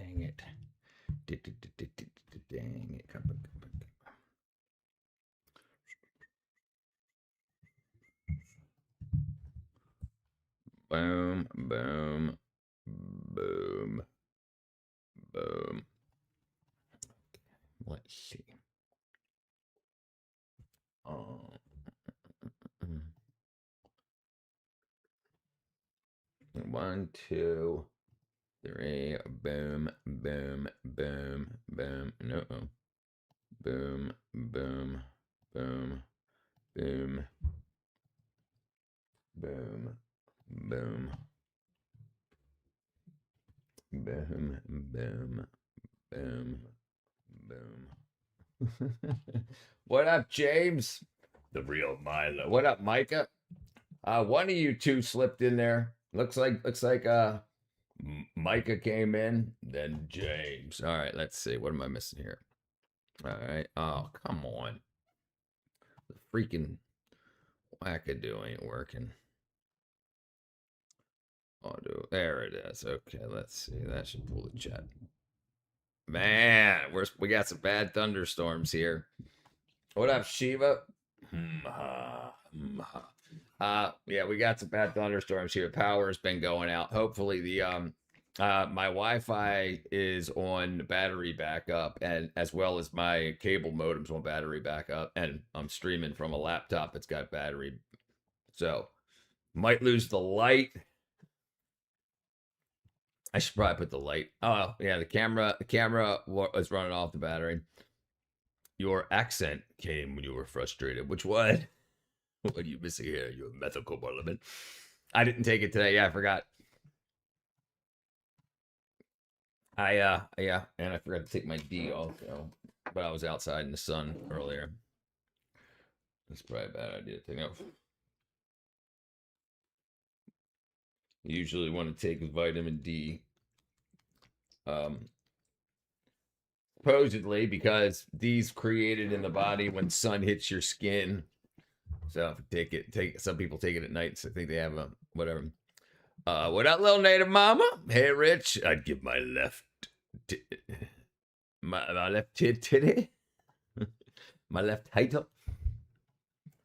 Dang it. Dang it. Boom, boom, boom, boom. Let's see. Oh. 1, 2, 3. Boom, boom, boom, boom. No. Boom, boom, boom, boom, boom, boom, boom, boom, boom, boom. What up, James? The real Milo. What up, Micah? One of you two slipped in there. Looks like Micah came in, then James. All right, let's see. What am I missing here? All right. Oh, come on. The freaking wackadoo ain't working. Oh, dude. There it is. Okay, let's see. That should pull the chat. Man, we got some bad thunderstorms here. What up, Shiva? Yeah, we got some bad thunderstorms here. Power's been going out. Hopefully my Wi-Fi is on battery backup, and as well as my cable modem's on battery backup, and I'm streaming from a laptop that's got battery. So might lose the light. I should probably put the light. Oh yeah, the camera was running off the battery. Your accent came when you were frustrated. Which one? What are you missing here? You methical parliament. I didn't take it today. Yeah, I forgot. Yeah, and I forgot to take my D also. But I was outside in the sun earlier. That's probably a bad idea to take off. You usually want to take vitamin D. Supposedly because D's created in the body when sun hits your skin. So some people take it at night, so I think they have a whatever. What up, little native mama? Hey, Rich. I'd give my left my left titty, my left title.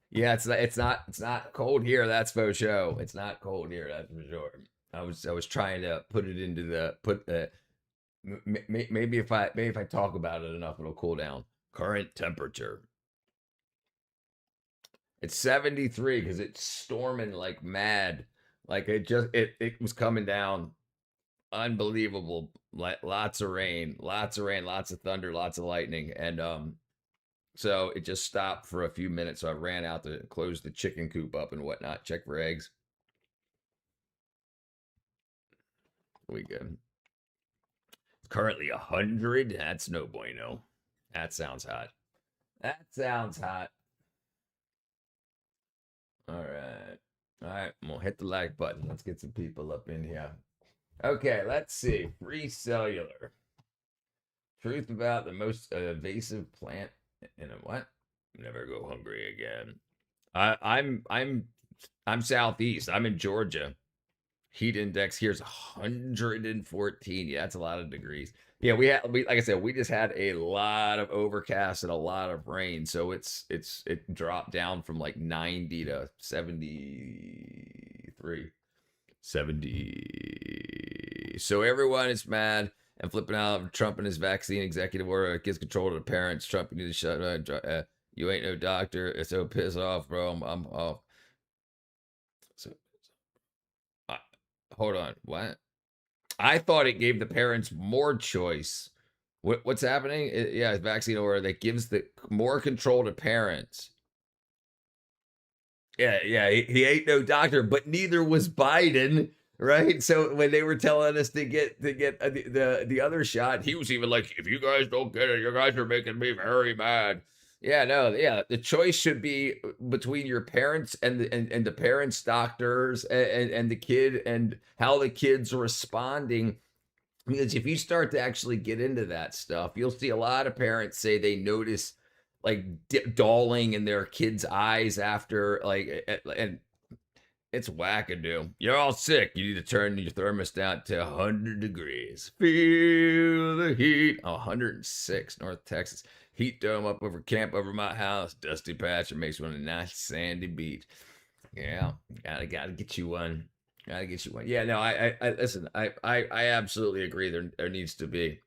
Yeah, it's not cold here. That's for sure. It's not cold here. That's for sure. I was trying to put it into the maybe if I talk about it enough, it'll cool down. Current temperature. It's 73 because it's storming like mad. Like it was coming down. Unbelievable. Like lots of rain, lots of thunder, lots of lightning. And so it just stopped for a few minutes. So I ran out to close the chicken coop up and whatnot, check for eggs. We good. It's currently 100. That's no bueno. That sounds hot. That sounds hot. All right. All right. We'll hit the like button. Let's get some people up in here. Okay, let's see. Free cellular. Truth about the most invasive plant in a what? Never go hungry again. I'm southeast. I'm in Georgia. Heat index here's 114. Yeah, that's a lot of degrees. Yeah, we like I said, we just had a lot of overcast and a lot of rain, so it dropped down from like 90 to 73. 70. So everyone is mad and flipping out. Trump and his vaccine executive order gives control to the parents. Trump, you need to shut up. You ain't no doctor. So piss off, bro. I'm off. So hold on. What? I thought it gave the parents more choice. What's happening? Yeah, vaccine order that gives the more control to parents. Yeah, he ain't no doctor, but neither was Biden, right? So when they were telling us to get the other shot, he was even like, "If you guys don't get it, you guys are making me very mad." Yeah, no, yeah, the choice should be between your parents and the parents' doctors and the kid and how the kids are responding. Because if you start to actually get into that stuff, you'll see a lot of parents say they notice like dulling in their kids' eyes after and It's wackadoo. You're all sick. You need to turn your thermostat to 100 degrees. Feel the heat. Oh, 106, North Texas. Heat dome up over camp over my house. Dusty patch. It makes one a nice sandy beach. Yeah, gotta get you one. Gotta get you one. Yeah, no, I listen. I absolutely agree. There needs to be.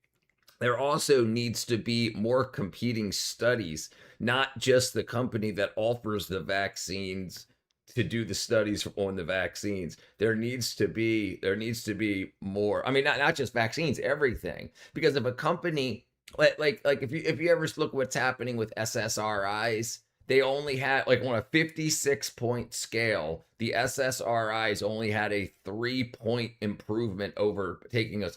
There also needs to be more competing studies, not just the company that offers the vaccines to do the studies on the vaccines. There needs to be more. I mean, not just vaccines, everything. Because if a company like if you ever look what's happening with SSRIs, they only had like on a 56-point scale, the SSRIs only had a 3-point improvement over taking a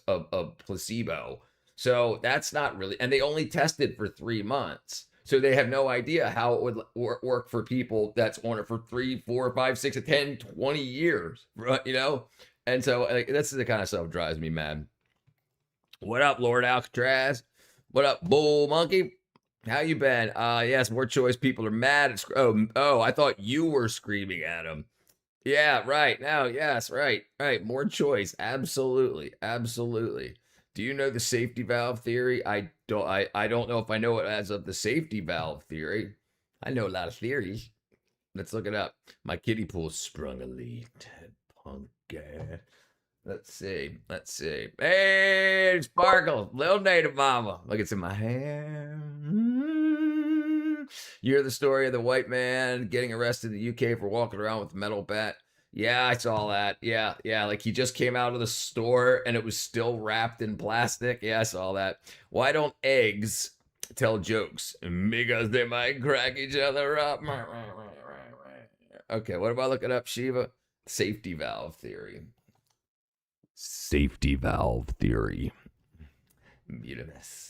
placebo. So that's not really, and they only tested for 3 months. So they have no idea how it would work for people that's on it for 3, 4, 5, 6, 10, 20 years, right? And so like, this is the kind of stuff that drives me mad. What up, Lord Alcatraz? What up, Bull Monkey? How you been? Yes, more choice. People are mad. Oh, I thought you were screaming at him. Yeah, right. Now, yes, right, right. More choice. Absolutely, absolutely. Do you know the safety valve theory? I don't. I don't know if I know it as of the safety valve theory. I know a lot of theories. Let's look it up. My kiddie pool sprung a leak. Punk guy. Let's see. Let's see. Hey, Sparkle, little native mama. Look, it's in my hair. You hear the story of the white man getting arrested in the UK for walking around with a metal bat? Yeah, I saw that. Yeah, yeah. Like he just came out of the store and it was still wrapped in plastic. Yeah, I saw that. Why don't eggs tell jokes? Because they might crack each other up. Okay, what about looking up Shiva? Safety valve theory. Safety valve theory. Mutinous.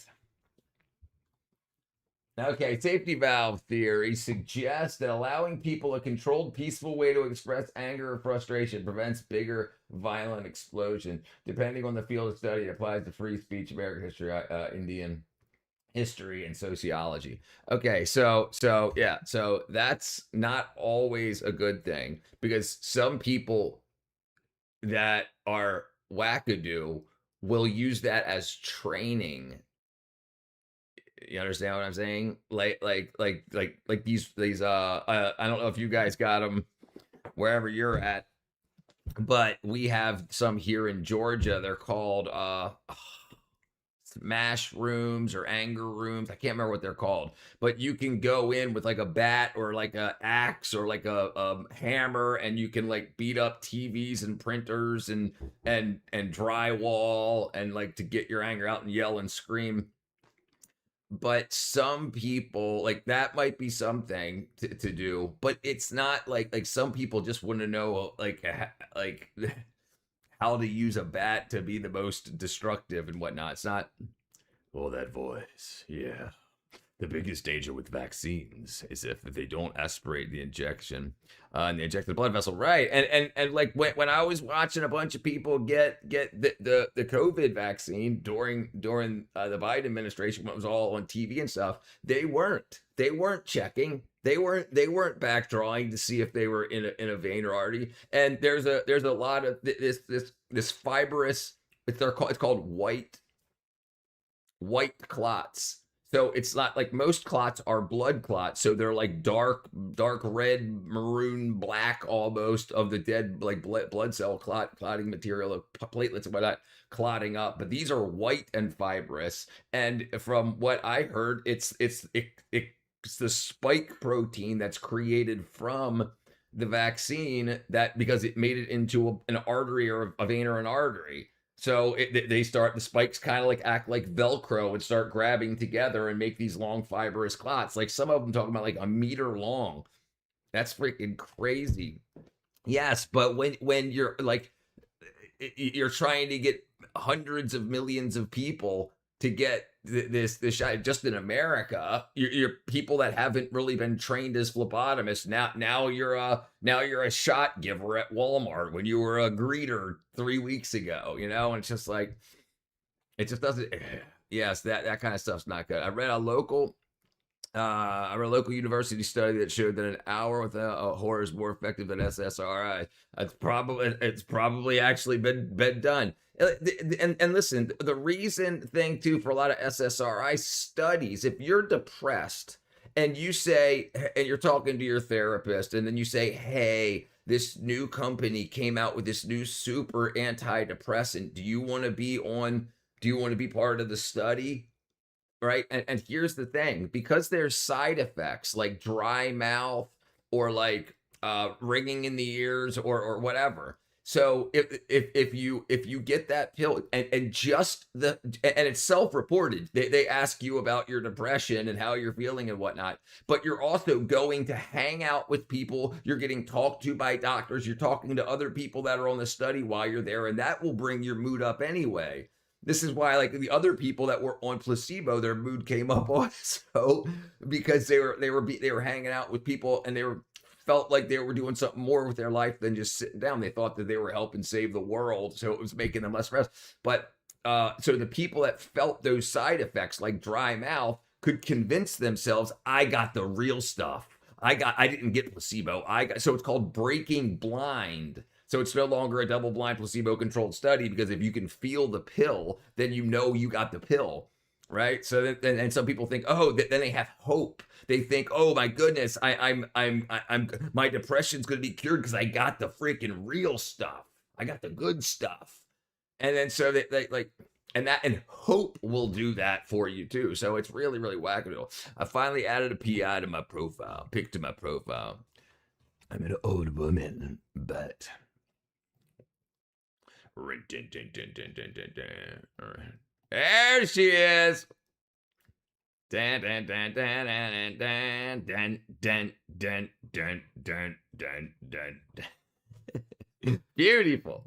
Okay, safety valve theory suggests that allowing people a controlled, peaceful way to express anger or frustration prevents bigger, violent explosion. Depending on the field of study, it applies to free speech, American history, Indian history, and sociology. Okay, so yeah, so that's not always a good thing because some people that are wackadoo will use that as training. You understand what I'm saying? Like these I don't know if you guys got them wherever you're at, but we have some here in Georgia. They're called smash rooms or anger rooms. I can't remember what they're called, but you can go in with like a bat or like a axe or like a hammer, and you can like beat up TVs and printers and drywall and like to get your anger out and yell and scream. But some people like that might be something to do, but it's not like some people just want to know like how to use a bat to be the most destructive and whatnot. It's not. Oh, that voice. Yeah. The biggest danger with vaccines is if they don't aspirate the injection and they inject the blood vessel, right? And like when I was watching a bunch of people get the COVID vaccine during the Biden administration when it was all on TV and stuff, they weren't checking. They weren't backdrawing to see if they were in a vein or artery. And there's a lot of this fibrous. It's called white clots. So it's not like most clots are blood clots. So they're like dark red, maroon, black almost of the dead like blood cell clotting material of platelets and whatnot clotting up. But these are white and fibrous. And from what I heard, it's the spike protein that's created from the vaccine that because it made it into an artery or a vein or an artery. So the spikes kind of like act like Velcro and start grabbing together and make these long fibrous clots. Like some of them talking about like a meter long. That's freaking crazy. Yes, but when you're like you're trying to get hundreds of millions of people to get this shot just in America, you're people that haven't really been trained as phlebotomists. Now you're a shot giver at Walmart when you were a greeter 3 weeks ago, and it's just like it just doesn't. Yes, that kind of stuff's not good. I read a local A local university study that showed that an hour with a horror is more effective than SSRI. It's probably actually been done. And listen, the reason thing too for a lot of SSRI studies, if you're depressed and you say, and you're talking to your therapist, and then you say, hey, this new company came out with this new super antidepressant. Do you want to be on? Do you want to be part of the study? Right. And here's the thing, because there's side effects like dry mouth or like ringing in the ears or whatever. So if you get that pill and just and it's self-reported, they ask you about your depression and how you're feeling and whatnot, but you're also going to hang out with people, you're getting talked to by doctors, you're talking to other people that are on the study while you're there, and that will bring your mood up anyway. This is why, like the other people that were on placebo, their mood came up also because they were hanging out with people and they were felt like they were doing something more with their life than just sitting down. They thought that they were helping save the world, so it was making them less stressed. But so the people that felt those side effects, like dry mouth, could convince themselves, "I got the real stuff. I didn't get placebo. I got." So it's called breaking blind. So it's no longer a double-blind placebo-controlled study because if you can feel the pill, then you know you got the pill, right? So then, and some people think, oh, then they have hope. They think, oh my goodness, I'm my depression's going to be cured because I got the freaking real stuff. I got the good stuff, and then so they like. And hope will do that for you too. So it's really, really wackadoodle. I finally added a PI to my profile, pic to my profile. I'm an old woman, but there she is. Dan, dan, dan, dan, dan, dan, dan, dan, dan, dan, dan, dan, dan. Beautiful.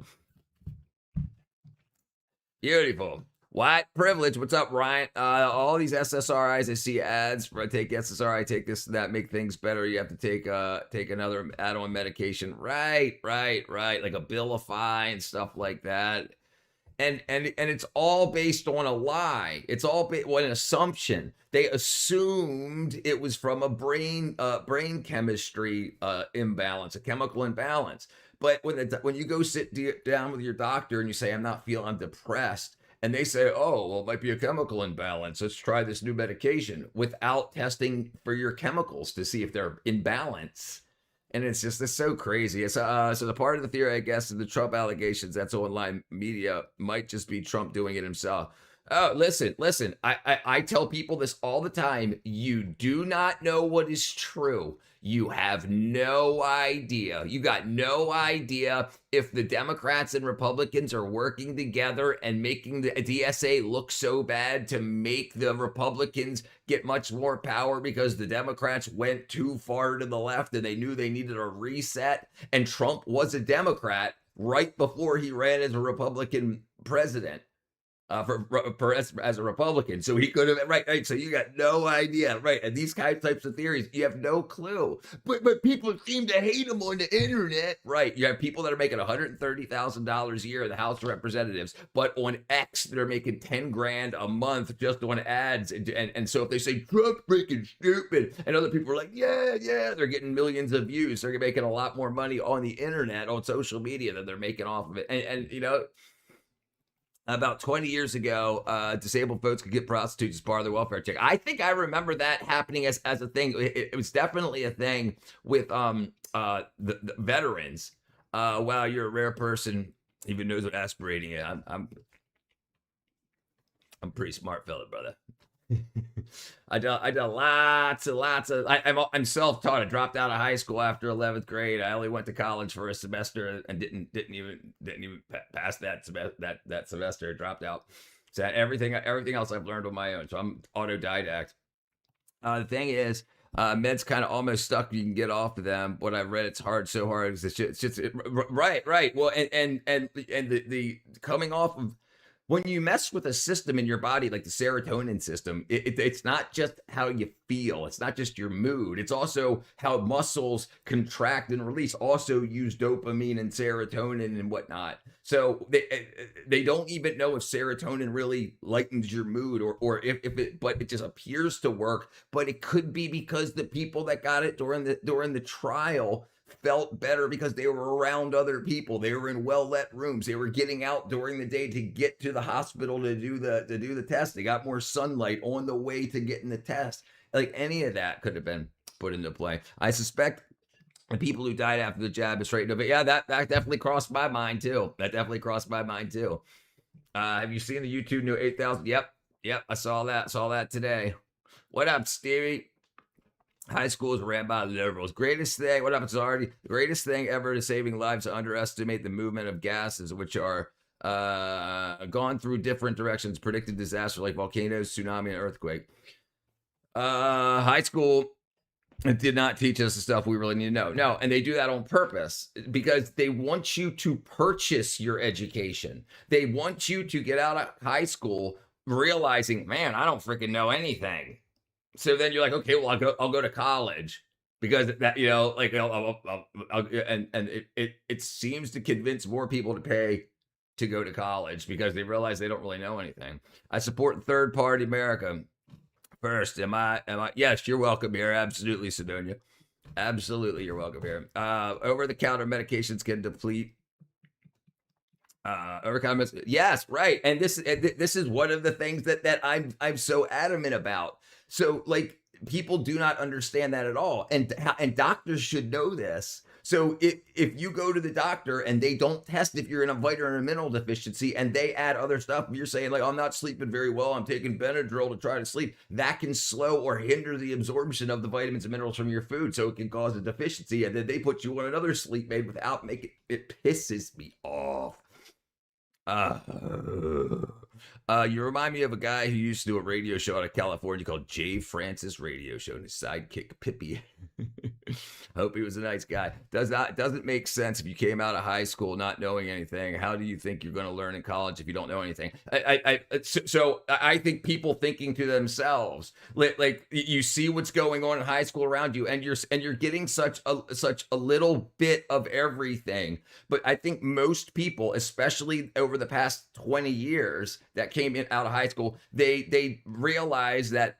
Beautiful. White privilege. What's up, Ryan? All these SSRIs, I see ads for take SSRI, take this, that, make things better. You have to take another add-on medication. Right. Like Abilify and stuff like that. And it's all based on a lie. It's all an assumption. They assumed it was from a brain chemistry imbalance, a chemical imbalance. But when you go sit down with your doctor and you say, I'm depressed, and they say, oh, well, it might be a chemical imbalance. Let's try this new medication without testing for your chemicals to see if they're in balance. And it's so crazy. It's so the part of the theory, I guess, of the Trump allegations that's online media might just be Trump doing it himself. Oh, listen. I tell people this all the time. You do not know what is true. You have no idea. You got no idea if the Democrats and Republicans are working together and making the DSA look so bad to make the Republicans get much more power because the Democrats went too far to the left and they knew they needed a reset. And Trump was a Democrat right before he ran as a Republican president. As a Republican, so he could have right. So you got no idea, right? And these types of theories, you have no clue. But people seem to hate him on the internet, right? You have people that are making $130,000 a year in the House of Representatives, but on X they're making 10 grand a month just on ads, and so if they say Trump's freaking stupid, and other people are like, yeah, they're getting millions of views. They're making a lot more money on the internet, on social media than they're making off of it, and you know. About 20 years ago, disabled folks could get prostitutes as part of their welfare check. I think I remember that happening as a thing. It was definitely a thing with the veterans. Wow, you're a rare person. Even knows what aspirating is. I'm a pretty smart fella, brother. I done lots of. I'm self-taught. I dropped out of high school after 11th grade. I only went to college for a semester and didn't even pass that semester. Dropped out. So everything else I've learned on my own. So I'm autodidact. The thing is, meds kind of almost stuck. You can get off of them. What I've read, it's so hard. It's just right. Well, and the coming off of when you mess with a system in your body like the serotonin system, it's not just how you feel, it's not just your mood, it's also how muscles contract and release also use dopamine and serotonin and whatnot. So they don't even know if serotonin really lightens your mood, or if it, but it just appears to work. But it could be because the people that got it during the trial felt better because they were around other people. They were in well-lit rooms. They were getting out during the day to get to the hospital to do the test. They got more sunlight on the way to getting the test. Like any of that could have been put into play. I suspect the people who died after the jab is straight. But yeah, that definitely crossed my mind too. That definitely crossed my mind too. Have you seen the YouTube new 8,000? Yep. I saw that today. What up, Stevie? High school is ran by liberals. Greatest thing, what up, it's already the greatest thing ever to saving lives to underestimate the movement of gases, which are gone through different directions, predicted disaster like volcanoes, tsunami, and earthquake. High school did not teach us the stuff we really need to know. No, and they do that on purpose because they want you to purchase your education. They want you to get out of high school realizing, man, I don't freaking know anything. So then you're like, okay, well, I'll go to college because that, like, it seems to convince more people to pay to go to college because they realize they don't really know anything. I support third party America first. Am I? Yes, you're welcome here. Absolutely, Sidonia. Absolutely, you're welcome here. Over the counter medications can deplete. Yes, right. And this is one of the things that I'm so adamant about. So like people do not understand that at all, and doctors should know this. So if you go to the doctor and they don't test if you're in a vitamin or mineral deficiency and they add other stuff, you're saying like, I'm not sleeping very well, I'm taking Benadryl to try to sleep, that can slow or hinder the absorption of the vitamins and minerals from your food, so it can cause a deficiency, and then they put you on another sleep aid without making it. Pisses me off. You remind me of a guy who used to do a radio show out of California called Jay Francis Radio Show, and his sidekick Pippi. Hope he was a nice guy. Doesn't make sense if you came out of high school not knowing anything. How do you think you're going to learn in college if you don't know anything? So I think people thinking to themselves, like you see what's going on in high school around you, and you're getting such a little bit of everything. But I think most people, especially over the past 20 years that came out of high school, they realize that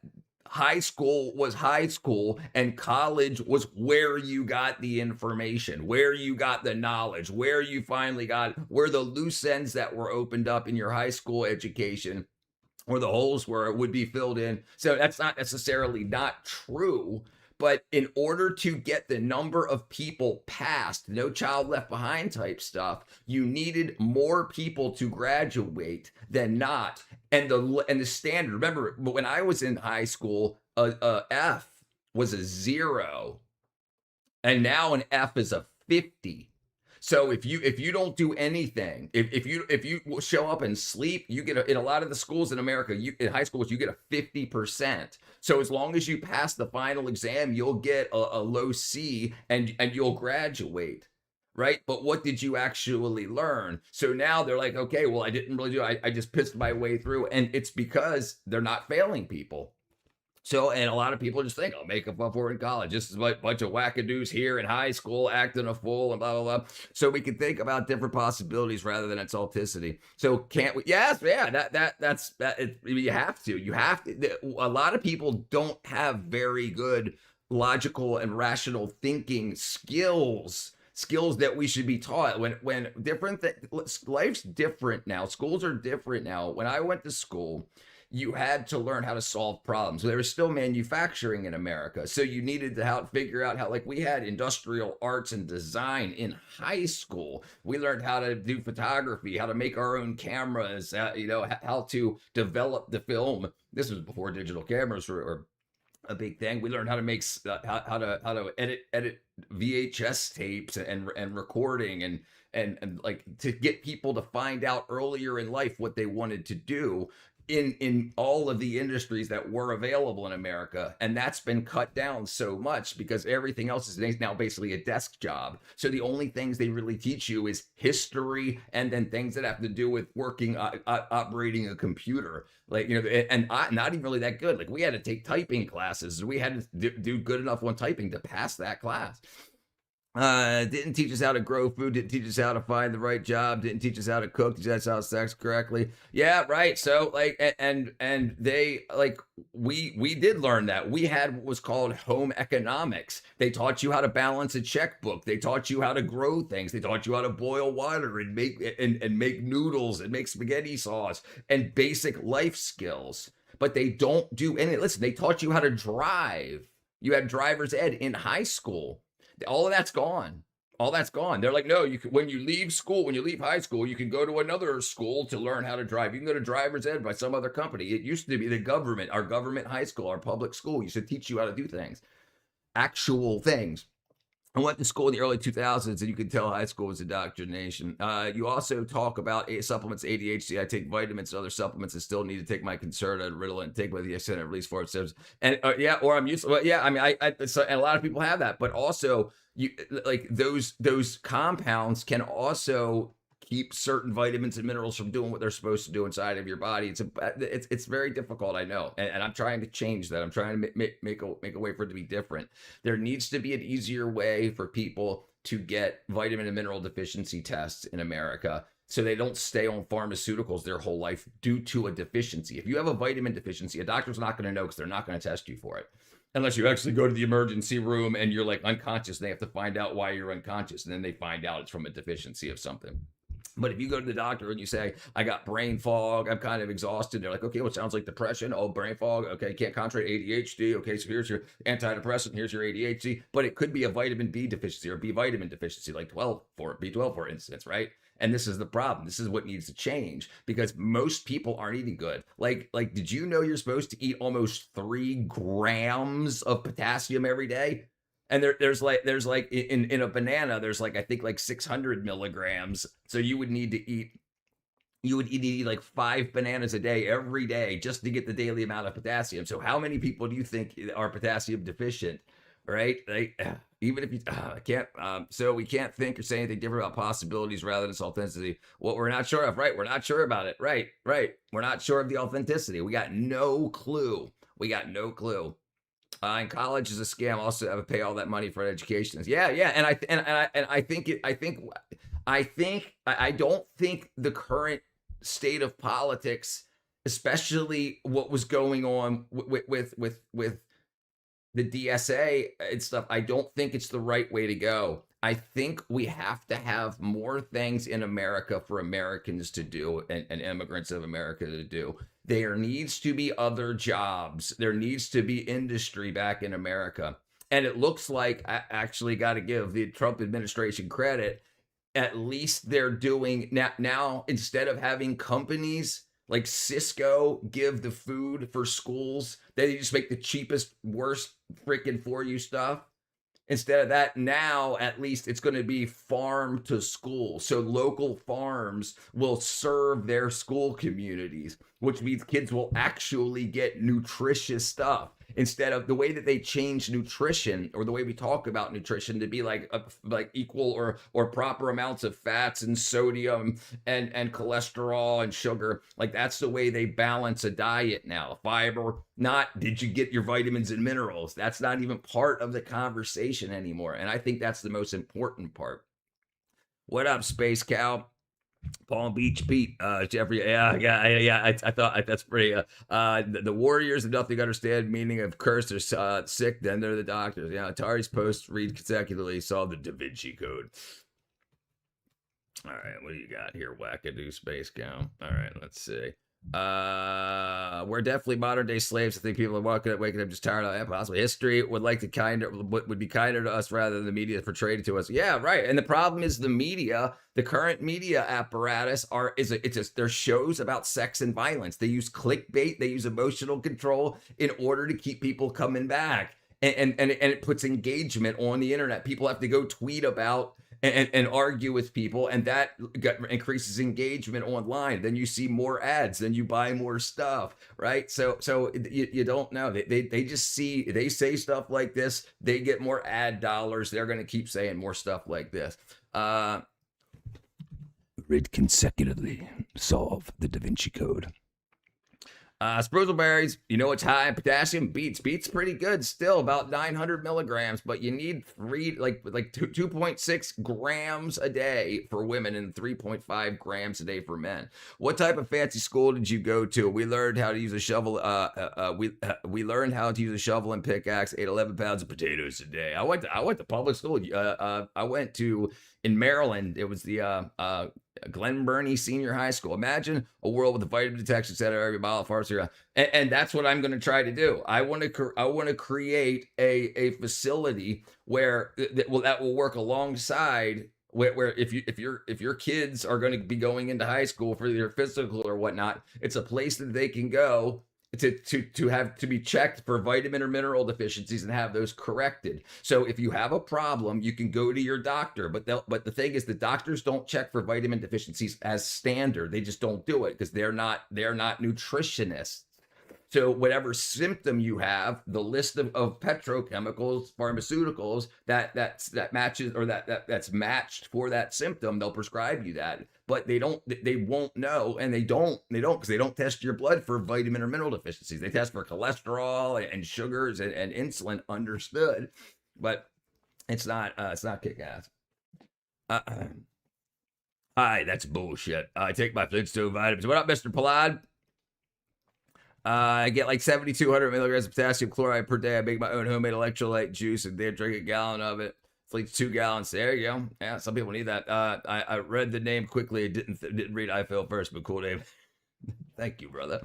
high school was high school and college was where you got the information, where you got the knowledge, where you finally where the loose ends that were opened up in your high school education, or the holes where it would be filled in. So that's not necessarily not true. But in order to get the number of people past No Child Left Behind type stuff, you needed more people to graduate than not. And the standard, remember, when I was in high school, a F was a 0, and now an F is a 50. So if you don't do anything, if you show up and sleep, you get in a lot of the schools in America, in high schools, you get a 50%. So as long as you pass the final exam, you'll get a low C and you'll graduate, right? But what did you actually learn? So now they're like, okay, well, I didn't really do it. I just pissed my way through, and it's because they're not failing people. So, and a lot of people just think, I'll make up for it in college. This is like a bunch of wackadoos here in high school acting a fool and blah, blah, blah. So we can think about different possibilities rather than its authenticity. So can't we? Yes, yeah, you have to. A lot of people don't have very good logical and rational thinking skills that we should be taught when life's different now. Schools are different now. When I went to school, you had to learn how to solve problems. There was still manufacturing in America. So you needed to figure out how, like we had industrial arts and design in high school. We learned how to do photography, how to make our own cameras, how to develop the film. This was before digital cameras were a big thing. We learned how to make, how to edit VHS tapes and recording and like to get people to find out earlier in life what they wanted to do. in all of the industries that were available in America, and that's been cut down so much because everything else is now basically a desk job. So the only things they really teach you is history, and then things that have to do with working operating a computer, like, and not even really that good. Like, we had to take typing classes, we had to do good enough on typing to pass that class. Didn't teach us how to grow food, didn't teach us how to find the right job, didn't teach us how to cook, teach us how to sex correctly. Yeah, right. So like, and they like, we did learn that. We had what was called home economics. They taught you how to balance a checkbook. They taught you how to grow things. They taught you how to boil water and make noodles and make spaghetti sauce and basic life skills. But they don't do any. Listen, they taught you how to drive. You had driver's ed in high school. All of that's gone. All that's gone. They're like, no, you can, when you leave school, when you leave high school, you can go to another school to learn how to drive. You can go to driver's ed by some other company. It used to be the government, our government high school, our public school used to teach you how to do things, actual things. I went to school in the early 2000s, and you could tell high school was indoctrination. You also talk about supplements, ADHD. I take vitamins and other supplements. I still need to take my Concerta, Ritalin, take with the extended release for it. And yeah, or I'm used. Well, yeah, I mean, and a lot of people have that, but also you like those compounds can also keep certain vitamins and minerals from doing what they're supposed to do inside of your body. It's very difficult, I know, and I'm trying to change that. I'm trying to make a way for it to be different. There needs to be an easier way for people to get vitamin and mineral deficiency tests in America, so they don't stay on pharmaceuticals their whole life due to a deficiency. If you have a vitamin deficiency, a doctor's not going to know, because they're not going to test you for it. Unless you actually go to the emergency room and you're like unconscious, and they have to find out why you're unconscious, and then they find out it's from a deficiency of something. But if you go to the doctor and you say, I got brain fog, I'm kind of exhausted, they're like, okay, well, it sounds like depression. Oh, brain fog. Okay, can't concentrate, ADHD. Okay, so here's your antidepressant, here's your ADHD. But it could be a vitamin B deficiency or B vitamin deficiency, like B12, for instance, right? And this is the problem. This is what needs to change, because most people aren't eating good. Like, did you know you're supposed to eat almost 3 grams of potassium every day? And there's like in a banana, there's like, I think like 600 milligrams. So you would need to eat like 5 bananas a day every day just to get the daily amount of potassium. So how many people do you think are potassium deficient, right? Like, even if you can't, so we can't think or say anything different about possibilities rather than its authenticity. What we're not sure of, right? We're not sure about it, right? We're not sure of the authenticity. We got no clue. And college is a scam. Also, have to pay all that money for an education. Yeah. And I don't think the current state of politics, especially what was going on with the DSA and stuff, I don't think it's the right way to go. I think we have to have more things in America for Americans to do, and immigrants of America to do. There needs to be other jobs. There needs to be industry back in America. And it looks like, I actually got to give the Trump administration credit, at least they're doing now instead of having companies like Cisco give the food for schools, they just make the cheapest, worst freaking for you stuff. Instead of that, now at least it's going to be farm to school. So local farms will serve their school communities, which means kids will actually get nutritious stuff, instead of the way that they change nutrition, or the way we talk about nutrition, to be like equal or proper amounts of fats and sodium and cholesterol and sugar. Like, that's the way they balance a diet now. Fiber, not did you get your vitamins and minerals. That's not even part of the conversation anymore. And I think that's the most important part. What up, Space Cow? Palm Beach Pete, Jeffrey, yeah. I thought that's pretty. The Warriors have nothing to understand meaning of curse. They're sick, then they're the doctors. Yeah, Atari's post read consecutively, saw the Da Vinci Code. All right, what do you got here, wackadoo Space Cow? All right, let's see. We're definitely modern day slaves. I think people are waking up just tired of that. Possibly history would be kinder to us rather than the media portrayed it to us. Yeah, right. And the problem is the media, the current media apparatus they're shows about sex and violence. They use clickbait, they use emotional control in order to keep people coming back. And it puts engagement on the internet. People have to go tweet about and argue with people, and that increases engagement online. Then you see more ads, then you buy more stuff, right? So you don't know. They just see, they say stuff like this, they get more ad dollars. They're going to keep saying more stuff like this. Read consecutively, solve the Da Vinci Code. Spruzel berries, you know it's high in potassium. Beets pretty good still, about 900 milligrams, but you need 2.6 grams a day for women and 3.5 grams a day for men. What type of fancy school did you go to? We learned how to use a shovel. We learned how to use a shovel and pickaxe. Ate 11 pounds of potatoes a day. I went to public school. I went to, in Maryland. It was the Glen Burnie Senior High School. Imagine a world with a vitamin detection center every mile of pharmacy. And that's what I'm going to try to do. I want to create a facility where that will work alongside where if your kids are going to be going into high school for their physical or whatnot, it's a place that they can go to be checked for vitamin or mineral deficiencies and have those corrected. So if you have a problem, you can go to your doctor. But the thing is, the doctors don't check for vitamin deficiencies as standard. They just don't do it because they're not nutritionists. So whatever symptom you have, the list of petrochemicals, pharmaceuticals that matches or that's matched for that symptom, they'll prescribe you that. But they won't know, and they don't because they don't test your blood for vitamin or mineral deficiencies. They test for cholesterol and sugars and insulin, understood, but it's not kick ass. Hi, that's bullshit. I take my Flintstone vitamins. What up, Mr. Palad? I get like 7,200 milligrams of potassium chloride per day. I make my own homemade electrolyte juice and then drink a gallon of it. It's like 2 gallons. There you go. Yeah, some people need that. I read the name quickly. Didn't read I Fail First, but cool name. Thank you, brother.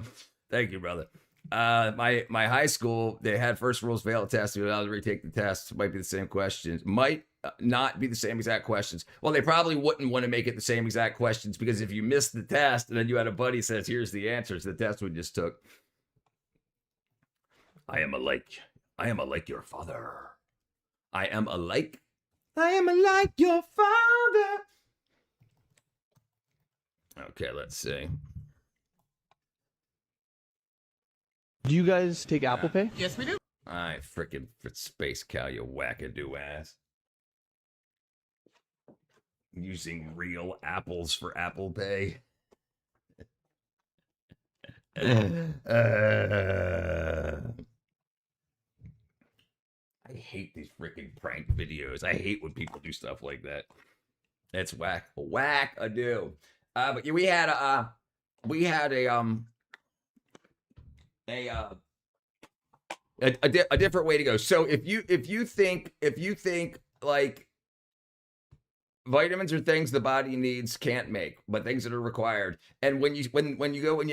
My high school, they had first rules fail test. You're allowed to retake the test. Might be the same questions. Might not be the same exact questions. Well, they probably wouldn't want to make it the same exact questions because if you missed the test and then you had a buddy says, here's the answers, the test we just took. I am alike your father. I am alike your father. Okay, let's see. Do you guys take Apple Pay? Yes, we do. I freaking space cow, you wackadoo ass. Using real apples for Apple Pay. I hate these freaking prank videos. I hate when people do stuff like that. It's whack-a-do. But yeah, we had a different way to go. So if you think like vitamins are things the body needs, can't make, but things that are required. And when you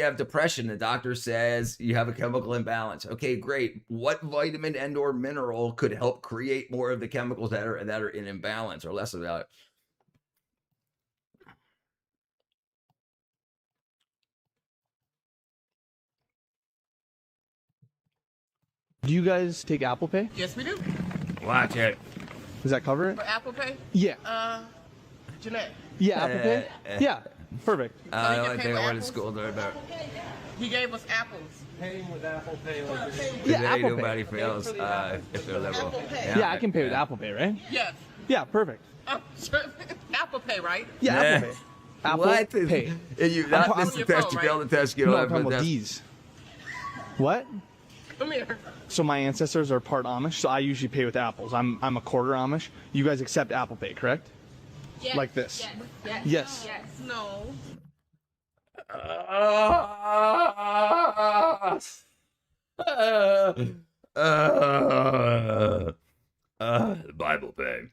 have depression, the doctor says you have a chemical imbalance. Okay, great. What vitamin and or mineral could help create more of the chemicals that are in imbalance or less of that? Do you guys take Apple Pay? Yes, we do. Watch it. Does that cover it? For Apple Pay? Yeah. Jeanette. Yeah, Apple Pay? Yeah, perfect. I don't think I went to school there about. He gave us apples. Paying with Apple Pay like this. Yeah, Today Apple Pay. Nobody fails if they're liberal. Apple Pay. Yeah, I can pay with Apple Pay, right? Yes. Yeah, perfect. Sure. Apple Pay, right? Yeah, Yeah. Apple Pay. Apple What? Pay. You not I'm- miss the your test, phone, you right? fail the test, you No, don't I'm have talking the about test. these. What? Come here. So my ancestors are part Amish, so I usually pay with apples. I'm a quarter Amish. You guys accept Apple Pay, correct? Yes. Like this. Yes. Yes. Yes. No. Bible Pay.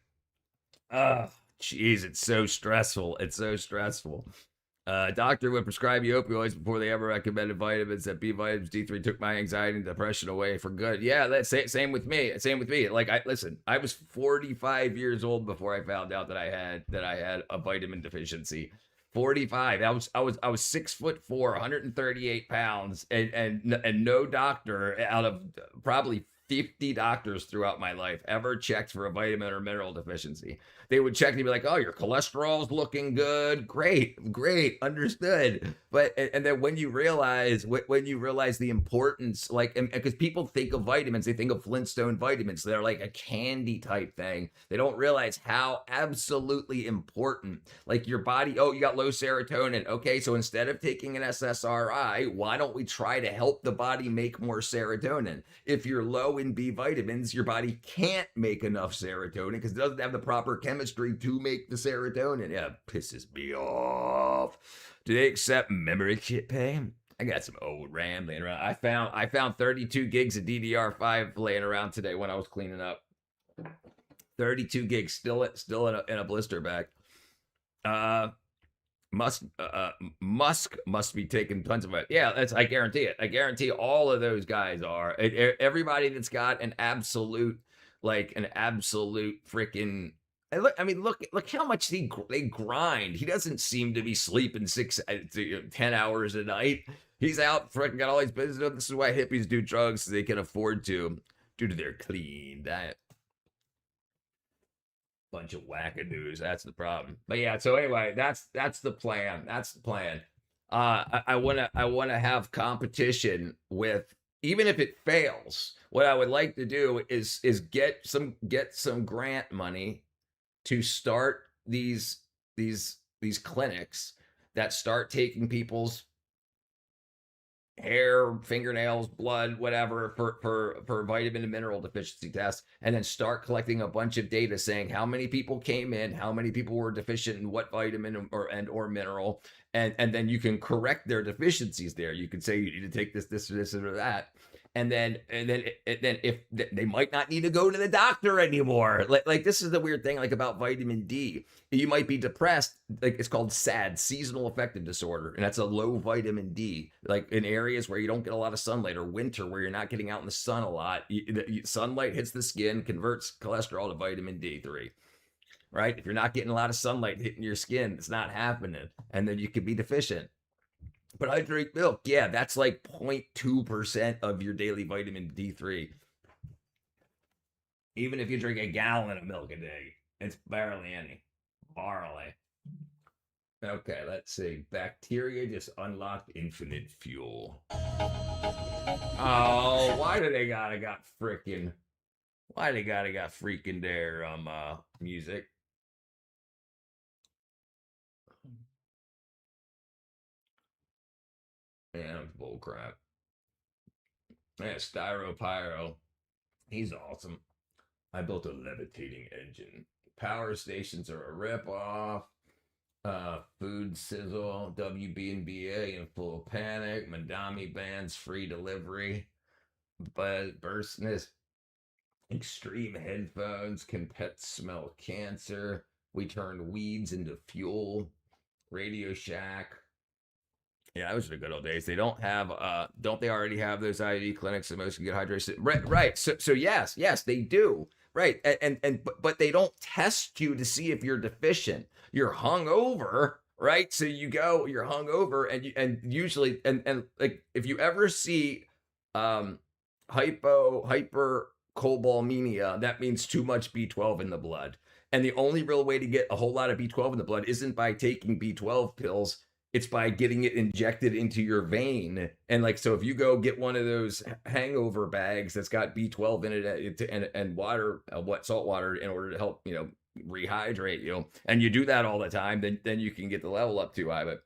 Jeez, it's so stressful. It's so stressful. Doctor would prescribe you opioids before they ever recommended vitamins. That B vitamins D3 took my anxiety and depression away for good. Yeah, that's same with me. Same with me. Like I was 45 years old before I found out that I had a vitamin deficiency. 45. I was 6'4", 138 pounds, and no doctor out of probably 50 doctors throughout my life ever checked for a vitamin or mineral deficiency. They would check and be like, "Oh, your cholesterol's looking good. Great, great, understood." But and then when you realize the importance, like, because people think of vitamins, they think of Flintstone vitamins. They're like a candy type thing. They don't realize how absolutely important, like your body. Oh, you got low serotonin. Okay, so instead of taking an SSRI, why don't we try to help the body make more serotonin? If you're low in B vitamins, your body can't make enough serotonin because it doesn't have the proper chemistry to make the serotonin. Yeah, it pisses me off. Do they accept memory chip pay? I got some old RAM laying around. I found 32 gigs of DDR5 laying around today when I was cleaning up. 32 gigs still in a blister bag. Musk must be taking tons of it. Yeah, I guarantee it. I guarantee all of those guys are. Everybody that's got an absolute freaking. Look how much they grind. He doesn't seem to be sleeping 10 hours a night. He's out freaking got all these business. This is why hippies do drugs, so they can afford to, due to their clean diet. Bunch of wackadoos. That's the problem. But yeah, so anyway, that's the plan. That's the plan. I wanna have competition with, even if it fails. What I would like to do is get some grant money to start these clinics that start taking people's hair, fingernails, blood, whatever, for vitamin and mineral deficiency tests, and then start collecting a bunch of data saying how many people came in, how many people were deficient in what vitamin or mineral, and then you can correct their deficiencies there. You can say you need to take this or that. And then if they might not need to go to the doctor anymore. Like this is the weird thing, like about vitamin D. You might be depressed, like it's called SAD, seasonal affective disorder, and that's a low vitamin D. Like in areas where you don't get a lot of sunlight, or winter where you're not getting out in the sun a lot, sunlight hits the skin, converts cholesterol to vitamin D3. Right? If you're not getting a lot of sunlight hitting your skin, it's not happening, and then you could be deficient. But I drink milk. Yeah, that's like 0.2% of your daily vitamin D3. Even if you drink a gallon of milk a day, it's barely any. Barely. Okay, let's see. Bacteria just unlocked infinite fuel. Oh, why do they got freaking their music? Yeah, that's bullcrap. Yeah, Styropyro. He's awesome. I built a levitating engine. Power stations are a ripoff. Food Sizzle, WB&BA in full panic. Madami bans free delivery. But Burstness. Extreme headphones. Can pets smell cancer? We turn weeds into fuel. Radio Shack. Yeah, those are the good old days. They don't they already have those IV clinics that most can get hydration? Right. So yes, they do. Right. But they don't test you to see if you're deficient. You're hungover, right? So you're hungover, and usually like if you ever see hypercholesteremia, that means too much B12 in the blood. And the only real way to get a whole lot of B12 in the blood isn't by taking B12 pills. It's by getting it injected into your vein. And like, so if you go get one of those hangover bags that's got B12 in it and water, salt water, in order to help, rehydrate you, and you do that all the time, then you can get the level up too high. But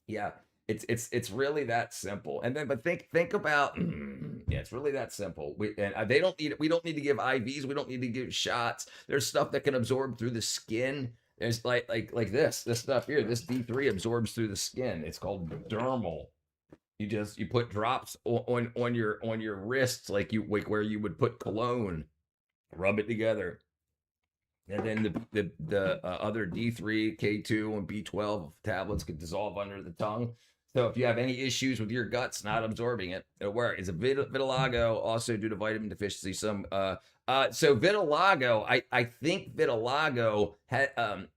yeah, it's really that simple. And then, but think about, yeah, it's really that simple. We don't need to give IVs. We don't need to give shots. There's stuff that can absorb through the skin. There's like this stuff here. This D3 absorbs through the skin. It's called dermal. You put drops on your wrists, like where you would put cologne. Rub it together, and then the other D3, K2, and B12 tablets could dissolve under the tongue. So if you have any issues with your guts not absorbing it, it'll work. It's a vitiligo, also due to vitamin deficiency. So vitiligo, I think vitiligo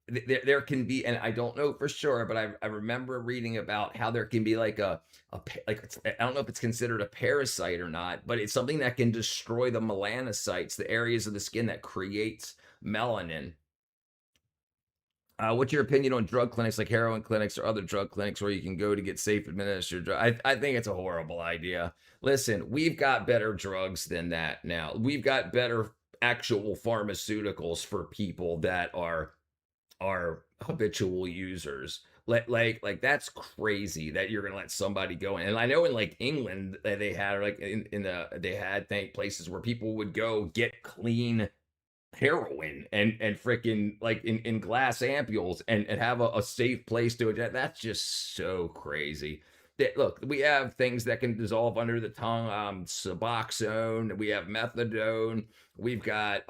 there can be, and I don't know for sure, but I remember reading about how there can be like I don't know if it's considered a parasite or not, but it's something that can destroy the melanocytes, the areas of the skin that creates melanin. What's your opinion on drug clinics like heroin clinics or other drug clinics where you can go to get safe administered drugs? I think it's a horrible idea. Listen, we've got better drugs than that now. We've got better actual pharmaceuticals for people that are habitual users. Like that's crazy that you're gonna let somebody go in. And I know in like England they had like they had places where people would go get clean heroin and freaking like in glass ampules and have a safe place to it. That's just so crazy. Look, we have things that can dissolve under the tongue, Suboxone, we have methadone, we've got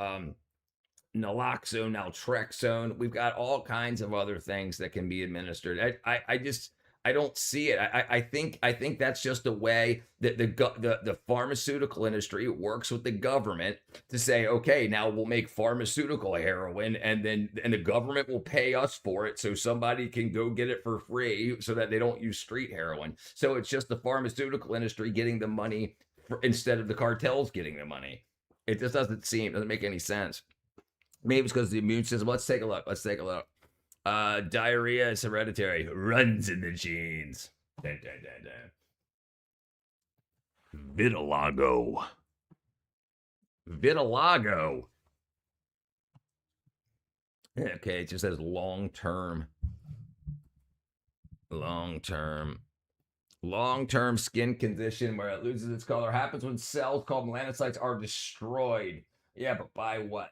naloxone, naltrexone. We've got all kinds of other things that can be administered. I don't see it. I think that's just a way that the pharmaceutical industry works with the government to say, okay, now we'll make pharmaceutical heroin, and the government will pay us for it, so somebody can go get it for free, so that they don't use street heroin. So it's just the pharmaceutical industry getting the money instead of the cartels getting the money. It just doesn't make any sense. Maybe it's because of the immune system. Let's take a look. Diarrhea is hereditary. Runs in the genes. Dun, dun, dun, dun. Vitiligo. Okay, it just says long-term skin condition where it loses its color. Happens when cells called melanocytes are destroyed. Yeah, but by what?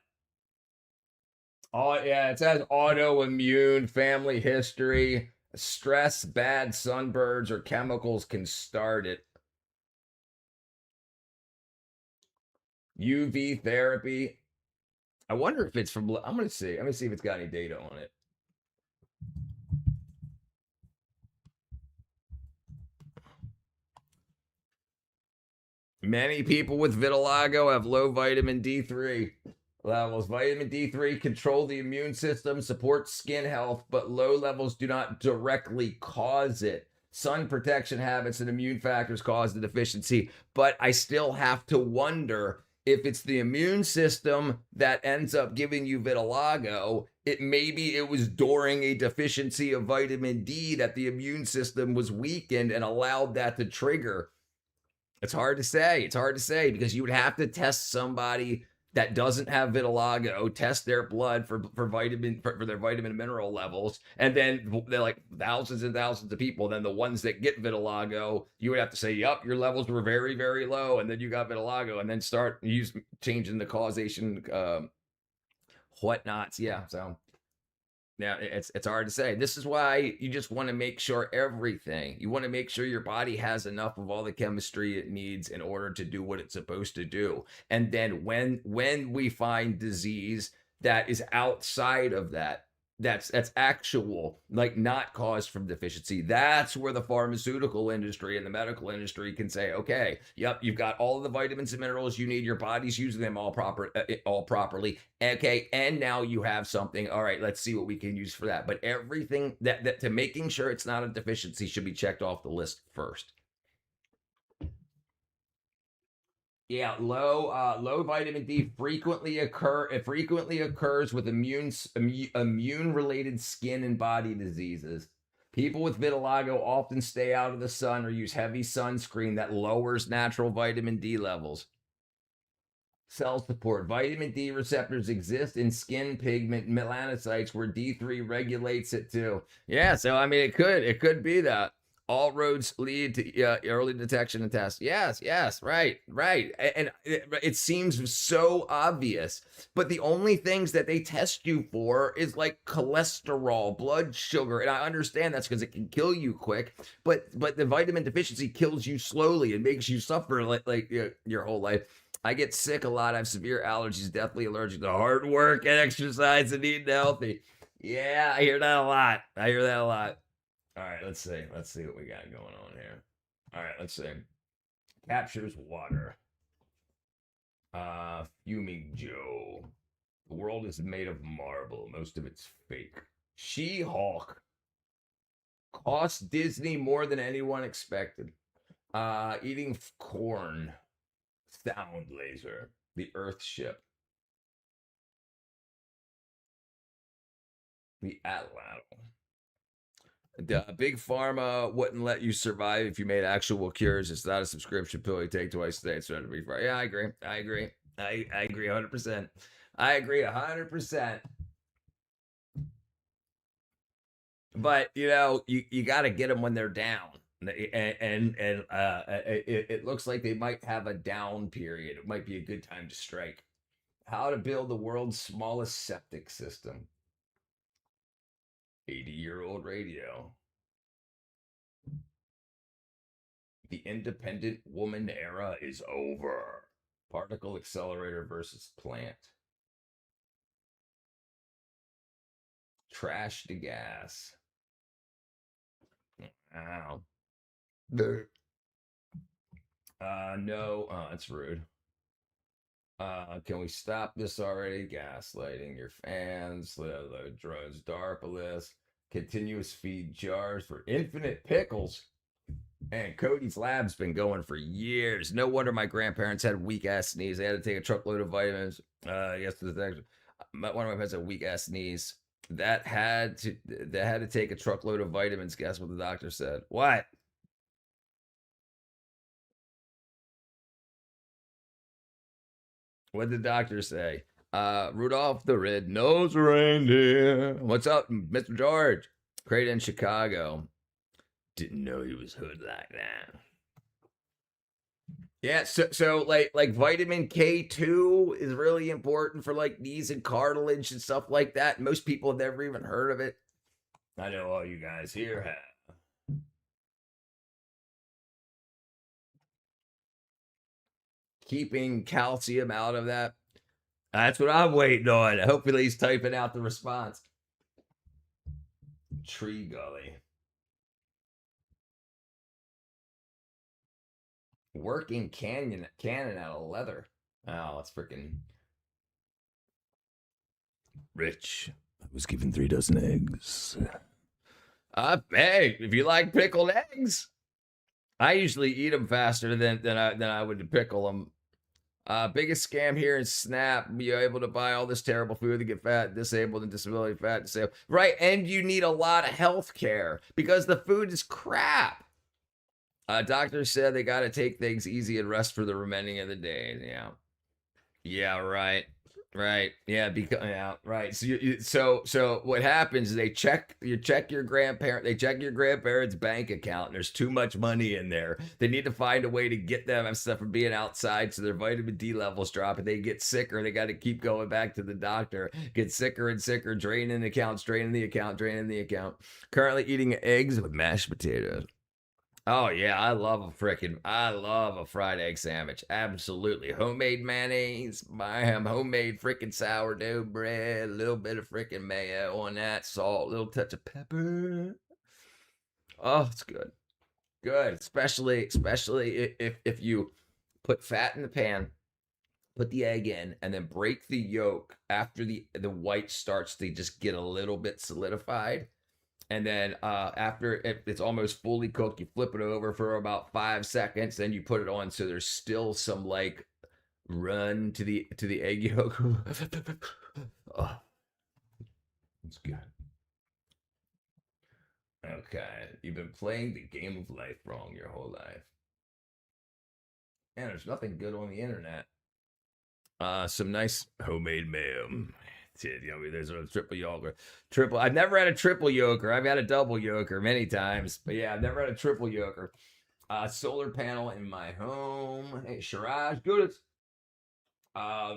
Oh, yeah, it says autoimmune, family history, stress, bad sunburns, or chemicals can start it. UV therapy. I wonder if it's from, I'm going to see. Let me see if it's got any data on it. Many people with vitiligo have low vitamin D3 levels. Vitamin D3 control the immune system, support skin health, but low levels do not directly cause it. Sun protection habits and immune factors cause the deficiency, but I still have to wonder if it's the immune system that ends up giving you vitiligo. Maybe it was during a deficiency of vitamin D that the immune system was weakened and allowed that to trigger. It's hard to say. Because you would have to test somebody that doesn't have vitiligo, test their blood for their vitamin and mineral levels, and then they're like thousands and thousands of people. Then the ones that get vitiligo, you would have to say, "Yup, your levels were very, very low," and then you got vitiligo, and then start changing the causation, whatnots. Yeah, so. Now, it's hard to say. This is why you just want to make sure you want to make sure your body has enough of all the chemistry it needs in order to do what it's supposed to do. And then when we find disease that is outside of that, that's actual, like not caused from deficiency, that's where the pharmaceutical industry and the medical industry can say, okay, yep, you've got all of the vitamins and minerals you need, your body's using them all properly, okay, and now you have something, all right, let's see what we can use for that. But everything that to making sure it's not a deficiency should be checked off the list first. Yeah, low vitamin D frequently occurs with immune related skin and body diseases. People with vitiligo often stay out of the sun or use heavy sunscreen that lowers natural vitamin D levels. Cell support. Vitamin D receptors exist in skin pigment melanocytes where D3 regulates it too. Yeah, so I mean it could be that. All roads lead to early detection and test. Yes, right. And it seems so obvious, but the only things that they test you for is like cholesterol, blood sugar, and I understand that's because it can kill you quick, but the vitamin deficiency kills you slowly and makes you suffer like your whole life. I get sick a lot. I have severe allergies, deathly allergic to hard work and exercise and eating healthy. Yeah, I hear that a lot. All right, let's see. Let's see what we got going on here. All right, let's see. Captures water. Fuming Joe. The world is made of marble. Most of it's fake. She-Hulk. Cost Disney more than anyone expected. Eating corn. Sound laser. The Earth ship. The Atlatl. Big Pharma wouldn't let you survive if you made actual cures. It's not a subscription pill you take twice a day. It's not to be fried. Yeah, I agree. I agree. I agree 100%. I agree 100%. But you know, you got to get them when they're down, and it looks like they might have a down period. It might be a good time to strike. How to build the world's smallest septic system. 80-year-old radio. The independent woman era is over. Particle accelerator versus plant. Trash to gas. Ow. No. Oh, that's rude. Can we stop this already? Gaslighting your fans. The drones DARPA list. Continuous feed jars for infinite pickles. And Cody's lab's been going for years. No wonder my grandparents had weak ass knees. They had to take a truckload of vitamins. Yes, one of my parents had weak ass knees. They had to take a truckload of vitamins. Guess what the doctor said? What? What did the doctor say? Rudolph the Red-Nosed Reindeer. What's up, Mr. George? Created in Chicago. Didn't know he was hood like that. Yeah, so like vitamin K2 is really important for like knees and cartilage and stuff like that. Most people have never even heard of it. I know all you guys here have. Keeping calcium out of that. That's what I'm waiting on. Hopefully he's typing out the response. Tree Gully. Working cannon out of leather. Oh, that's freaking rich. I was given 3 dozen eggs. Hey, if you like pickled eggs, I usually eat them faster than I would pickle them. Biggest scam here is SNAP. You're able to buy all this terrible food to get fat, disabled, and disability fat, disabled. Right, and you need a lot of health care because the food is crap. Doctor said they got to take things easy and rest for the remaining of the day. Yeah. Yeah, right. Right. Yeah, because yeah, right. So what happens is they check your grandparents' bank account and there's too much money in there. They need to find a way to get them and stuff from being outside so their vitamin D levels drop and they get sicker. They got to keep going back to the doctor, get sicker and sicker, draining the account. Currently eating eggs with mashed potatoes. Oh yeah, I love a fried egg sandwich. Absolutely. Homemade mayonnaise, homemade freaking sourdough bread, a little bit of freaking mayo on that, salt, a little touch of pepper. Oh, it's good. Good. Especially if you put fat in the pan, put the egg in, and then break the yolk after the white starts to just get a little bit solidified. And then after it's almost fully cooked, you flip it over for about 5 seconds. Then you put it on, so there's still some like run to the egg yolk. Oh, it's good. Okay, you've been playing the game of life wrong your whole life. And there's nothing good on the internet. Some nice homemade mayo. There's a triple yolker. I've never had a triple yolker. I've had a double yolker many times, but yeah, I've never had a triple yolker. Solar panel in my home. Hey, Shiraj, good.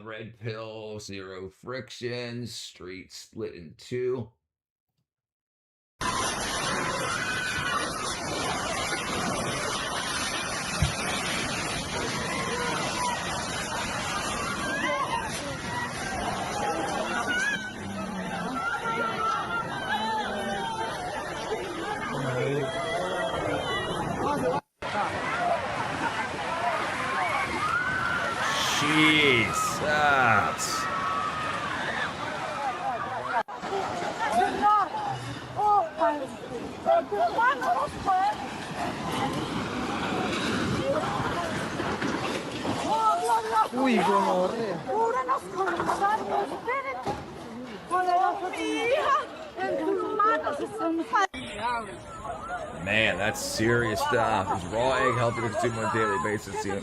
Red pill, 0 friction. Street split in 2. Jesus. Uy, gonorrea. Cúbranos con los santos espíritus. Poderoso Señor. En tus manos estamos. Man, that's serious stuff. Is raw egg healthy to consume on a daily basis? You know?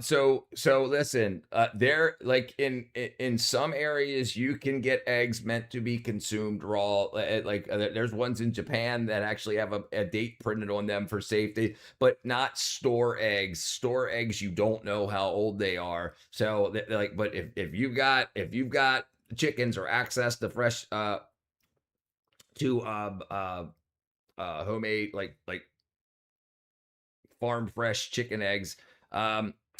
So listen, there, like in some areas you can get eggs meant to be consumed raw. There's ones in Japan that actually have a date printed on them for safety, but not store eggs. Store eggs, you don't know how old they are. So but if you've got chickens or access to fresh homemade like farm fresh chicken eggs.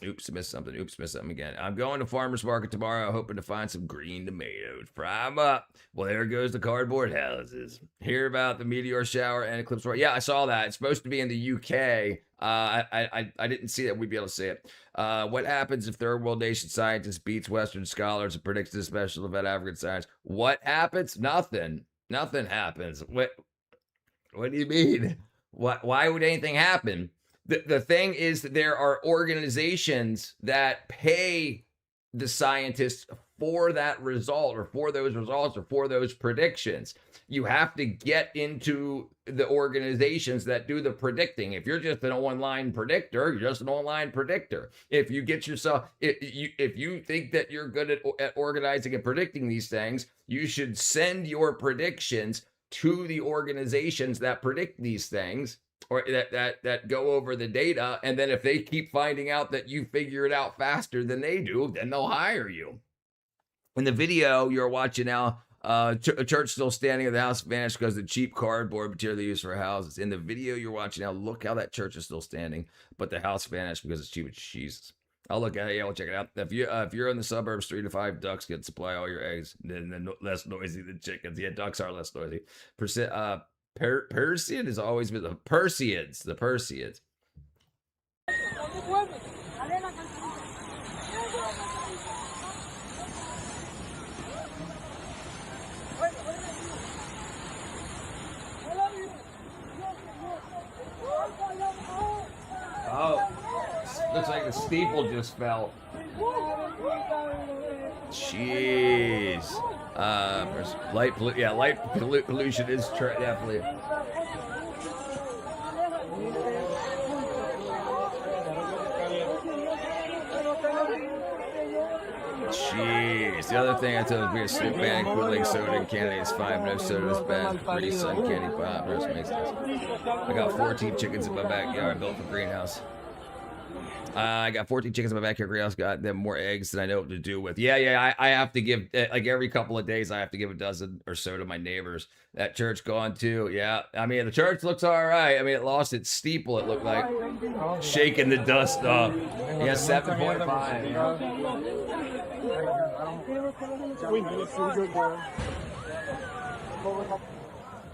Oops, missed something. Oops, missed something again. I'm going to farmer's market tomorrow, hoping to find some green tomatoes. Fry 'em up. Well, there goes the cardboard houses. Hear about the meteor shower and eclipse? Yeah, I saw that. It's supposed to be in the UK. I didn't see that. We'd be able to see it. What happens if third world nation scientists beats Western scholars and predicts this special event African science? What happens? Nothing. Nothing happens. What do you mean? Why would anything happen? The thing is that there are organizations that pay the scientists for that result or for those results or for those predictions. You have to get into the organizations that do the predicting. If you're just an online predictor, you're just an online predictor. If you get yourself, if you think that you're good at organizing and predicting these things, you should send your predictions to the organizations that predict these things or that go over the data. And then if they keep finding out that you figure it out faster than they do, then they'll hire you. In the video you're watching now, a church still standing and the house vanished because of the cheap cardboard material they use for houses. In the video you're watching now, look how that church is still standing, but the house vanished because it's cheap as Jesus. I'll look at it. Yeah, we'll check it out. If you're in the suburbs, 3 to 5 ducks can supply all your eggs. Then less noisy than chickens. Yeah, ducks are less noisy. Persian has always been the Persians. The Persians. Oh, looks like the steeple just fell. Jeez. Light pollution is definitely. Jeez. The other thing I told you, we a Snoop ban, Kool-Aid soda and candy is 5. No soda is bad. Pretty sun candy pop. Roast makes sense. I got 14 chickens in my backyard built for greenhouse. I got 14 chickens in my backyard greenhouse. Got them more eggs than I know what to do with. Yeah. I have to give, like every couple of days, I have to give a dozen or so to my neighbors. That church gone too. Yeah. I mean, the church looks all right. I mean, it lost its steeple, it looked like. Shaking the dust up. Yeah, 7.5.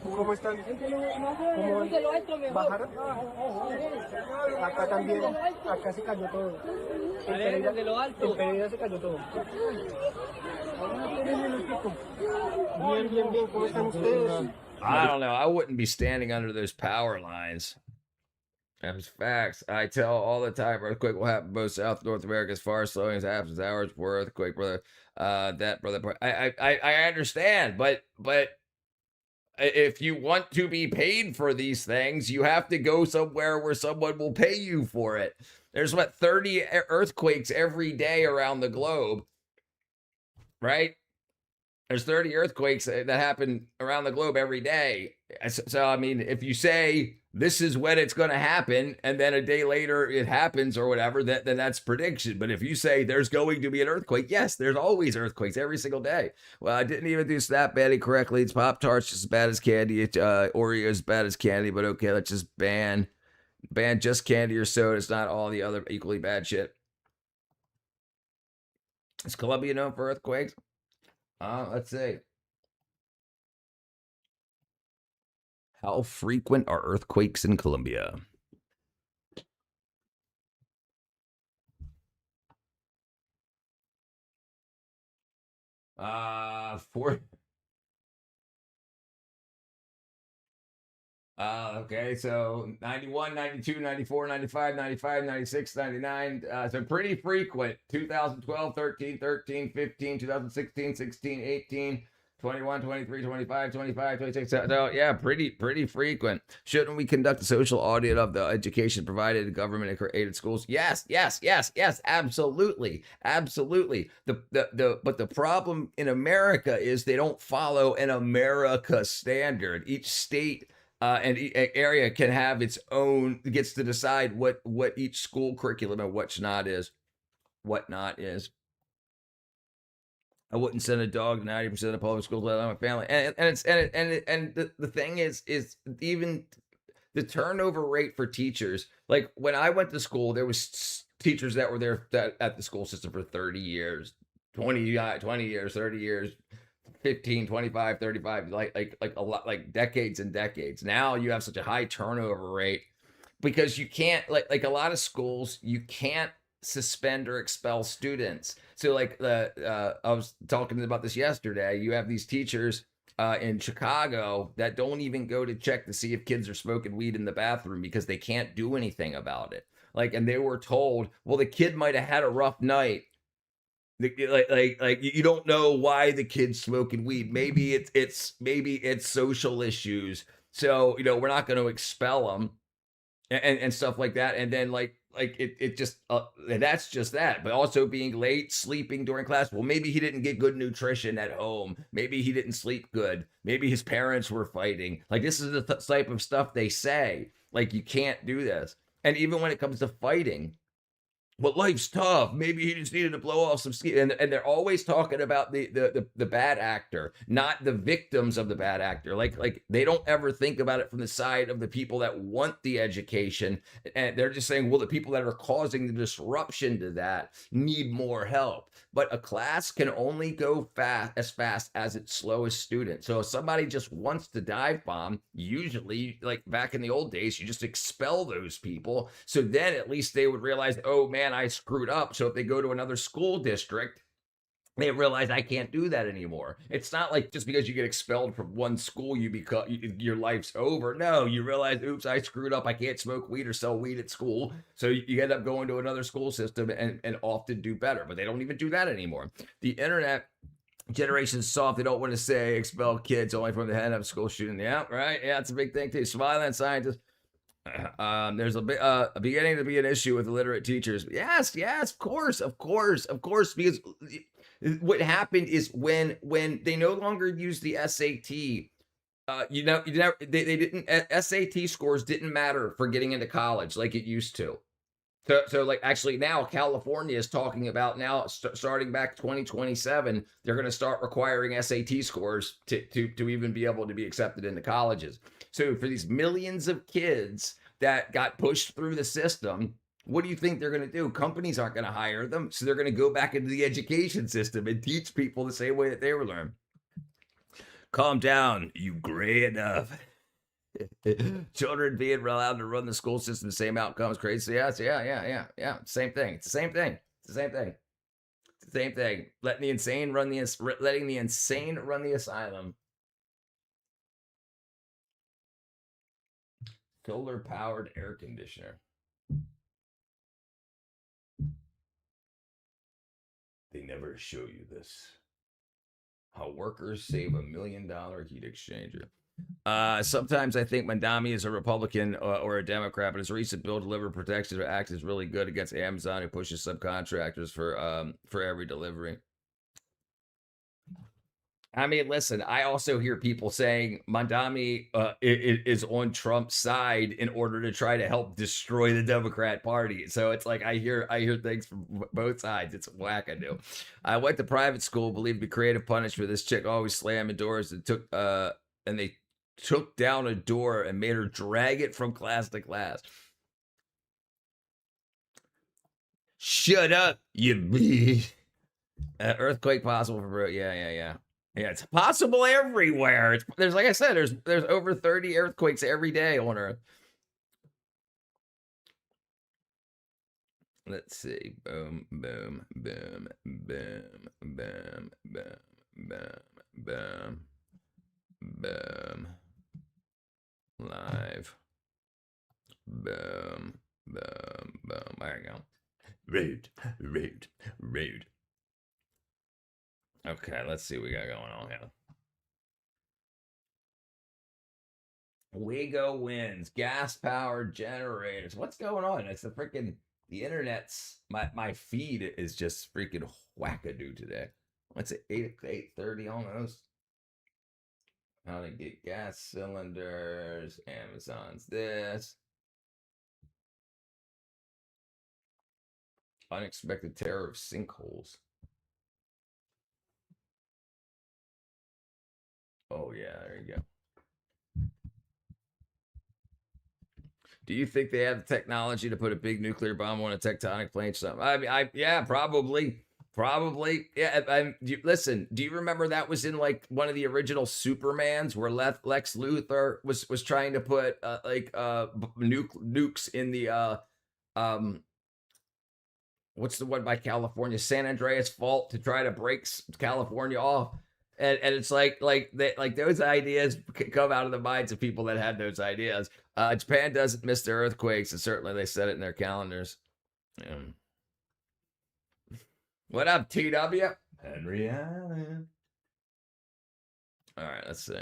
¿Cómo están? ¿Cómo bajaron? Acá también, acá se cayó todo. De lo alto. En Pereira se cayó todo. Bien, ¿cómo están ustedes? I don't know. I wouldn't be standing under those power lines. That's facts. I tell all the time, earthquake will happen both South North America as far as slowing as happens hours for earthquake, brother. That brother. I understand, but if you want to be paid for these things, you have to go somewhere where someone will pay you for it. There's 30 earthquakes every day around the globe, right? There's 30 earthquakes that happen around the globe every day. So, I mean, if you say this is when it's going to happen, and then a day later it happens or whatever, then that's prediction. But if you say there's going to be an earthquake, yes, there's always earthquakes every single day. Well, I didn't even do Snap Batty correctly. It's Pop-Tarts just as bad as candy. Oreos as bad as candy, but okay, let's just ban just candy or soda. It's not all the other equally bad shit. Is Colombia known for earthquakes? Let's see. How frequent are earthquakes in Colombia? Four. Okay, so 91, 92, 94, 95, 95, 96, 99. So pretty frequent. 2012, 13, 13, 15, 2016, 16, 18, 21, 23, 25, 25, 26. So yeah, pretty frequent. Shouldn't we conduct a social audit of the education provided in government aided schools? Yes, yes, yes, yes, absolutely. Absolutely. But the problem in America is they don't follow an America standard. Each state and area can have its own, gets to decide what each school curriculum and whatnot is. I wouldn't send a dog to 90% of public schools, let alone my family. And the thing is even the turnover rate for teachers. Like when I went to school, there was teachers that were there at the school system for 30 years, 20 years, 30 years, 15, 25, 35, like a lot, like decades and decades. Now you have such a high turnover rate because you can't, like a lot of schools, you can't suspend or expel students. So like I was talking about this yesterday. You have these teachers in Chicago that don't even go to check to see if kids are smoking weed in the bathroom because they can't do anything about it. Like, and they were told, well, the kid might have had a rough night. Like you don't know why the kid's smoking weed. Maybe it's social issues. So we're not going to expel them and stuff like that. And then it just that's just that. But also being late, sleeping during class. Well, maybe he didn't get good nutrition at home. Maybe he didn't sleep good. Maybe his parents were fighting. Like this is the type of stuff they say. Like you can't do this. And even when it comes to fighting, well, life's tough. Maybe he just needed to blow off some steam. And they're always talking about the bad actor, not the victims of the bad actor. Like they don't ever think about it from the side of the people that want the education. And they're just saying, well, the people that are causing the disruption to that need more help. But a class can only go fast as its slowest student. So if somebody just wants to dive bomb, usually, like back in the old days, you just expel those people. So then at least they would realize, oh man, I screwed up. So if they go to another school district, they realize I can't do that anymore. It's not like just because you get expelled from one school, your life's over. No, you realize, oops, I screwed up. I can't smoke weed or sell weed at school. So you end up going to another school system and often do better. But they don't even do that anymore. The internet generation's soft. They don't want to say expel kids only from the head of school shooting. Yeah, right. Yeah, it's a big thing too. Smiling scientists. There's a beginning to be an issue with illiterate teachers. Yes, of course, because what happened is when they no longer use the SAT, they didn't SAT scores didn't matter for getting into college like it used to. So like actually now California is talking about now starting back 2027, they're going to start requiring SAT scores to even be able to be accepted into colleges. So for these millions of kids that got pushed through the system, what do you think they're going to do? Companies aren't going to hire them, so they're going to go back into the education system and teach people the same way that they were learned. Calm down, you gray enough. Children being allowed to run the school system, the same outcomes, crazy. Yeah. Same thing. It's the same thing. Letting the insane run the asylum. Solar powered air conditioner. They never show you this. How workers save $1 million heat exchanger. Sometimes I think Mandami is a Republican or a Democrat, but his recent bill to deliver protection act is really good against Amazon, who pushes subcontractors for every delivery. I mean, listen, I also hear people saying Mandami is on Trump's side in order to try to help destroy the Democrat Party. So it's like I hear things from both sides. It's wackadoo. I went to private school, believed the creative punishment. This chick always slamming doors and they took down a door and made her drag it from class to class. Shut up, you bitch. Earthquake possible for yeah. Yeah, it's possible everywhere. There's like I said, there's over 30 earthquakes every day on Earth. Let's see. Boom, boom, boom, boom, boom, boom, Boom. Boom. Live. Boom. Boom. Boom. There you go. Rude. Okay, let's see what we got going on here. Wago wins. Gas-powered generators. What's going on? It's the internet's my feed is just freaking wackadoo today. What's it? 8:30 almost. How to get gas cylinders. Amazon's this. Unexpected terror of sinkholes. Oh yeah, there you go. Do you think they have the technology to put a big nuclear bomb on a tectonic plate? Something? I mean, yeah, probably. Yeah. Listen, do you remember that was in like one of the original Supermans where Lex Luthor was trying to put nukes in the what's the one by California, San Andreas Fault, to try to break California off? And it's like those ideas come out of the minds of people that had those ideas. Japan doesn't miss the earthquakes, and certainly they set it in their calendars. Yeah. What up, TW? Henry Allen. All right, let's see.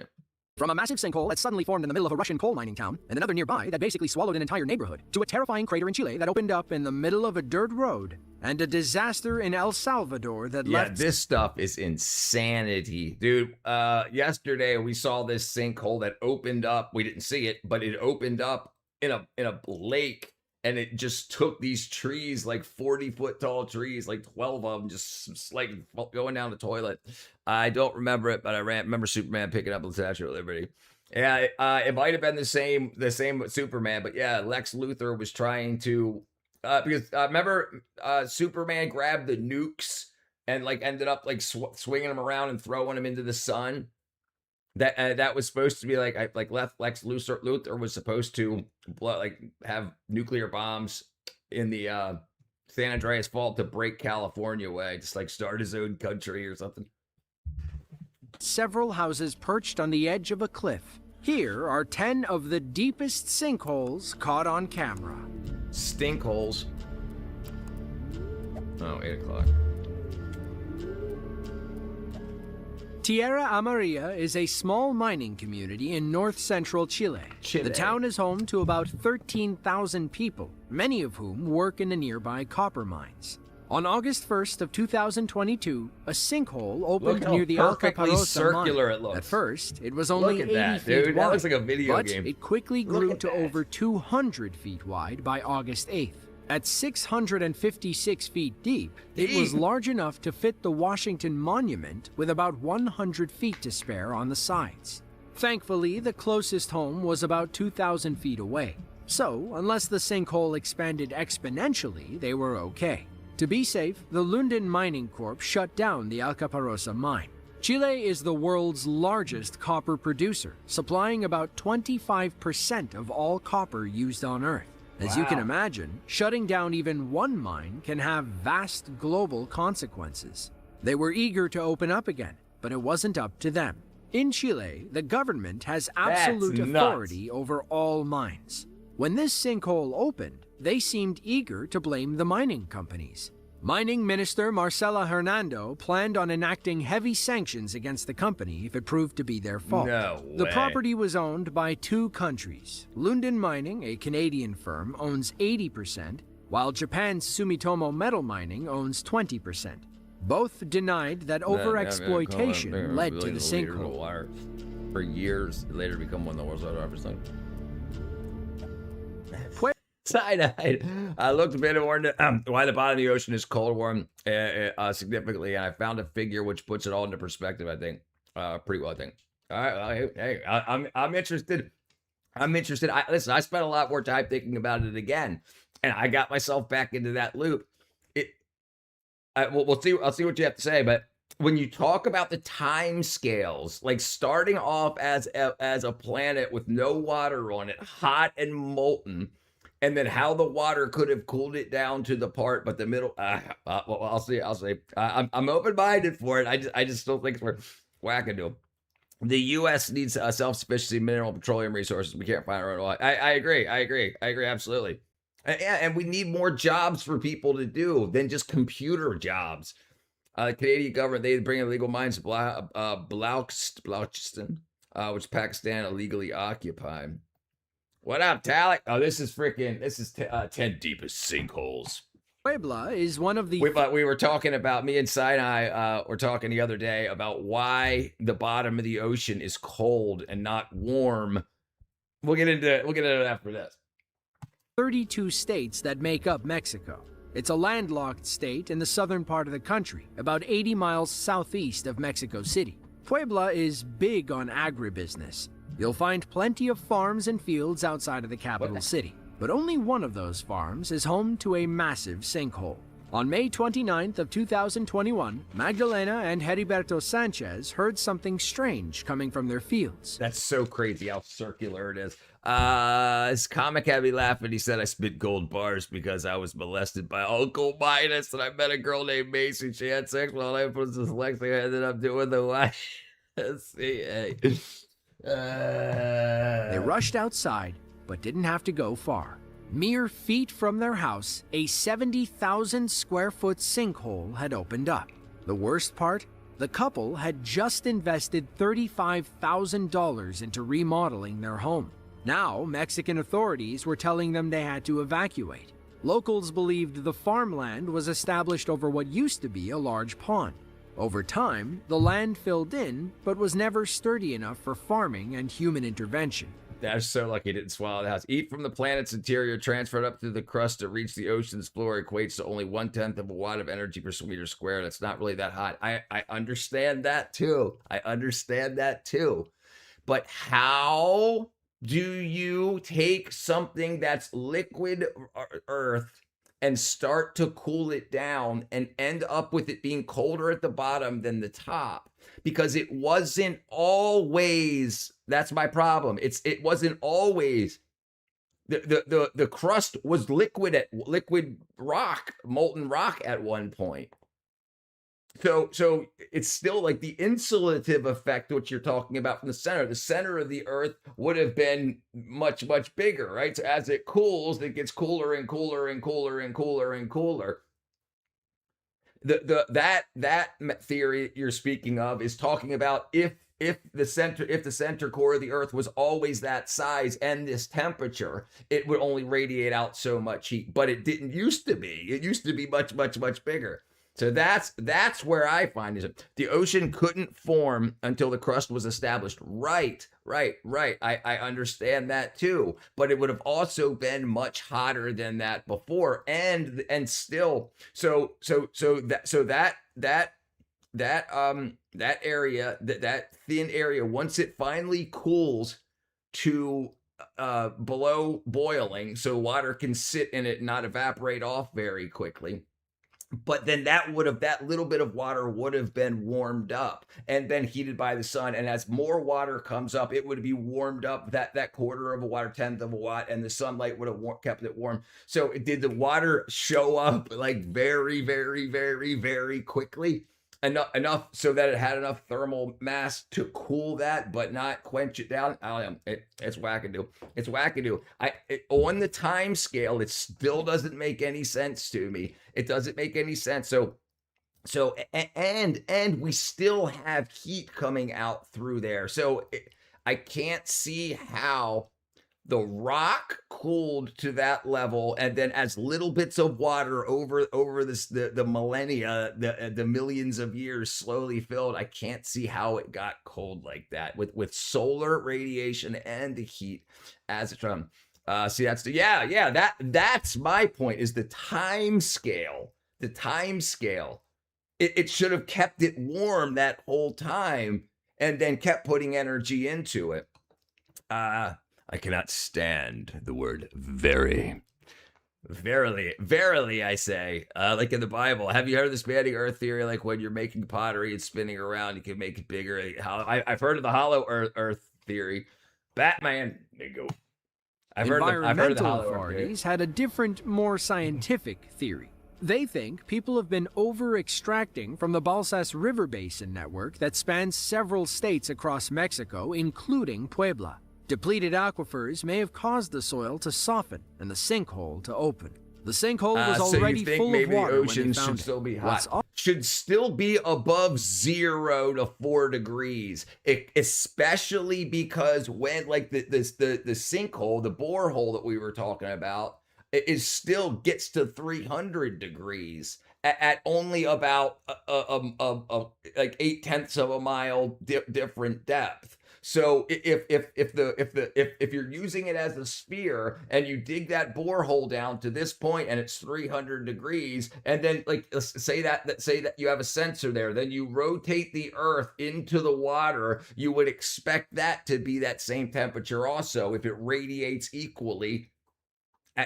From a massive sinkhole that suddenly formed in the middle of a Russian coal mining town, and another nearby that basically swallowed an entire neighborhood, to a terrifying crater in Chile that opened up in the middle of a dirt road, and a disaster in El Salvador that left... Yeah, this stuff is insanity. Dude, yesterday we saw this sinkhole that opened up. We didn't see it, but it opened up in a lake, and it just took these trees, like 40-foot tall trees, like 12 of them, just like going down the toilet. I don't remember it, but I remember Superman picking up the Statue of Liberty. Yeah, it might have been the same Superman, but yeah, Lex Luthor was trying to because remember Superman grabbed the nukes and like ended up like swinging them around and throwing them into the sun. That was supposed to be like Lex Luthor was supposed to have nuclear bombs in the San Andreas Fault to break California away, just like start his own country or something. Several houses perched on the edge of a cliff. Here are 10 of the deepest sinkholes caught on camera. Stinkholes. Oh, 8 o'clock. Tierra Amarilla is a small mining community in north-central Chile. The town is home to about 13,000 people, many of whom work in the nearby copper mines. On August 1st of 2022, a sinkhole opened near the Alcaparrosa mine. At first, it was only 80 feet wide, that looks like a video but game. It quickly grew to over 200 feet wide by August 8th. At 656 feet deep, it was large enough to fit the Washington Monument with about 100 feet to spare on the sides. Thankfully, the closest home was about 2,000 feet away. So, unless the sinkhole expanded exponentially, they were okay. To be safe, the Lundin Mining Corp shut down the Alcaparrosa mine. Chile is the world's largest copper producer, supplying about 25% of all copper used on Earth. As you can imagine, shutting down even one mine can have vast global consequences. They were eager to open up again, but it wasn't up to them. In Chile, the government has absolute authority over all mines. When this sinkhole opened, they seemed eager to blame the mining companies. Mining Minister Marcela Hernando planned on enacting heavy sanctions against the company if it proved to be their fault. No way. The property was owned by two countries. Lundin Mining, a Canadian firm, owns 80%, while Japan's Sumitomo Metal Mining owns 20%. Both denied that overexploitation led to the sinkhole. For years, later become one of the world's largest. Cyanide. I looked a bit more into why the bottom of the ocean is cold warm significantly, and I found a figure which puts it all into perspective. I think pretty well. I think. All right. Hey, I'm interested. Listen, I spent a lot more time thinking about it again, and I got myself back into that loop. We'll see. I'll see what you have to say, but when you talk about the time scales, like starting off as a planet with no water on it, hot and molten, and then how the water could have cooled it down to the part, but the middle. Well, I'll see. I'm open-minded for it. I just don't think it's worth wackadoo. The U.S. needs self-sufficiency, mineral, petroleum resources. We can't find our own oil. I agree. Absolutely. And we need more jobs for people to do than just computer jobs. Canadian government, they bring illegal mines to Balochistan, which Pakistan illegally occupied. What up, Talik? Oh, this is 10 deepest sinkholes. Puebla is one of the... We were talking about, me and Sinai were talking the other day about why the bottom of the ocean is cold and not warm. We'll get into it after this. 32 states that make up Mexico. It's a landlocked state in the southern part of the country, about 80 miles southeast of Mexico City. Puebla is big on agribusiness. You'll find plenty of farms and fields outside of the capital city, but only one of those farms is home to a massive sinkhole. On May 29th of 2021, Magdalena and Heriberto Sanchez heard something strange coming from their fields. That's so crazy how circular it is. His comic had me laughing. He said, I spit gold bars because I was molested by Uncle Midas, and I met a girl named Macy. She had sex while I was dyslexic. I ended up doing the YMCA. They rushed outside, but didn't have to go far. Mere feet from their house, a 70,000 square foot sinkhole had opened up. The worst part? The couple had just invested $35,000 into remodeling their home. Now, Mexican authorities were telling them they had to evacuate. Locals believed the farmland was established over what used to be a large pond. Over time, the land filled in, but was never sturdy enough for farming and human intervention. They're so lucky it didn't swallow the house. Heat from the planet's interior transferred up through the crust to reach the ocean's floor equates to only 1/10 of a watt of energy per meter square. That's not really that hot. I understand that too. But how do you take something that's liquid earth and start to cool it down and end up with it being colder at the bottom than the top? Because it wasn't always, that's my problem. It wasn't always, the crust was liquid rock, molten rock at one point. So it's still like the insulative effect, which you're talking about from the center. The center of the earth would have been much, much bigger, right? So as it cools, it gets cooler and cooler and cooler and cooler and cooler. That theory you're speaking of is talking about if the center core of the earth was always that size and this temperature, it would only radiate out so much heat. But it didn't used to be. It used to be much, much, much bigger. So that's where I find it. The ocean couldn't form until the crust was established. Right. I understand that too. But it would have also been much hotter than that before, and still. So that area, that thin area, once it finally cools to below boiling, so water can sit in it and not evaporate off very quickly. But then that little bit of water would have been warmed up and been heated by the sun. And as more water comes up, it would be warmed up that quarter of a watt or 10th of a watt, and the sunlight would have kept it warm. So did the water show up like very, very, very, very quickly? Enough so that it had enough thermal mass to cool that, but not quench it down. It's wackadoo. It's wackadoo. On the time scale, it still doesn't make any sense to me. It doesn't make any sense. And we still have heat coming out through there. So I can't see how the rock cooled to that level, and then as little bits of water over the millennia, the millions of years slowly filled. I can't see how it got cold like that with solar radiation and the heat as it's from. See, that's my point, is the time scale. The time scale. It should have kept it warm that whole time and then kept putting energy into it. I cannot stand the word very. Verily, I say, like in the Bible. Have you heard of the expanding earth theory? Like when you're making pottery and spinning around, you can make it bigger. I've heard of the hollow earth theory. Batman, they go. I've heard of the Environmental hollow earth theory. authorities had a different, more scientific theory. They think people have been over-extracting from the Balsas River Basin network that spans several states across Mexico, including Puebla. Depleted aquifers may have caused the soil to soften and the sinkhole to open. The sinkhole was So you already think full of maybe the water when they oceans found should it. still be What's hot? Should still be above 0 to 4 degrees, especially because when like the sinkhole, the borehole that we were talking about, it still gets to 300 degrees at only about like 0.8 of a mile different depth. So if you're using it as a sphere and you dig that borehole down to this point and it's 300 degrees, and then like say that you have a sensor there, then you rotate the earth into the water, you would expect that to be that same temperature also if it radiates equally.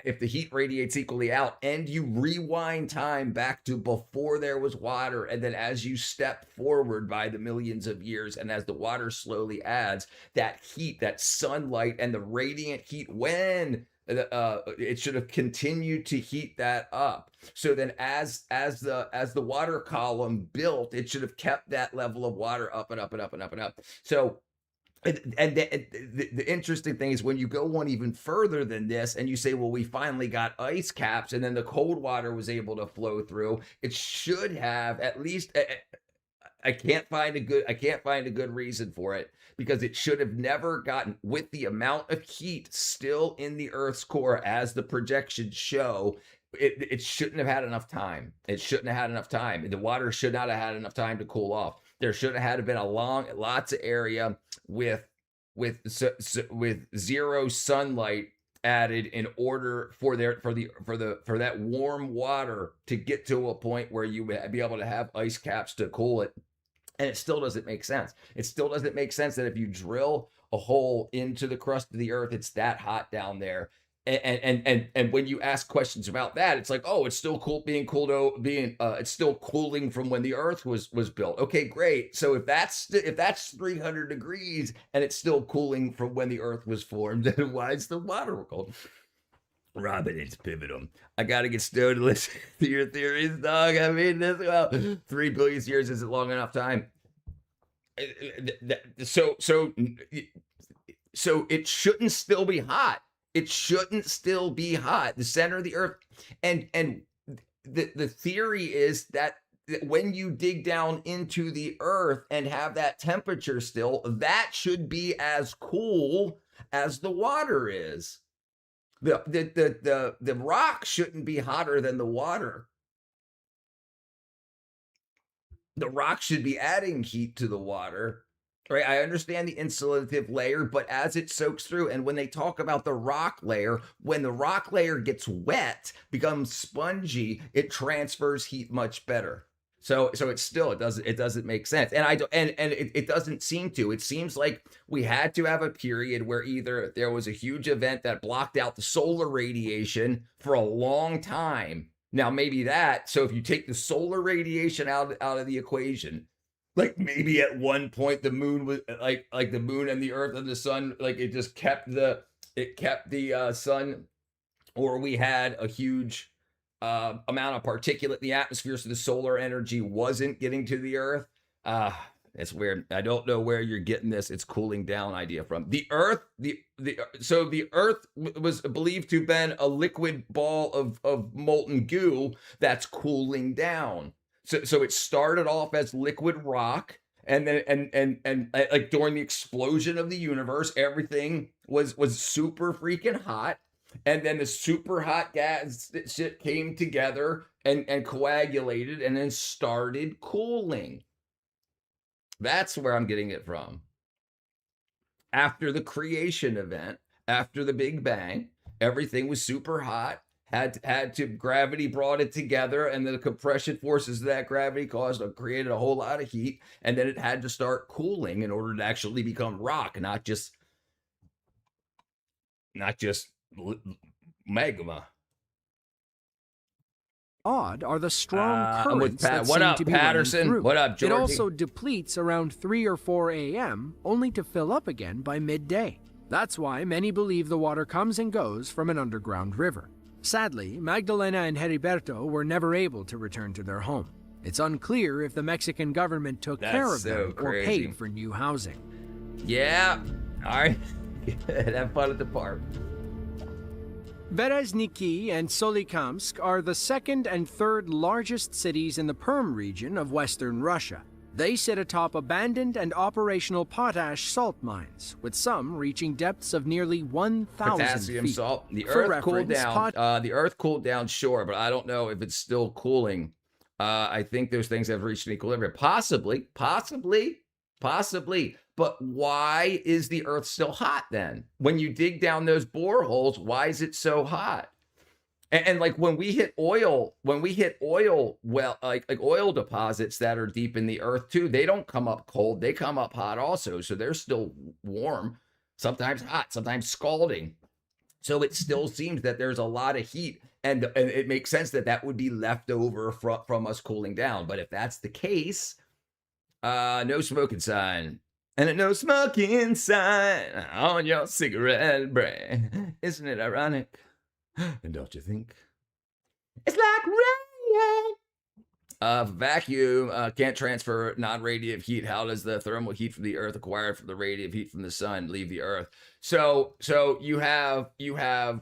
If the heat radiates equally out, and you rewind time back to before there was water, and then as you step forward by the millions of years, and as the water slowly adds, that heat, that sunlight, and the radiant heat, when it should have continued to heat that up. So then as the water column built, it should have kept that level of water up and up and up and up and up. So and the interesting thing is when you go one even further than this and you say, well, we finally got ice caps and then the cold water was able to flow through, it should have at least, I can't find a good reason for it, because it should have never gotten, with the amount of heat still in the Earth's core as the projections show, it shouldn't have had enough time. It shouldn't have had enough time. The water should not have had enough time to cool off. There should have had to been lots of area with zero sunlight added in order for that warm water to get to a point where you would be able to have ice caps to cool it. And it still doesn't make sense. It still doesn't make sense that if you drill a hole into the crust of the earth, it's that hot down there. And when you ask questions about that, it's like, oh, it's still it's still cooling from when the earth was built. Okay, great. So if that's 300 degrees and it's still cooling from when the earth was formed, then why is the water cold? Robin, it's pivotal. I gotta get stoned to listen to your theories, dog. I mean, this, well, 3 billion years isn't long enough time. So it shouldn't still be hot. It shouldn't still be hot. The center of the earth, and the theory is that when you dig down into the earth and have that temperature still, that should be as cool as the water is. The rock shouldn't be hotter than the water. The rock should be adding heat to the water. Right, I understand the insulative layer, but as it soaks through, and when they talk about the rock layer, when the rock layer gets wet, becomes spongy, it transfers heat much better. So it doesn't make sense, and it doesn't seem to. It seems like we had to have a period where either there was a huge event that blocked out the solar radiation for a long time. Now maybe that. So if you take the solar radiation out of the equation. Like maybe at one point the moon was like the moon and the earth and the sun, like it just kept the sun, or we had a huge amount of particulate in the atmosphere, so the solar energy wasn't getting to the earth. It's weird. I don't know where you're getting this "it's cooling down" idea from. The earth, so the earth was believed to have been a liquid ball of molten goo that's cooling down. So it started off as liquid rock, and then and like during the explosion of the universe, everything was super freaking hot, and then the super hot gas shit came together and coagulated, and then started cooling. That's where I'm getting it from. After the creation event, after the Big Bang, everything was super hot. Had to gravity brought it together, and the compression forces of that gravity created a whole lot of heat, and then it had to start cooling in order to actually become rock, not just magma. Odd are the strong currents that what seem up, to be Patterson? running through. What up, Georgie? It also depletes around 3 or 4 a.m., only to fill up again by midday. That's why many believe the water comes and goes from an underground river. Sadly, Magdalena and Heriberto were never able to return to their home. It's unclear if the Mexican government took care of them or paid for new housing. Yeah. All right. Have fun at the park. Berezniki and Solikamsk are the second and third largest cities in the Perm region of western Russia. They sit atop abandoned and operational potash salt mines, with some reaching depths of nearly 1,000 Potassium feet. salt. The For Earth cooled reference, down. The Earth cooled down, sure, but I don't know if it's still cooling. I think those things have reached an equilibrium. Possibly. But why is the Earth still hot then? When you dig down those boreholes, why is it so hot? And like when we hit oil, well, like oil deposits that are deep in the earth too, they don't come up cold, they come up hot also. So they're still warm, sometimes hot, sometimes scalding. So it still seems that there's a lot of heat, and it makes sense that that would be left over from us cooling down. But if that's the case, no smoking sign. And a no smoking sign on your cigarette brand. Isn't it ironic? And don't you think? It's like rain. Vacuum can't transfer non-radiative heat. How does the thermal heat from the earth acquired from the radiative heat from the sun leave the earth? So you have UV,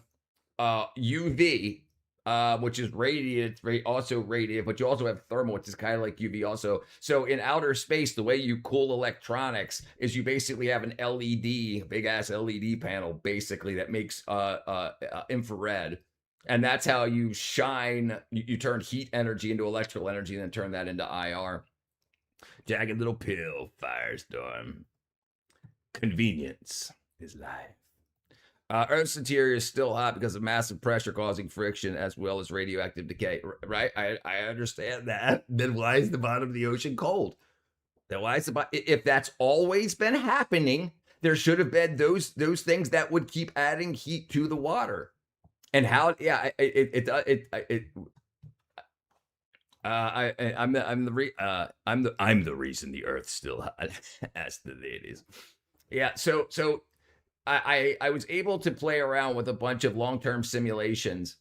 which is also radiative, but you also have thermal, which is kind of like UV also. So in outer space, the way you cool electronics is you basically have an LED, big ass LED panel, basically that makes infrared. And that's how you shine, you turn heat energy into electrical energy and then turn that into IR. Jagged little pill, firestorm. Convenience is life. Earth's interior is still hot because of massive pressure causing friction as well as radioactive decay, right? I understand that. Then why is the bottom of the ocean cold? Then why is the bottom? If that's always been happening, there should have been those things that would keep adding heat to the water. And how? Yeah, I'm the reason the Earth's still hot. Ask the ladies. Yeah, so I was able to play around with a bunch of long-term simulations,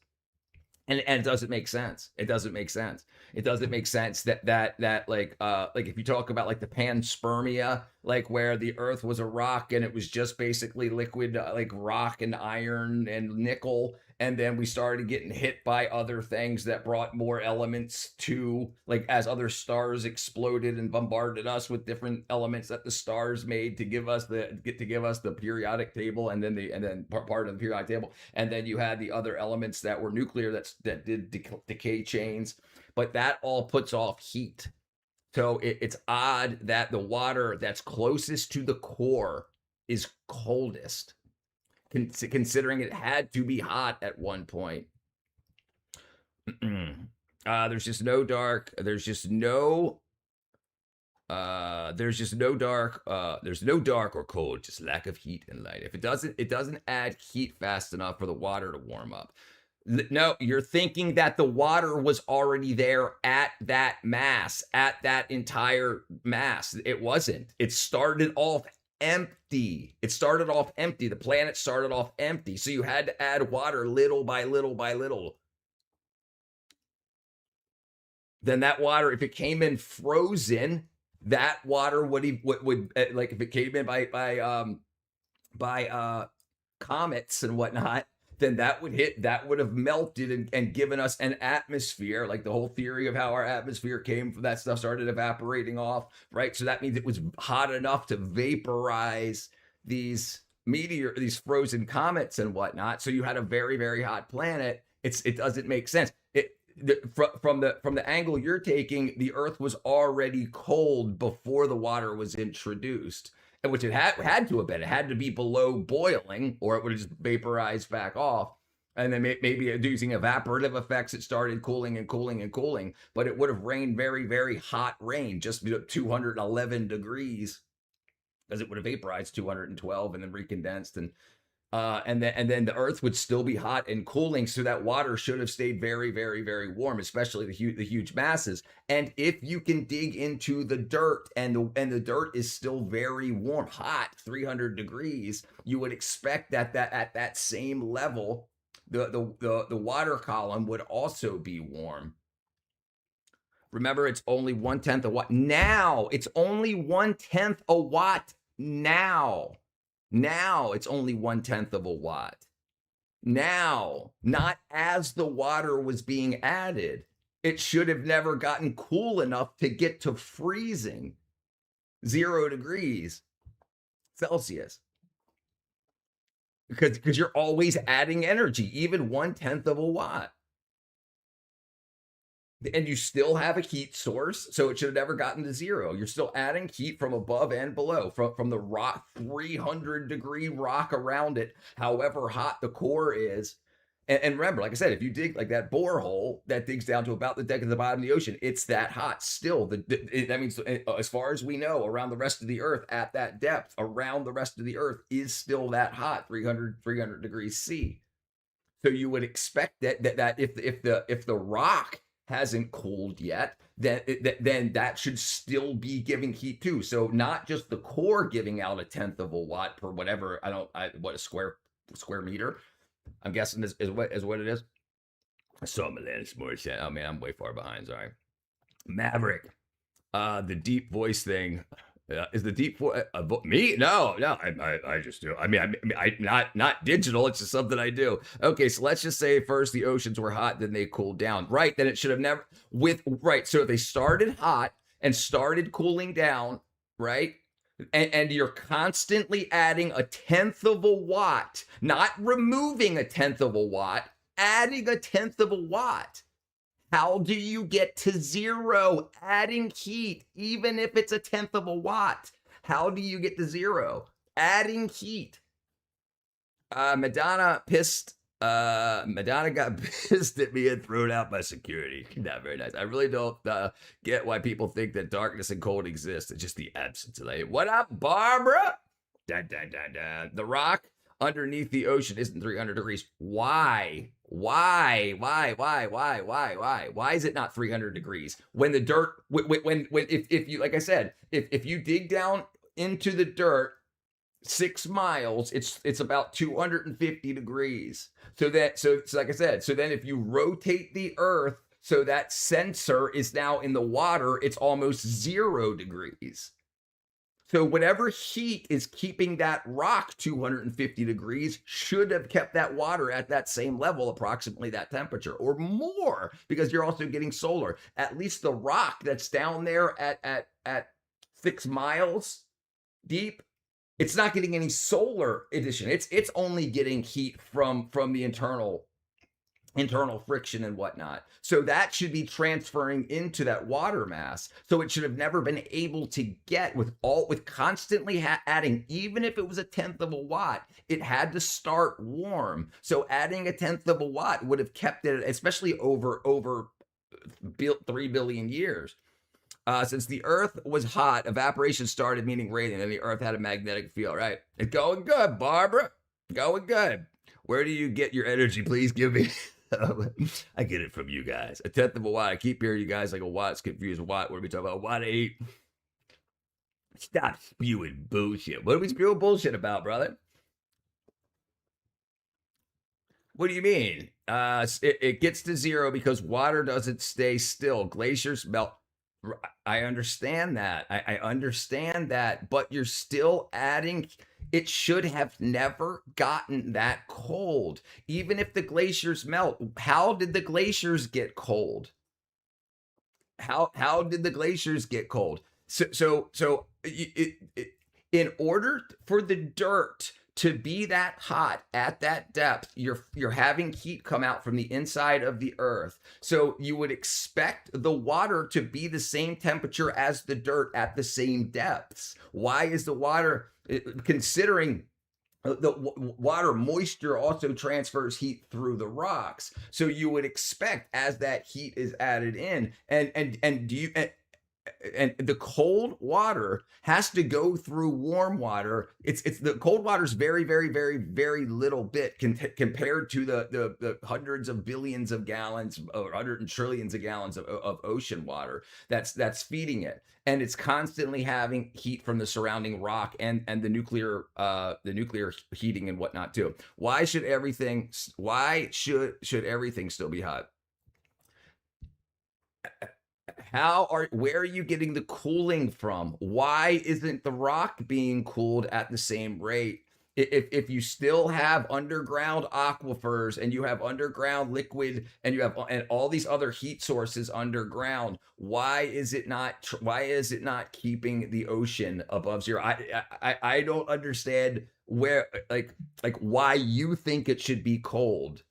and it doesn't make sense. It doesn't make sense. It doesn't make sense that like if you talk about like the panspermia, like where the Earth was a rock and it was just basically liquid, like rock and iron and nickel, and then we started getting hit by other things that brought more elements to, like, as other stars exploded and bombarded us with different elements that the stars made to give us the periodic table, and then part of the periodic table, and then you had the other elements that were nuclear that did decay chains, but that all puts off heat. So it's odd that the water that's closest to the core is coldest, considering it had to be hot at one point. There's no dark or cold, just lack of heat and light. If it doesn't add heat fast enough for the water to warm up. No, you're thinking that the water was already there at that mass, at that entire mass. It wasn't. It started off empty. The planet started off empty. So you had to add water little by little by little. Then that water, if it came in frozen, that water would like if it came in by comets and whatnot, then that would have melted and given us an atmosphere, like the whole theory of how our atmosphere came from that stuff started evaporating off, right? So that means it was hot enough to vaporize these frozen comets and whatnot. So you had a very, very hot planet. It doesn't make sense. From the angle you're taking, the Earth was already cold before the water was introduced. Which it had to have been. It had to be below boiling, or it would have just vaporized back off. And then maybe using evaporative effects, it started cooling and cooling and cooling. But it would have rained very, very hot rain, just 211 degrees, because it would have vaporized 212 and then recondensed. And and then the earth would still be hot and cooling, so that water should have stayed very, very, very warm, especially the huge masses. And if you can dig into the dirt and the dirt is still very warm, hot, 300 degrees, you would expect that at that same level, the water column would also be warm. Remember, it's only 1/10 a watt. Now, it's only 1/10 a watt now. Now it's only 1/10 of a watt. Now, not as the water was being added. It should have never gotten cool enough to get to freezing 0 degrees Celsius. Because you're always adding energy, even 1/10 of a watt. And you still have a heat source, so it should have never gotten to 0. You're still adding heat from above and below, from the rock, 300-degree rock around it, however hot the core is. And remember, like I said, if you dig like that borehole that digs down to about the deck of the bottom of the ocean, it's that hot still. That means, as far as we know, around the rest of the earth at that depth, around the rest of the earth is still that hot, 300 degrees C. So you would expect that if the rock hasn't cooled yet, then that should still be giving heat too. So not just the core giving out 1/10 of a watt per whatever, what a square meter, I'm guessing is what it is. So Melanus more shit. Oh man, I'm way far behind. Sorry. Maverick. The deep voice thing. Is the deep voice me? No. I just do. I mean, not digital. It's just something I do. Okay, so let's just say first the oceans were hot, then they cooled down. Right? Then it should have never So if they started hot and started cooling down, right? And you're constantly adding 1/10 of a watt, not removing 1/10 of a watt, adding 1/10 of a watt. How do you get to 0 adding heat, even if it's 1/10 of a watt? How do you get to 0 adding heat? Madonna got pissed at me and thrown out by security. Not very nice. I really don't get why people think that darkness and cold exist. It's just the absence of light. What up, Barbara? Dun, dun, dun, dun. The rock underneath the ocean isn't 300 degrees. Why? Why is it not 300 degrees? When the dirt, if you, like I said, if you dig down into the dirt 6 miles, it's about 250 degrees. So like I said, so then if you rotate the earth so that sensor is now in the water, it's almost 0 degrees. So whatever heat is keeping that rock 250 degrees should have kept that water at that same level, approximately that temperature or more, because you're also getting solar. At least the rock that's down there at 6 miles deep, it's not getting any solar addition. It's only getting heat from the internal friction and whatnot. So that should be transferring into that water mass. So it should have never been able to get with constantly adding, even if it was 1/10 of a watt, it had to start warm. So adding 1/10 of a watt would have kept it, especially over 3 billion years. Since the earth was hot, evaporation started, meaning raining, and the earth had a magnetic field, right? It's going good, Barbara. Going good. Where do you get your energy? Please give me. I get it from you guys. 1/10 of a watt. I keep hearing you guys like a watt's confused. Watt. What are we talking about? Watt 8. Stop spewing bullshit. What are we spewing bullshit about, brother? What do you mean? It gets to 0 because water doesn't stay still. Glaciers melt. I understand that. I understand that, but you're still adding. It should have never gotten that cold. Even if the glaciers melt, how did the glaciers get cold? How did the glaciers get cold? So in order for the dirt to be that hot at that depth, you're having heat come out from the inside of the earth. So you would expect the water to be the same temperature as the dirt at the same depths. Why is the water, considering the water moisture also transfers heat through the rocks? So you would expect, as that heat is added in, and do you and the cold water has to go through warm water. It's the cold water is very, very, very, very little bit compared to the hundreds of billions of gallons or hundred and trillions of gallons of ocean water that's feeding it, and it's constantly having heat from the surrounding rock and the nuclear heating and whatnot too. Why should everything still be hot? Where are you getting the cooling from? Why isn't the rock being cooled at the same rate? If you still have underground aquifers and you have underground liquid and you have and all these other heat sources underground, why is it not keeping the ocean above zero? I don't understand where like why you think it should be cold.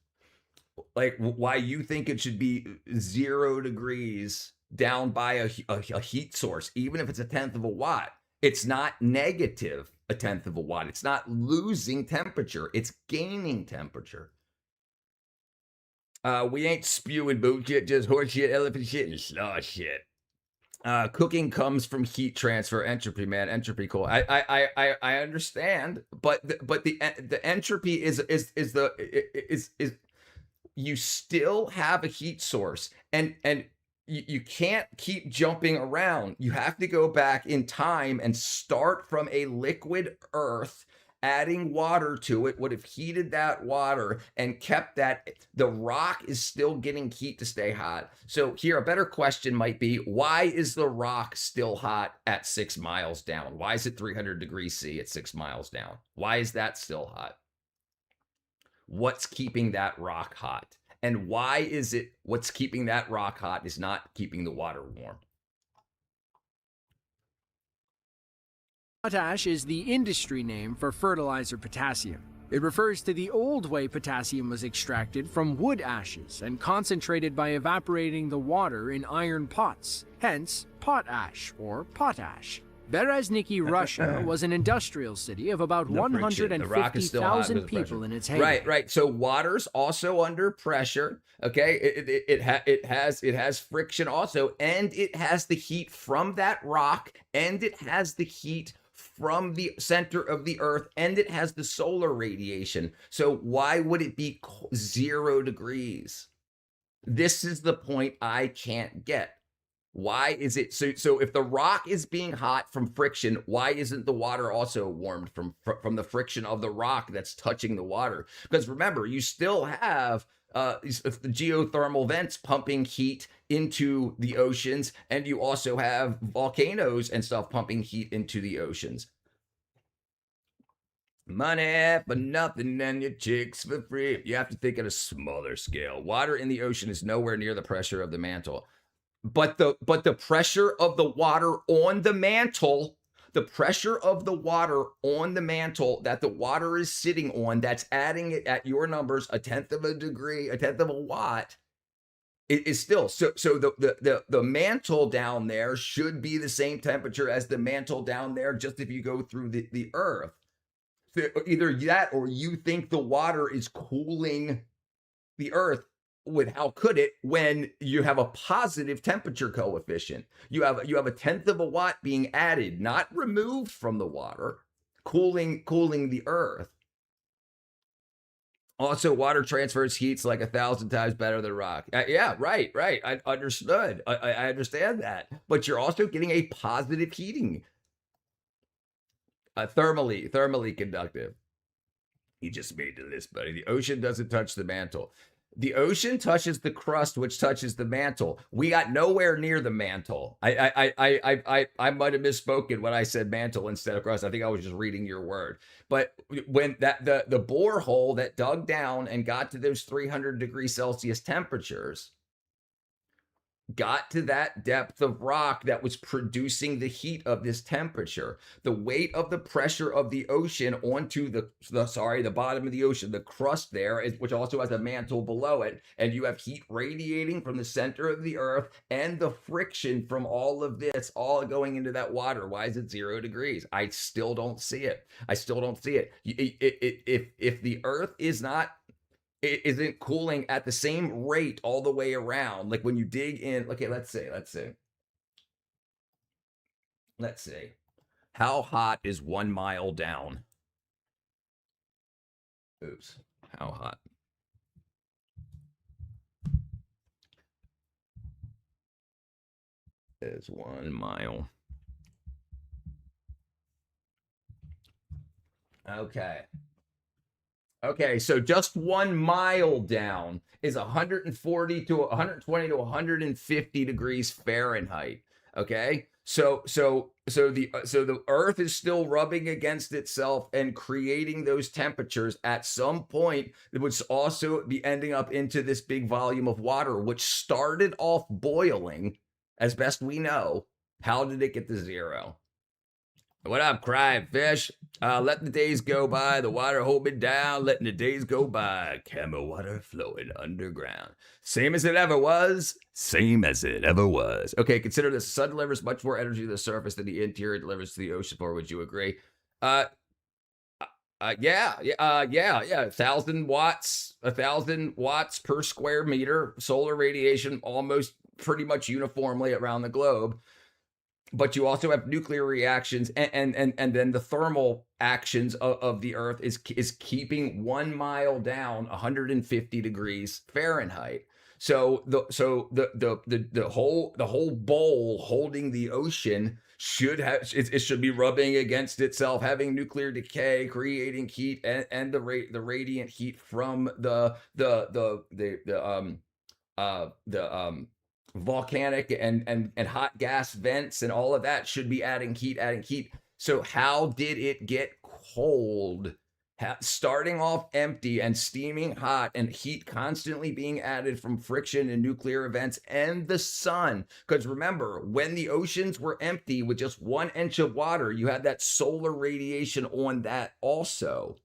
Like why you think it should be 0 degrees down by a heat source, even if it's 1/10 of a watt. It's not negative 1/10 of a watt. It's not losing temperature. It's gaining temperature. We ain't spewing bullshit, just horse shit, elephant shit, and sloth shit. Cooking comes from heat transfer, entropy, man. Entropy, cool. I understand, but the entropy is you still have a heat source, and you can't keep jumping around. You have to go back in time and start from a liquid earth. Adding water to it would have heated that water and kept that. The rock is still getting heat to stay hot. So here, a better question might be, why is the rock still hot at 6 miles down? Why is it 300 degrees C at 6 miles down? Why is that still hot? What's keeping that rock hot? And why is it what's keeping that rock hot is not keeping the water warm? Potash is the industry name for fertilizer potassium. It refers to the old way potassium was extracted from wood ashes and concentrated by evaporating the water in iron pots, hence potash or potash. Berezniki, Russia was an industrial city of about 150,000 people in its heyday. Right. So water's also under pressure. Okay, it has friction also, and it has the heat from that rock, and it has the heat from the center of the earth, and it has the solar radiation. So why would it be 0 degrees? This is the point I can't get. Why is it so if the rock is being hot from friction, why isn't the water also warmed from the friction of the rock that's touching the water? Because remember, you still have the geothermal vents pumping heat into the oceans, and you also have volcanoes and stuff pumping heat into the oceans. Money for nothing and your chicks for free. You have to think at a smaller scale. Water in the ocean is nowhere near the pressure of the mantle. But the pressure of the water on the mantle, the pressure of the water on the mantle that the water is sitting on, that's adding it at your numbers 1/10 of a degree, 1/10 of a watt, it is still so the mantle down there should be the same temperature as the mantle down there, just if you go through the earth. So either that or you think the water is cooling the earth. With how could it when you have a positive temperature coefficient? You have a 1/10 of a watt being added, not removed from the water, cooling the earth. Also, water transfers heat's like 1,000 times better than rock. Yeah, right. I understood. I understand that. But you're also getting a positive heating. Thermally conductive. You just made the list, buddy. The ocean doesn't touch the mantle. The ocean touches the crust, which touches the mantle. We got nowhere near the mantle. I might have misspoken when I said mantle instead of crust. I think I was just reading your word. But when the borehole that dug down and got to those 300 degrees Celsius temperatures, got to that depth of rock that was producing the heat of this temperature. The weight of the pressure of the ocean onto the bottom of the ocean, the crust there, which also has a mantle below it, and you have heat radiating from the center of the earth and the friction from all of this all going into that water. Why is it 0 degrees? I still don't see it. If the earth isn't cooling at the same rate all the way around, like when you dig in, okay, let's say Let's see. How hot is 1 mile down? Oops. How hot? Is 1 mile. Okay. Okay, so just 1 mile down is 140 to 120 to 150 degrees Fahrenheit. Okay, so the Earth is still rubbing against itself and creating those temperatures. At some point, it would also be ending up into this big volume of water, which started off boiling, as best we know. How did it get to zero? What up, crying fish? Let the days go by, the water hold me down, letting the days go by. Camel water flowing underground. Same as it ever was, same as it ever was. Okay, consider this. The sun delivers much more energy to the surface than the interior delivers to the ocean floor. Would you agree? Yeah. 1,000 watts per square meter solar radiation, almost pretty much uniformly around the globe. But you also have nuclear reactions, and then the thermal actions of the Earth is keeping 1 mile down 150 degrees Fahrenheit. So the whole bowl holding the ocean should have it should be rubbing against itself, having nuclear decay, creating heat, and the radiant heat from the volcanic and hot gas vents and all of that should be adding heat. So how did it get cold? Starting off empty and steaming hot, and heat constantly being added from friction and nuclear events and the sun. Because remember, when the oceans were empty with just 1 inch of water, you had that solar radiation on that also.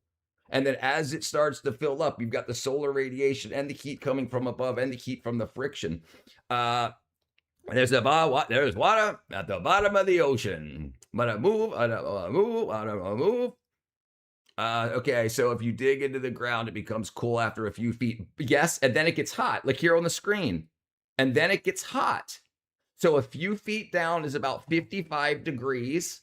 And then as it starts to fill up, you've got the solar radiation and the heat coming from above and the heat from the friction. There's water at the bottom of the ocean. But I move. Okay, so if you dig into the ground, it becomes cool after a few feet. Yes, and then it gets hot, like here on the screen. And then it gets hot. So a few feet down is about 55 degrees.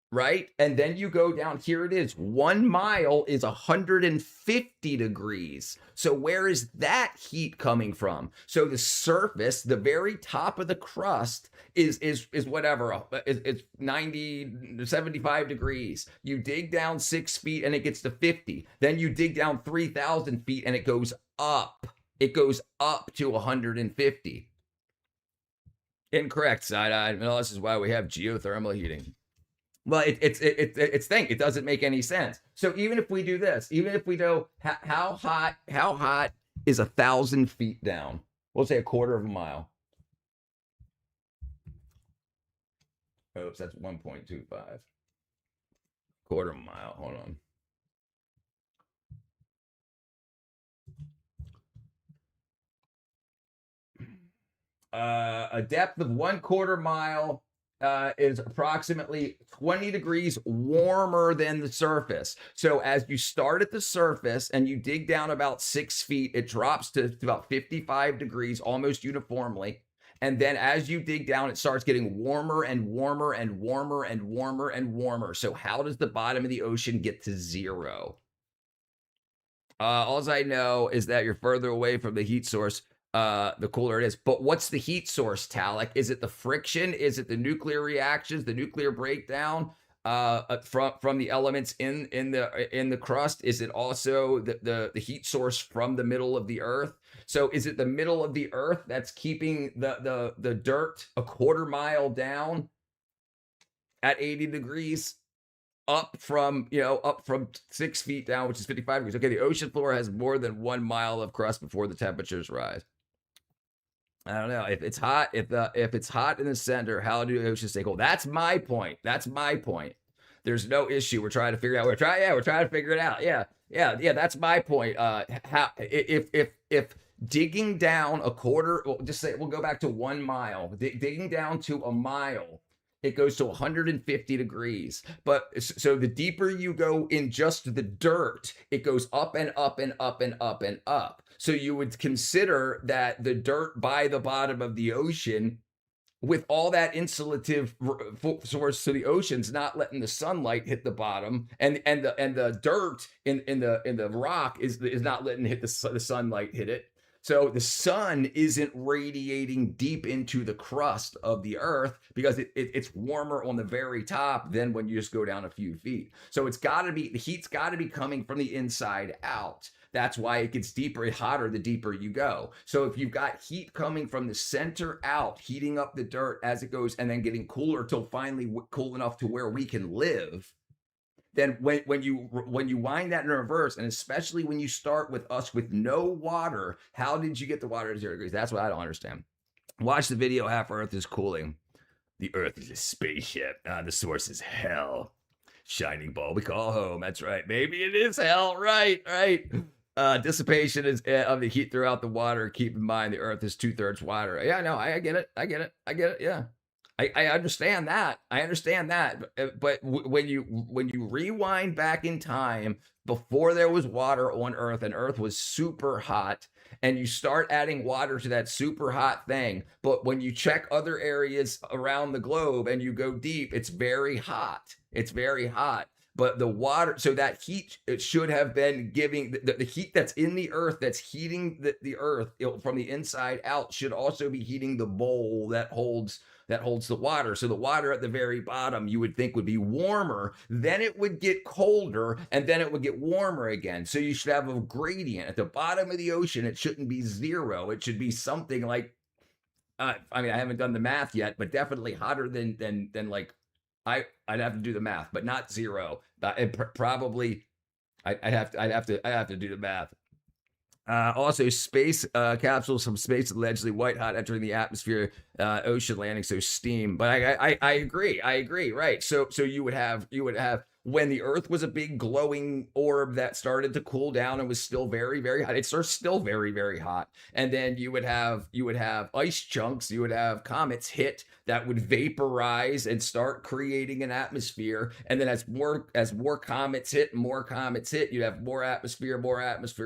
Right? And then you go down, here it is. 1 mile is 150 degrees. So where is that heat coming from? So the surface, the very top of the crust is whatever, it's 90, 75 degrees. You dig down 6 feet and it gets to 50. Then you dig down 3,000 feet and it goes up. It goes up to 150. Incorrect, side-eye. Well, this is why we have geothermal heating. Well, it doesn't make any sense. So even if we do this, even if we know how hot is 1,000 feet down, we'll say a quarter of a mile. Oops, that's 1.25. Quarter of a mile. Hold on. A depth of 1/4 mile is approximately 20 degrees warmer than the surface. So as you start at the surface and you dig down about 6 feet, it drops to about 55 degrees almost uniformly. And then as you dig down, it starts getting warmer and warmer and warmer and warmer and warmer. So how does the bottom of the ocean get to zero? All I know is that you're further away from the heat source, the cooler it is. But what's the heat source, Talik? Is it the friction? Is it the nuclear reactions, the nuclear breakdown from the elements in the crust? Is it also the heat source from the middle of the Earth? So is it the middle of the Earth that's keeping the dirt a quarter mile down at 80 degrees? Up from 6 feet down, which is 55 degrees. Okay, the ocean floor has more than 1 mile of crust before the temperatures rise. I don't know if it's hot. If it's hot in the center, how do the oceans stay cold? That's my point. There's no issue. We're trying to figure out. We're trying to figure it out. Yeah. That's my point. How if digging down a quarter, we'll go back to 1 mile. Digging down to a mile, it goes to 150 degrees. But so the deeper you go in just the dirt, it goes up and up and up and up and up. So you would consider that the dirt by the bottom of the ocean with all that insulative source to the oceans, not letting the sunlight hit the bottom, and the dirt in the rock is not letting the sunlight hit it. So the sun isn't radiating deep into the crust of the earth because it's warmer on the very top than when you just go down a few feet. So the heat's got to be coming from the inside out. That's why it gets deeper and hotter the deeper you go. So if you've got heat coming from the center out, heating up the dirt as it goes, and then getting cooler till finally cool enough to where we can live, then when you wind that in reverse, and especially when you start with us with no water, how did you get the water to 0 degrees? That's what I don't understand. Watch the video, Half Earth is Cooling. The Earth is a spaceship. The source is hell. Shining ball we call home. That's right. Maybe it is hell. Right. Dissipation of the heat throughout the water. Keep in mind the Earth is 2/3 water. Yeah, no, I get it. Yeah, I understand that. But when you rewind back in time, before there was water on Earth and Earth was super hot, and you start adding water to that super hot thing, but when you check other areas around the globe and you go deep, it's very hot. But the water, so that heat, it should have been giving the heat that's in the earth, that's heating the earth from the inside out, should also be heating the bowl that holds the water. So the water at the very bottom, you would think would be warmer, then it would get colder, and then it would get warmer again. So you should have a gradient. At the bottom of the ocean, it shouldn't be 0. It should be something like, I haven't done the math yet, but definitely hotter than like, I'd have to do the math, but not 0. Probably, I'd have to do the math. Also, space capsules from space allegedly white hot entering the atmosphere, ocean landing, so steam. But I agree, right? So you would have when the Earth was a big glowing orb that started to cool down and was still very, very hot. It's still very, very hot. And then you would have ice chunks, you would have comets hit that would vaporize and start creating an atmosphere. And then as more comets hit, you'd have more atmosphere,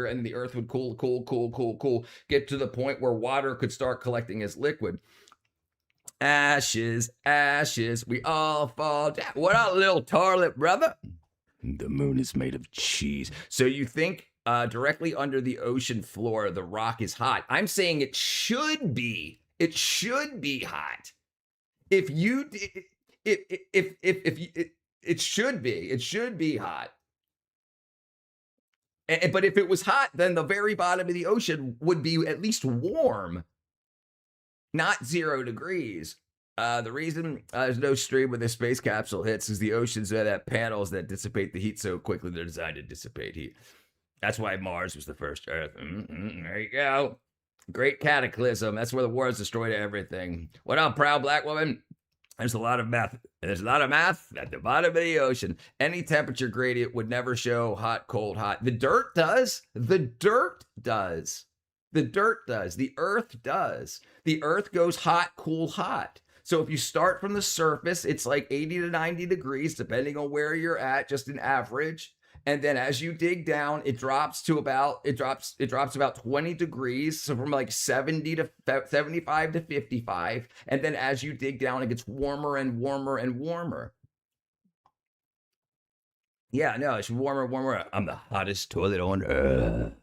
and then the Earth would cool, get to the point where water could start collecting as liquid. Ashes, we all fall down. What up, little toilet brother? The moon is made of cheese. So you think directly under the ocean floor, the rock is hot. I'm saying it should be. It should be hot. It should be hot. But if it was hot, then the very bottom of the ocean would be at least warm. Not 0 degrees. The reason there's no stream when the space capsule hits is the oceans have panels that dissipate the heat so quickly they're designed to dissipate heat. That's why Mars was the first Earth. There you go. Great cataclysm. That's where the wars destroyed everything. What up, proud black woman? There's a lot of math. There's a lot of math at the bottom of the ocean. Any temperature gradient would never show hot, cold, hot. The dirt does. The Earth does. The Earth goes hot, cool, hot. So if you start from the surface, it's like 80 to 90 degrees, depending on where you're at, just an average. And then as you dig down, it drops about 20 degrees. So from like 70 to 75 to 55. And then as you dig down, it gets warmer and warmer and warmer. Yeah, no, it's warmer and warmer. I'm the hottest toilet on earth.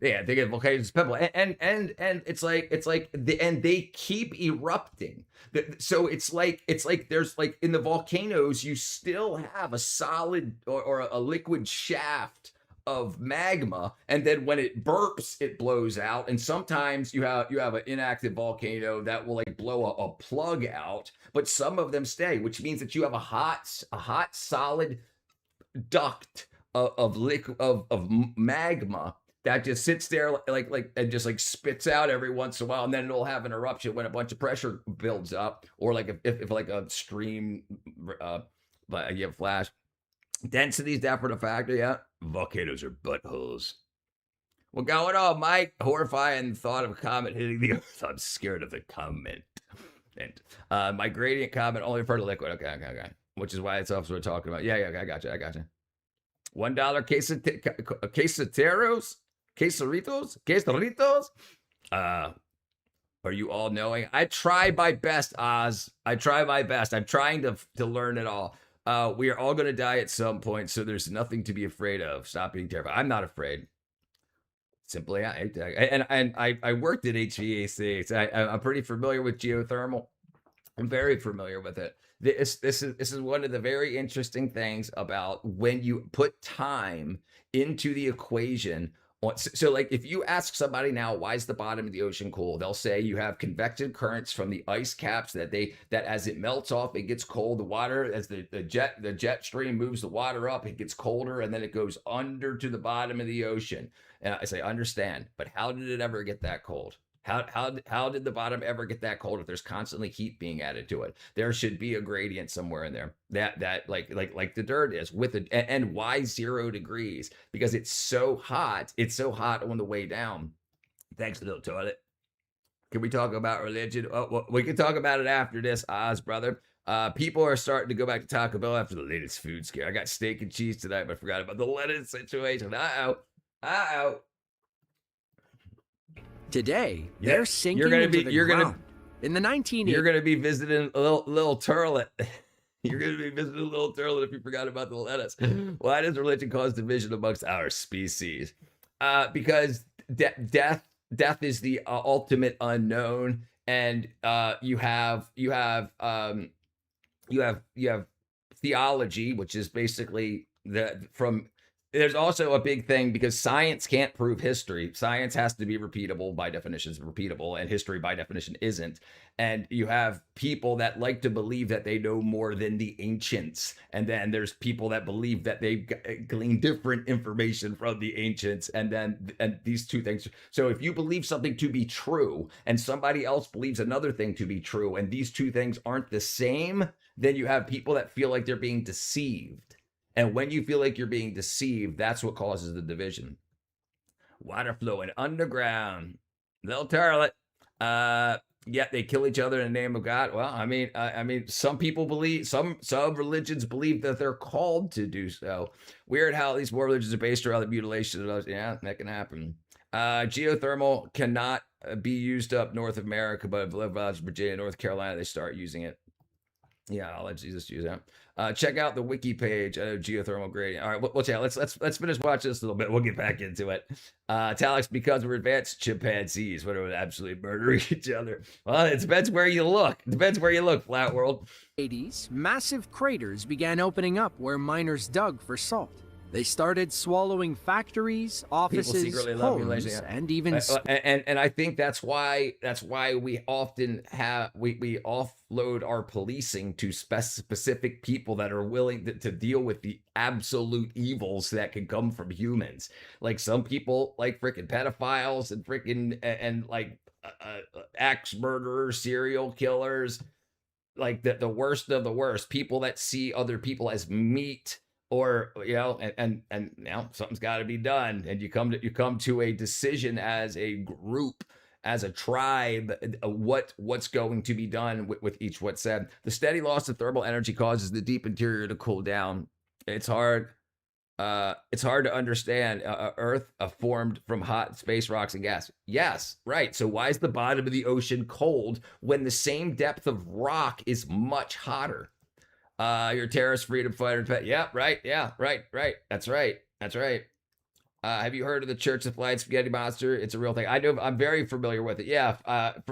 Yeah, they get volcanoes pebble, and it's like and they keep erupting. So it's like there's like in the volcanoes you still have a solid or a liquid shaft of magma, and then when it burps, it blows out. And sometimes you have an inactive volcano that will like blow a plug out, but some of them stay, which means that you have a hot solid duct of magma that just sits there like and just like spits out every once in a while, and then it'll have an eruption when a bunch of pressure builds up, or like if like a stream, but you have flash. Density's definitely a factor. Yeah, volcanoes are buttholes. What's going on, Mike? Horrifying thought of a comet hitting the Earth. I'm scared of the comment. And my gradient comment only refer to liquid. Okay. Which is why it's off. We're talking about. Yeah. I got you. $1 quesadillas. Quesaritos? Are Are you all knowing? I try my best, Oz. I try my best. I'm trying to learn it all. We are all going to die at some point, so there's nothing to be afraid of. Stop being terrified. I'm not afraid. Simply, I worked at HVAC. So I'm pretty familiar with geothermal. I'm very familiar with it. This is one of the very interesting things about when you put time into the equation. So like if you ask somebody now, why is the bottom of the ocean cold? They'll say you have convective currents from the ice caps that as it melts off, it gets cold. The water, as the jet stream moves the water up, it gets colder, and then it goes under to the bottom of the ocean. And I say, understand, but how did it ever get that cold? How did the bottom ever get that cold if there's constantly heat being added to it? There should be a gradient somewhere in there that like the dirt is with it. And why 0 degrees? Because it's so hot. It's so hot on the way down. Thanks, little toilet. Can we talk about religion? Oh, well, we can talk about it after this, Oz, brother. People are starting to go back to Taco Bell after the latest food scare. I got steak and cheese tonight, but I forgot about the lettuce situation. Uh-oh. Today, they're sinking into the ground. In the 1980s, you're gonna be visiting a little turlet. You're gonna be visiting a little turlet if you forgot about the lettuce. Why does religion cause division amongst our species? Because death is the ultimate unknown, and you have theology, which is basically there's also a big thing because science can't prove history. Science has to be repeatable, by definition is repeatable, and history by definition isn't. And you have people that like to believe that they know more than the ancients. And then there's people that believe that they glean different information from the ancients. And these two things. So if you believe something to be true and somebody else believes another thing to be true, and these two things aren't the same, then you have people that feel like they're being deceived. And when you feel like you're being deceived, that's what causes the division. Water flowing underground. Little turlet. Yet they kill each other in the name of God. Well, I mean, some people believe, some religions believe that they're called to do so. Weird how these more religions are based around the mutilation of those. Yeah, that can happen. Geothermal cannot be used up North America, but if Virginia, North Carolina, they start using it. Yeah, I'll let Jesus use that. Check out the wiki page of geothermal gradient. All right, let's finish watching this a little bit. We'll get back into it. Talix, because we're advanced chimpanzees, what are absolutely murdering each other? Well, it depends where you look. It depends where you look, flat world. 80s, massive craters began opening up where miners dug for salt. They started swallowing factories, offices, homes, and even and I think that's why we often have we offload our policing to specific people that are willing to deal with the absolute evils that can come from humans. Like some people like freaking pedophiles and freaking and like axe murderers, serial killers, like the worst of the worst, people that see other people as meat. Or and now something's got to be done, and you come to a decision as a group, as a tribe, what's going to be done with each what's said. The steady loss of thermal energy causes the deep interior to cool down. It's hard to understand. Earth formed from hot space rocks and gas. Yes, right. So why is the bottom of the ocean cold when the same depth of rock is much hotter? Your terrorist freedom fighter. Yeah, right. Yeah, right. That's right. Have you heard of the Church of the Flying Spaghetti Monster? It's a real thing. I know. I'm very familiar with it. Yeah.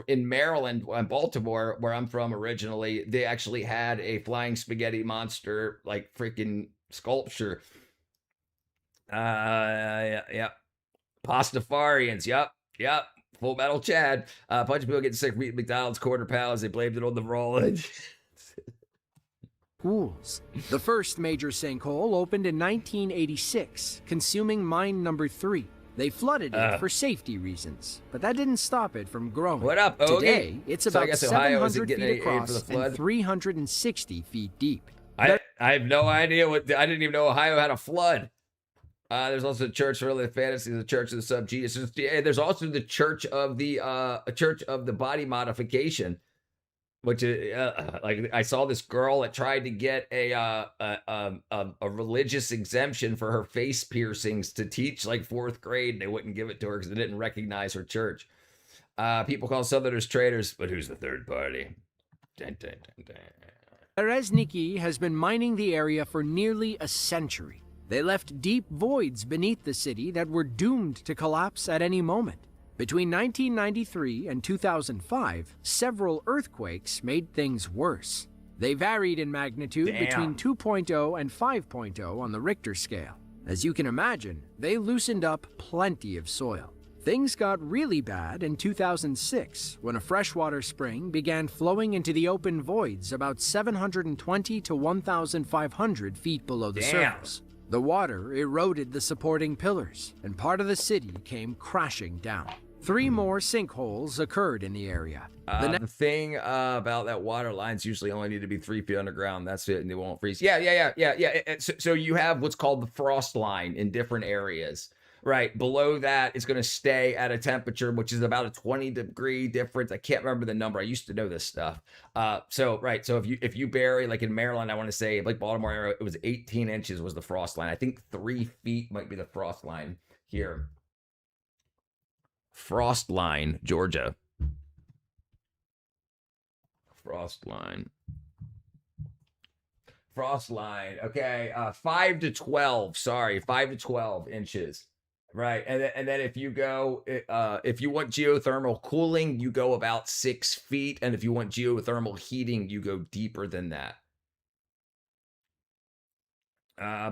In Maryland, Baltimore, where I'm from originally, they actually had a flying spaghetti monster, like freaking sculpture. Yeah. Pastafarians. Yep. Full Metal Chad. A bunch of people getting sick from eating McDonald's quarter pounds. They blamed it on the rollage. Pools. The first major sinkhole opened in 1986, consuming mine number 3. They flooded it for safety reasons, but that didn't stop it from growing. What up, Ogie? Today, it's about 700 feet across and 360 feet deep. I have no idea I didn't even know Ohio had a flood. There's also the Church of the Fantasy, the Church of the Subgenius. There's also the Church of the Body Modification. Which like I saw this girl that tried to get a religious exemption for her face piercings to teach like 4th grade, and they wouldn't give it to her because they didn't recognize her church. People call Southerners traitors, but who's the third party? Dun, dun, dun, dun. Berezniki has been mining the area for nearly a century. They left deep voids beneath the city that were doomed to collapse at any moment. Between 1993 and 2005, several earthquakes made things worse. They varied in magnitude between 2.0 and 5.0 on the Richter scale. As you can imagine, they loosened up plenty of soil. Things got really bad in 2006 when a freshwater spring began flowing into the open voids about 720 to 1,500 feet below the surface. The water eroded the supporting pillars, and part of the city came crashing down. 3 more sinkholes occurred in the area. The thing about that water lines usually only need to be 3 feet underground. That's it, and they won't freeze. Yeah. So you have what's called the frost line in different areas. Right below that, it's going to stay at a temperature which is about a 20-degree difference. I can't remember the number. I used to know this stuff. So if you bury, like in Maryland, I want to say like Baltimore area, it was 18 inches was the frost line. I think 3 feet might be the frost line here. Frost line, Georgia. Frost line. Frost line. Okay, 5 to 12. Sorry, 5 to 12 inches. Right, and then if you go, if you want geothermal cooling, you go about 6 feet, and if you want geothermal heating, you go deeper than that.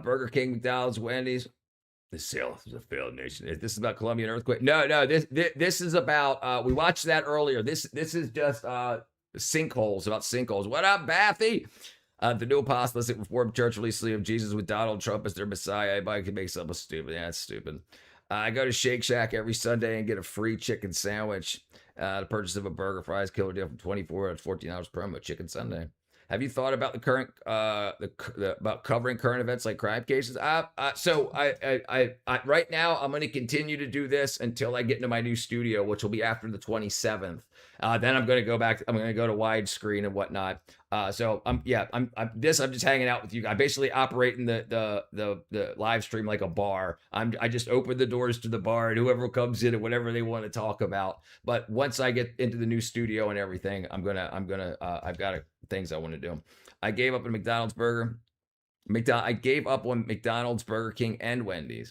Burger King, McDonald's, Wendy's. The sale is a failed nation. This is about Colombian earthquake. No. This is about. We watched that earlier. This is just sinkholes. About sinkholes. What up, Bathy? The new apostolistic Reformed Church releases of Jesus with Donald Trump as their Messiah. Everybody can make something stupid. Yeah, that's stupid. I go to Shake Shack every Sunday and get a free chicken sandwich. The purchase of a burger, fries, killer deal from $24 to $14 promo. Chicken Sunday. Have you thought about the current about covering current events like crime cases? So right now I'm going to continue to do this until I get into my new studio, which will be after the 27th. Then I'm going to go back. I'm going to go to widescreen and whatnot. So I'm just hanging out with you. I basically operate in the live stream like a bar. I just open the doors to the bar and whoever comes in and whatever they want to talk about. But once I get into the new studio and everything, I've got things I want to do. I gave up a McDonald's burger. I gave up on McDonald's, Burger King, and Wendy's.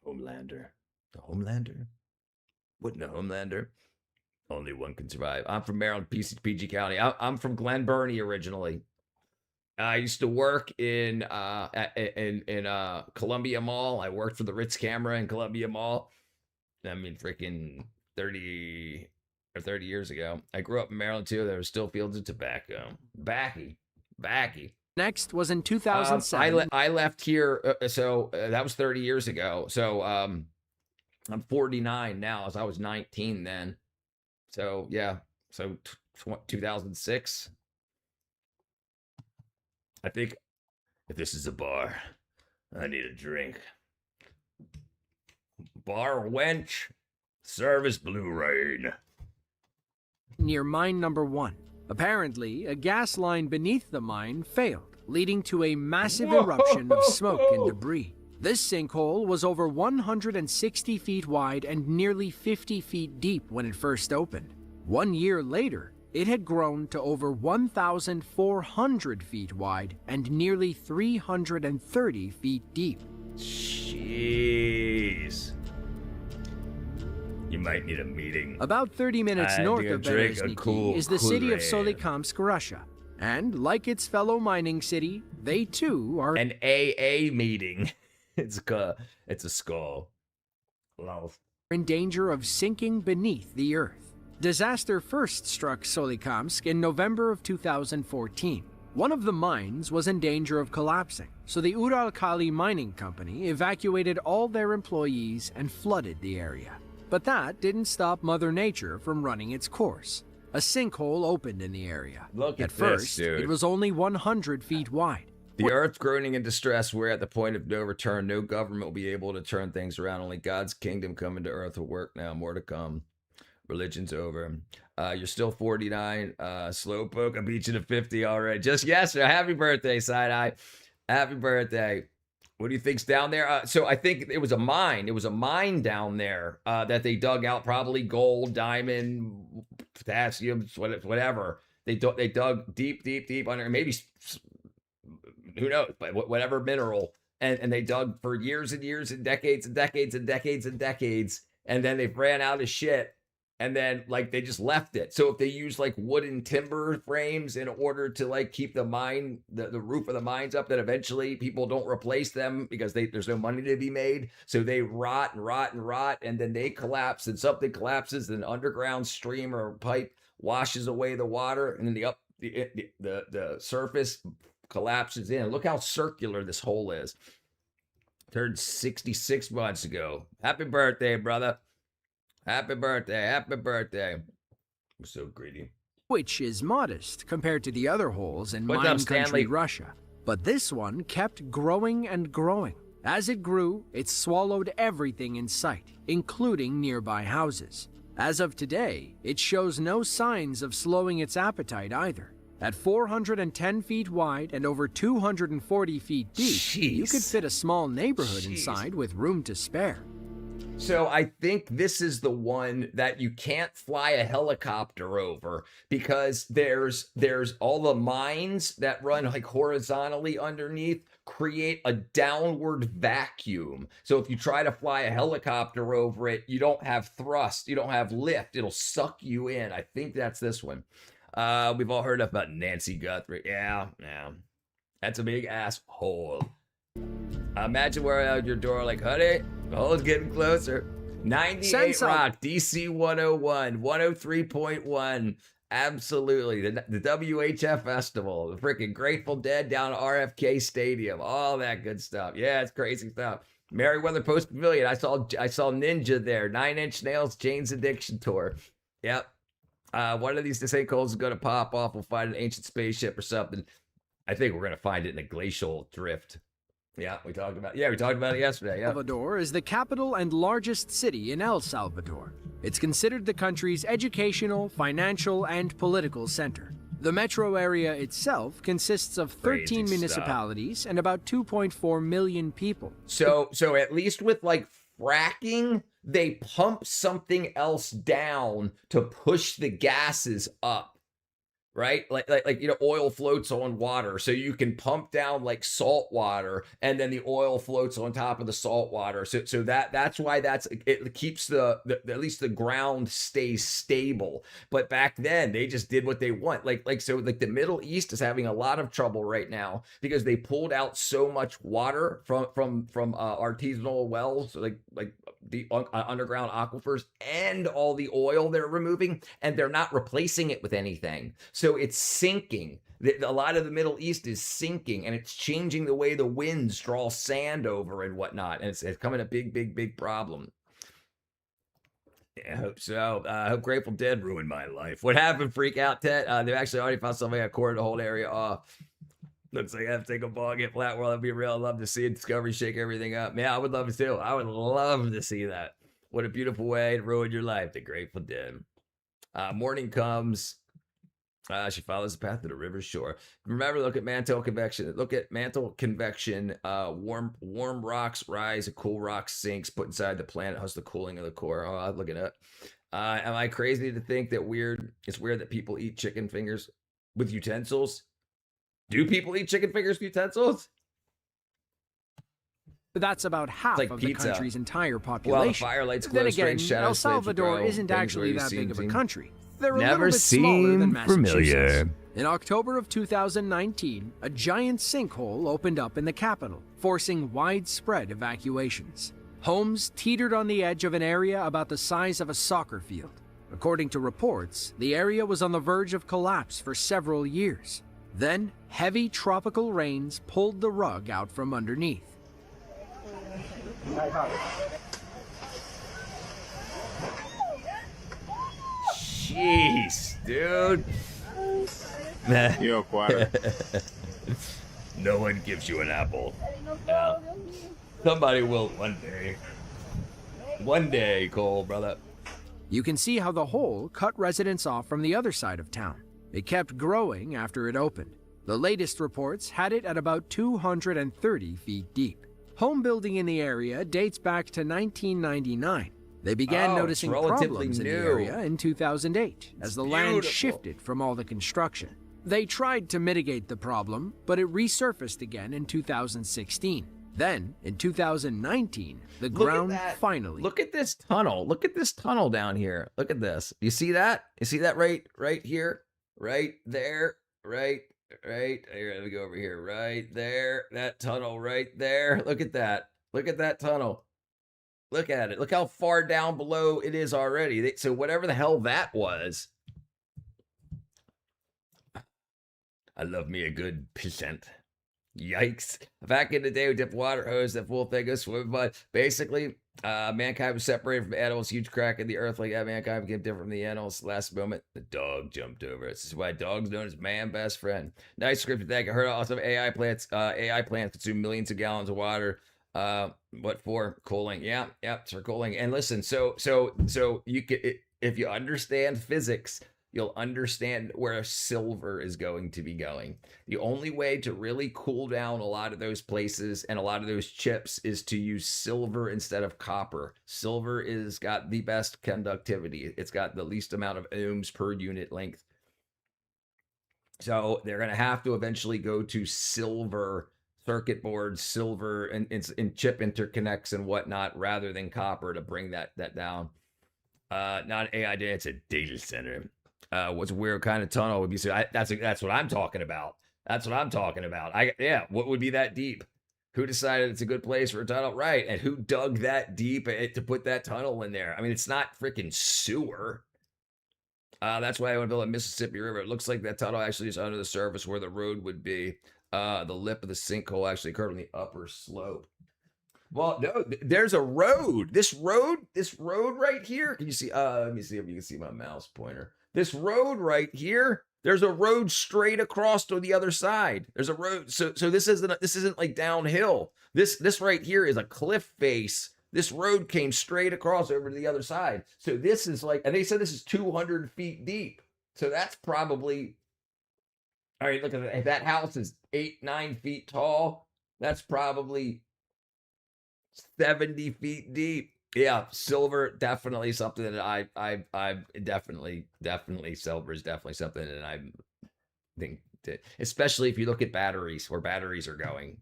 Homelander. The Homelander? Wouldn't a Homelander? Only one can survive. I'm from Maryland, PG County. I'm from Glen Burnie originally. I used to work in Columbia Mall. I worked for the Ritz Camera in Columbia Mall. I mean, freaking 30 years ago. I grew up in Maryland too. There were still fields of tobacco. Backy. Next was in 2007. I left here, so that was 30 years ago. So I'm 49 now, as I was 19 then. So yeah, so 2006. I think if this is a bar, I need a drink. Bar wench, service Blue Rain. Near mine number 1. Apparently, a gas line beneath the mine failed, leading to a massive eruption of smoke and debris. This sinkhole was over 160 feet wide and nearly 50 feet deep when it first opened. 1 year later, it had grown to over 1,400 feet wide and nearly 330 feet deep. Jeez. You might need a meeting. About 30 minutes north of Berezniki is the city of Solikamsk, Russia. And like its fellow mining city, they too are an AA meeting. It's a skull. in danger of sinking beneath the earth. Disaster first struck Solikamsk in November of 2014. One of the mines was in danger of collapsing, so the Uralkali Mining Company evacuated all their employees and flooded the area. But that didn't stop Mother Nature from running its course. A sinkhole opened in the area. Look at first, this, dude. It was only 100 feet wide. The earth groaning in distress, we're at the point of no return. No government will be able to turn things around. Only God's kingdom coming to earth will work now. More to come. Religion's over. You're still 49. Slowpoke, I beat you to 50 already. Just yesterday. Happy birthday, Side Eye. Happy birthday. What do you think's down there? So I think it was a mine. It was a mine down there that they dug out, probably gold, diamond, potassium, whatever. They dug deep under, maybe who knows, but whatever mineral, and they dug for years and years and decades and decades and decades and decades, and then they ran out of shit. And then like they just left it. So if they use like wooden timber frames in order to like keep the mine, the roof of the mines up, then eventually people don't replace them because there's no money to be made. So they rot and rot and rot, and then they collapse, and something collapses, and an underground stream or pipe washes away the water, and then the surface collapses in. Look how circular this hole is. Turned 66 months ago. Happy birthday, brother. Happy birthday, happy birthday. I'm so greedy. Which is modest compared to the other holes in What's mine up, Stanley? country Russia. But this one kept growing and growing. As it grew, it swallowed everything in sight, including nearby houses. As of today, it shows no signs of slowing its appetite either. At 410 feet wide and over 240 feet deep, you could fit a small neighborhood inside with room to spare. So I think this is the one that you can't fly a helicopter over because there's all the mines that run like horizontally underneath create a downward vacuum. So if you try to fly a helicopter over it, you don't have thrust, you don't have lift, it'll suck you in. I think that's this one. We've all heard about Nancy Guthrie. Yeah. That's a big asshole. Imagine we're out your door like, honey, the hole's getting closer. 98 Rock, DC 101, 103.1. Absolutely. The WHF Festival, the freaking Grateful Dead down at RFK Stadium, all that good stuff. Yeah, it's crazy stuff. Merriweather Post Pavilion. I saw Ninja there. 9 Inch Nails, Jane's Addiction Tour. Yep. One of these sinkholes is going to pop off. We'll find an ancient spaceship or something. I think we're going to find it in a glacial drift. Yeah, we talked about it yesterday. Yeah. El Salvador is the capital and largest city in El Salvador. It's considered the country's educational, financial, and political center. The metro area itself consists of 13 municipalities and about 2.4 million people. So at least with like fracking, they pump something else down to push the gases up. Right? Like oil floats on water. So you can pump down like salt water and then the oil floats on top of the salt water. So that's why it keeps the at least the ground stays stable. But back then they just did what they want. So the Middle East is having a lot of trouble right now because they pulled out so much water from artisanal wells, like the underground aquifers, and all the oil they're removing, and they're not replacing it with anything. So it's sinking. A lot of the Middle East is sinking, and it's changing the way the winds draw sand over and whatnot. And it's becoming a big problem. Yeah, I hope so. I hope Grateful Dead ruined my life. What happened, Freak Out Ted? They've actually already found somebody that corded the whole area off. Looks like I have to take a ball, get flat world. That'd be real. I'd love to see Discovery shake everything up. Yeah, I would love to too. I would love to see that. What a beautiful way to ruin your life, the Grateful Dead. Morning comes. She follows the path to the river's shore. Remember, look at mantle convection. Warm rocks rise, cool rocks sinks. Put inside the planet, how's the cooling of the core? Oh, I'll look it up. Am I crazy to think that it's weird that people eat chicken fingers with utensils? Do people eat chicken fingers with utensils? But that's about half like of pizza. the country's entire population. Well, the firelights glow, Then again, strange shadows El Salvador grow, isn't actually that big of a country. They're a Never little bit smaller than seemed familiar. Massachusetts. In October of 2019, a giant sinkhole opened up in the capital, forcing widespread evacuations. Homes teetered on the edge of an area about the size of a soccer field. According to reports, the area was on the verge of collapse for several years. Then, heavy tropical rains pulled the rug out from underneath. Jeez, dude. Yo, Quatter. No one gives you an apple. Yeah. Somebody will one day. One day, Cole, brother. You can see how the hole cut residents off from the other side of town. It kept growing after it opened. The latest reports had it at about 230 feet deep. Home building in the area dates back to 1999. They began Oh, it's noticing relatively problems in the new. area in 2008 as the land beautiful. shifted from all the construction. They tried to mitigate the problem, but it resurfaced again in 2016. Then, in 2019, the Look at ground that. finally... Look at this tunnel. Look at this tunnel down here. Look at this. You see that? You see that right here? Right there? Right? Here, let me go over here. Right there. That tunnel right there. Look at that. Look at that tunnel. Look at it. Look how far down below it is already. So whatever the hell that was. I love me a good pissant. Yikes. Back in the day, we dipped water hose, that full thing goes swimming, but basically, mankind was separated from animals, huge crack in the earth, like that mankind became different from the animals. Last moment, the dog jumped over. This is why dogs known as man best friend. Nice scripted thank. I heard also AI plants consume millions of gallons of water. What for? Cooling. Yeah, it's for cooling. And listen, so you could, if you understand physics, you'll understand where silver is going to be going. The only way to really cool down a lot of those places and a lot of those chips is to use silver instead of copper. Silver is got the best conductivity. It's got the least amount of ohms per unit length. So they're going to have to eventually go to silver circuit boards, silver and chip interconnects and whatnot, rather than copper to bring that down. Not AI data, it's a data center. What's a weird kind of tunnel would be? So that's what I'm talking about. That's what I'm talking about. What would be that deep? Who decided it's a good place for a tunnel? Right. And who dug that deep to put that tunnel in there? I mean, it's not freaking sewer. That's why I want to build a Mississippi River. It looks like that tunnel actually is under the surface where the road would be. The lip of the sinkhole actually occurred on the upper slope. Well, no, there's a road. This road right here. Can you see? Let me see if you can see my mouse pointer. This road right here, there's a road straight across to the other side. There's a road. So this isn't like downhill. This right here is a cliff face. This road came straight across over to the other side. So this is like, and they said this is 200 feet deep. So that's probably, all right, look at that. If that house is 8-9 feet tall, that's probably 70 feet deep. Yeah, silver, definitely something that I definitely silver is definitely something that I think, especially if you look at batteries, where batteries are going.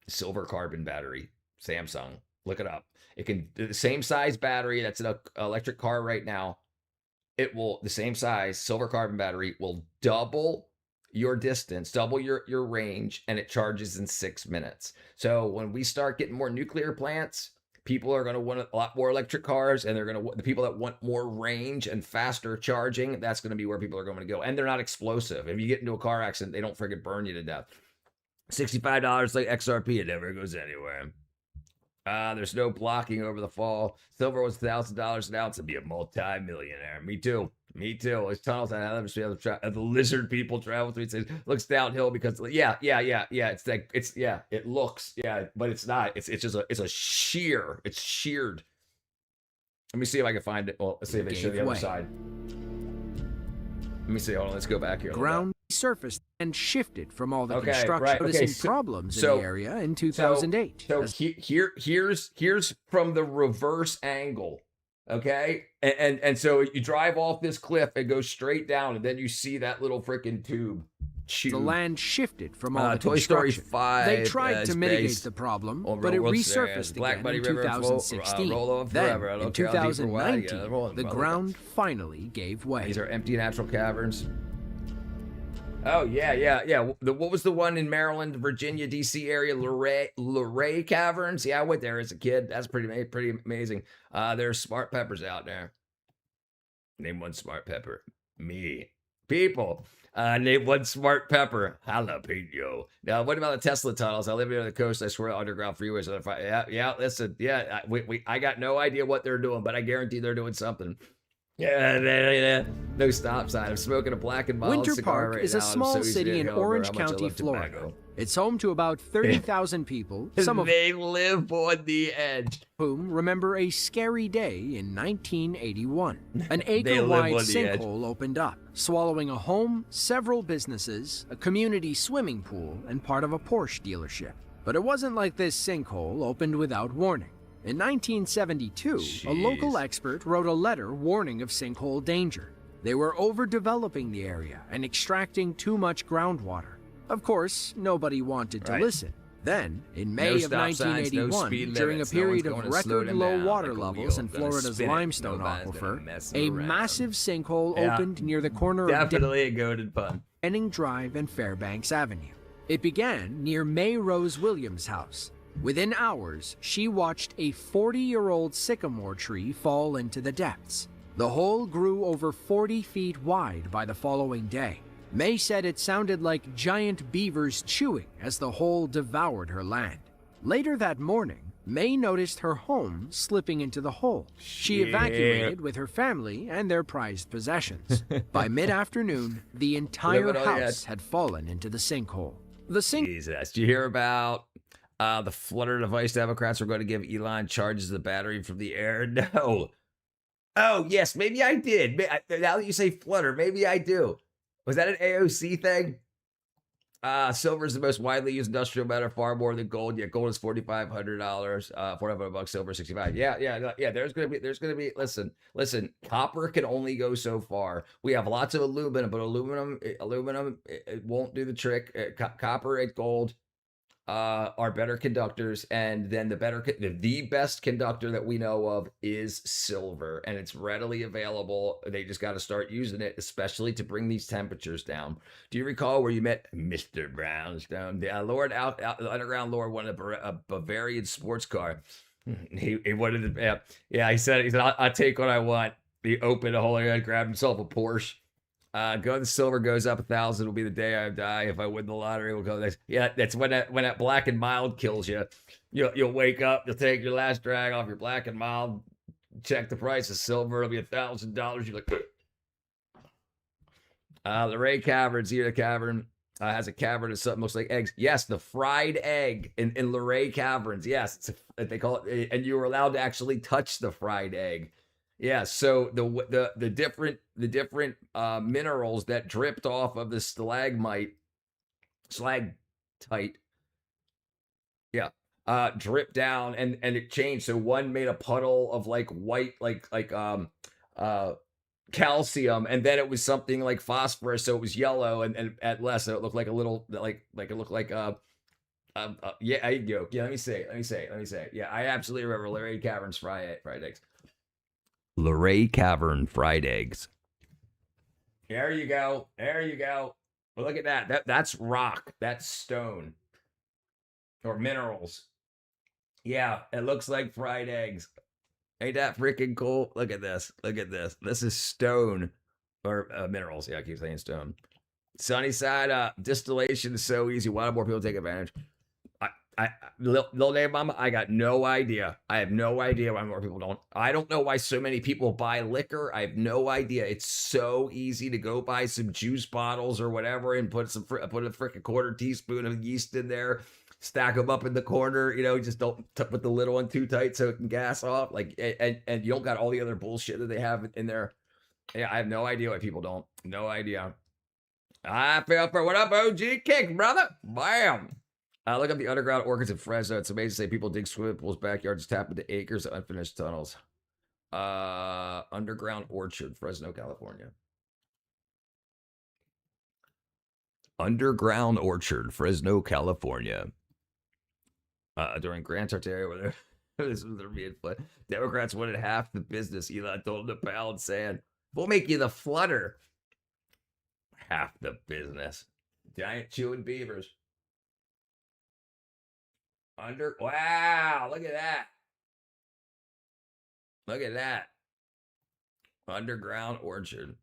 Silver carbon battery, Samsung, look it up. It can, the same size battery that's in an electric car right now, it will, the same size silver carbon battery will double your distance, double your range, and it charges in 6 minutes. So when we start getting more nuclear plants, people are going to want a lot more electric cars, and the people that want more range and faster charging, that's going to be where people are going to go. And they're not explosive. If you get into a car accident, they don't friggin' burn you to death. $65 like XRP, it never goes anywhere. There's no blocking over the fall. Silver was $1,000 an ounce to be a multi-millionaire. Me too. There's tunnels the lizard people travel through. It looks downhill because it's like it looks but it's not. It's a sheer. It's sheared. Let me see if I can find it. Well, let's see if they show the other side. Let me see. Hold on. Let's go back here. Ground surfaced and shifted from all the construction, noticing problems in the area in 2008. So here's from the reverse angle. Okay, and so you drive off this cliff and go straight down, and then you see that little freaking tube. The land shifted from all the Toy Story construction. 5. They tried to mitigate the problem, but it resurfaced again in 2016. Then, in 2019, the ground finally gave way. These are empty natural caverns. Oh, yeah. What was the one in Maryland, Virginia, D.C. area? Luray Caverns? Yeah, I went there as a kid. That's pretty amazing. There's smart peppers out there. Name one smart pepper. Me. People. Name one smart pepper. Jalapeno. Now, what about the Tesla tunnels? I live near the coast. I swear, underground freeways. Listen. Yeah, I got no idea what they're doing, but I guarantee they're doing something. Yeah, no stop sign. I'm smoking a black and mild Winter cigar Park right is now. a small city in Orange how much I County, love Florida. tobacco. It's home to about 30,000 people, some of They live on the edge. whom remember a scary day in 1981. An live acre-wide on the edge. sinkhole opened up, swallowing a home, several businesses, a community swimming pool, and part of a Porsche dealership. But it wasn't like this sinkhole opened without warning. In 1972, a local expert wrote a letter warning of sinkhole danger. They were overdeveloping the area and extracting too much groundwater. Of course, nobody wanted to listen. Then, in May of 1981, during a period of record low water levels in Florida's limestone aquifer, a massive sinkhole opened near the corner of Definitely a goated pun. Denning Drive and Fairbanks Avenue. It began near May Rose Williams' house. Within hours, she watched a 40-year-old sycamore tree fall into the depths. The hole grew over 40 feet wide by the following day. May said it sounded like giant beavers chewing as the hole devoured her land. Later that morning, May noticed her home slipping into the hole. She evacuated with her family and their prized possessions. By mid-afternoon, the entire house had fallen into the sinkhole. Jesus. Did you hear about the flutter device Democrats were going to give Elon charges the battery from the air? No. Oh, yes, maybe I did. Now that you say flutter, maybe I do. Was that an AOC thing? Silver is the most widely used industrial metal, far more than gold. Yeah, gold is $4,500. $4,500. Silver 65. Yeah. There's gonna be. Listen. Copper can only go so far. We have lots of aluminum, but aluminum, it won't do the trick. Copper and gold are better conductors, and then the best conductor that we know of is silver, and it's readily available. They just got to start using it, especially to bring these temperatures down. Do you recall where you met Mr. Brownstone? The underground lord wanted a Bavarian sports car. He wanted to, he said I'll take what I want. He opened a hole and grabbed himself a Porsche. Go the silver goes up 1,000 will be the day I die. If I win the lottery, we'll go next. Yeah, that's when that black and mild kills you. You'll wake up, you'll take your last drag off your black and mild, check the price of silver, it'll be $1,000. You're like, Luray Caverns, here the cavern has a cavern of something looks like eggs. Yes, the fried egg in Luray Caverns. Yes, they call it, and you were allowed to actually touch the fried egg. Yeah, so the different minerals that dripped off of the stalagmite, dripped down and it changed. So one made a puddle of like white, like calcium, and then it was something like phosphorus, so it was yellow, and at less, so it looked like a little like it looked like yeah, I go. Yeah, let me say. Yeah, I absolutely remember Larry Cavern's fried eggs. Luray Cavern fried eggs. There you go. Well, look at that. That's rock. That's stone. Or minerals. Yeah, it looks like fried eggs. Ain't that freaking cool? Look at this. This is stone. Or minerals. Yeah, I keep saying stone. Sunny side up. Distillation is so easy. Why don't more people take advantage? Little name mama, I got no idea. I have no idea why more people don't. I don't know why so many people buy liquor. I have no idea. It's so easy to go buy some juice bottles or whatever and put a freaking quarter teaspoon of yeast in there, stack them up in the corner. Just don't put the lid on too tight so it can gas off. Like, and you don't got all the other bullshit that they have in there. Yeah, I have no idea why people don't. No idea. I fell for what up, OG kick, brother. Bam. Look up the underground orchids in Fresno. It's amazing to say people dig swimming pools, backyards, tap into acres of unfinished tunnels. Underground orchard, Fresno, California. Underground orchard, Fresno, California. During Grand Tartaria, where this was being flood. Democrats wanted half the business. Elon told them to pound sand. We'll make you the flutter. Half the business. Giant chewing beavers. Wow, look at that. Underground orchard.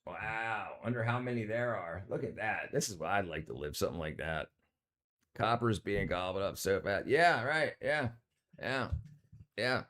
Wow, wonder how many there are. Look at that. This is what I'd like to live, something like that. Copper's being gobbled up so fast. Yeah, right. Yeah. The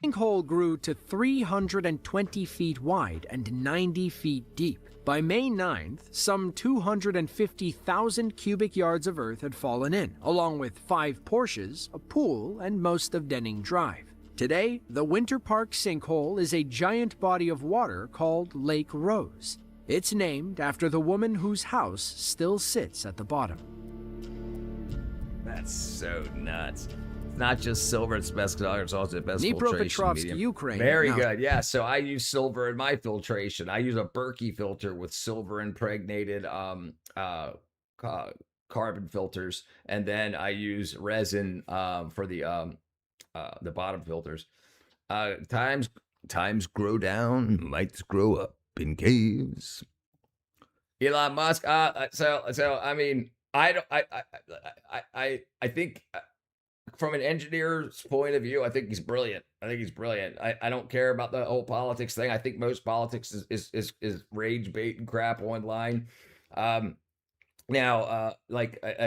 sinkhole grew to 320 feet wide and 90 feet deep. By May 9th, some 250,000 cubic yards of earth had fallen in, along with 5 Porsches, a pool, and most of Denning Drive. Today, the Winter Park sinkhole is a giant body of water called Lake Rose. It's named after the woman whose house still sits at the bottom. That's so nuts. It's not just silver, it's best color, it's also the best filtration Dnipropetrovsk, medium. Ukraine. Very Now, good. Yeah, so I use silver in my filtration. I use a Berkey filter with silver impregnated carbon filters, and then I use resin for the bottom filters. Times grow down, mites grow up in caves. Elon Musk. So I mean, I think from an engineer's point of view, I think he's brilliant. I don't care about the whole politics thing. I think most politics is rage bait and crap online. Now,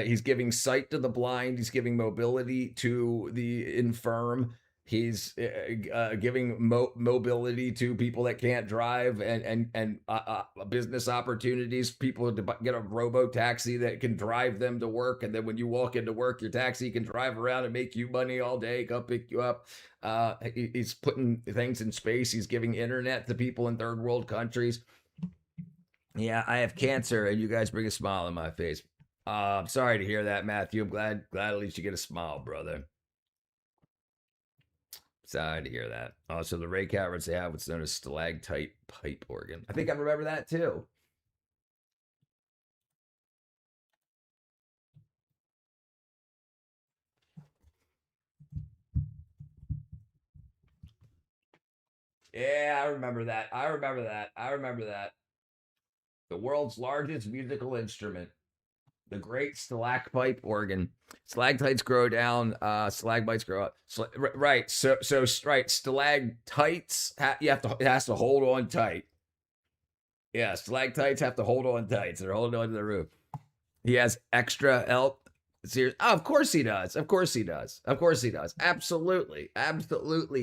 he's giving sight to the blind. He's giving mobility to the infirm. He's giving mobility to people that can't drive and business opportunities. People to get a robo taxi that can drive them to work. And then when you walk into work, your taxi can drive around and make you money all day, come pick you up. He's putting things in space. He's giving internet to people in third world countries. Yeah, I have cancer, and you guys bring a smile on my face. I'm sorry to hear that, Matthew. I'm glad at least you get a smile, brother. Sorry to hear that. Also, the Ray caverns, they have what's known as stalactite pipe organ. I think I remember that too. Yeah, I remember that. The world's largest musical instrument, the great stalactite organ. Stalactites grow down, stalagmites grow up. Right. So right. Stalactites, it has to hold on tight. Yeah, stalactites have to hold on tight. So they're holding on to the roof. He has extra help. Serious. Oh, of course he does. Absolutely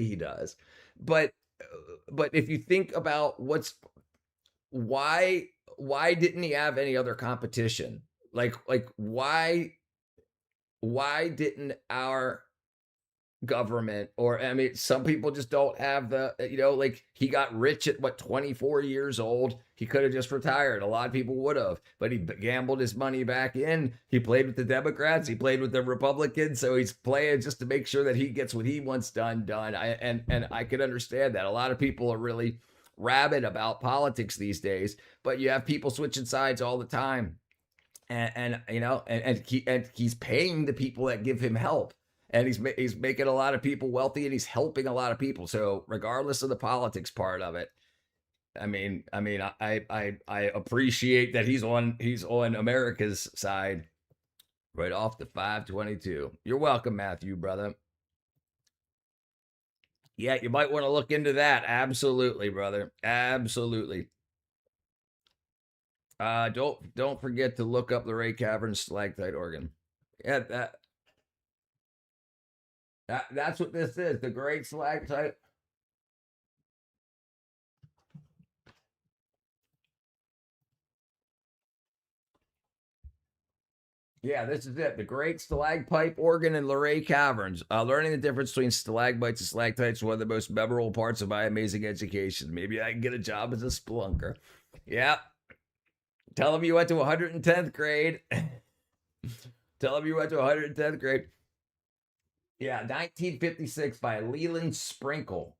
he does. But if you think about why didn't he have any other competition? Like why didn't our government, or I mean, some people just don't have the, like he got rich at 24 years old. He could have just retired. A lot of people would have, but he gambled his money back in. He played with the Democrats. He played with the Republicans. So he's playing just to make sure that he gets what he wants done. I could understand that. A lot of people are really rabid about politics these days, but you have people switching sides all the time. And he's paying the people that give him help. And he's making a lot of people wealthy, and he's helping a lot of people. So regardless of the politics part of it, I appreciate that he's on America's side right off the 522. You're welcome, Matthew, brother. Yeah, you might want to look into that. Absolutely, brother. Absolutely. Don't forget to look up the Ray Cavern stalactite organ. Yeah, that's what this is. The great stalactite. Yeah, this is it. The great stalagpipe organ in Luray Caverns. Learning the difference between stalagmites and stalactites is one of the most memorable parts of my amazing education. Maybe I can get a job as a spelunker. Yeah. Tell him you went to 110th grade. Yeah, 1956 by Leland Sprinkle.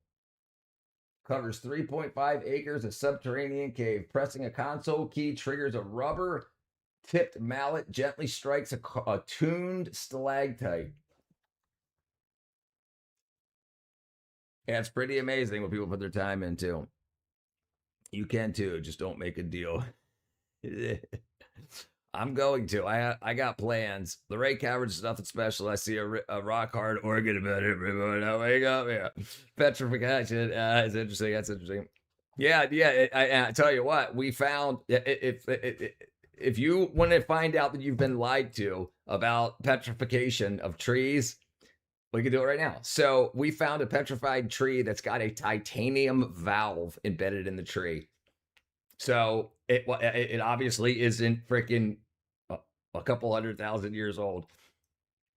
Covers 3.5 acres of subterranean cave. Pressing a console key triggers a rubber-tipped mallet, gently strikes a tuned stalactite. Yeah, it's pretty amazing what people put their time into. You can too, just don't make a deal. I'm going to. I got plans. The Ray Caverns is nothing special. I see a rock hard organ about everyone. Now wake up, yeah. Petrification. It's interesting. That's interesting. Yeah. I tell you what, we found if you want to find out that you've been lied to about petrification of trees, we can do it right now. So we found a petrified tree that's got a titanium valve embedded in the tree. So it obviously isn't freaking a couple 100,000 years old.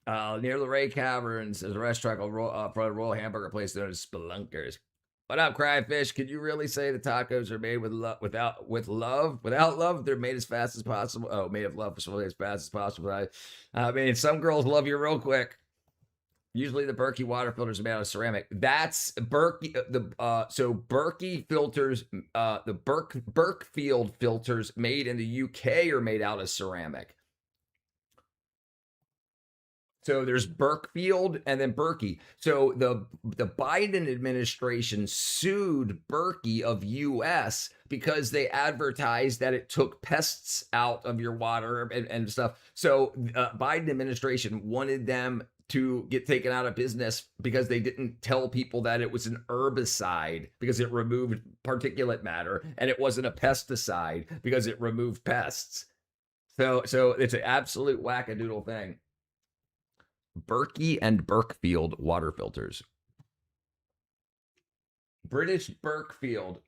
Near the Ray Caverns, there's a restaurant called Royal Hamburger place known as Spelunkers. What up, Cryfish? Can you really say the tacos are made with love? Without love, they're made as fast as possible. Oh, made of love, so as fast as possible. I mean, some girls love you real quick. Usually, the Berkey water filters are made out of ceramic. That's Berkey. So Berkey filters, the Berkfield filters made in the UK are made out of ceramic. So there's Berkfield and then Berkey. So the Biden administration sued Berkey of US because they advertised that it took pests out of your water and stuff. So Biden administration wanted them to get taken out of business because they didn't tell people that it was an herbicide because it removed particulate matter, and it wasn't a pesticide because it removed pests. So it's an absolute wackadoodle thing. Berkey and Berkfield water filters. British Berkfield.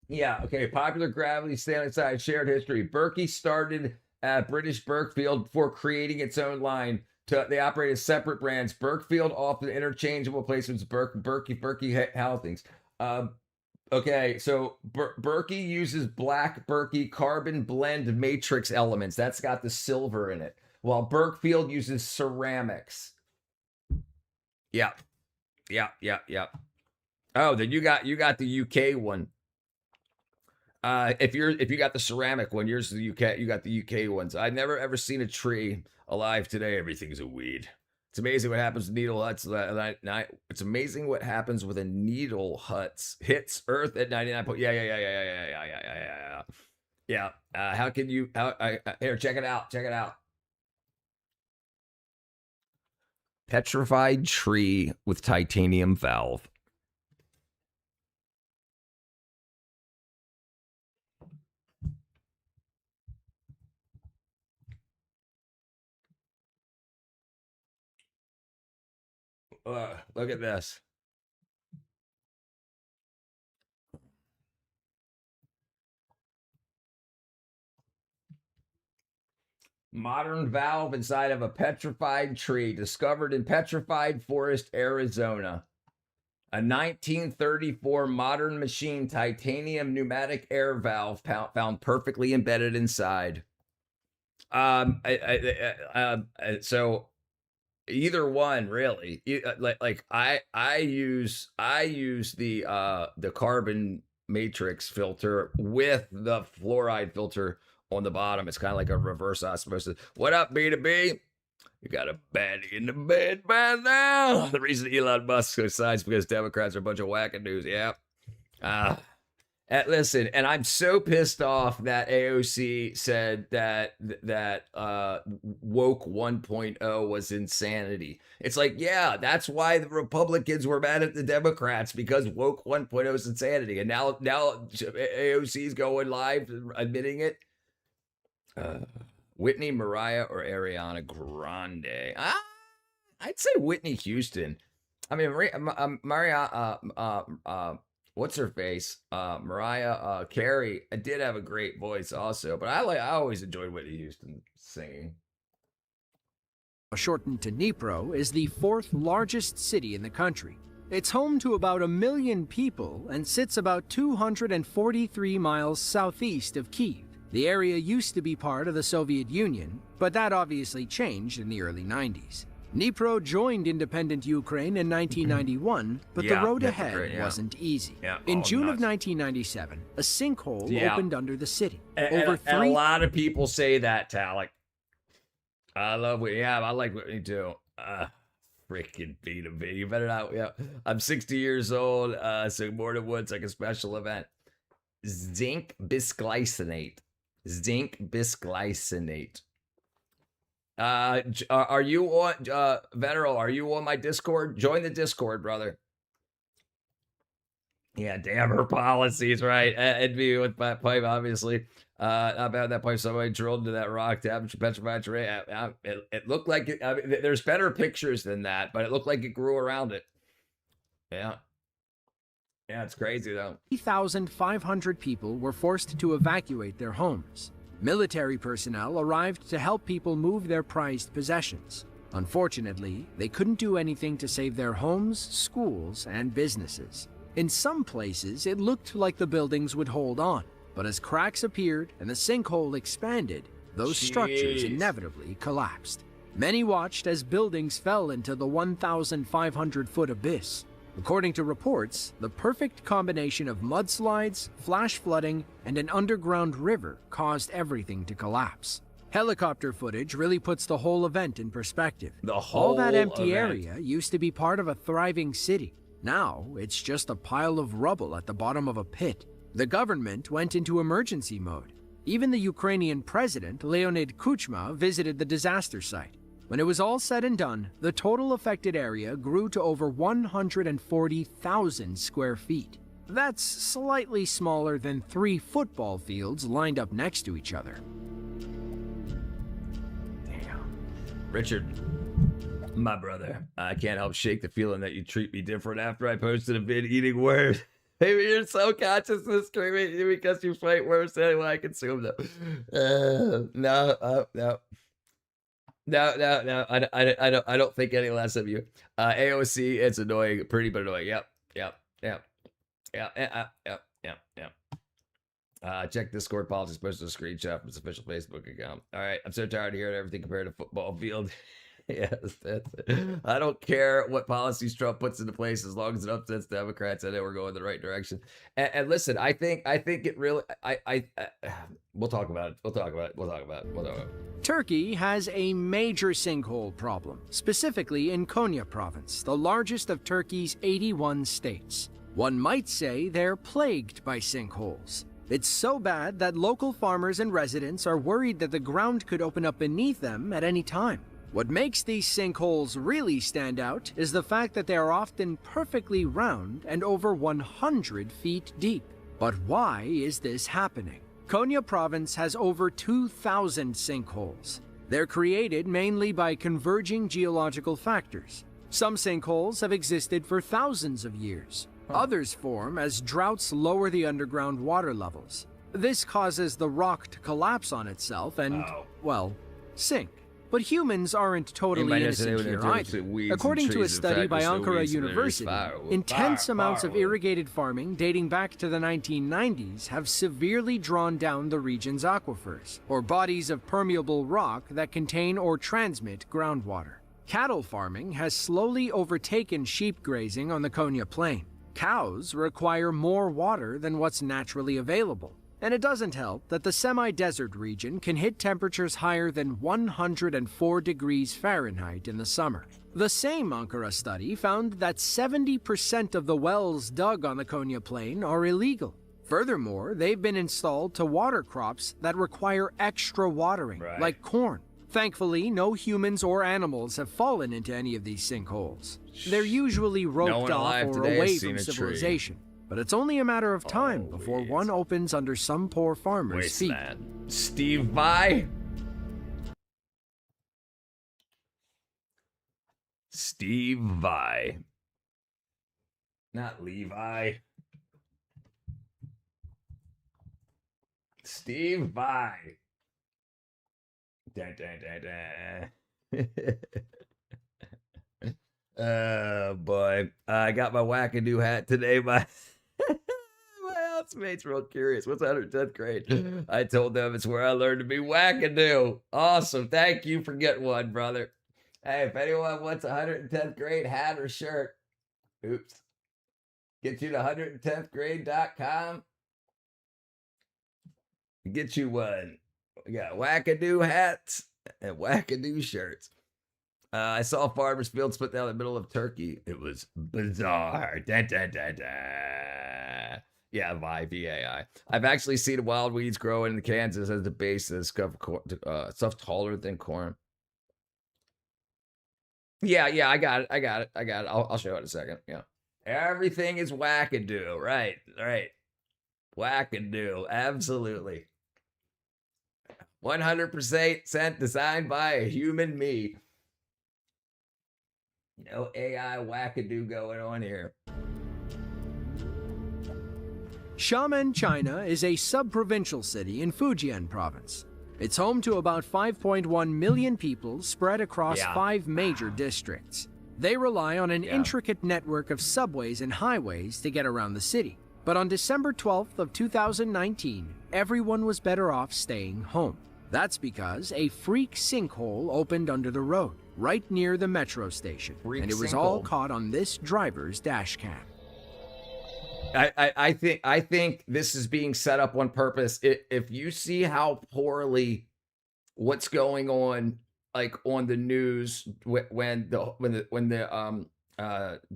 Yeah, okay. Popular gravity, standing side, shared history. Berkey started at British Berkfield before creating its own line. They operate as separate brands. Berkfield often interchangeable placements. Berkey housings. Okay, so Berkey uses black Berkey carbon blend matrix elements. That's got the silver in it. While Berkfield uses ceramics. Yep. Oh, then you got the UK one. If you got the ceramic one, yours is the UK. You got the UK ones. I've never ever seen a tree alive today. Everything's a weed. It's amazing what happens with needle huts. It's amazing what happens with a needle huts hits Earth at 99. Yeah. How can you? Here, check it out. Petrified tree with titanium valve. Look at this. Modern valve inside of a petrified tree discovered in Petrified Forest, Arizona. A 1934 modern machine titanium pneumatic air valve found perfectly embedded inside. So either one really. I use the carbon matrix filter with the fluoride filter on the bottom. It's kind of like a reverse osmosis. What up, B2B? You got a baddie in the bed by now. The reason Elon Musk decides because Democrats are a bunch of wackadoos. Yeah. Listen, and I'm so pissed off that AOC said that woke 1.0 was insanity. It's like, yeah, that's why the Republicans were mad at the Democrats, because woke 1.0 is insanity. And now AOC's going live admitting it. Whitney, Mariah, or Ariana Grande? I'd say Whitney Houston. I mean, Mariah, what's her face? Mariah Carey did have a great voice also, but I always enjoyed Whitney Houston singing. Shortened to Dnipro, is the fourth largest city in the country. It's home to about 1 million people and sits about 243 miles southeast of Kyiv. The area used to be part of the Soviet Union, but that obviously changed in the early 90s. Dnipro joined independent Ukraine in 1991, but the road ahead wasn't easy. In June of 1997, a sinkhole opened under the city. And a lot of people say that, Talik. I love Whitney. Yeah, I like Whitney too. Freaking B2B. You better not. Yeah, I'm 60 years old, so more than once, like a special event. Zinc bisglycinate. Are you on Venero? Are you on my Discord? Join the Discord, brother. Yeah, damn her policies, right? It'd be with that pipe, obviously. Not bad that pipe. Somebody drilled into that rock, damage petrified terrain. It looked like it. I mean, there's better pictures than that, but it looked like it grew around it. Yeah. Yeah, it's crazy though. 3,500 people were forced to evacuate their homes. Military personnel arrived to help people move their prized possessions. Unfortunately, they couldn't do anything to save their homes, schools, and businesses. In some places, it looked like the buildings would hold on, but as cracks appeared and the sinkhole expanded, those structures inevitably collapsed. Many watched as buildings fell into the 1,500-foot abyss. According to reports, the perfect combination of mudslides, flash flooding, and an underground river caused everything to collapse. Helicopter footage really puts the whole event in perspective. All that empty area used to be part of a thriving city. Now, it's just a pile of rubble at the bottom of a pit. The government went into emergency mode. Even the Ukrainian president, Leonid Kuchma, visited the disaster site. When it was all said and done, the total affected area grew to over 140,000 square feet. That's slightly smaller than 3 football fields lined up next to each other. Damn. Richard, my brother, I can't help shake the feeling that you treat me different after I posted a vid eating worms. Maybe you're so conscious of screaming because you fight worms anyway. I consume them. No. No. I don't think any less of you. AOC, it's annoying, pretty but annoying. Yep. Check Discord. Politics posted a screenshot from his official Facebook account. All right, I'm so tired of hearing everything compared to football field. Yes, that's it. I don't care what policies Trump puts into place as long as it upsets Democrats. I know we're going in the right direction. And listen, I think it really. We'll talk about it. Turkey has a major sinkhole problem, specifically in Konya province, the largest of Turkey's 81 states. One might say they're plagued by sinkholes. It's so bad that local farmers and residents are worried that the ground could open up beneath them at any time. What makes these sinkholes really stand out is the fact that they are often perfectly round and over 100 feet deep. But why is this happening? Konya province has over 2,000 sinkholes. They're created mainly by converging geological factors. Some sinkholes have existed for thousands of years. Others form as droughts lower the underground water levels. This causes the rock to collapse on itself and, well, sink. But humans aren't totally innocent here either. According to a study by Ankara University, intense amounts of irrigated farming dating back to the 1990s have severely drawn down the region's aquifers, or bodies of permeable rock that contain or transmit groundwater. Cattle farming has slowly overtaken sheep grazing on the Konya Plain. Cows require more water than what's naturally available. And it doesn't help that the semi-desert region can hit temperatures higher than 104 degrees Fahrenheit in the summer. The same Ankara study found that 70% of the wells dug on the Konya Plain are illegal. Furthermore, they've been installed to water crops that require extra watering, like corn. Thankfully, no humans or animals have fallen into any of these sinkholes. They're usually roped off or away from civilization. But it's only a matter of time before one opens under some poor farmer's feet. Steve Vai? Steve Vai. Not Levi. Steve Vai. Oh boy. I got my wackadoo hat today. My housemate's real curious. What's 110th grade? I told them it's where I learned to be wackadoo. Awesome. Thank you for getting one, brother. Hey, if anyone wants a 110th grade hat or shirt, get you to 110thgrade.com. Get you one. We got wackadoo hats and wackadoo shirts. I saw farmers' field split down the middle of Turkey. It was bizarre. Yeah, VAI. I've actually seen wild weeds growing in Kansas as the base of stuff taller than corn. Yeah, I got it. I'll show it in a second. Yeah. Everything is wackadoo. Right. Wackadoo. Absolutely. 100% designed by a human me. No AI wackadoo going on here. Xiamen, China is a sub-provincial city in Fujian province. It's home to about 5.1 million people spread across 5 major districts. They rely on an intricate network of subways and highways to get around the city. But on December 12th of 2019, everyone was better off staying home. That's because a freak sinkhole opened under the road, right near the metro station. And it was all caught on this driver's dash cam. I think this is being set up on purpose. If you see how poorly what's going on, like on the news when the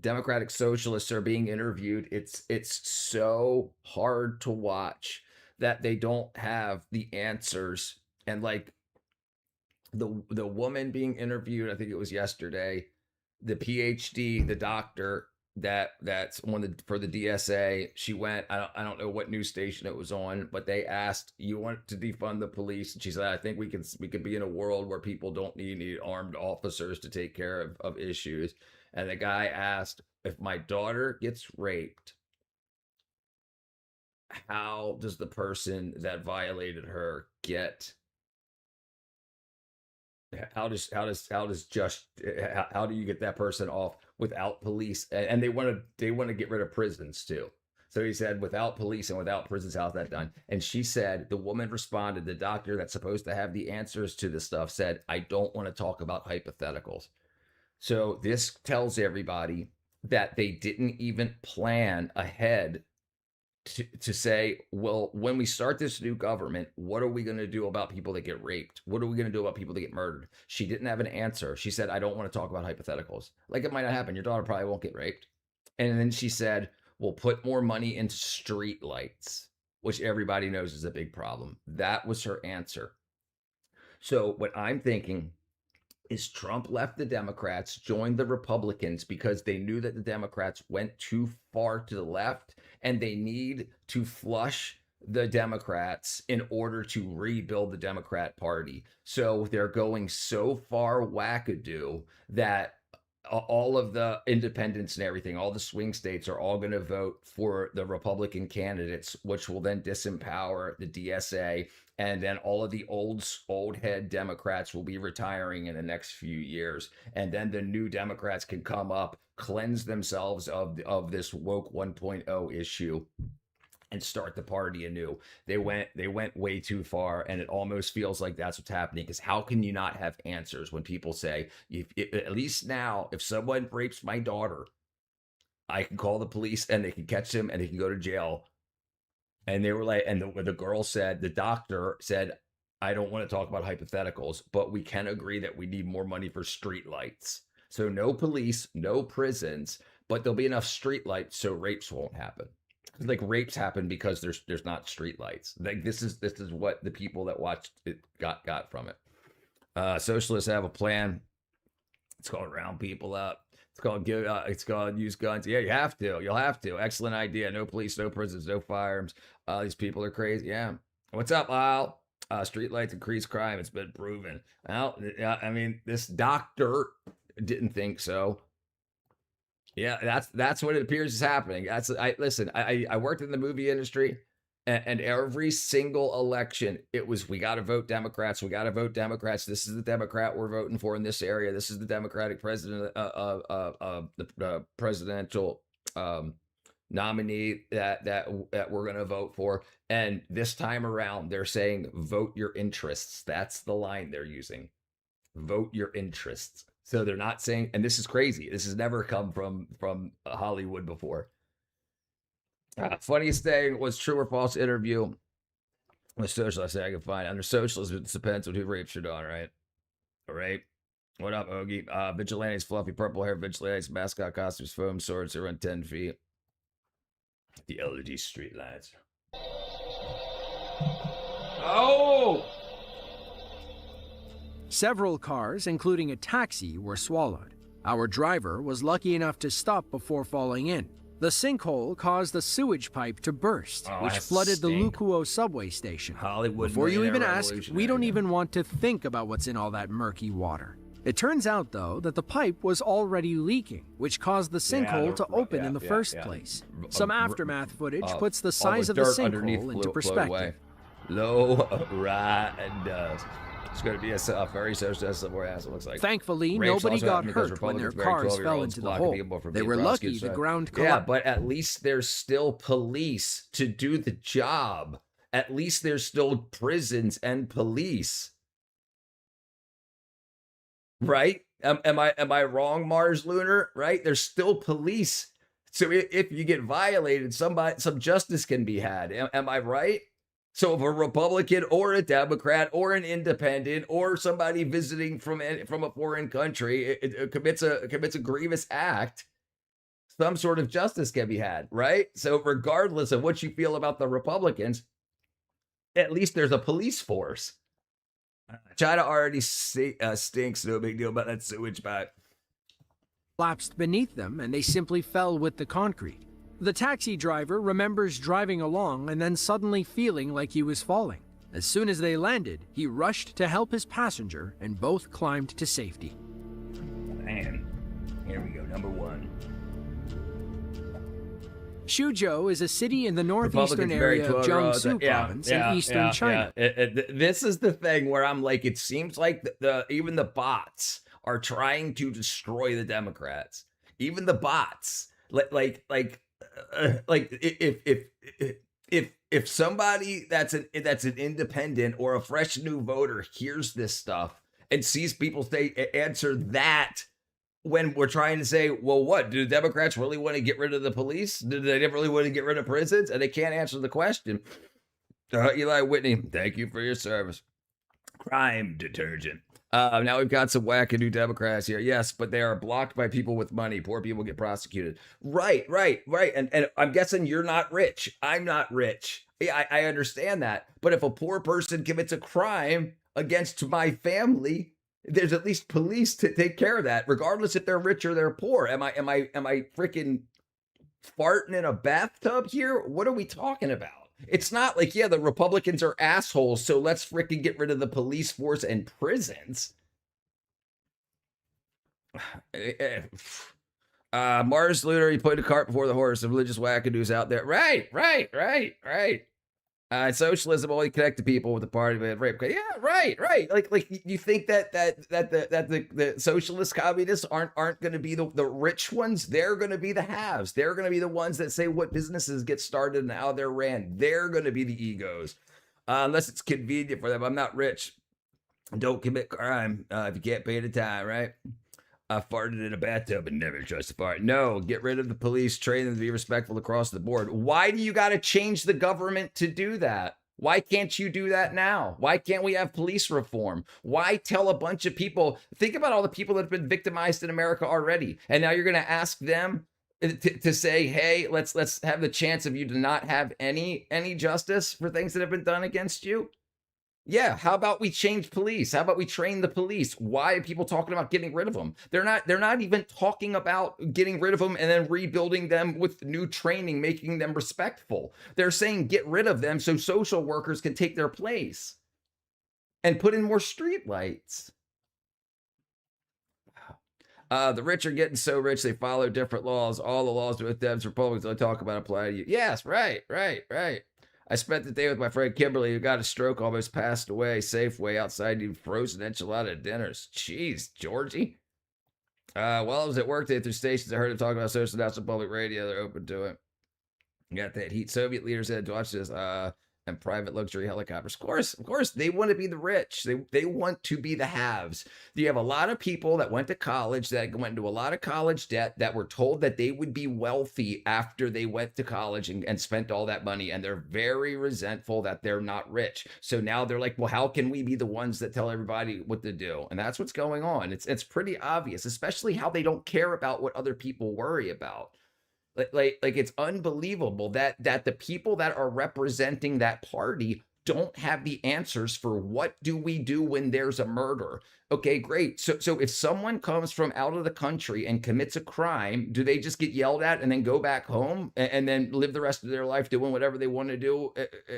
Democratic Socialists are being interviewed, it's so hard to watch that they don't have the answers. And like the woman being interviewed, I think it was yesterday, the PhD, the doctor that's on for the DSA, she went, I don't know what news station it was on, but they asked, you want to defund the police? And she said, I think we could be in a world where people don't need armed officers to take care of issues. And the guy asked, if my daughter gets raped, how does the person that violated her get? How do you get that person off without police? And they want to get rid of prisons too. So he said, without police and without prisons, how's that done? And she said, the woman responded, the doctor that's supposed to have the answers to this stuff said, I don't want to talk about hypotheticals. So this tells everybody that they didn't even plan ahead to say, well, when we start this new government, what are we going to do about people that get raped? What are we going to do about people that get murdered? She didn't have an answer. She said, I don't want to talk about hypotheticals. Like, it might not happen. Your daughter probably won't get raped. And then she said, we'll put more money into street lights, which everybody knows is a big problem. That was her answer. So what I'm thinking is Trump left the Democrats, joined the Republicans because they knew that the Democrats went too far to the left and they need to flush the Democrats in order to rebuild the Democrat Party. So they're going so far wackadoo that all of the independents and everything, all the swing states are all going to vote for the Republican candidates, which will then disempower the DSA. And then all of the old head Democrats will be retiring in the next few years. And then the new Democrats can come up, cleanse themselves of this woke 1.0 issue and start the party anew. They went way too far, and it almost feels like that's what's happening. Because how can you not have answers when people say, at least now, if someone rapes my daughter, I can call the police and they can catch them and they can go to jail. And they were like, and the girl said, the doctor said, I don't want to talk about hypotheticals, but we can agree that we need more money for street lights. So no police, no prisons, but there'll be enough street lights so rapes won't happen. Like, rapes happen because there's not street lights. Like, this is what the people that watched it got from it. Socialists have a plan. It's called round people up. It's called use guns. Yeah, you have to. You'll have to. Excellent idea. No police, no prisons, no firearms. These people are crazy. Yeah. What's up, Lyle? Streetlights increase crime. It's been proven. Well, I mean, this doctor didn't think so. Yeah, that's what it appears is happening. I worked in the movie industry, and every single election, it was, we got to vote Democrats. We got to vote Democrats. This is the Democrat we're voting for in this area. This is the Democratic president, the presidential nominee that we're going to vote for. And this time around, they're saying, vote your interests. That's the line they're using. Vote your interests. So they're not saying, and this is crazy. This has never come from Hollywood before. Funniest thing was true or false interview with socialists I can find. Under socialism, it depends on who rapes your daughter, right? All right. What up, Ogie? Vigilantes, fluffy purple hair vigilantes, mascot costumes, foam swords that run 10 feet. The LED street lights. Oh! Several cars, including a taxi, were swallowed. Our driver was lucky enough to stop before falling in. The sinkhole caused the sewage pipe to burst, Oh, which that flooded the stink. Lukuo subway station. Hollywood. Before you even millionaire ask, revolution we don't there. even want to think about what's in all that murky water. It turns out, though, that the pipe was already leaking, which caused the sinkhole to open in the first place. Some aftermath footage puts the size of the sinkhole into perspective. Low right and does. It's going to be a very socialist war as it looks like. Thankfully, Rapes nobody also got happen because hurt when their Republicans cars bury fell 12-year-olds, into the blocking hole. people from They being were lucky prosecuted. the ground Yeah, collapsed. but at least there's still police to do the job. At least there's still prisons and police. Right? Am I wrong, Mars Lunar? Right? There's still police. So if you get violated, some justice can be had. Am I right? So if a Republican or a Democrat or an independent or somebody visiting from a foreign country it commits a grievous act, some sort of justice can be had, right? So regardless of what you feel about the Republicans, at least there's a police force. China already stinks. No big deal about that sewage pipe. Collapsed beneath them, and they simply fell with the concrete. The taxi driver remembers driving along and then suddenly feeling like he was falling. As soon as they landed, he rushed to help his passenger, and both climbed to safety. Man, here we go. Number one. Suzhou is a city in the northeastern Republicans bury area of 12-year-olds. Jiangsu province in eastern China. This is the thing where I'm like, it seems like even the bots are trying to destroy the Democrats. Even the bots, if somebody that's an independent or a fresh new voter hears this stuff and sees people answer that. When we're trying to say, well, what? Do the Democrats really want to get rid of the police? Do they really want to get rid of prisons? And they can't answer the question. Eli Whitney, thank you for your service. Crime detergent. Now we've got some wackadoo Democrats here. Yes, but they are blocked by people with money. Poor people get prosecuted. Right. And I'm guessing you're not rich. I'm not rich. Yeah, I understand that. But if a poor person commits a crime against my family, there's at least police to take care of that, regardless if they're rich or they're poor. Am I freaking farting in a bathtub here? What are we talking about? It's not like, yeah, the Republicans are assholes, so let's freaking get rid of the police force and prisons. Mars Lunar, he put the cart before the horse. The religious wackadoos out there. Right. Socialism only connected people with the party, but rape. Yeah, right. Like you think that the socialist communists aren't going to be the rich ones? They're going to be the haves. They're going to be the ones that say what businesses get started and how they're ran. They're going to be the egos, unless it's convenient for them. I'm not rich. Don't commit crime if you can't pay the time, right? I farted in a bathtub and never trust a fart. No, get rid of the police, train them to be respectful across the board. Why do you got to change the government to do that? Why can't you do that now? Why can't we have police reform? Why tell a bunch of people, think about all the people that have been victimized in America already. And now you're going to ask them to say, hey, let's have the chance of you to not have any justice for things that have been done against you. Yeah, how about we change police? How about we train the police? Why are people talking about getting rid of them? They're not even talking about getting rid of them and then rebuilding them with new training, making them respectful. They're saying get rid of them so social workers can take their place and put in more street lights. The rich are getting so rich they follow different laws. All the laws with Dems, Republicans don't talk about apply to you. Yes, right. I spent the day with my friend Kimberly, who got a stroke, almost passed away. Safeway outside, eating frozen enchilada dinners. Jeez, Georgie. While I was at work, they through stations. I heard them talking about social national public radio. They're open to it. You got that heat. Soviet leaders had to watch this. And private luxury helicopters. Of course, they want to be the rich. They want to be the haves. You have a lot of people that went to college, that went into a lot of college debt, that were told that they would be wealthy after they went to college and spent all that money. And they're very resentful that they're not rich. So now they're like, well, how can we be the ones that tell everybody what to do? And that's what's going on. It's pretty obvious, especially how they don't care about what other people worry about. Like it's unbelievable that the people that are representing that party don't have the answers for what do we do when there's a murder. Okay, great. So if someone comes from out of the country and commits a crime, do they just get yelled at and then go back home and then live the rest of their life doing whatever they want to do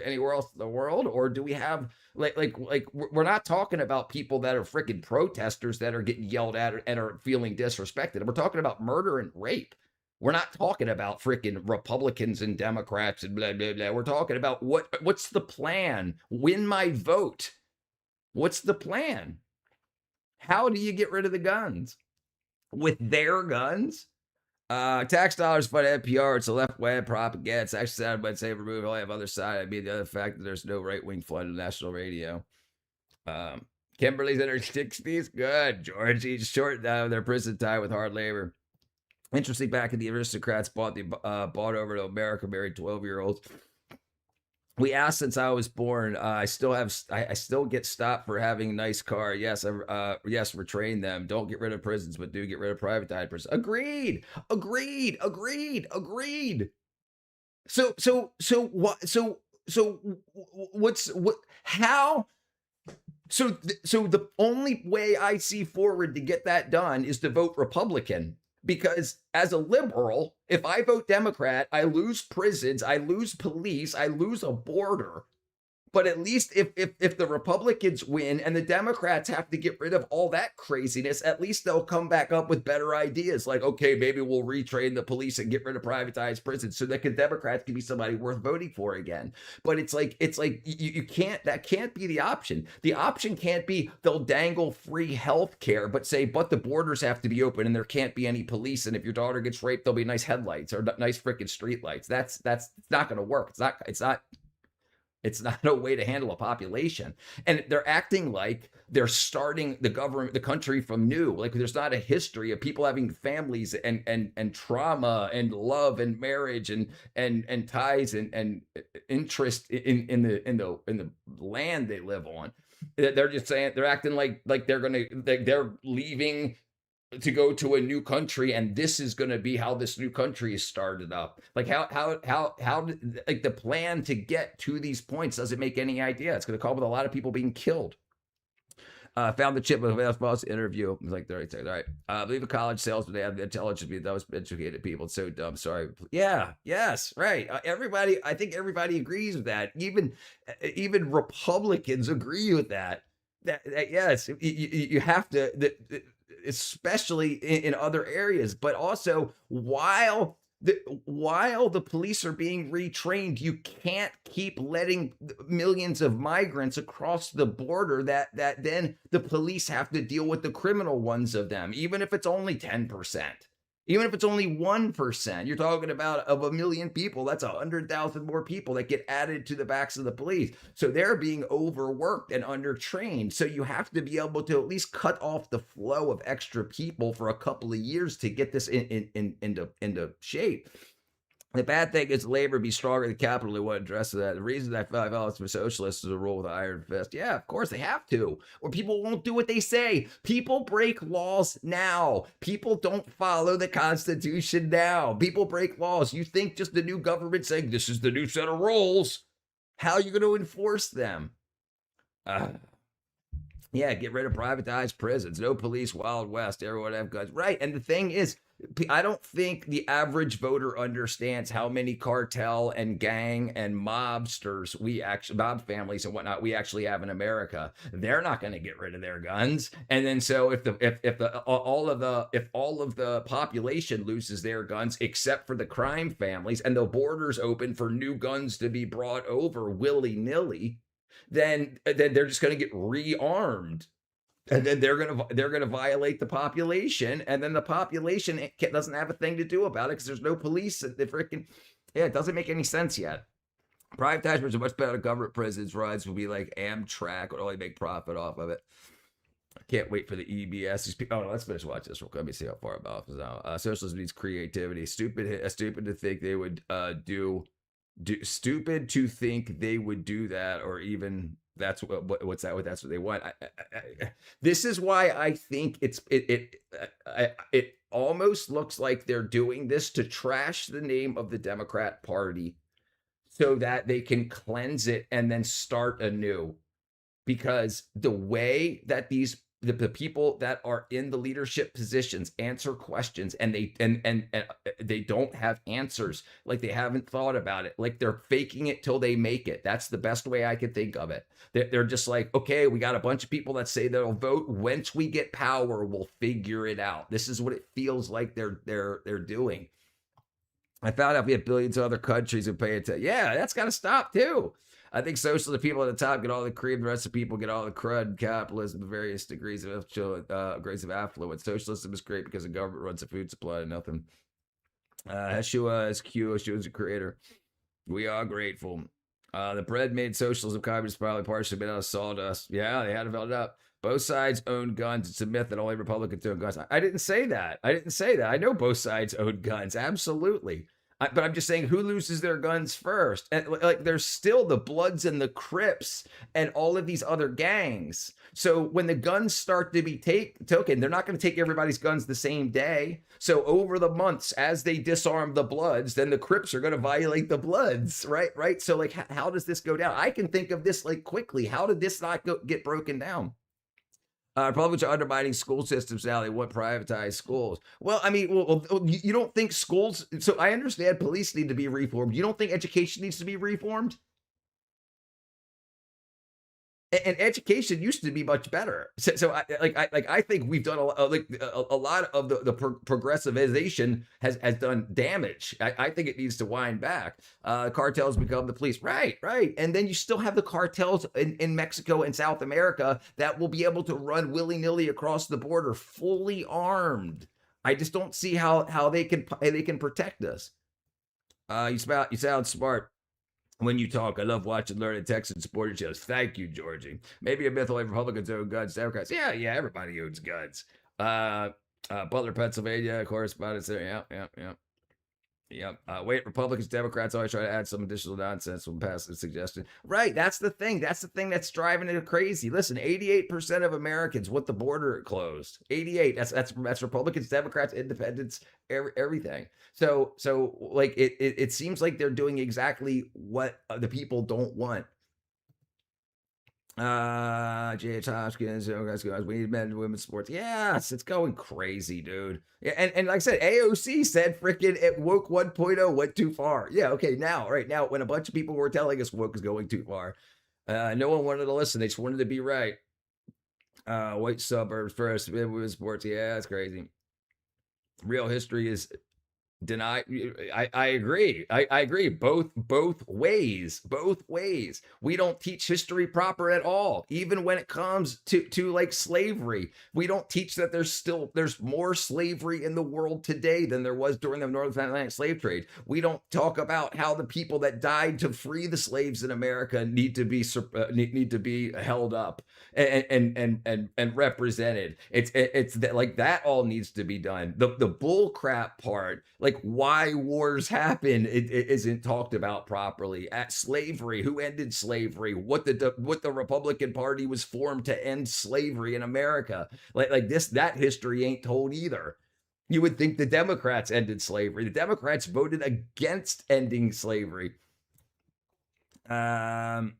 anywhere else in the world? Or do we have like we're not talking about people that are freaking protesters that are getting yelled at and are feeling disrespected. We're talking about murder and rape. We're not talking about freaking Republicans and Democrats and blah, blah, blah. We're talking about what's the plan? Win my vote. What's the plan? How do you get rid of the guns? With their guns? Tax dollars fund NPR. It's a left-wing propaganda. It's actually sounded by say remove all have other side. I mean, the other fact that there's no right-wing fund on national radio. Kimberly's in her 60s. Good. Georgie's short their prison time with hard labor. Interesting, back in the aristocrats bought over to America, married 12-year-olds. We asked since I was born. I still get stopped for having a nice car. Yes, yes, retrain them. Don't get rid of prisons, but do get rid of privatized prisons. Agreed. So the only way I see forward to get that done is to vote Republican. Because as a liberal, if I vote Democrat, I lose prisons, I lose police, I lose a border. But at least if the Republicans win and the Democrats have to get rid of all that craziness, at least they'll come back up with better ideas. Like, okay, maybe we'll retrain the police and get rid of privatized prisons so that Democrats can be somebody worth voting for again. But it's like you can't, that can't be the option. The option can't be they'll dangle free health care, but say, but the borders have to be open and there can't be any police. And if your daughter gets raped, there'll be nice headlights or nice freaking street lights. That's not going to work. It's not a way to handle a population. And they're acting like they're starting the country from new. Like there's not a history of people having families and trauma and love and marriage and ties and interest in the land they live on. They're just saying, they're acting like they're leaving to go to a new country, and this is going to be how this new country is started up. Like how like the plan to get to these points doesn't make any idea. It's going to come with a lot of people being killed. Found the chip of a boss interview. It was like 30 seconds. All right. I believe a college salesman, they have the intelligence to be those educated people. It's so dumb. Sorry. Yeah. Yes. Right. I think everybody agrees with that. Even Republicans agree with that. That yes, you have to. Especially in other areas, but also while the police are being retrained, you can't keep letting millions of migrants across the border that then the police have to deal with the criminal ones of them, even if it's only 10%. Even if it's only 1%, you're talking about of 1 million people, that's 100,000 more people that get added to the backs of the police. So they're being overworked and undertrained. So you have to be able to at least cut off the flow of extra people for a couple of years to get this into shape. The bad thing is labor be stronger than capital. They want to address that. The reason that violence for socialists is a rule with an iron fist. Yeah, of course they have to. Or people won't do what they say. People break laws now. People don't follow the Constitution now. People break laws. You think just the new government saying this is the new set of rules, how are you going to enforce them? Yeah, get rid of privatized prisons. No police, Wild West. Everyone have guns. Right. And the thing is, I don't think the average voter understands how many cartel and gang and mobsters mob families and whatnot we actually have in America. They're not going to get rid of their guns. And then so if all of the population loses their guns except for the crime families and the borders open for new guns to be brought over willy-nilly, then they're just going to get rearmed. And then they're gonna violate the population, and then the population doesn't have a thing to do about it because there's no police. It doesn't make any sense yet. Privatized prisons are much better. Government prisons rides will be like Amtrak, would only make profit off of it. I can't wait for the EBS. These people, let's finish watch this real quick. Let me see how far I'm off now. Socialism needs creativity. Stupid to think they would stupid to think they would do that, or even. That's what's that? That's what they want. This is why I think it almost looks like they're doing this to trash the name of the Democrat Party, so that they can cleanse it and then start anew. Because the way that the people that are in the leadership positions answer questions, and they don't have answers, like they haven't thought about it, like they're faking it till they make it. That's the best way I could think of it. They're just like, okay, we got a bunch of people that say they'll vote. Once we get power, we'll figure it out. This is what it feels like they're doing. I found out we have billions of other countries who pay attention. Yeah, that's got to stop too. I think socialist people at the top get all the cream, the rest of people get all the crud. Capitalism, various degrees of affluence. Socialism is great because the government runs the food supply and nothing. Yeshua is Q. Yeshua is a creator. We are grateful. The bread made socialism communist probably partially made out of sawdust. Yeah, they had to build it up. Both sides own guns. It's a myth that only Republicans own guns. I didn't say that. I know both sides own guns. Absolutely. But I'm just saying, who loses their guns first? And like, there's still the Bloods and the Crips and all of these other gangs. So when the guns start to be taken, they're not going to take everybody's guns the same day. So over the months, as they disarm the Bloods, then the Crips are going to violate the Bloods, right? So like, how does this go down? I can think of this like quickly. How did this not get broken down? Republicans are undermining school systems now. They want privatized schools. Well, I mean, you don't think schools... So I understand police need to be reformed. You don't think education needs to be reformed? And education used to be much better. So I think we've done a lot of the progressivization has done damage. I think it needs to wind back. Cartels become the police. Right. And then you still have the cartels in Mexico and South America that will be able to run willy-nilly across the border, fully armed. I just don't see how they can protect us. You sound smart when you talk. I love watching learning Texan supporter shows. Thank you, Georgie. Maybe a myth only Republicans own guns. Democrats, yeah, everybody owns guns. Butler, Pennsylvania, correspondence there. Yep. Wait, Republicans, Democrats always try to add some additional nonsense when passing a suggestion. Right, that's the thing. That's the thing that's driving it crazy. Listen, 88% of Americans want the border closed. 88. That's Republicans, Democrats, Independents, everything. So like it seems like they're doing exactly what the people don't want. J.H. Hopkins, we need men and women's sports. Yes, it's going crazy, dude. Yeah, and like I said, AOC said freaking woke 1.0 went too far. Yeah, okay, right now, when a bunch of people were telling us woke is going too far, no one wanted to listen. They just wanted to be right. White suburbs first, women's sports. Yeah, it's crazy. Real history is deny. I agree. I agree. Both ways. We don't teach history proper at all. Even when it comes to like slavery, we don't teach that there's more slavery in the world today than there was during the North Atlantic slave trade. We don't talk about how the people that died to free the slaves in America need to be held up and represented. It's that, like, that all needs to be done. The bull crap part, like why wars happen, it isn't talked about properly. At slavery, who ended slavery? What the Republican Party was formed to end slavery in America. That history ain't told either. You would think the Democrats ended slavery. The Democrats voted against ending slavery. I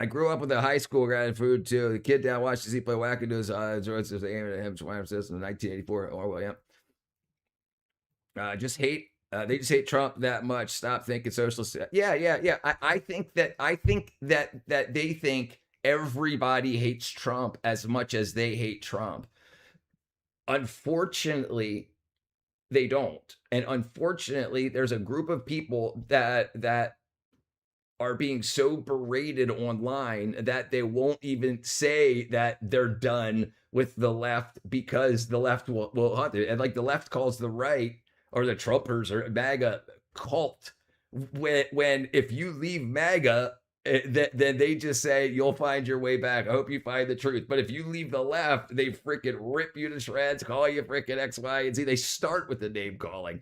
grew up with a high school guy in food too. The kid down watched he play wackadoos. It's aiming at him. Swine system in 1984. Orwell, yeah. They just hate Trump that much. Stop thinking socialist. Yeah. I think that they think everybody hates Trump as much as they hate Trump. Unfortunately, they don't. And unfortunately, there's a group of people that are being so berated online that they won't even say that they're done with the left, because the left will hunt it. And like the left calls the right, or the Trumpers or MAGA, cult. When if you leave MAGA, then they just say you'll find your way back. I hope you find the truth. But if you leave the left, they freaking rip you to shreds, call you freaking X, Y, and Z. They start with the name calling,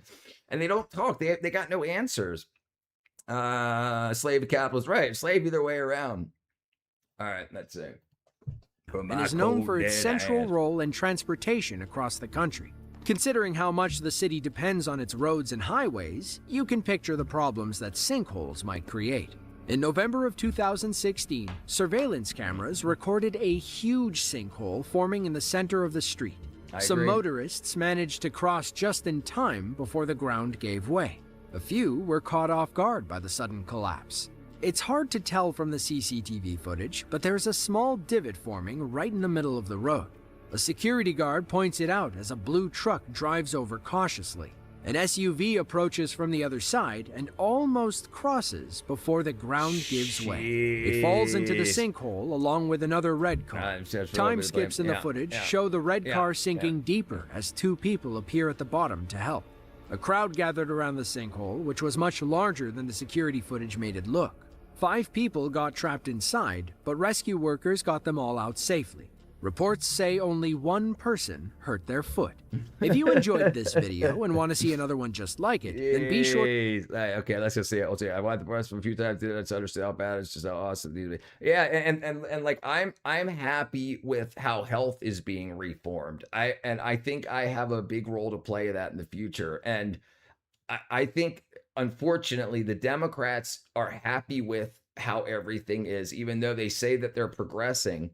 and they don't talk. They got no answers. Slave to capitalist, right? Slave either way around. All right, that's it. And is known for its central role in transportation across the country. Considering how much the city depends on its roads and highways, you can picture the problems that sinkholes might create. In November of 2016, surveillance cameras recorded a huge sinkhole forming in the center of the street. Some agree. motorists managed to cross just in time before the ground gave way. A few were caught off guard by the sudden collapse. It's hard to tell from the CCTV footage, but there's a small divot forming right in the middle of the road. A security guard points it out as a blue truck drives over cautiously. An SUV approaches from the other side and almost crosses before the ground gives way. It falls into the sinkhole along with another red car. Time skips in the footage show the red car sinking deeper as two people appear at the bottom to help. A crowd gathered around the sinkhole, which was much larger than the security footage made it look. 5 people got trapped inside, but rescue workers got them all out safely. Reports say only 1 person hurt their foot. If you enjoyed this video and want to see another one just like it, then be sure... Okay, let's just see it. I want the press from a few times to understand how bad it's just how awesome these. Yeah, and like I'm happy with how health is being reformed. I think I have a big role to play in that in the future. And I think unfortunately the Democrats are happy with how everything is, even though they say that they're progressing.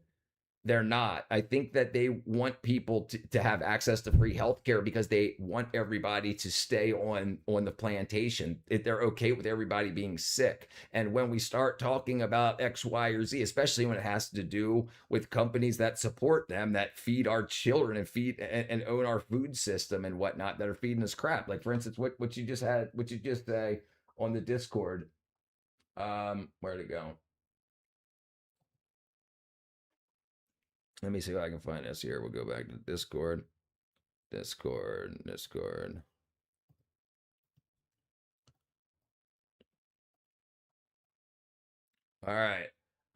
They're not. I think that they want people to have access to free healthcare because they want everybody to stay on the plantation. They're okay with everybody being sick. And when we start talking about X, Y, or Z, especially when it has to do with companies that support them, that feed our children and feed and own our food system and whatnot, that are feeding us crap. Like for instance, what you just say on the Discord. Where'd it go? Let me see if I can find this here. We'll go back to Discord. Discord. All right.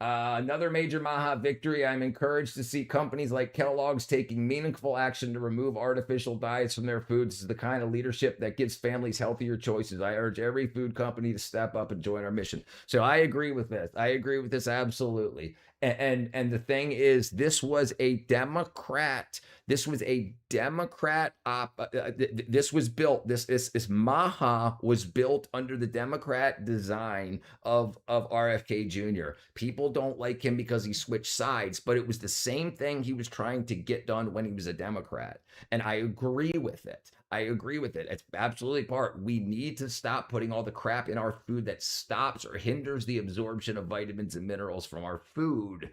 Another major Maha victory. I'm encouraged to see companies like Kellogg's taking meaningful action to remove artificial dyes from their foods. This is the kind of leadership that gives families healthier choices. I urge every food company to step up and join our mission. So I agree with this. I agree with this absolutely. And the thing is, this was a Democrat. This was a Democrat this was built. This Maha was built under the Democrat design of RFK Jr. People don't like him because he switched sides, but it was the same thing he was trying to get done when he was a Democrat. And I agree with it. It's absolutely part. We need to stop putting all the crap in our food that stops or hinders the absorption of vitamins and minerals from our food.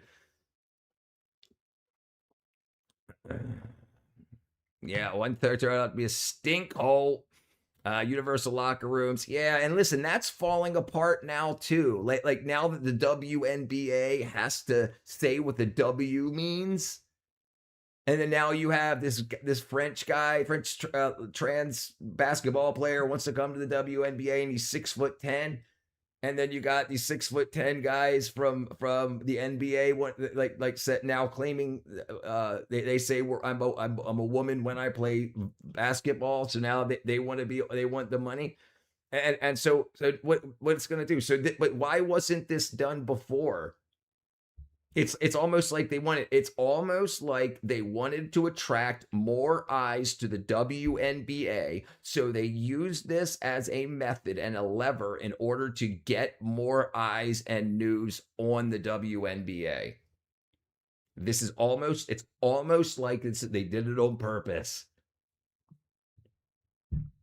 Yeah, 1/3 turned out to be a stink hole. Universal locker rooms. Yeah, and listen, that's falling apart now too. Like now that the WNBA has to say what the W means. And then now you have this French guy, trans basketball player wants to come to the WNBA and he's 6'10". And then you got these 6'10" guys from the NBA, like set now claiming they say I'm a woman when I play basketball. So now they want the money, and so what it's gonna do? But why wasn't this done before? It's almost like they wanted. It's almost like they wanted to attract more eyes to the WNBA, so they used this as a method and a lever in order to get more eyes and news on the WNBA. It's almost like they did it on purpose.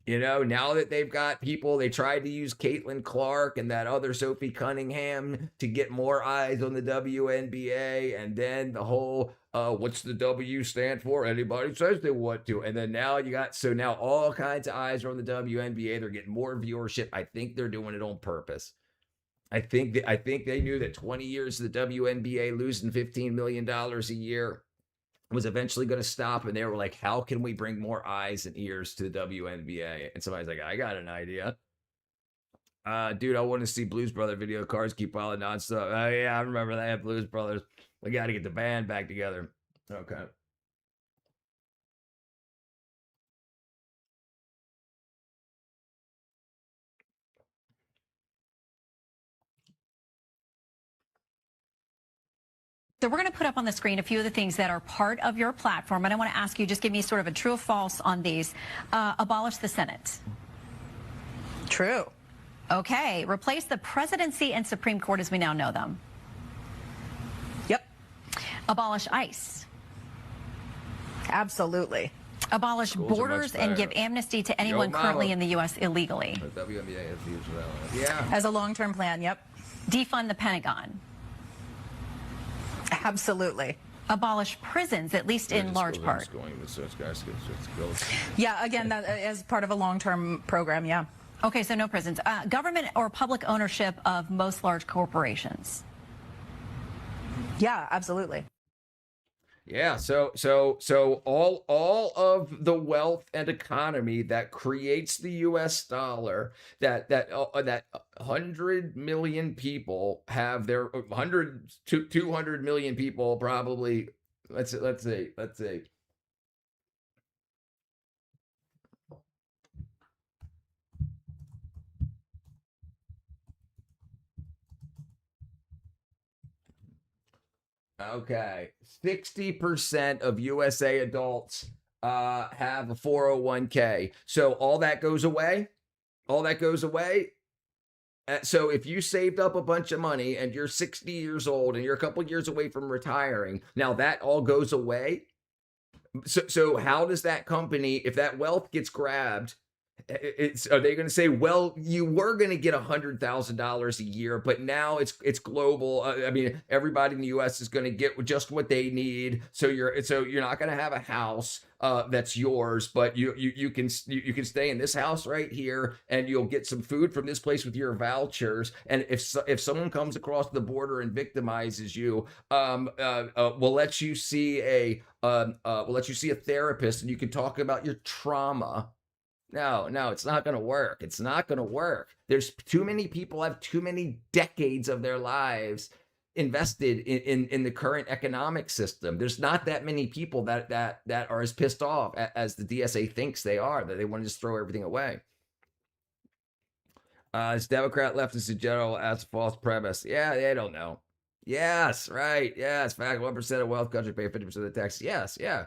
You know, now that they've got people, they tried to use Caitlin Clark and that other Sophie Cunningham to get more eyes on the WNBA. And then the whole, what's the W stand for? Anybody says they want to. And then now now all kinds of eyes are on the WNBA. They're getting more viewership. I think they're doing it on purpose. I think they knew that 20 years of the WNBA losing $15 million a year was eventually going to stop, and they were like, how can we bring more eyes and ears to the WNBA? And somebody's like, I got an idea. Dude, I want to see Blues Brother video cards keep piling nonstop. Oh yeah, I remember that, Blues Brothers. We got to get the band back together. Okay. So we're going to put up on the screen a few of the things that are part of your platform, and I want to ask you, just give me sort of a true or false on these. Abolish the Senate. True. Okay. Replace the presidency and Supreme Court as we now know them. Yep. Abolish ICE. Absolutely. Abolish Schools are much borders and better. give amnesty to anyone currently in the U.S. illegally. Yeah. As a long-term plan, yep. Defund the Pentagon. Absolutely. Abolish prisons, at least in large part. Yeah, again, that as part of a long-term program, yeah. Okay, so no prisons. Government or public ownership of most large corporations. Yeah, absolutely. Yeah, so all of the wealth and economy that creates the U.S. dollar, that 100 million people have their 100 to 200 million people probably. Let's say. Okay, 60% of USA adults have a 401k. So all that goes away. All that goes away. So if you saved up a bunch of money and you're 60 years old and you're a couple years away from retiring, now that all goes away. So how does that company, if that wealth gets grabbed, are they going to say, well, you were going to get $100,000 a year, but now it's global. I mean, everybody in the U.S. is going to get just what they need. So you're not going to have a house that's yours, but you can stay in this house right here, and you'll get some food from this place with your vouchers. And if someone comes across the border and victimizes you, we'll let you see a therapist, and you can talk about your trauma. No, it's not going to work. It's not going to work. There's too many people have too many decades of their lives invested in the current economic system. There's not that many people that are as pissed off as the DSA thinks they are, that they want to just throw everything away. It's Democrat leftists in general as a false premise. Yeah, they don't know. Yes, right. Yes, fact. 1% of wealth country pay 50% of the tax. Yes, yeah.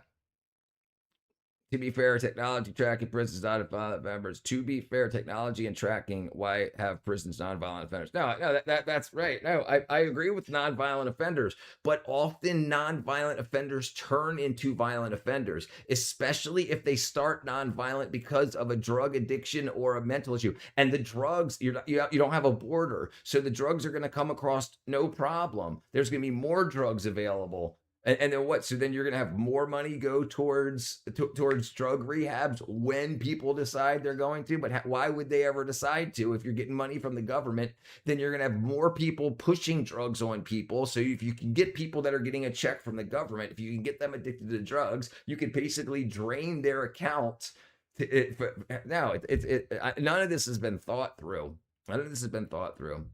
To be fair, technology tracking prisons nonviolent offenders. To be fair, technology and tracking why have prisons nonviolent offenders? No, that's right. No, I agree with nonviolent offenders, but often nonviolent offenders turn into violent offenders, especially if they start nonviolent because of a drug addiction or a mental issue. And the drugs, you don't have a border, so the drugs are going to come across no problem. There's going to be more drugs available. And then what? So then you're going to have more money go towards drug rehabs when people decide they're going to. But why would they ever decide to? If you're getting money from the government, then you're going to have more people pushing drugs on people. So if you can get people that are getting a check from the government, if you can get them addicted to drugs, you can basically drain their account. None of this has been thought through. None of this has been thought through.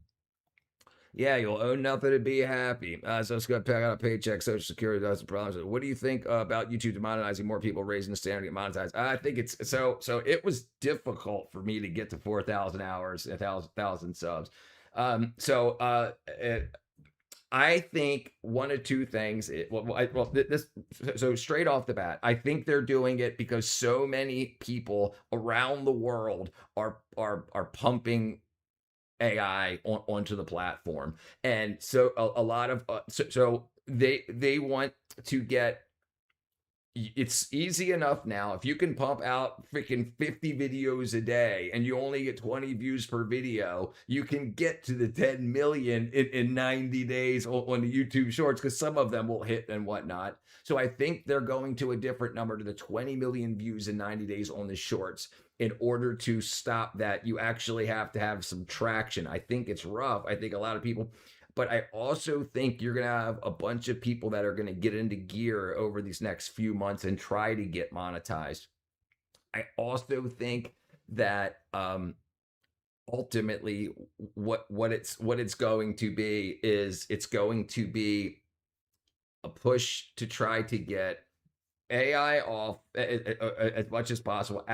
Yeah, you'll own nothing and be happy. So it's going to pay out a paycheck. Social Security doesn't problems. What do you think about YouTube demonetizing more people, raising the standard to get monetized? I think it's so it was difficult for me to get to 4,000 hours, 1,000 subs. I think one of two things. So straight off the bat, I think they're doing it because so many people around the world are pumping AI onto the platform, and so a lot of so they want to get. It's easy enough now if you can pump out freaking 50 videos a day and you only get 20 views per video, you can get to the 10 million in 90 days on the YouTube shorts, because some of them will hit and whatnot. So I think they're going to a different number, to the 20 million views in 90 days on the shorts. In order to stop that, you actually have to have some traction. I think it's rough. I think a lot of people, but I also think you're going to have a bunch of people that are going to get into gear over these next few months and try to get monetized. I also think that ultimately what it's going to be is it's going to be a push to try to get AI off as much as possible,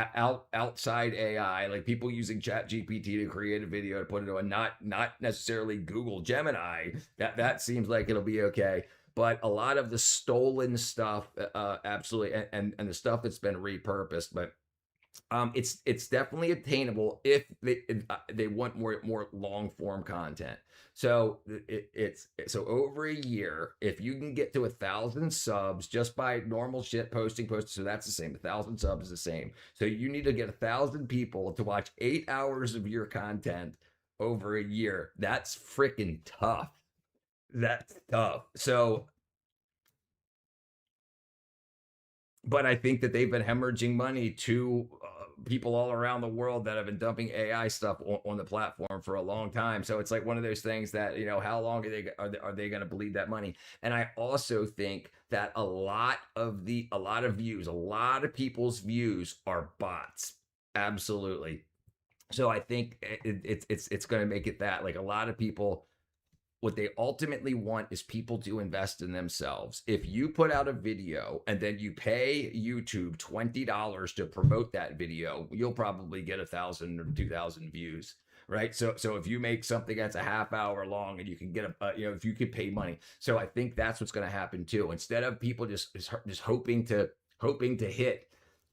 outside AI, like people using ChatGPT to create a video to put it on, not necessarily Google Gemini. That seems like it'll be okay. but a lot of the stolen stuff, absolutely, and the stuff that's been repurposed, but it's definitely attainable if they want more long form content. So it's so over a year, if you can get to 1,000 subs just by normal shit posting, so that's the same. 1,000 subs is the same. So you need to get 1,000 people to watch 8 hours of your content over a year. That's freaking tough. That's tough. So, but I think that they've been hemorrhaging money to people all around the world that have been dumping AI stuff on the platform for a long time. So it's like one of those things that, you know, how long are they going to bleed that money? And I also think that a lot of people's views are bots. Absolutely. So I think it's going to make it that, like, a lot of people, what they ultimately want is people to invest in themselves. If you put out a video and then you pay YouTube $20 to promote that video, you'll probably get 1,000 or 2,000 views, right? So if you make something that's a half hour long and you can get if you could pay money. So I think that's what's going to happen too. Instead of people just hoping to hit,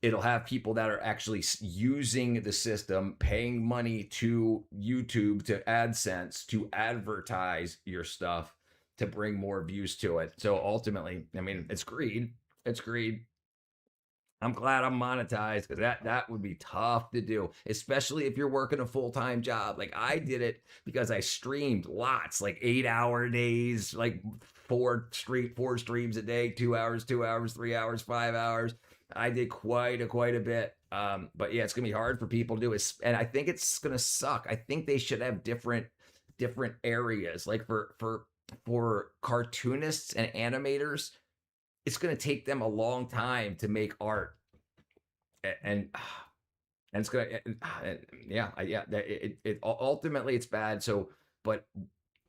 it'll have people that are actually using the system, paying money to YouTube, to AdSense, to advertise your stuff to bring more views to it. So ultimately, I mean, it's greed. It's greed. I'm glad I'm monetized, because that would be tough to do, especially if you're working a full-time job. Like, I did it because I streamed lots, like 8-hour days, like four streams a day, 2 hours, 3 hours, 5 hours. I did quite a bit. But yeah, it's gonna be hard for people to do it, and I think it's gonna suck. I think they should have different areas. Like for cartoonists and animators, it's gonna take them a long time to make art, and it's gonna, ultimately it's bad. So, but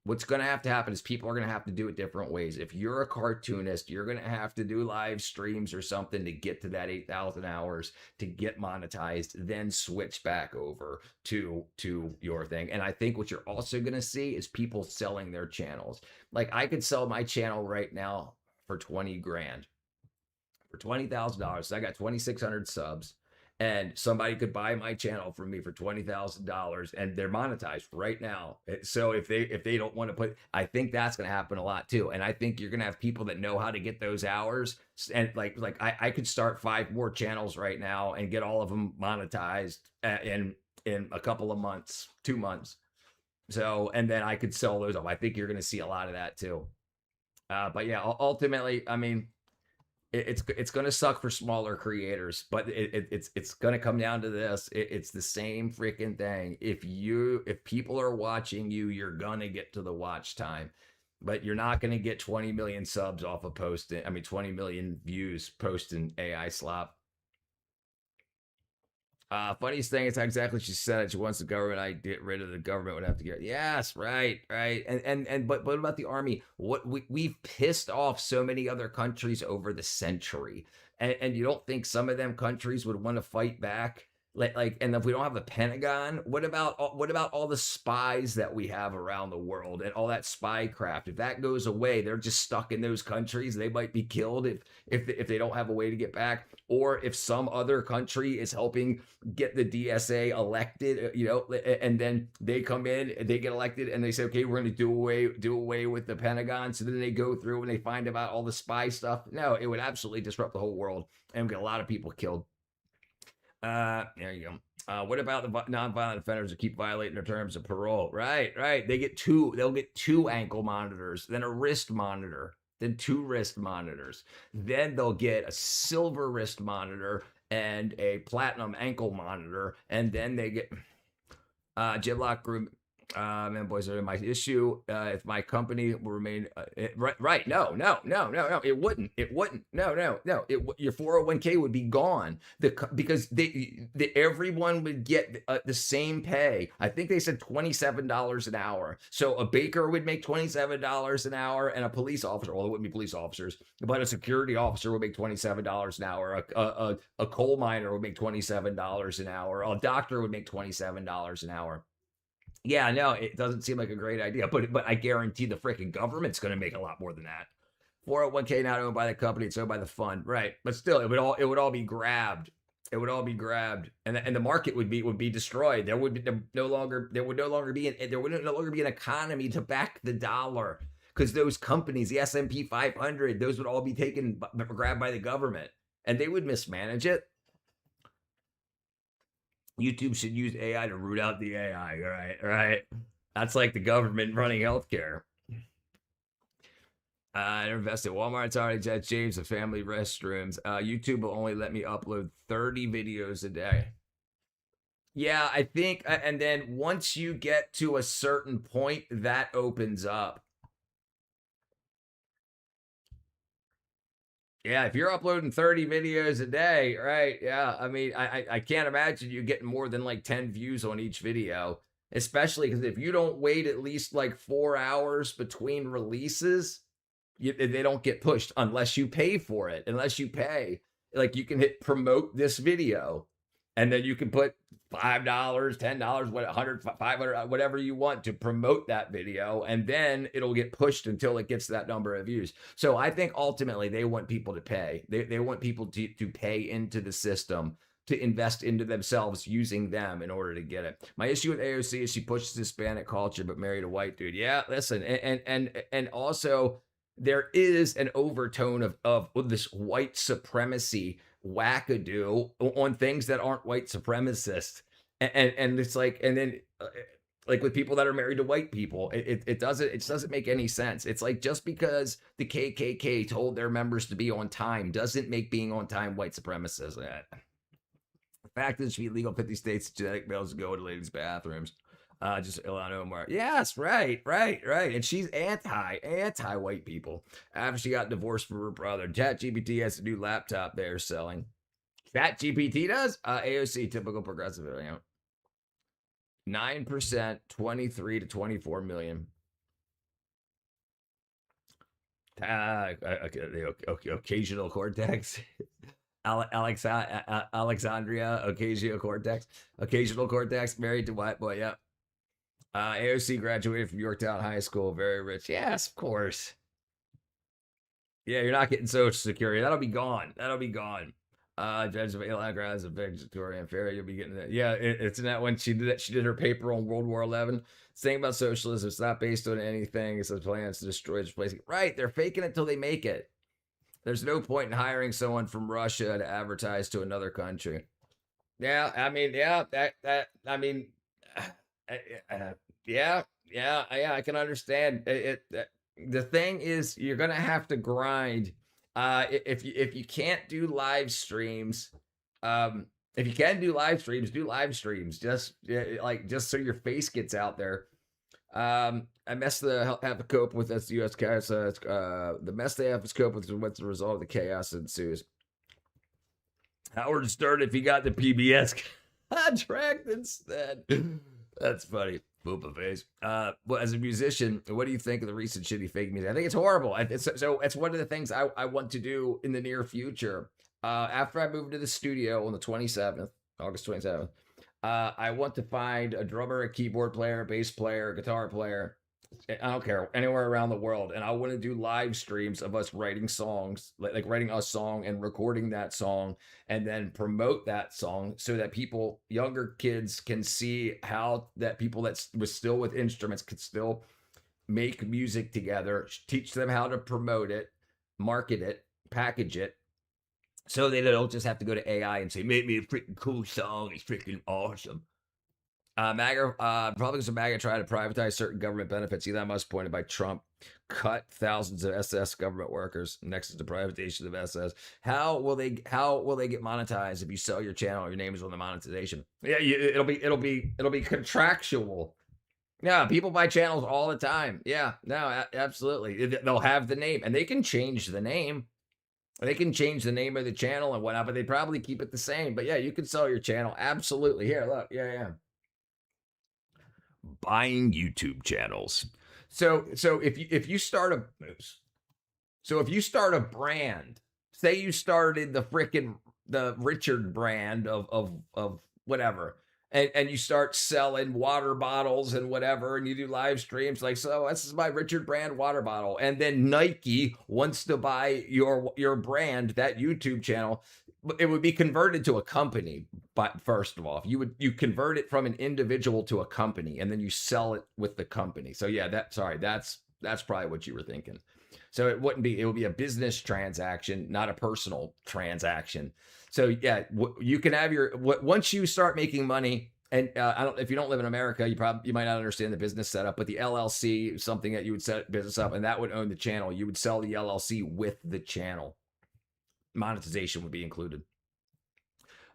what's going to happen is people are going to have to do it different ways. If you're a cartoonist, you're going to have to do live streams or something to get to that 8,000 hours to get monetized, then switch back over to your thing. And I think what you're also going to see is people selling their channels. Like, I could sell my channel right now for 20 grand, for $20,000. So I got 2,600 subs. And somebody could buy my channel from me for $20,000, and they're monetized right now. So if they don't want to put, I think that's going to happen a lot too. And I think you're going to have people that know how to get those hours. And like I could start 5 more channels right now and get all of them monetized in a couple of months, 2 months. So, and then I could sell those off. I think you're going to see a lot of that too. But yeah, ultimately, I mean, it's going to suck for smaller creators, but it's going to come down to this. It's the same freaking thing. If people are watching you, you're going to get to the watch time, but you're not going to get 20 million subs off of posting. I mean, 20 million views posting AI slop. Funniest thing is how exactly she said it. She wants the government. I get rid of the government. Would have to get. Yes, right. But what about the army? What we've pissed off so many other countries over the century, and you don't think some of them countries would want to fight back? Like, and if we don't have the Pentagon, what about all the spies that we have around the world and all that spy craft? If that goes away, they're just stuck in those countries. They might be killed if they don't have a way to get back, or if some other country is helping get the DSA elected, and then they come in, they get elected, and they say, okay, we're going to do away with the Pentagon. So then they go through and they find about all the spy stuff. No, it would absolutely disrupt the whole world and get a lot of people killed. There you go. What about the nonviolent offenders who keep violating their terms of parole? Right. They'll get 2 ankle monitors, then a wrist monitor, then 2 wrist monitors. Then they'll get a silver wrist monitor and a platinum ankle monitor. And then they get, Jiblock Group. Man, boys, are my issue. If my company will remain right, no, it wouldn't. No. Your 401k would be gone because everyone would get the same pay. I think they said $27 an hour. So a baker would make $27 an hour, and a police officer, well, it wouldn't be police officers, but a security officer would make $27 an hour. A coal miner would make $27 an hour. A doctor would make $27 an hour. Yeah, no, it doesn't seem like a great idea, but I guarantee the freaking government's going to make a lot more than that. 401k not owned by the company, it's owned by the fund, right? But still, it would all be grabbed. It would all be grabbed, and the market would be destroyed. There would no longer be an economy to back the dollar, because those companies, the S&P 500, those would all be grabbed by the government, and they would mismanage it. YouTube should use AI to root out the AI, right? That's like the government running healthcare. I invested. Walmart's already got James, the family restrooms. YouTube will only let me upload 30 videos a day. Yeah, I think, and then once you get to a certain point, that opens up. Yeah, if you're uploading 30 videos a day, right? Yeah, I mean, I can't imagine you getting more than like 10 views on each video, especially because if you don't wait at least like 4 hours between releases, they don't get pushed unless you pay for it. Unless you pay, like you can hit promote this video, and then you can put $5, $10, what, 100, 500, whatever you want to promote that video, and then it'll get pushed until it gets that number of views. So I think ultimately they want people to pay. They want people to pay into the system, to invest into themselves using them in order to get it. My issue with AOC is she pushes Hispanic culture but married a white dude. Yeah, listen, and also there is an overtone of this white supremacy wackadoo on things that aren't white supremacists, and it's like, and then like with people that are married to white people, it doesn't make any sense. It's like, just because the KKK told their members to be on time doesn't make being on time white supremacist. The fact that it should be legal in 50 states, genetic males go to ladies' bathrooms. Just Ilana Omar. Yes, right. And she's anti-white people. After she got divorced from her brother, ChatGPT has a new laptop they're selling. ChatGPT does? AOC, typical progressive, you know. 9%, 23 to 24 million. Occasional cortex. Alexandria, occasional cortex, married to white boy, yep. AOC graduated from Yorktown High School, very rich. Yes, of course. Yeah, you're not getting Social Security. That'll be gone. Judge of Atlanta as a Victorian fair. You'll be getting that. Yeah, it's in that when she did her paper on World War XI. Saying about socialism, it's not based on anything. It's a plan to destroy its place. Right, they're faking it till they make it. There's no point in hiring someone from Russia to advertise to another country. Yeah, I mean, I can understand it. The thing is, you're gonna have to grind. If you can't do live streams, if you can do live streams, do live streams. Just so your face gets out there. I mess the have to cope with that's the U.S. chaos. The mess they have to cope with is what's the result of the chaos that ensues. Howard Stern, if he got the PBS contract instead. That's funny. Boopa face. Well, as a musician, what do you think of the recent shitty fake music? I think it's horrible. It's one of the things I want to do in the near future. After I move to the studio on the 27th, August 27th, I want to find a drummer, a keyboard player, a bass player, a guitar player. I don't care, anywhere around the world. And I want to do live streams of us writing songs, like writing a song and recording that song, and then promote that song so that people, younger kids, can see how that people that was still with instruments could still make music together, teach them how to promote it, market it, package it, so they don't just have to go to AI and say, make me a freaking cool song, it's freaking awesome. Republicans of MAGA try to privatize certain government benefits. Elon Musk, pointed by Trump, cut thousands of SS government workers. Next is the privatization of SS. How will they get monetized if you sell your channel? Your name is on the monetization. Yeah, it'll be contractual. Yeah, people buy channels all the time. Yeah, no, absolutely. They'll have the name, and they can change the name. They can change the name of the channel and whatnot, but they probably keep it the same. But yeah, you can sell your channel. Absolutely. Here, look. Yeah. Buying YouTube channels. So if you start a brand, say you started the Richard brand of whatever, and you start selling water bottles and whatever, and you do live streams like, so this is my Richard Brand water bottle, and then Nike wants to buy your brand, that YouTube channel, it would be converted to a company. But first of all, you convert it from an individual to a company, and then you sell it with the company. So yeah, that's probably what you were thinking. So it would be a business transaction, not a personal transaction. So yeah, you can have once you start making money, and if you don't live in America, you might not understand the business setup, but the LLC is something that you would set business up, and that would own the channel. You would sell the LLC with the channel. Monetization would be included.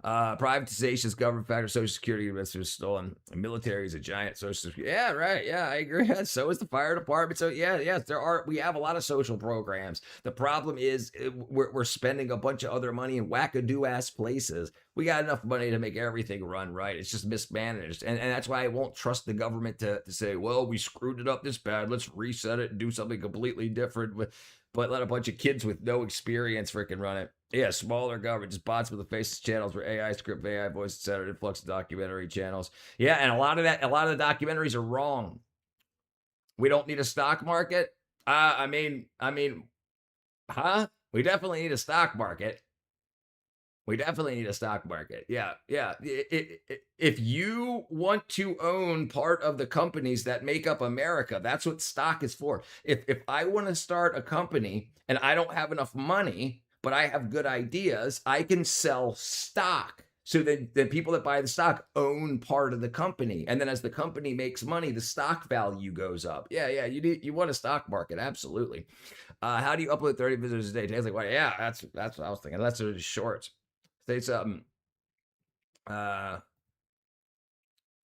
Privatization is government factor, Social Security investors stolen. The military is a giant social security. Yeah, right. Yeah, I agree. So is the fire department. So yes, we have a lot of social programs. The problem is we're spending a bunch of other money in wackadoo ass places. We got enough money to make everything run right. It's just mismanaged. And that's why I won't trust the government to say, well, we screwed it up this bad. Let's reset it and do something completely different. But let a bunch of kids with no experience freaking run it. Yeah, smaller government, just bots with the faces channels where AI script, AI voice, etc. Influx of documentary channels. Yeah, and a lot of the documentaries are wrong. We don't need a stock market. I mean, we definitely need a stock market. We definitely need a stock market. Yeah. If you want to own part of the companies that make up America, that's what stock is for. If I want to start a company and I don't have enough money, but I have good ideas, I can sell stock. So that the people that buy the stock own part of the company. And then as the company makes money, the stock value goes up. Yeah. You want a stock market. Absolutely. How do you upload 30 visitors a day? Today's like, well, yeah, that's what I was thinking. That's sort of shorts. Say something. I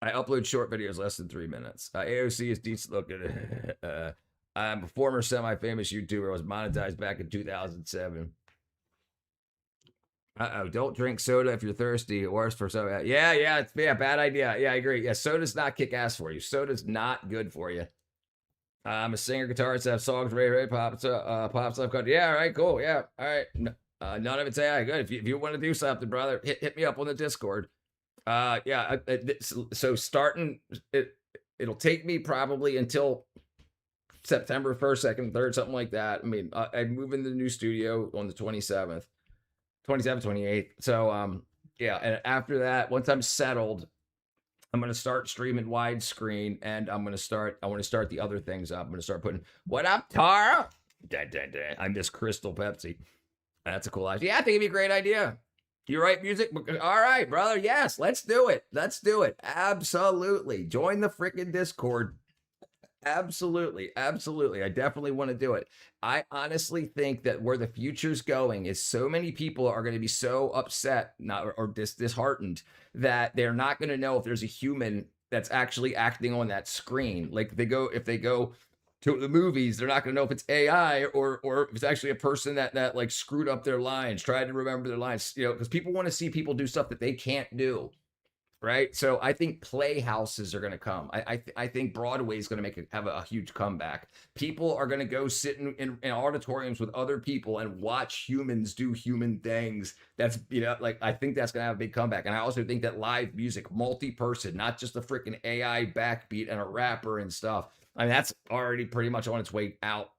upload short videos less than 3 minutes. AOC is decent looking. I'm a former semi-famous YouTuber. I was monetized back in 2007. Don't drink soda if you're thirsty. Worse for soda. Yeah, it's bad idea. Yeah, I agree. Yeah, soda's not kick ass for you. Soda's not good for you. I'm a singer, guitarist. I have songs, pop stuff. Yeah, all right, cool. Yeah, all right. None of it's AI. Good. If you want to do something, brother, hit me up on the Discord. So starting it'll take me probably until September 1st, 2nd, 3rd, something like that. I mean, I move in the new studio on the 27th, 28th. So and after that, once I'm settled, I'm going to start streaming widescreen, and I want to start the other things up. I'm going to start putting, what up, Tara? I miss Crystal Pepsi. That's a cool idea. Yeah, I think it'd be a great idea. You write music? All right, brother. Yes, let's do it. Absolutely. Join the freaking Discord. Absolutely. I definitely want to do it. I honestly think that where the future's going is so many people are going to be so upset, or disheartened, that they're not going to know if there's a human that's actually acting on that screen. Like if they go to the movies, they're not going to know if it's AI or if it's actually a person that like screwed up their lines, tried to remember their lines, because people want to see people do stuff that they can't do. Right. So I think playhouses are going to come. I think Broadway is going to have a huge comeback. People are going to go sit in auditoriums with other people and watch humans do human things. That's, I think that's going to have a big comeback. And I also think that live music, multi-person, not just a freaking AI backbeat and a rapper and stuff. I mean, that's already pretty much on its way out.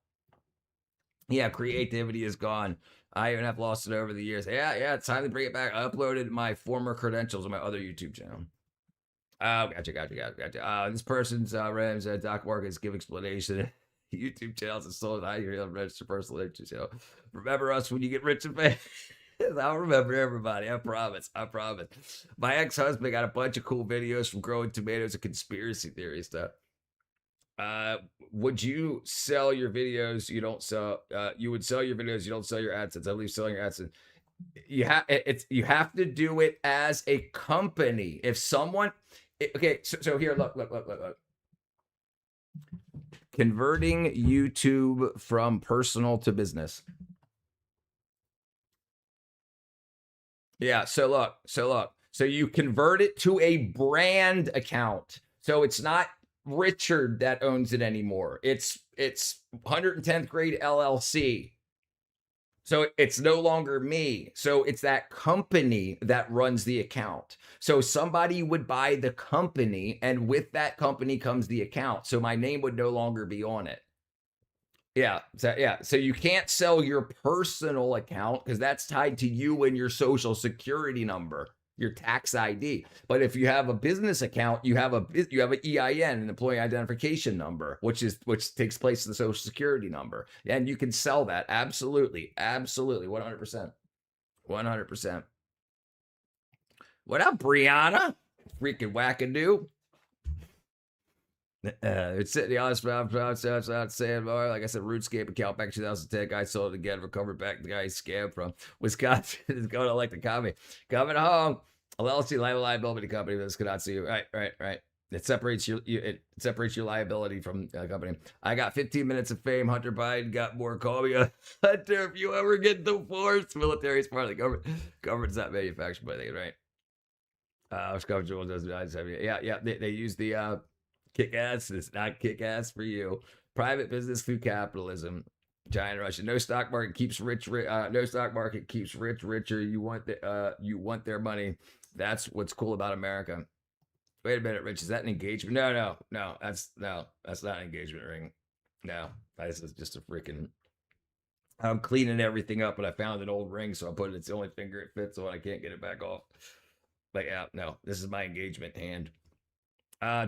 Yeah, creativity is gone. I even have lost it over the years. Yeah, it's time to bring it back. I uploaded my former credentials on my other YouTube channel. Oh, gotcha. This person's Rams Doc Markets give explanation. YouTube channels and sold. I hear register personal interest. Remember us when you get rich and famous. I'll remember everybody. I promise. My ex-husband got a bunch of cool videos from growing tomatoes and conspiracy theory stuff. Would you sell your videos? You don't sell. You would sell your videos. You don't sell your AdSense. I believe selling your AdSense. You have to do it as a company. If someone, okay. So here, look. Converting YouTube from personal to business. Yeah. So look. So you convert it to a brand account. So it's not Richard that owns it anymore. It's 110th Grade LLC. So it's no longer me. So it's that company that runs the account. So somebody would buy the company, and with that company comes the account. So my name would no longer be on it. Yeah. So you can't sell your personal account because that's tied to you and your social security number, your tax ID. But if you have a business account, you have an EIN, an employee identification number, which takes place in the social security number, and you can sell that. Absolutely, 100%, 100%. What up, Brianna? Freaking wackadoo. It's sitting the honest sandbar. Like I said, RuneScape account back in 2010. Guy sold it again, recovered back the guy he scammed from. Wisconsin is going to like the comedy. Coming home. LLC liability company. This cannot see you. Right. It separates your liability from the company. I got 15 minutes of fame. Hunter Biden got more. Call me a Hunter if you ever get divorced. Military is part of the government. Government's not manufactured by the right. Yeah. They use the kick ass. It's not kick ass for you. Private business through capitalism. Giant Russia. No stock market keeps rich. No stock market keeps rich richer. You want their money. That's what's cool about America. Wait a minute, Rich. Is that an engagement? No. That's not an engagement ring. No, this is just a freaking. I'm cleaning everything up, but I found an old ring, so I put it. It's the only finger it fits, so I can't get it back off. But yeah, no, this is my engagement hand.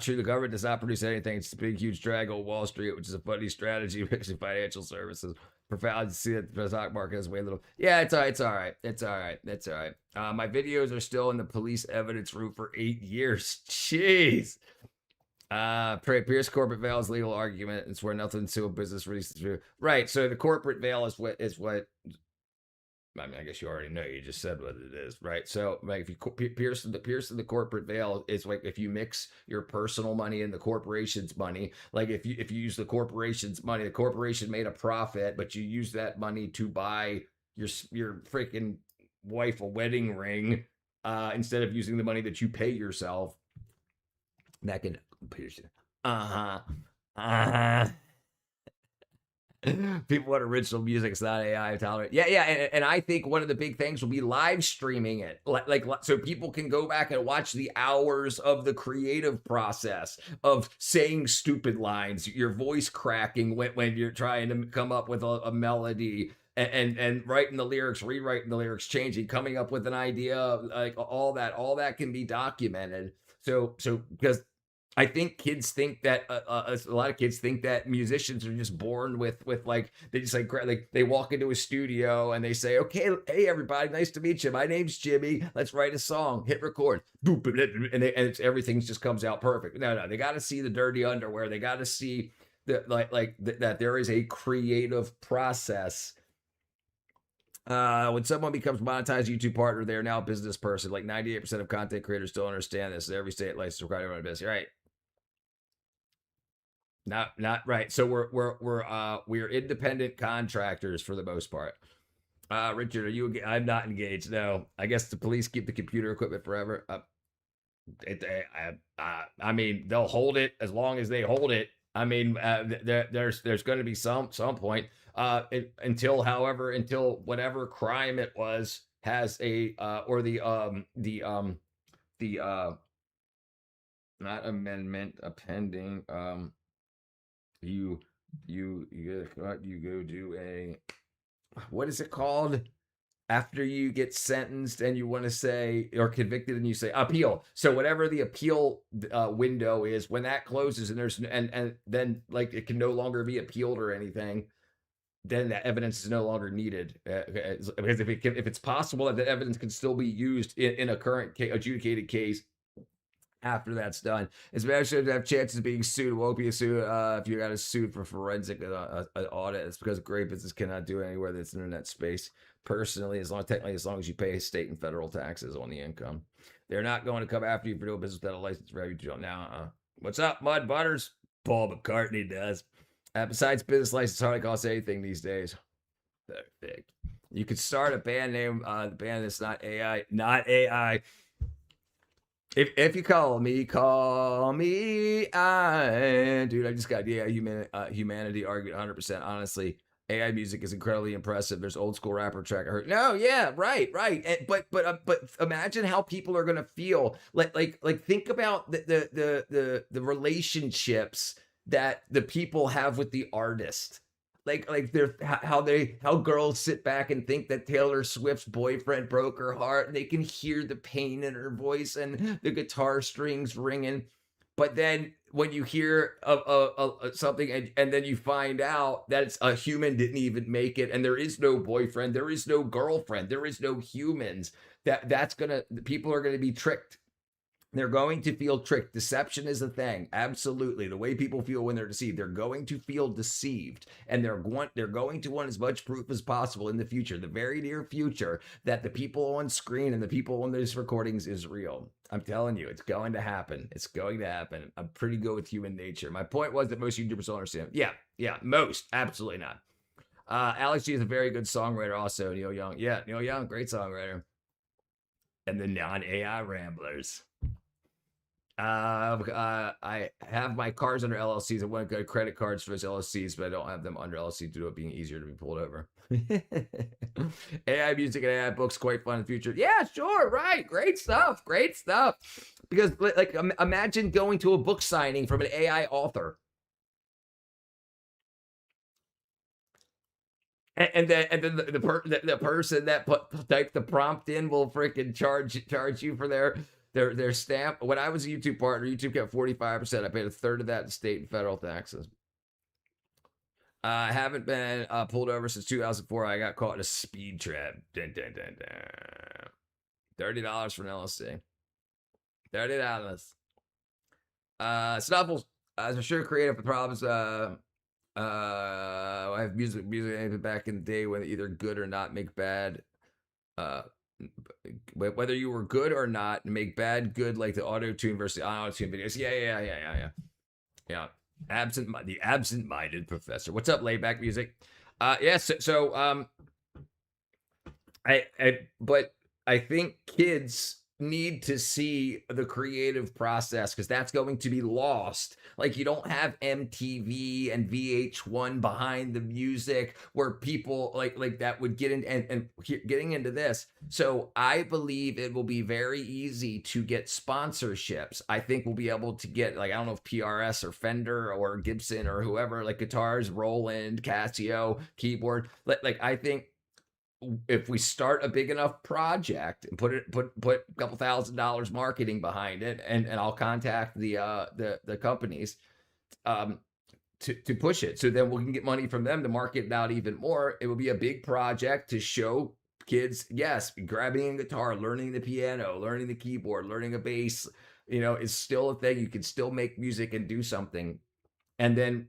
True, the government does not produce anything. It's a big, huge drag on Wall Street, which is a funny strategy, mixing financial services. Profound to see that the stock market is way little. Yeah, it's all right. My videos are still in the police evidence room for 8 years. Jeez. Pierce corporate veil is legal argument. It's where nothing to a business releases through. Right. So the corporate veil is what. I mean, I guess you already know. You just said what it is, right? So, like, if you pierce the corporate veil, it's like if you mix your personal money and the corporation's money. Like if you use the corporation's money, the corporation made a profit, but you use that money to buy your freaking wife a wedding ring instead of using the money that you pay yourself. That can pierce you. People want original music. It's not AI tolerant. Yeah. And I think one of the big things will be live streaming it, like so people can go back and watch the hours of the creative process of saying stupid lines, your voice cracking when you're trying to come up with a melody, and writing the lyrics, rewriting the lyrics, changing, coming up with an idea, like all that can be documented. So because I think kids think that a lot of kids think that musicians are just born with like they just like they walk into a studio and they say, okay, hey everybody, nice to meet you. My name's Jimmy. Let's write a song. Hit record. And everything just comes out perfect. No, they got to see the dirty underwear. They got to see that that there is a creative process. When someone becomes monetized YouTube partner, they are now a business person. Like 98% of content creators don't understand this. Every state license required to run a business. Right. Not right. So we're independent contractors for the most part. Richard, are you? I'm not engaged. No, I guess the police keep the computer equipment forever. I mean, they'll hold it as long as they hold it. I mean, there's going to be some point until whatever crime it was has a not amendment, a pending you go do a, what is it called after you get sentenced and you want to say, or convicted and you say appeal. So whatever the appeal window is, when that closes and then like it can no longer be appealed or anything, then that evidence is no longer needed. Because if it's possible that the evidence can still be used in a current adjudicated case after that's done, especially if you have chances of being sued. Won't be a suit if you got a suit for forensic audit. It's because great business cannot do it anywhere that's internet space. Personally, as long as you pay state and federal taxes on the income, they're not going to come after you for doing business without a license for you. Now, what's up, Mud Butters? Paul McCartney does. Besides business license, hardly costs anything these days. Perfect. You could start a band name. The band is not AI. Not AI. If you call me, dude, I just got humanity argued 100%. Honestly, AI music is incredibly impressive. There's old school rapper track I heard. No, yeah, right. But imagine how people are gonna feel. Like think about the relationships that the people have with the artist. Like they're how girls sit back and think that Taylor Swift's boyfriend broke her heart. And they can hear the pain in her voice and the guitar strings ringing. But then when you hear something and then you find out that it's a human didn't even make it, and there is no boyfriend, there is no girlfriend, there is no humans, people are gonna be tricked. They're going to feel tricked. Deception is a thing. Absolutely. The way people feel when they're deceived, they're going to feel deceived, and they're going to want as much proof as possible in the future, the very near future, that the people on screen and the people on these recordings is real. I'm telling you, it's going to happen. It's going to happen. I'm pretty good with human nature. My point was that most YouTubers don't understand. Yeah, most. Absolutely not. Alex G is a very good songwriter also. Neil Young. Yeah, Neil Young, great songwriter. And the non-AI ramblers. I have my cars under LLCs. I want to go credit cards for those LLCs, but I don't have them under LLC due to it being easier to be pulled over. AI music and AI books, quite fun in the future. Yeah, sure, right. Great stuff. Because like imagine going to a book signing from an AI author. And then the person that typed the prompt in will freaking charge you for their stamp. When I was a YouTube partner, YouTube kept 45%. I paid a third of that in state and federal taxes. I haven't been pulled over since 2004. I got caught in a speed trap. $30 for an LLC. $30. Snuffles. I'm sure creative problems. I have music back in the day when either good or not make bad. Whether you were good or not, make bad good, like the auto tune versus the auto tune videos. Yeah. The absent-minded professor. What's up, layback music? Yes. But I think kids need to see the creative process, because that's going to be lost. Like, you don't have MTV and VH1 behind the music where people like that would get in and getting into this. So I believe it will be very easy to get sponsorships. I think we'll be able to get, like, I don't know if PRS or Fender or Gibson or whoever, like guitars, Roland, Casio, keyboard. Like I think if we start a big enough project and put a couple $1,000 marketing behind it, and I'll contact the companies to push it, so then we can get money from them to market it out even more. It will be a big project to show kids, yes, grabbing a guitar, learning the piano, learning the keyboard, learning a bass, is still a thing. You can still make music and do something. And then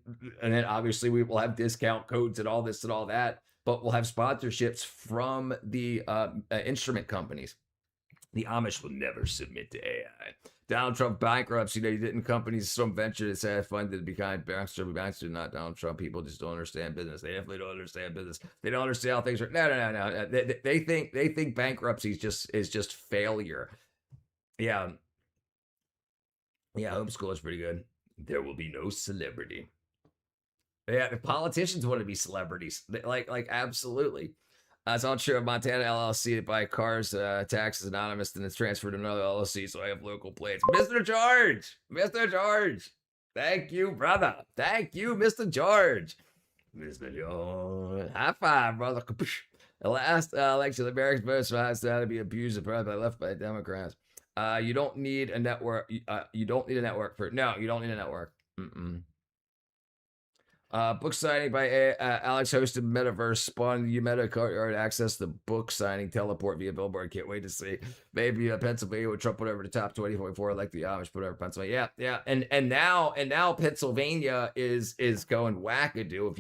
obviously we will have discount codes and all this and all that, but we'll have sponsorships from the instrument companies. The Amish will never submit to AI. Donald Trump bankruptcy, he didn't companies, some venture that said funded behind Baxter, not Donald Trump. People just don't understand business. They definitely don't understand business. They don't understand how things are. No. They think bankruptcy is just failure. Yeah, homeschool is pretty good. There will be no celebrity. Yeah, the politicians want to be celebrities. Like absolutely. It's not true. Montana LLC to buy cars, taxes anonymous, then it's transferred to another LLC, so I have local plates. Mr. George! Thank you, brother. Thank you, Mr. George. Mr. George. High five, brother. The last election, the Americans voted so high to be abused by left by Democrats. You don't need a network. You don't need a network for it. No, you don't need a network. Book signing by Alex hosted Metaverse spawned you meta courtyard access the book signing teleport via billboard. Can't wait to see. Maybe Pennsylvania would Trump whatever the top 20.4 like the Amish, whatever Pennsylvania. Yeah. And now Pennsylvania is going wackadoo. If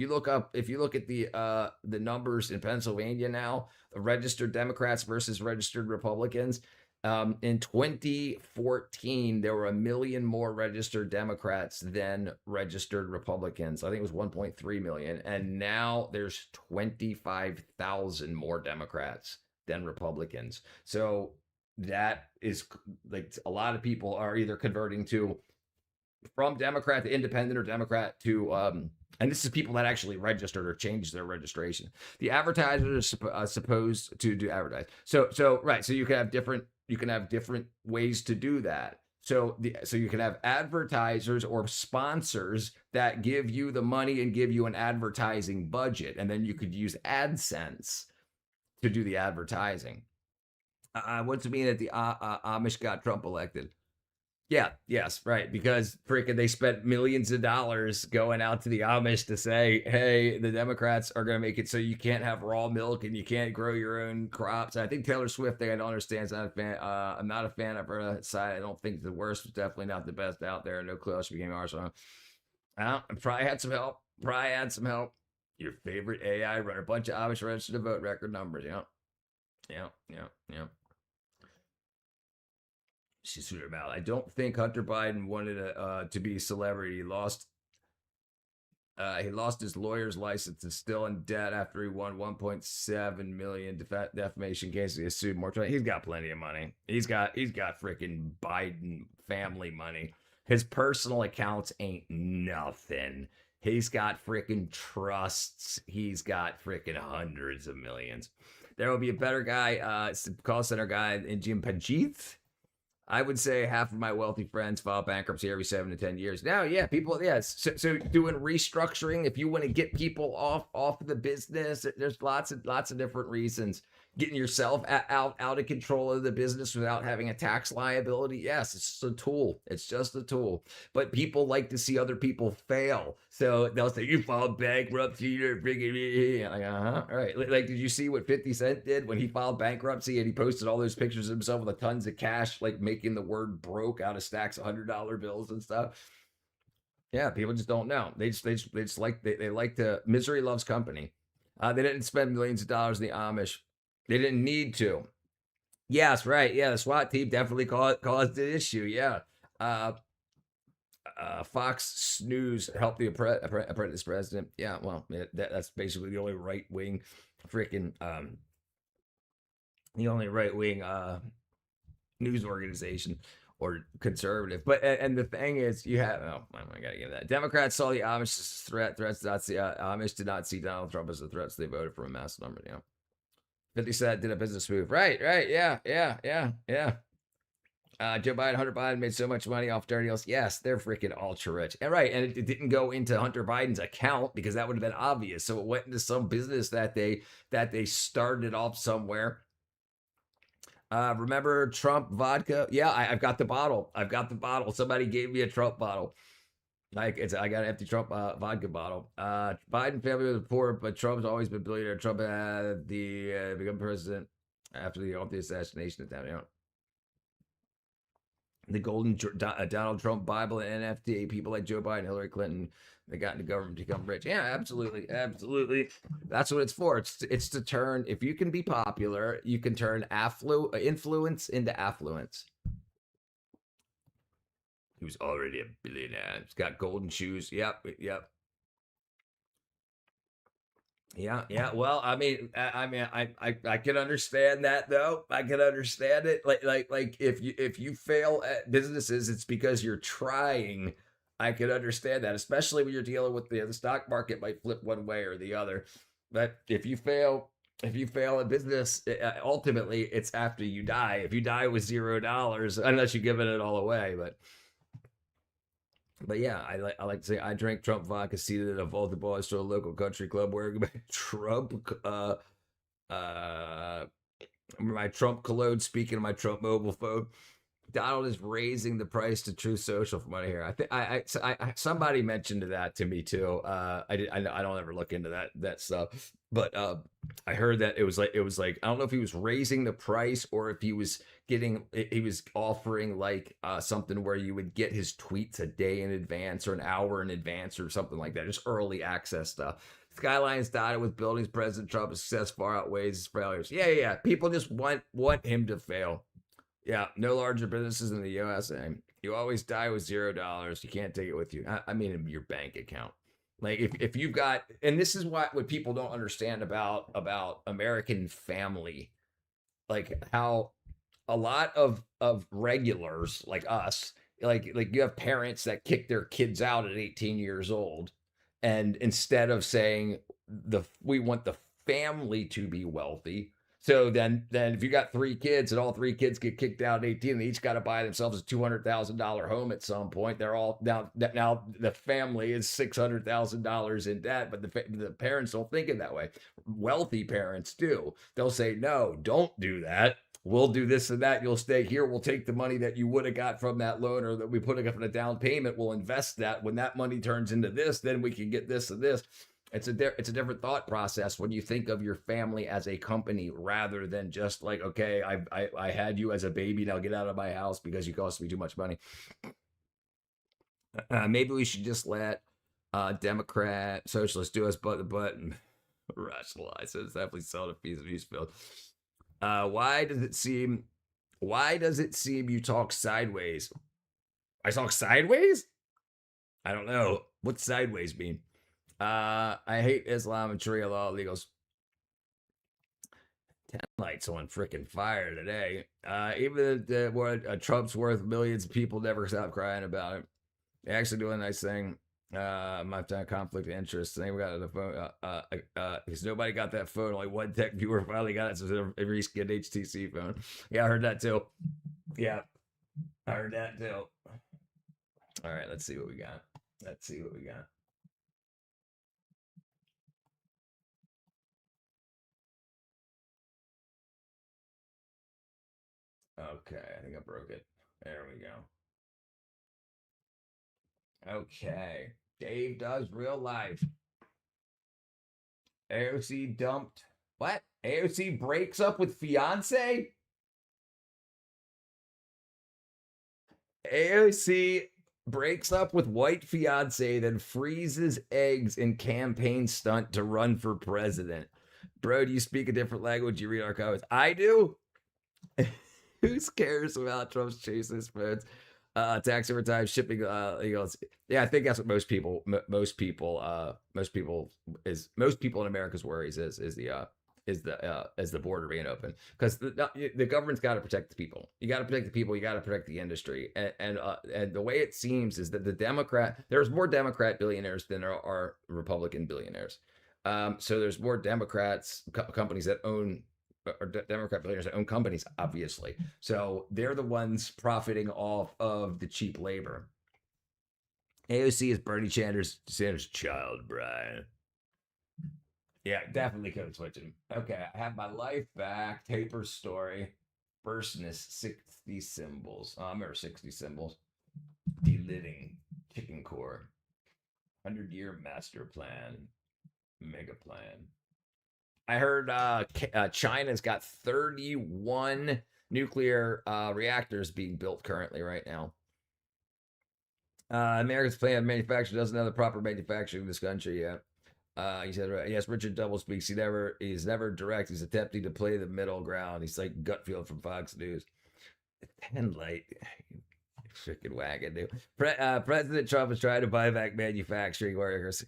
you look at the numbers in Pennsylvania now, registered Democrats versus registered Republicans. In 2014, there were 1 million more registered Democrats than registered Republicans. I think it was 1.3 million. And now there's 25,000 more Democrats than Republicans. So that is like a lot of people are either converting from Democrat to Independent or Democrat to And this is people that actually registered or changed their registration. The advertisers are supposed to advertise. So right. So you can have different ways to do that. So you can have advertisers or sponsors that give you the money and give you an advertising budget, and then you could use AdSense to do the advertising. What's it mean that the Amish got Trump elected? Yeah, yes, right. Because freaking they spent millions of dollars going out to the Amish to say, hey, the Democrats are going to make it so you can't have raw milk and you can't grow your own crops. I think Taylor Swift, I don't understand, is not a fan. I'm not a fan of her side. I don't think the worst, was definitely not the best out there. No clue how she became Arsenal. Probably had some help. Your favorite AI run a bunch of Amish registered to vote record numbers. Yeah. She's sort of out. I don't think Hunter Biden wanted to be a celebrity. He lost his lawyer's license and still in debt after he won 1.7 million defamation cases. He sued more. He's got plenty of money. He's got freaking Biden family money. His personal accounts ain't nothing. He's got freaking trusts. He's got freaking hundreds of millions. There will be a better guy, call center guy in Jim Panjith. I would say half of my wealthy friends file bankruptcy every 7 to 10 years. Now, yeah, people, yes. So doing restructuring, if you want to get people off of the business, there's lots of different reasons. Getting yourself out of control of the business without having a tax liability. Yes, it's just a tool. It's just a tool. But people like to see other people fail. So they'll say, you filed bankruptcy, you're freaking, like, all right. Like, did you see what 50 Cent did when he filed bankruptcy and he posted all those pictures of himself with tons of cash, like making the word broke out of stacks of $100 bills and stuff? Yeah, people just don't know. They like to, misery loves company. They didn't spend millions of dollars in the Amish. They didn't need to. Yes, right. Yeah, the SWAT team definitely caused the issue. Yeah. Fox News helped the apprentice president. Yeah, well, that's basically the only right-wing freaking news organization or conservative. But and the thing is, you have I gotta give that. Democrats saw the Amish as a threat. Amish did not see Donald Trump as a threat, so they voted for a mass number. 50 Cent did a business move. Right. Yeah. Joe Biden, Hunter Biden made so much money off dirty deals. Yes, they're freaking ultra rich. And right. And it didn't go into Hunter Biden's account because that would have been obvious. So it went into some business that they started off somewhere. Remember Trump vodka? Yeah, I've got the bottle. Somebody gave me a Trump bottle. I got an empty Trump vodka bottle. Biden family was poor, but Trump's always been billionaire. Trump had become president after the assassination attempt. The golden Donald Trump Bible and NFT. People like Joe Biden, Hillary Clinton, they got into government to become rich. Yeah, absolutely. That's what it's for. It's to turn. If you can be popular, you can turn influence into affluence. He was already a billionaire. He's got golden shoes. Yep. Yeah. Well, I can understand that though. I can understand it. Like if you fail at businesses, it's because you're trying. I can understand that, especially when you're dealing with the stock market might flip one way or the other. But if you fail at business, ultimately it's after you die. If you die with $0, unless you're giving it all away, But yeah, I like to say I drank Trump vodka seated at a vaulted bars to a local country club wearing my Trump my Trump cologne, speaking of my Trump mobile phone. Donald is raising the price to Truth Social for money here. I think I somebody mentioned that to me too. I don't ever look into that stuff, but I heard that it was like I don't know if he was raising the price or if he was offering like something where you would get his tweets a day in advance or an hour in advance or something like that, just early access stuff. Skylines dotted with buildings. President Trump's success far outweighs his failures. Yeah. People just want him to fail. Yeah, no larger businesses in the USA. You always die with $0. You can't take it with you. I mean, in your bank account. Like if you've got, and this is what people don't understand about American family, like how a lot of regulars like us, like you have parents that kick their kids out at 18 years old, And instead of saying we want the family to be wealthy, so then if you got 3 kids and all 3 kids get kicked out at 18 and they each got to buy themselves a $200,000 home at some point, they're all now the family is $600,000 in debt, but the parents don't think it that way. Wealthy parents do. They'll say, no, don't do that. We'll do this and that. You'll stay here. We'll take the money that you would have got from that loan or that we put up in a down payment. We'll invest that. When that money turns into this, then we can get this and this. It's a different thought process when you think of your family as a company rather than just like, okay, I had you as a baby. Now get out of my house because you cost me too much money. Maybe we should just let Democrat, socialists do us but the button. Rationalize it. It's definitely selling a piece of use field. Why does it seem you talk sideways? I talk sideways? I don't know. What's sideways mean? I hate Islam and Sharia law illegals. 10 lights on freaking fire today. Even Trump's worth millions, people never stop crying about it. They actually do a nice thing. My time conflict of interest. I think we got the phone. Because nobody got that phone. Only one tech viewer finally got it. So every skin HTC phone. Yeah, I heard that too. Yeah, I heard that too. All right, let's see what we got. Okay, I think I broke it. There we go. Okay. Dave does real life. AOC dumped. What? AOC breaks up with fiance? AOC breaks up with white fiance, then freezes eggs in campaign stunt to run for president. Bro, do you speak a different language? You read our comments. I do. Who cares about Trump's chasing his phones? Tax overtime, shipping. Yeah, I think that's what most people in America's worries is the border being open, because the government's got to protect the people. You got to protect the people. You got to protect the industry. And the way it seems is that there's more Democrat billionaires than there are Republican billionaires. So there's more Democrats companies that own. Or Democrat billionaires that own companies, obviously. So they're the ones profiting off of the cheap labor. AOC is Bernie Sanders' child, Brian. Yeah, definitely code switching. Okay, I have my life back. Taper story. Bursoness, 60 symbols. Oh, I remember 60 symbols. Delitting. Chicken core. 100-year master plan. Mega plan. I heard China's got 31 nuclear reactors being built currently right now. America's plan of manufacturing doesn't have the proper manufacturing in this country yet. He said, yes, Richard double speaks. He's never direct. He's attempting to play the middle ground. He's like Gutfield from Fox News. 10 light. Freaking wagon, dude. President Trump is trying to buy back manufacturing workers.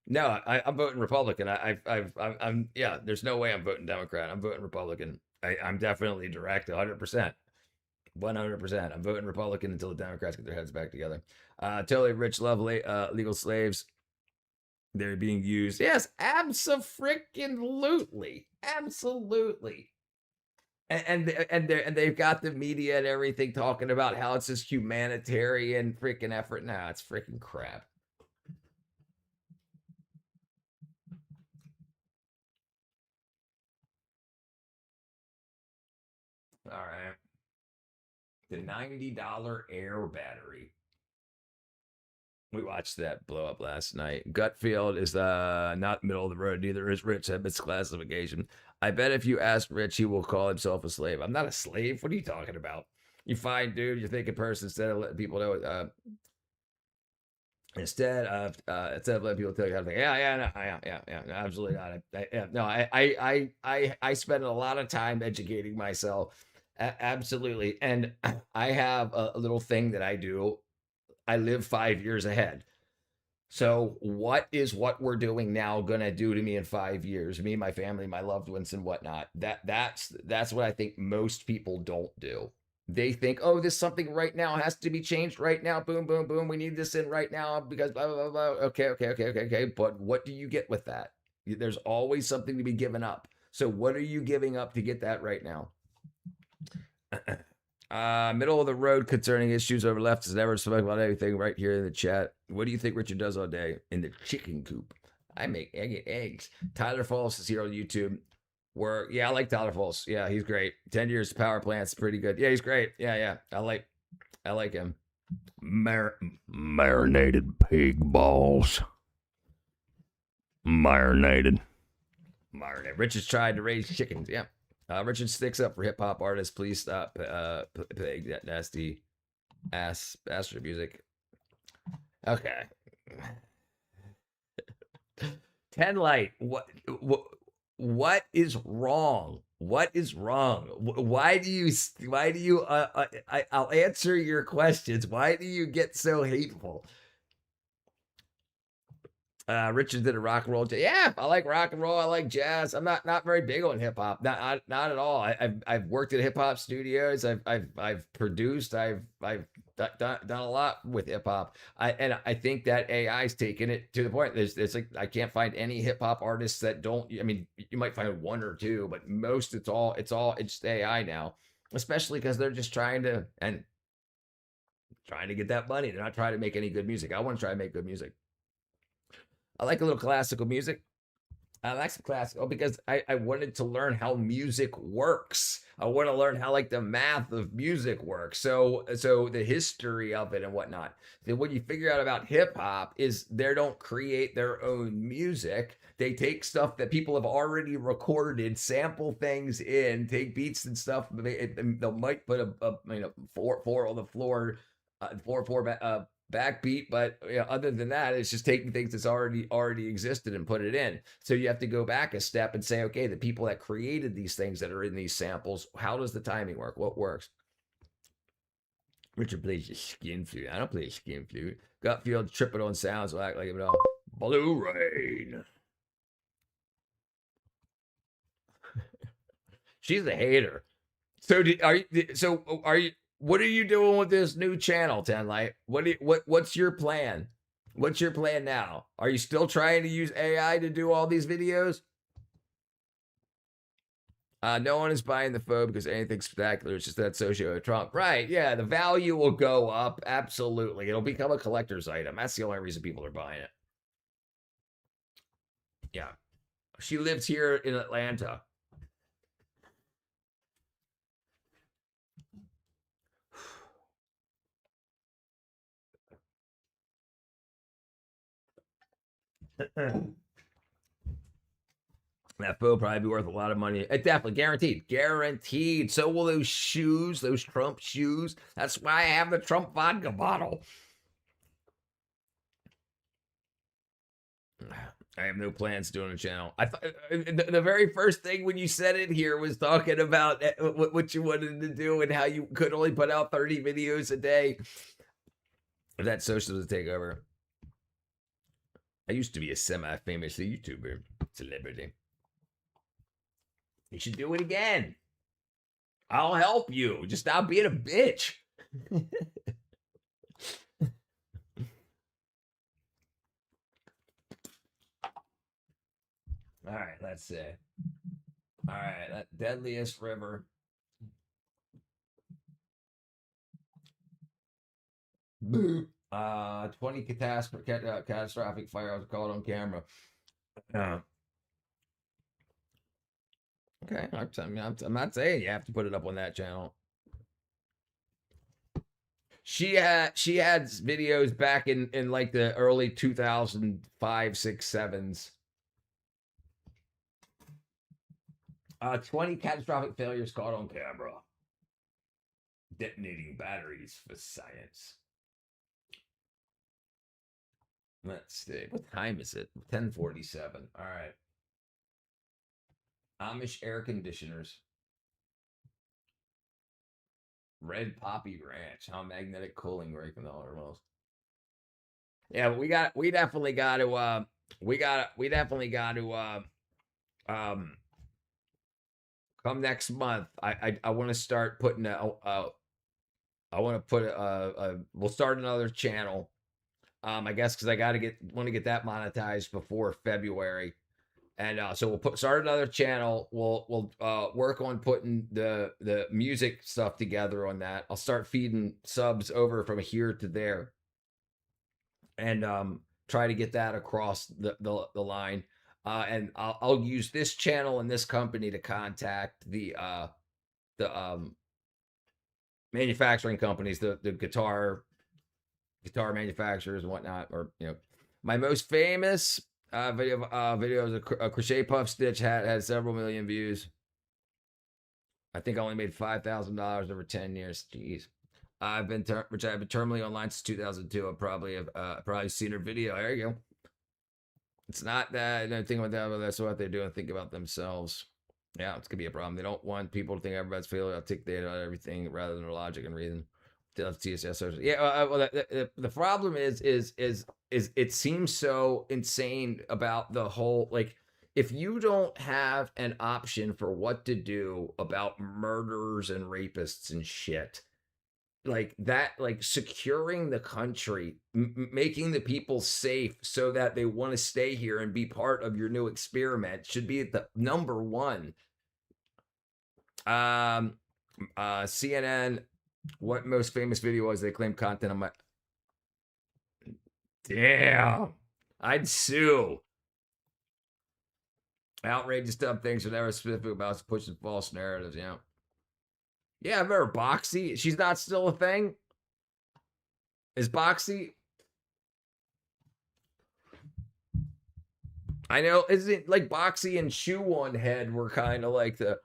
No, I'm voting Republican. I'm yeah. There's no way I'm voting Democrat. I'm voting Republican. I'm definitely direct, 100%, 100%. I'm voting Republican until the Democrats get their heads back together. Totally rich, lovely, legal slaves. They're being used. Yes, absolutely, absolutely. And they've got the media and everything talking about how it's this humanitarian freaking effort. Nah, it's freaking crap. All right. The $90 air battery. We watched that blow up last night. Gutfield is not middle of the road. Neither is Rich. That misclassification. I bet if you ask Rich, he will call himself a slave. I'm not a slave. What are you talking about? You fine, dude. You're thinking person instead of letting people know. Instead of letting people tell you how to think. Yeah, absolutely not. I spend a lot of time educating myself. Absolutely. And I have a little thing that I do. I live 5 years ahead. So what is what we're doing now going to do to me in 5 years? Me, my family, my loved ones, and whatnot. That's what I think most people don't do. They think, oh, this something right now has to be changed right now. Boom, boom, boom. We need this in right now because blah, blah, blah, blah. Okay. But what do you get with that? There's always something to be given up. So what are you giving up to get that right now? Middle of the road concerning issues over left has never spoken about anything right here in the chat. What do you think Richard does all day in the chicken coop? I get eggs. Tyler Falls is here on YouTube. Yeah, I like Tyler Falls. Yeah, he's great. 10 years power plant's pretty good. Yeah, he's great. Yeah. I like him. Marinated pig balls. Marinated. Richard's tried to raise chickens. Yeah. Richard sticks up for hip hop artists. Please stop playing that nasty ass bastard music. Okay. 10 light. What is wrong? What is wrong? Why do you I'll answer your questions. Why do you get so hateful? Richard did a rock and roll. Yeah, I like rock and roll. I like jazz. I'm not very big on hip hop. Not at all. I've worked at hip hop studios. I've produced. I've done a lot with hip hop. I think that AI's taken it to the point. There's like I can't find any hip hop artists that don't. I mean, you might find one or two, but most it's AI now. Especially because they're just trying to get that money. They're not trying to make any good music. I want to try to make good music. I like a little classical music. I like some classical because I wanted to learn how music works. I want to learn how like the math of music works. So the history of it and whatnot. Then what you figure out about hip hop is they don't create their own music. They take stuff that people have already recorded, sample things in, take beats and stuff. They might put a four on the floor, four backbeat, but other than that, it's just taking things that's already existed and put it in. So you have to go back a step and say, okay, the people that created these things that are in these samples, how does the timing work? What works? Richard plays the skin flute. I don't play skin flute. Gutfield tripping on sounds, will act like it all. Blue Rain. She's a hater. So are you? What are you doing with this new channel, 10 Light? What's your plan? What's your plan now? Are you still trying to use AI to do all these videos? No one is buying the phone because anything spectacular. It's just that socio Trump. Right, yeah, the value will go up. Absolutely. It'll become a collector's item. That's the only reason people are buying it. Yeah. She lives here in Atlanta. That phone probably be worth a lot of money. It definitely guaranteed. So will those shoes, those Trump shoes. That's why I have the Trump vodka bottle. I have no plans doing a channel. I thought the very first thing when you said it here was talking about what you wanted to do and how you could only put out 30 videos a day. That social to take over. I used to be a semi-famous YouTuber celebrity. You should do it again. I'll help you. Just stop being a bitch. All right, let's see. All right, that deadliest river. Boop. 20 catastrophic fires caught on camera. Okay, I'm not saying you have to put it up on that channel. She had videos back in like the early 2005, 6, 7s. 20 catastrophic failures caught on camera. Detonating batteries for science. Let's see. What time is it? 10:47. All right. Amish air conditioners. Red Poppy Ranch. How magnetic cooling works in the most. Yeah, but we definitely got to come next month. I want to start putting I want to put we'll start another channel. I guess because I want to get that monetized before February. And so we'll start another channel. We'll work on putting the music stuff together on that. I'll start feeding subs over from here to there, and try to get that across the line. And I'll use this channel and this company to contact the manufacturing companies, the guitar manufacturers and whatnot, or my most famous video is a crochet puff stitch hat, had several million views. I think I only made $5,000 over 10 years. Jeez. I've been terminally online since 2002. I probably seen her video. There you go. It's not that. Don't think about that, but that's what they're doing. Think about themselves. Yeah, it's gonna be a problem. They don't want people to think everybody's feeling. I'll take data on everything rather than logic and reason. TSS. Yeah. Well, the problem is it seems so insane about the whole, like, if you don't have an option for what to do about murderers and rapists and shit like that, like securing the country, making the people safe so that they want to stay here and be part of your new experiment should be the number one. CNN, what most famous video was they claim content on my... Damn, I'd sue. Outrageous dumb things are never specific about pushing false narratives. Yeah, I remember Boxy. She's not still a thing. Is Boxy? I know, isn't like Boxy and Shoe One Head were kind of like the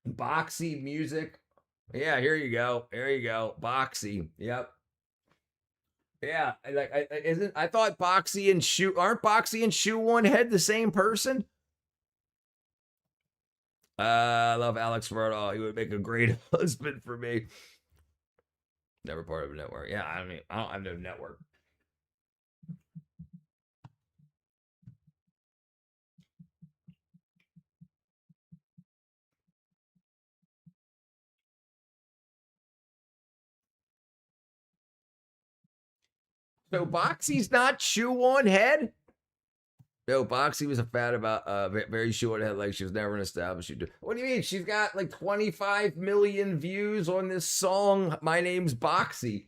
Boxy music. Yeah, here you go. There you go. Boxy. Yep. Yeah, I thought Boxy and aren't Boxy and Shoe One Head the same person? I love Alex Murdaugh. He would make a great husband for me. Never part of a network. Yeah, I don't have no network. So Boxy's not Shoe One Head? No, Boxy was a fan about very short head, like she was never an established YouTuber. What do you mean? She's got like 25 million views on this song, My Name's Boxy.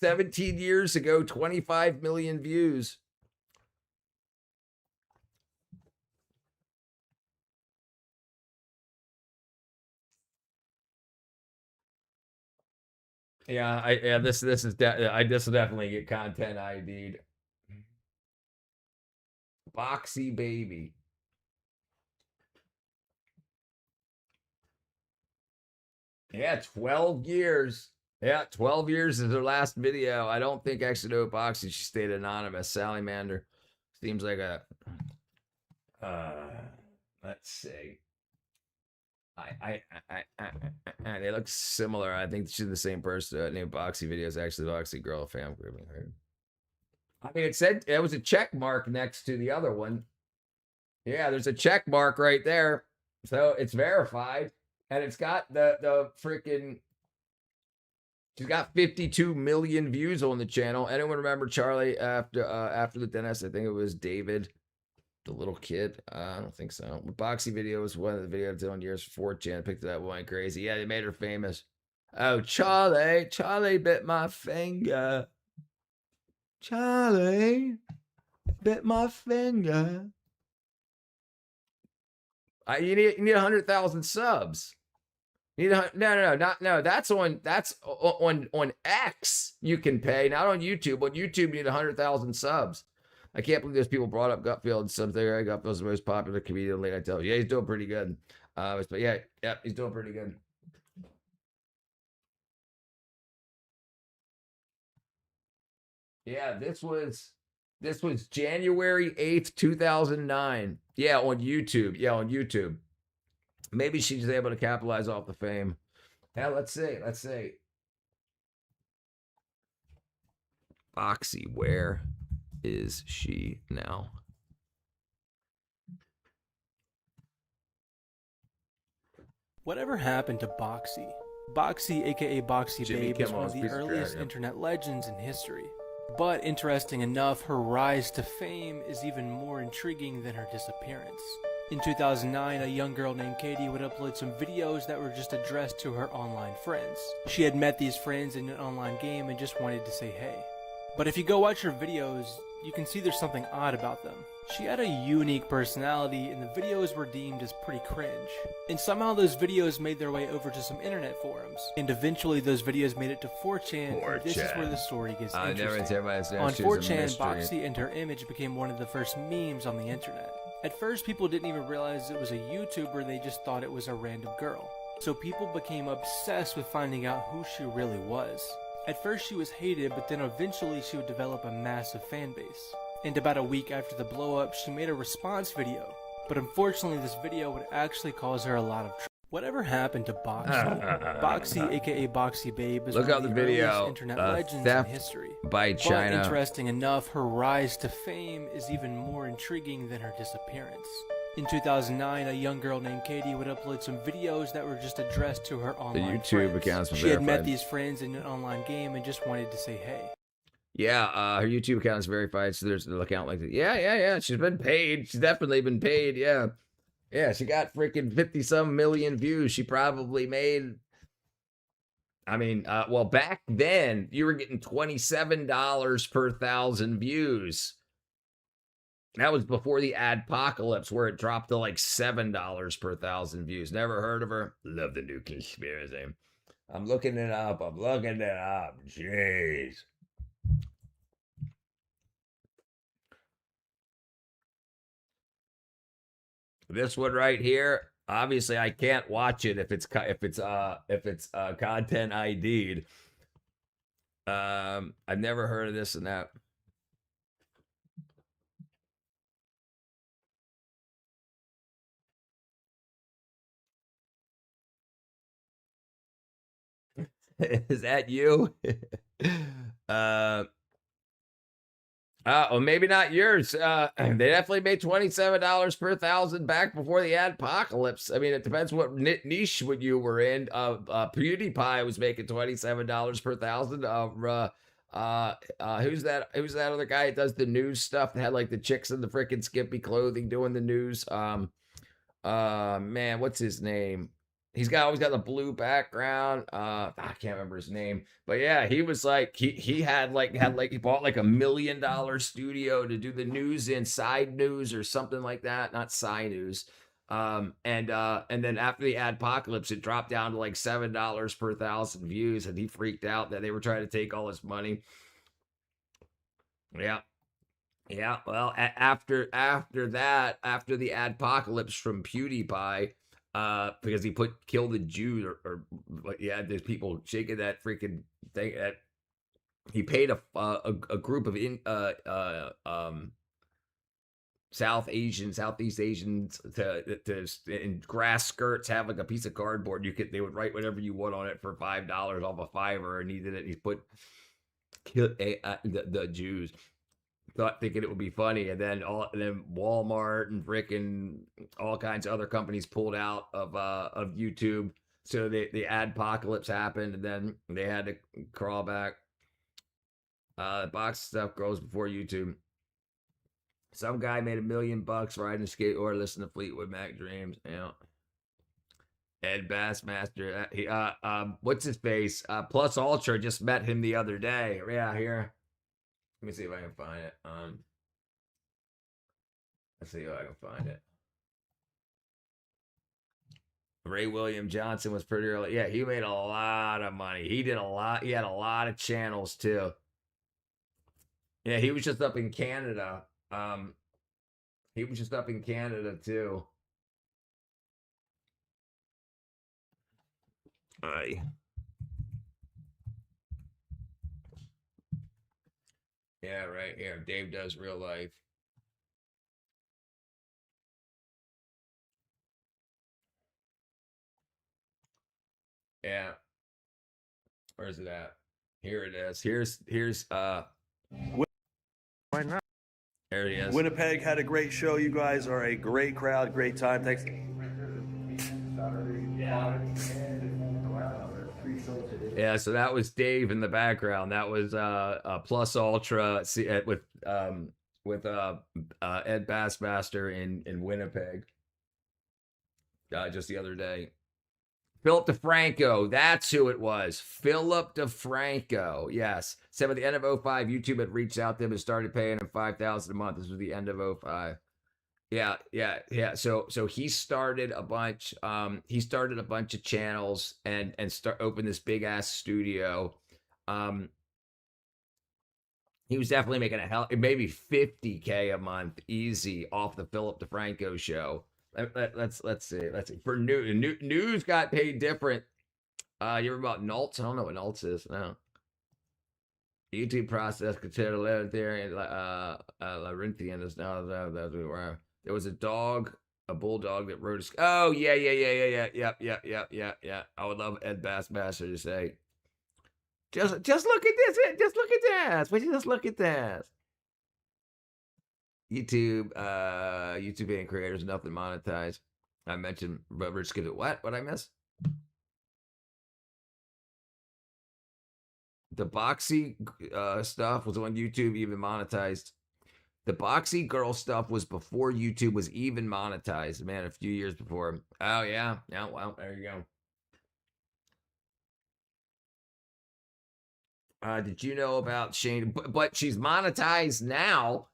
17 years ago, 25 million views. Yeah, this will definitely get content ID'd. Boxy baby. Yeah, 12 years. Yeah, 12 years is her last video. I don't think actually no Boxy. She stayed anonymous. Sally Mander seems like a let's see. They look similar. I think she's the same person. Named Boxy Videos. Actually, Boxy Girl fan grouping her. I mean, it said it was a check mark next to the other one. Yeah, there's a check mark right there, so it's verified, and it's got the freaking. She's got 52 million views on the channel. Anyone remember Charlie after the dentist? I think it was David. The little kid? I don't think so. The Boxy video was one of the videos on years for 4chan. Picked it up, went crazy. Yeah, they made her famous. Oh, Charlie bit my finger. Charlie bit my finger. You need 100,000 subs. You need no. That's on X. You can pay, not on YouTube. On YouTube, you need 100,000 subs. I can't believe those people brought up Gutfield and something. Gutfield's the most popular comedian late night television. Yeah, he's doing pretty good. But yeah, he's doing pretty good. Yeah, this was January 8th, 2009. Yeah, on YouTube. Maybe she's able to capitalize off the fame. Yeah, let's see. Boxy, where is she now? Whatever happened to Boxy? Boxy, aka Boxy Jimmy Babe, is Kimmel one of was the a piece of earliest crap, internet legends in history. But interesting enough, her rise to fame is even more intriguing than her disappearance. In 2009, a young girl named Katie would upload some videos that were just addressed to her online friends. She had met these friends in an online game and just wanted to say hey. But if you go watch her videos, you can see there's something odd about them. She had a unique personality and the videos were deemed as pretty cringe. And somehow those videos made their way over to some internet forums. And eventually those videos made it to 4chan, and this is where the story gets interesting. On 4chan, Boxy and her image became one of the first memes on the internet. At first people didn't even realize it was a YouTuber, they just thought it was a random girl. So people became obsessed with finding out who she really was. At first she was hated, but then eventually she would develop a massive fan base. And about a week after the blow up, she made a response video. But unfortunately this video would actually cause her a lot of trouble. Whatever happened to Boxy? Boxy, aka Boxy Babe, is Look one up of the the video, earliest internet legends theft in history. by China. But interesting enough, her rise to fame is even more intriguing than her disappearance. In 2009, a young girl named Katie would upload some videos that were just addressed to her online YouTube friends. accounts were She had met verified. these friends in an online game and just wanted to say hey. Yeah, her YouTube account is verified, so there's an account like that. Yeah. She's been paid. She's definitely been paid. Yeah. She got freaking 50-some million views. She probably made. I mean, well, back then you were getting $27 per 1,000 views. That was before the adpocalypse, where it dropped to like $7 per 1,000 views. Never heard of her. Love the new conspiracy. I'm looking it up. Jeez. This one right here, obviously I can't watch it if it's content ID'd. I've never heard of this and that. Is that you? Oh, maybe not yours. They definitely made $27 per 1,000 back before the adpocalypse. I mean, it depends what niche what you were in. PewDiePie was making $27 per 1,000. Who's that other guy that does the news stuff that had like the chicks in the freaking skimpy clothing doing the news? Man, what's his name? He's always got the blue background. I can't remember his name, but yeah, he was like he bought like $1 million studio to do the news inside news or something like that, not side news. And then after the adpocalypse, it dropped down to like $7 per 1,000 views, and he freaked out that they were trying to take all his money. Yeah. Well, after that, after the adpocalypse from PewDiePie. Because he killed the Jews or there's people shaking that freaking thing. That he paid a group of Southeast Asians to in grass skirts have like a piece of cardboard. They would write whatever you want on it for $5 off a Fiverr, and he did it. He put the Jews. Thinking it would be funny, and then Walmart and frickin' all kinds of other companies pulled out of YouTube. So the adpocalypse happened, and then they had to crawl back. Box stuff grows before YouTube. Some guy made $1 million riding a skateboard, listening to Fleetwood Mac Dreams. Yeah. Ed Bassmaster. What's his face? Plus Ultra just met him the other day. Yeah, here. Let me see if I can find it. Let's see if I can find it. Ray William Johnson was pretty early. Yeah, he made a lot of money. He did a lot. He had a lot of channels too. Yeah, he was just up in Canada. He was just up in Canada too. Yeah, right here. Dave Does Real Life. Yeah. Where's it at? Here it is. Here's Why not? There it is. Winnipeg had a great show. You guys are a great crowd, great time. Thanks. Yeah, so that was Dave in the background. That was Plus Ultra with Ed Bassmaster in Winnipeg just the other day. Philip DeFranco, that's who it was. Philip DeFranco, yes. Said by the end of 05, YouTube had reached out to him and started paying him $5,000 a month. This was the end of 05. Yeah. So he started a bunch. He started a bunch of channels and opened this big ass studio. He was definitely making maybe $50K a month easy off the Philip DeFranco show. Let's see. For news got paid different. You ever about Nults? I don't know what Nults is. No. YouTube process considered 11th theory. Labyrinthian is now that's where there was a bulldog that wrote a. Oh yeah. I would love Ed Bassmaster to say. Just look at this. Just look at this. Would you just look at this? YouTube being creators, nothing monetized. I mentioned Rich Skid. What I miss? The Boxy stuff was on YouTube even monetized. The Boxy girl stuff was before YouTube was even monetized, man, a few years before. Oh, yeah. Yeah, well, there you go. Did you know about Shane? But she's monetized now.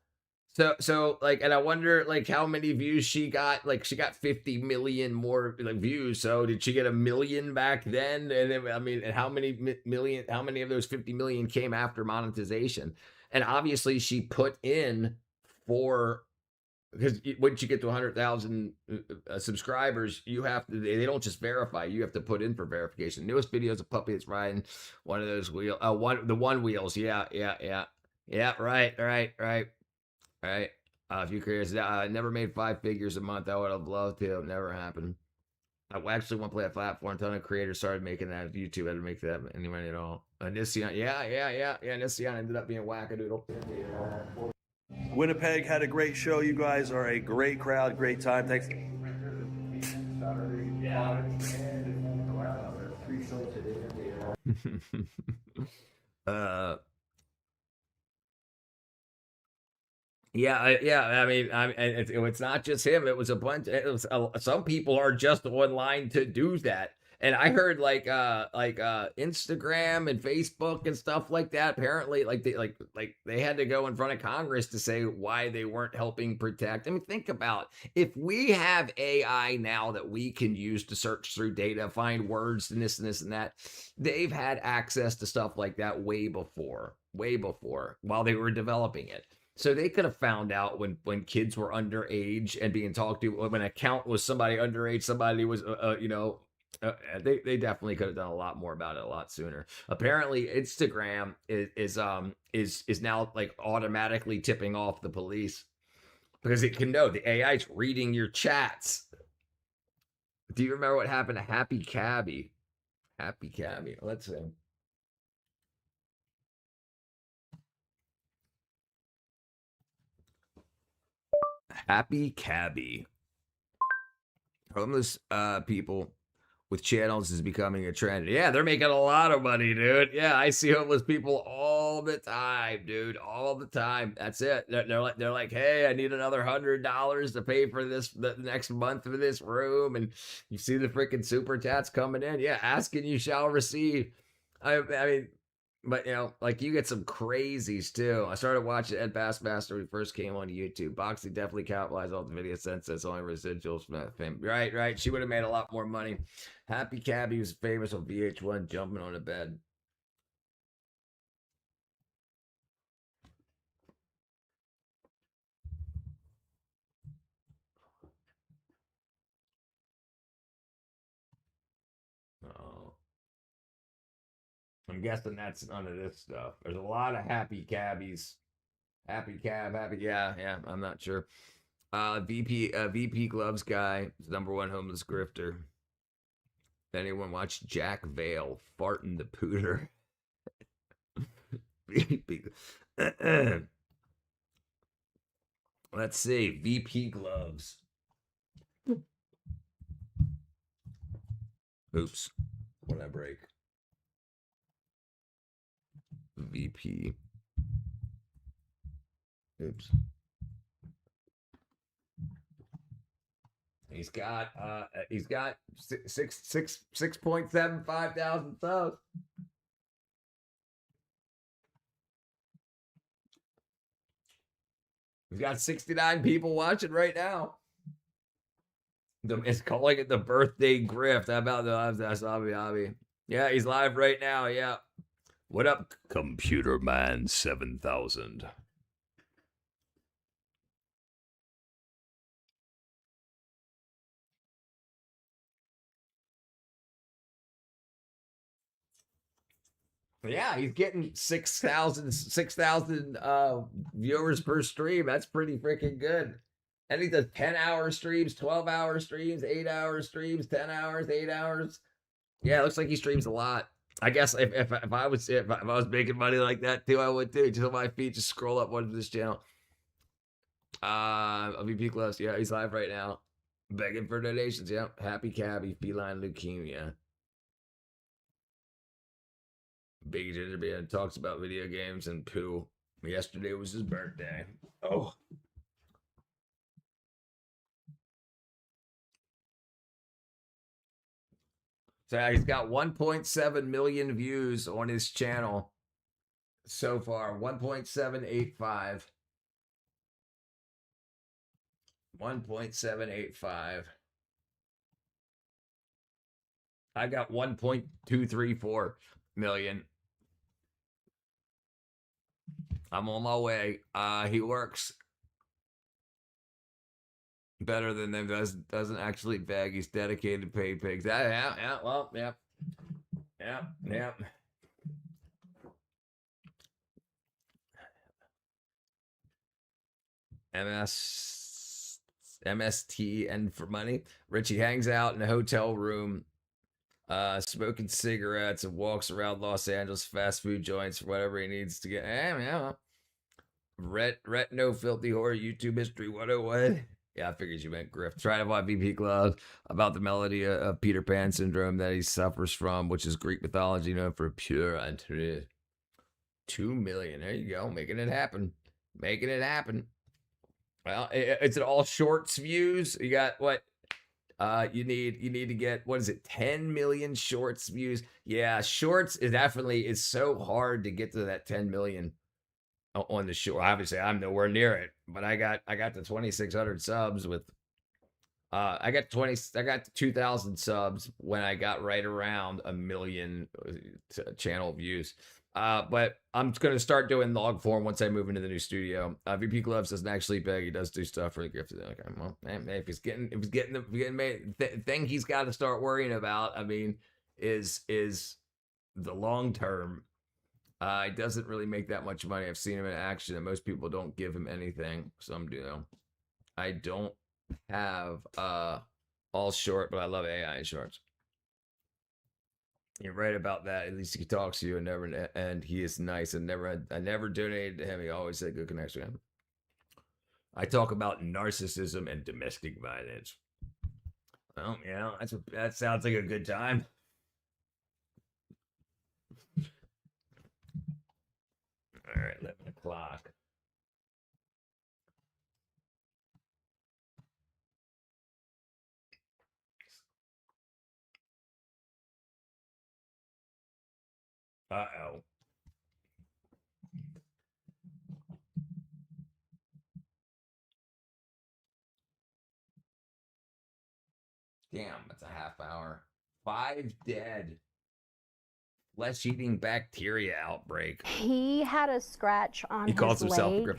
So like, and I wonder like how many views she got. Like she got 50 million more views. So did she get 1 million back then? And then, I mean, and how many of those 50 million came after monetization? And obviously she put in because once you get to 100,000 subscribers, you have to. They don't just verify. You have to put in for verification. Newest video is a puppy that's riding one of those wheels. The one wheels. Yeah. Right. If you're curious, I never made 5 figures a month. I would have loved to. It never happened. I actually want to play a platform. A ton of creators started making that. YouTube had to make that any money at all. Nissan, yeah. Nissan ended up being wackadoodle. Winnipeg had a great show. You guys are a great crowd, great time. Thanks. I mean, it's not just him. It was a bunch. Some people are just online to do that. And I heard like Instagram and Facebook and stuff like that. Apparently, they had to go in front of Congress to say why they weren't helping protect. I mean, think about if we have AI now that we can use to search through data, find words and this and that. They've had access to stuff like that way before, while they were developing it. So they could have found out when kids were underage and being talked to, when an account was somebody underage, somebody was, they definitely could have done a lot more about it a lot sooner. Apparently, Instagram is now like automatically tipping off the police because it can know the AI is reading your chats. Do you remember what happened to Happy Cabby? Let's see. Happy Cabby. Homeless people with channels is becoming a trend. Yeah, they're making a lot of money, dude. Yeah, I see homeless people all the time, dude. All the time. That's it. They're like, hey, I need another $100 to pay for the next month for this room. And you see the freaking super chats coming in. Yeah, ask and you shall receive. I mean, but like you get some crazies too. I started watching Ed Bassmaster when he first came on YouTube. Boxy definitely capitalized on the video since that's only residuals from that fame. Right. She would have made a lot more money. Happy Cabby was famous on VH1 jumping on a bed. Oh. I'm guessing that's none of this stuff. There's a lot of happy cabbies. Happy, yeah, I'm not sure. VP Gloves guy, #1 homeless grifter. Anyone watch Jack Vale farting the pooter? Let's see. VP Gloves. Oops. What did I break? VP. Oops. He's got 6.75 thousand subs. He's got 69 people watching right now. It's calling it the birthday grift. How about that's Abby? Yeah, he's live right now. Yeah. What up, Computer Man 7000? Yeah, he's getting 6,000 viewers per stream. That's pretty freaking good. And he does 10-hour streams, 12-hour streams, 8-hour streams, 10 hours, 8 hours. Yeah, it looks like he streams a lot. I guess if I was making money like that too, I would too. Just on my feet, just scroll up onto this channel. VP Close, yeah, he's live right now. Begging for donations, yeah. Happy Cabby, feline leukemia. Big Ginger Beard talks about video games and poo. Yesterday was his birthday. Oh. So he's got 1.7 million views on his channel so far. 1.785. 1.785. I got 1.234 million. I'm on my way. He works better than them. Doesn't actually beg. He's dedicated to pay pigs. Yeah. Well, yeah. MSTN for money. Richie hangs out in a hotel room, smoking cigarettes and walks around Los Angeles fast food joints for whatever he needs to get. Yeah. No filthy horror YouTube history 101. Yeah, I figured you meant grift. Try to buy VP Gloves about the melody of Peter Pan syndrome that he suffers from, which is Greek mythology known for pure and true. 2 million. There you go. Making it happen. Well, it's all shorts views. You got what? You need to get, what is it, 10 million shorts views? Yeah, shorts is definitely, it's so hard to get to that 10 million on the short. Obviously, I'm nowhere near it, but I got the 2,600 subs with I got 2,000 subs when I got right around a million channel views. But I'm going to start doing log form once I move into the new studio. VP Gloves doesn't actually beg. He does do stuff for the gifted. Okay, well, man, if he's getting the thing he's got to start worrying about, I mean, is the long term. He doesn't really make that much money. I've seen him in action, and most people don't give him anything. Some do. I don't have all short, but I love AI shorts. You're right about that. At least he talks to you and he is nice. I never donated to him. He always said good connection. I talk about narcissism and domestic violence. Well, yeah, that sounds like a good time. All right, 11 o'clock. Uh-oh. Damn, that's a half hour. 5 dead. Flesh-eating bacteria outbreak. He had a scratch on his leg,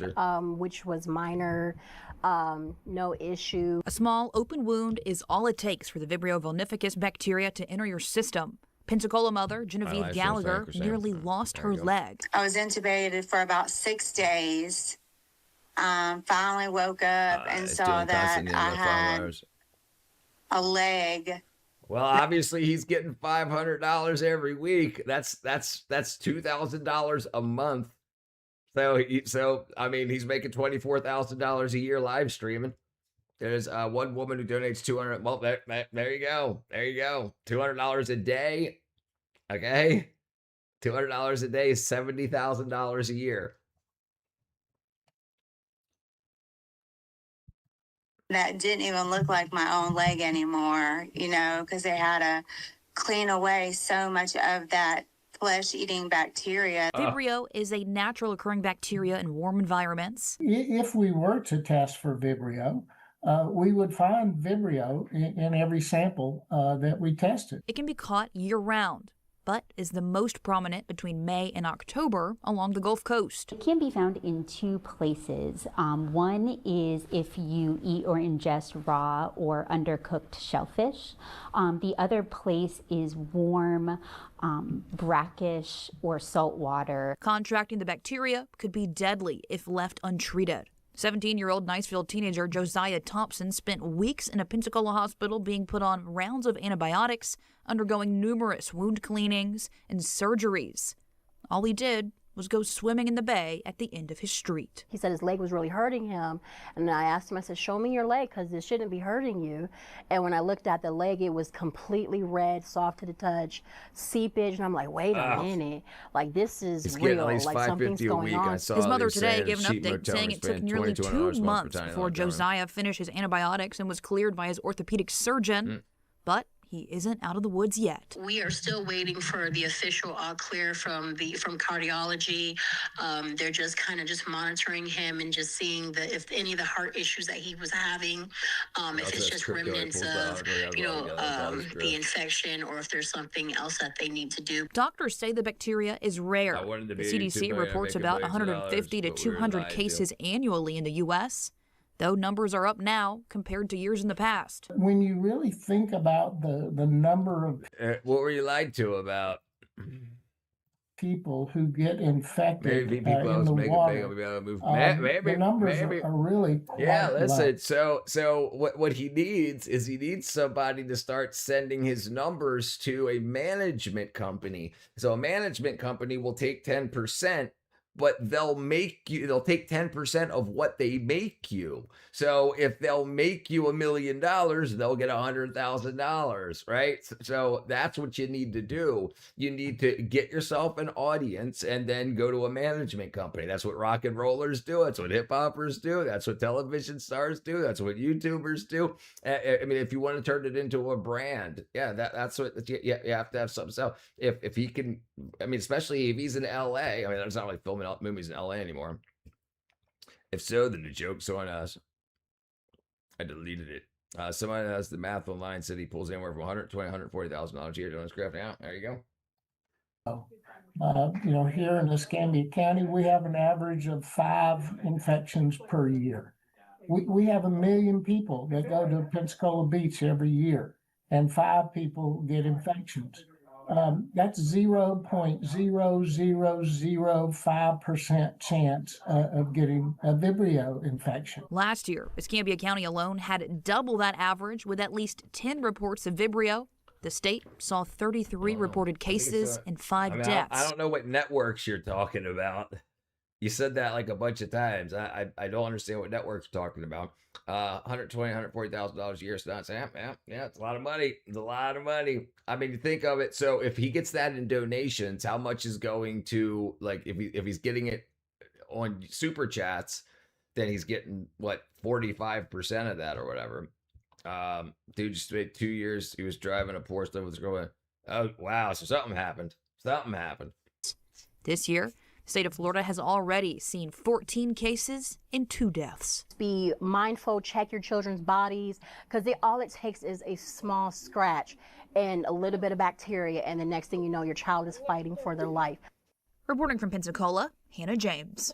which was minor, no issue. A small open wound is all it takes for the Vibrio vulnificus bacteria to enter your system. Pensacola mother Genevieve Gallagher nearly lost her leg. I was intubated for about 6 days. Finally woke up and saw that I had a leg. Well, obviously he's getting $500 every week. That's $2,000 a month. So I mean, he's making $24,000 a year live streaming. There's one woman who donates 200. Well, there you go. There you go. $200 a day. Okay. $200 a day is $70,000 a year. That didn't even look like my own leg anymore, you know, because they had to clean away so much of that flesh-eating bacteria. Vibrio is a natural occurring bacteria in warm environments. If we were to test for Vibrio, we would find Vibrio in every sample that we tested. It can be caught year-round, but is the most prominent between May and October along the Gulf Coast. It can be found in two places. One is if you eat or ingest raw or undercooked shellfish. The other place is warm, brackish or salt water. Contracting the bacteria could be deadly if left untreated. 17-year-old Niceville teenager Josiah Thompson spent weeks in a Pensacola hospital being put on rounds of antibiotics, undergoing numerous wound cleanings and surgeries. All he did was go swimming in the bay at the end of his street. He said his leg was really hurting him, and I asked him, I said, show me your leg, because this shouldn't be hurting you. And when I looked at the leg, it was completely red, soft to the touch, seepage, and I'm like, wait a minute, like this is real, like something's going on. His mother today gave an update saying it took nearly 2 months before Josiah finished his antibiotics and was cleared by his orthopedic surgeon, but he isn't out of the woods yet. We are still waiting for the official all clear from cardiology. They're just kind of monitoring him and just seeing if any of the heart issues that he was having, if it's just remnants of, the infection, or if there's something else that they need to do. Doctors say the bacteria is rare. The CDC reports about 150 to 200 cases annually in the U.S., though numbers are up now compared to years in the past. When you really think about the number of what were you lied to about? People who get infected in the water, the numbers are really quite listen. low. So what he needs is somebody to start sending his numbers to a management company. So a management company will take 10%. But they'll take 10% of what they make you. So if they'll make you $1 million, they'll get $100,000, right? So that's what you need to do. You need to get yourself an audience and then go to a management company. That's what rock and rollers do. That's what hip hoppers do. That's what television stars do. That's what YouTubers do. I mean, if you want to turn it into a brand, that's what you have to have something. So if he can, I mean, especially if he's in LA, I mean, it's not like filming movies in LA anymore. If so, then the joke's on us. I deleted it. Someone has the math online said he pulls anywhere from $120,000 to $140,000 a year doing his craft. Yeah, there you go. Here in Escambia County, we have an average of 5 infections per year. We have 1 million people that go to Pensacola Beach every year, and 5 people get infections. That's 0.0005% chance of getting a Vibrio infection. Last year, Escambia County alone had double that average with at least 10 reports of Vibrio. The state saw 33 reported cases and 5 deaths. I don't know what networks you're talking about. You said that like a bunch of times. I don't understand what networks you're talking about. $120,000, $140,000 a year. So that's, yeah, it's a lot of money. It's a lot of money. I mean, you think of it. So if he gets that in donations, how much is going to, like, if he's getting it on super chats, then he's getting what, 45% of that or whatever. Dude just made 2 years. He was driving a Porsche with his girlfriend. Oh wow! So something happened. This year, the state of Florida has already seen 14 cases and 2 deaths. Be mindful, check your children's bodies, because all it takes is a small scratch and a little bit of bacteria, and the next thing you know, your child is fighting for their life. Reporting from Pensacola, Hannah James.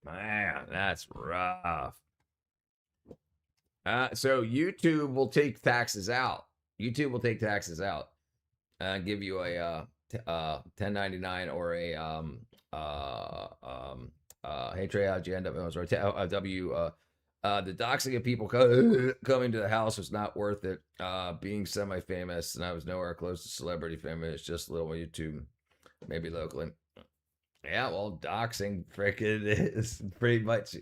Man, that's rough. So YouTube will take taxes out. Give you a 1099 or a hey Trey, how'd you end up? The doxing of people coming to the house was not worth it. Being semi-famous, and I was nowhere close to celebrity famous. Just a little YouTube, maybe locally. Yeah, well, doxing frickin' is pretty much.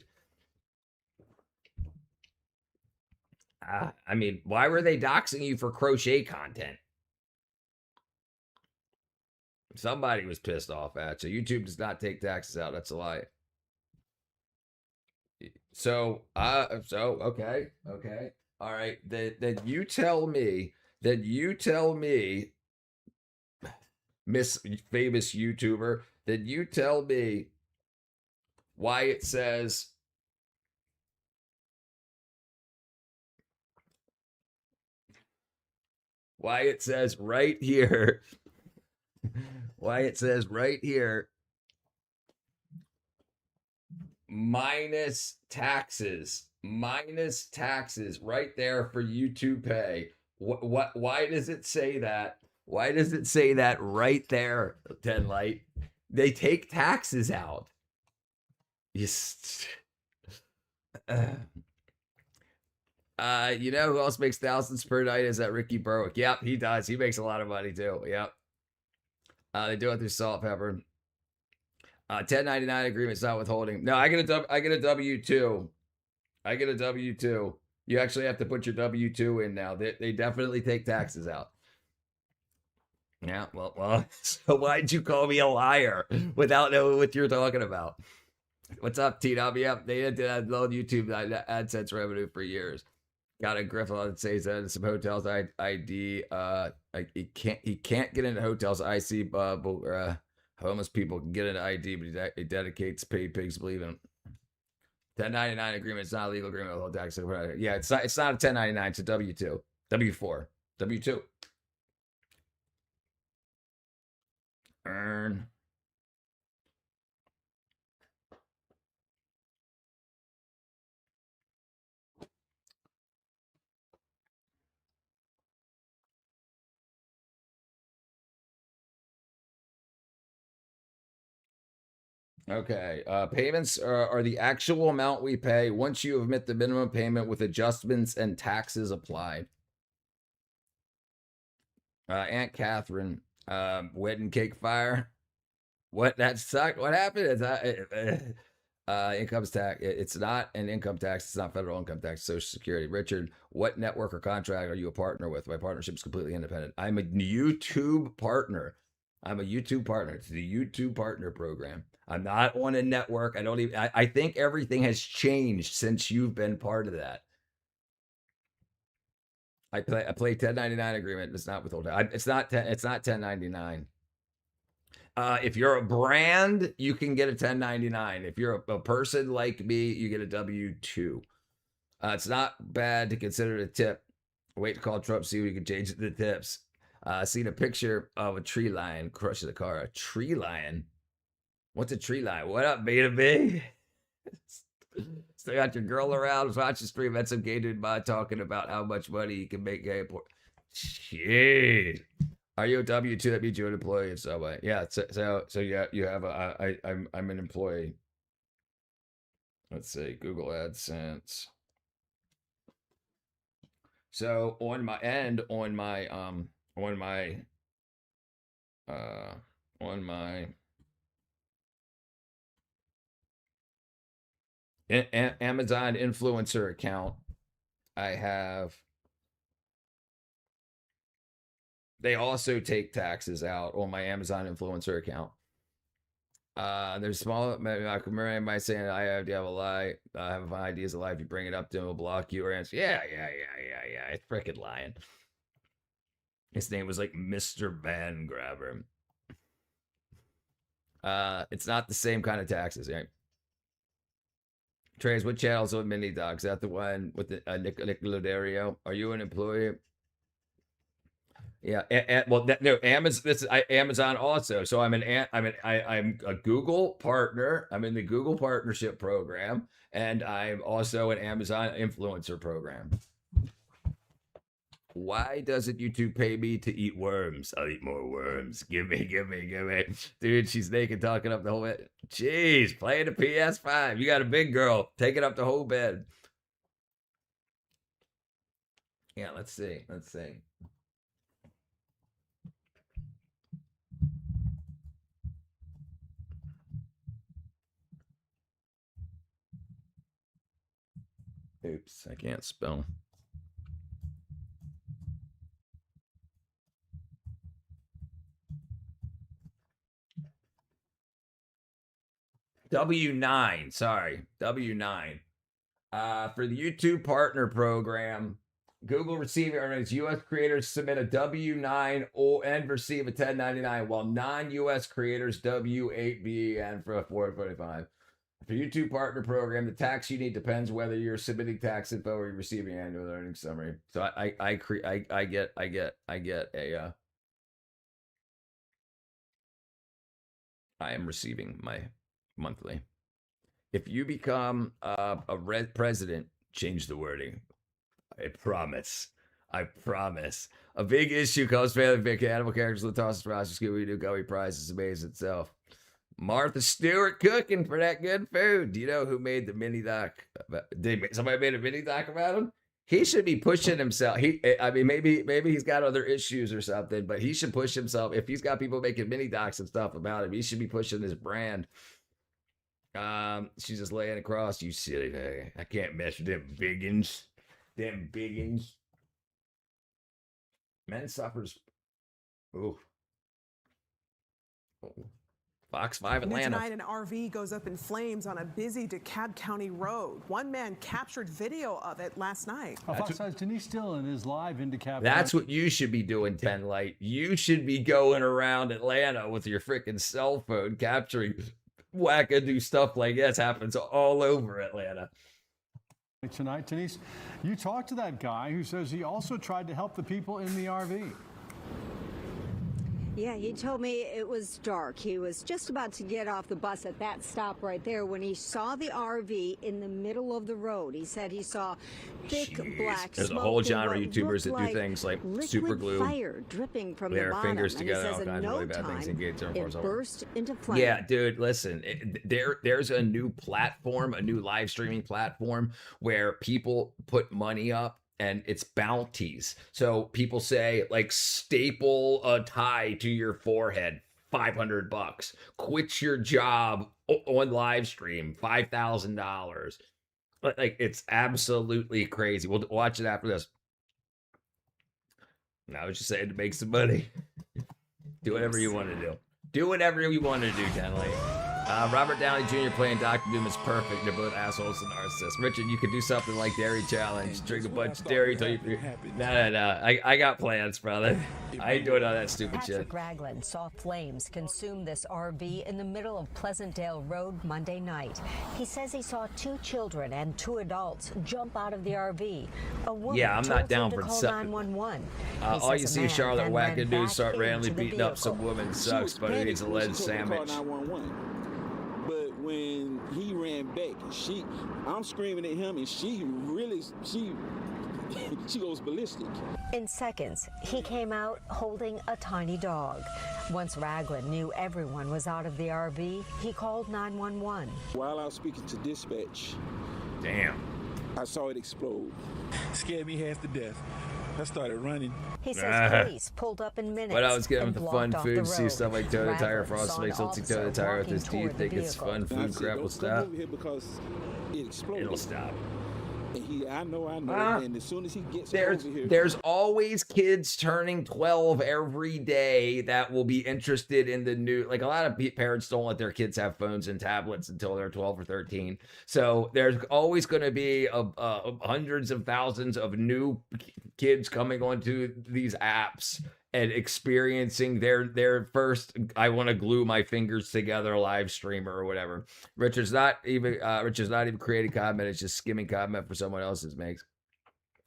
I mean, why were they doxing you for crochet content? Somebody was pissed off at you. YouTube does not take taxes out. That's a lie. So, okay. All right. Then you tell me, Miss Famous YouTuber, then you tell me why it says right here, minus taxes right there for YouTube pay. Why does it say that? Why does it say that right there, 10 Light? They take taxes out. Yes. You know who else makes thousands per night is that Ricky Berwick. Yep, he does. He makes a lot of money too. Yep. They do it through salt pepper. 1099 agreement's not withholding. No, I get a W-2. I get a W-2. You actually have to put your W-2 in now. They definitely take taxes out. Yeah, well, so why'd you call me a liar without knowing what you're talking about? What's up, T-Dub? Yep, they did that low YouTube AdSense revenue for years. Got a griff that says that some hotels ID. He can't get into hotels. I see homeless people can get into ID, but he dedicates paid pigs believe in 1099 agreement. It's not a legal agreement with tax. Yeah, it's not a 1099. It's a W2, W4, W2. Earn. Okay. Payments are the actual amount we pay once you have met the minimum payment with adjustments and taxes applied. Aunt Catherine, wedding cake fire. What? That sucked. What happened? Income tax. It's not an income tax. It's not federal income tax. Social Security. Richard, what network or contract are you a partner with? My partnership is completely independent. I'm a YouTube partner. It's the YouTube partner program. I'm not on a network. I think everything has changed since you've been part of that. I play 1099 agreement. It's not withholding. It's not 1099. If you're a brand, you can get a 1099. If you're a person like me, you get a W2. It's not bad to consider a tip. Wait to call Trump, see if we can change the tips. Seen a picture of a tree lion crushing a car. A tree lion? What's a tree lion? What up, beta B? Still got your girl around. Watch the stream. That's some gay dude mod talking about how much money you can make gay. Shit. Are you a W-2? That means you're an employee in some way. Yeah. So yeah, you have I'm an employee. Let's see, Google AdSense. So on my Amazon influencer account, they also take taxes out on my Amazon influencer account. There's small. I can remember anybody saying I have to have a lie. I have an idea as a lie. If you bring it up to him, he'll block you or answer. Yeah. It's freaking lying. His name was like Mr. Van Grabber. It's not the same kind of taxes, right? Trace, what channel's on Mini Doc? Is that the one with the Nickelodeon? Are you an employee? Yeah, no, Amazon also. So I'm a Google partner. I'm in the Google partnership program, and I'm also an Amazon influencer program. Why doesn't YouTube pay me to eat worms? I'll eat more worms. Give me. Dude, she's naked talking up the whole bed. Jeez, playing the PS5. You got a big girl taking up the whole bed. Yeah, let's see. I can't spell. W9, sorry, W9. For the YouTube Partner Program, Google receiving earnings, U.S. creators submit a W9 and receive a 1099, while non-U.S. creators W8B and for a 445. For YouTube Partner Program, the tax you need depends whether you're submitting tax info or you're receiving annual earnings summary. So I get a I am receiving my monthly. If you become a red president, change the wording. I promise. I promise. A big issue comes family big animal characters, Latasha Ross, Scooby-Doo, Gummy Prize is amazing itself. Martha Stewart cooking for that good food. Do you know who made the mini doc? Somebody made a mini doc about him? He should be pushing himself. Maybe he's got other issues or something, but he should push himself. If he's got people making mini docs and stuff about him, he should be pushing his brand. She's just laying across. You silly thing. I can't mess with them biggins. Them biggins. Men suffers. Ooh. Oh. Fox 5 Atlanta. Tonight, an RV goes up in flames on a busy DeKalb County road. One man captured video of it last night. Fox 5's Denise Dillon is live in DeKalb. That's what you should be doing, 10 Light. You should be going around Atlanta with your freaking cell phone capturing wackadoo stuff like this. Happens all over Atlanta. Tonight, Denise, you talked to that guy who says he also tried to help the people in the RV. Yeah, he told me it was dark. He was just about to get off the bus at that stop right there when he saw the RV in the middle of the road. He said he saw thick black There's a smoke whole genre of and what YouTubers that looked do things like liquid super glue, fire dripping from the their bottom. fingers And he together, says all in kinds of no really bad things, and time, gates it burst into flame. Yeah, dude, listen, there's a new platform, a new live streaming platform where people put money up and it's bounties. So people say, like, staple a tie to your forehead, $500. Quit your job on live stream, $5,000. Like, it's absolutely crazy. We'll watch it after this. I was just saying to make some money. Do whatever you want to do. Do whatever you want to do, Kenley. Robert Downey Jr. playing Dr. Doom is perfect. They're both assholes and narcissists. Richard, you could do something like Dairy Challenge. Drink a bunch of dairy till you... No. I got plans, brother. I ain't doing all that stupid shit. Patrick Ragland saw flames consume this RV in the middle of Pleasantdale Road Monday night. He says he saw 2 children and 2 adults jump out of the RV. A woman I'm not down for something. 911. All you see Charlotte Wackadoo start randomly beating up some woman sucks, but it needs a lead sandwich. But when he ran back, I'm screaming at him, and she goes ballistic. In seconds, he came out holding a tiny dog. Once Ragland knew everyone was out of the RV, he called 911. While I was speaking to dispatch, damn, I saw it explode. Scared me half to death. I started running. He says police pulled up in minutes. But I was getting with the fun blocked food, off the see road. stuff like Toyota Tire, Ragland Frost saw makes an Lilty Toyota officer Tire with his walking teeth, toward think the it's vehicle. fun And I food, said, crap will "Don't come stop. over here because it exploded." It'll stop. And I know. And as soon as he gets over here, There's always kids turning 12 every day that will be interested in the new. Like, a lot of parents don't let their kids have phones and tablets until they're 12 or 13. So there's always going to be hundreds of thousands of new kids coming onto these apps and experiencing their first I want to glue my fingers together live streamer or whatever. Richard's not even creating content, it's just skimming content for someone else's makes.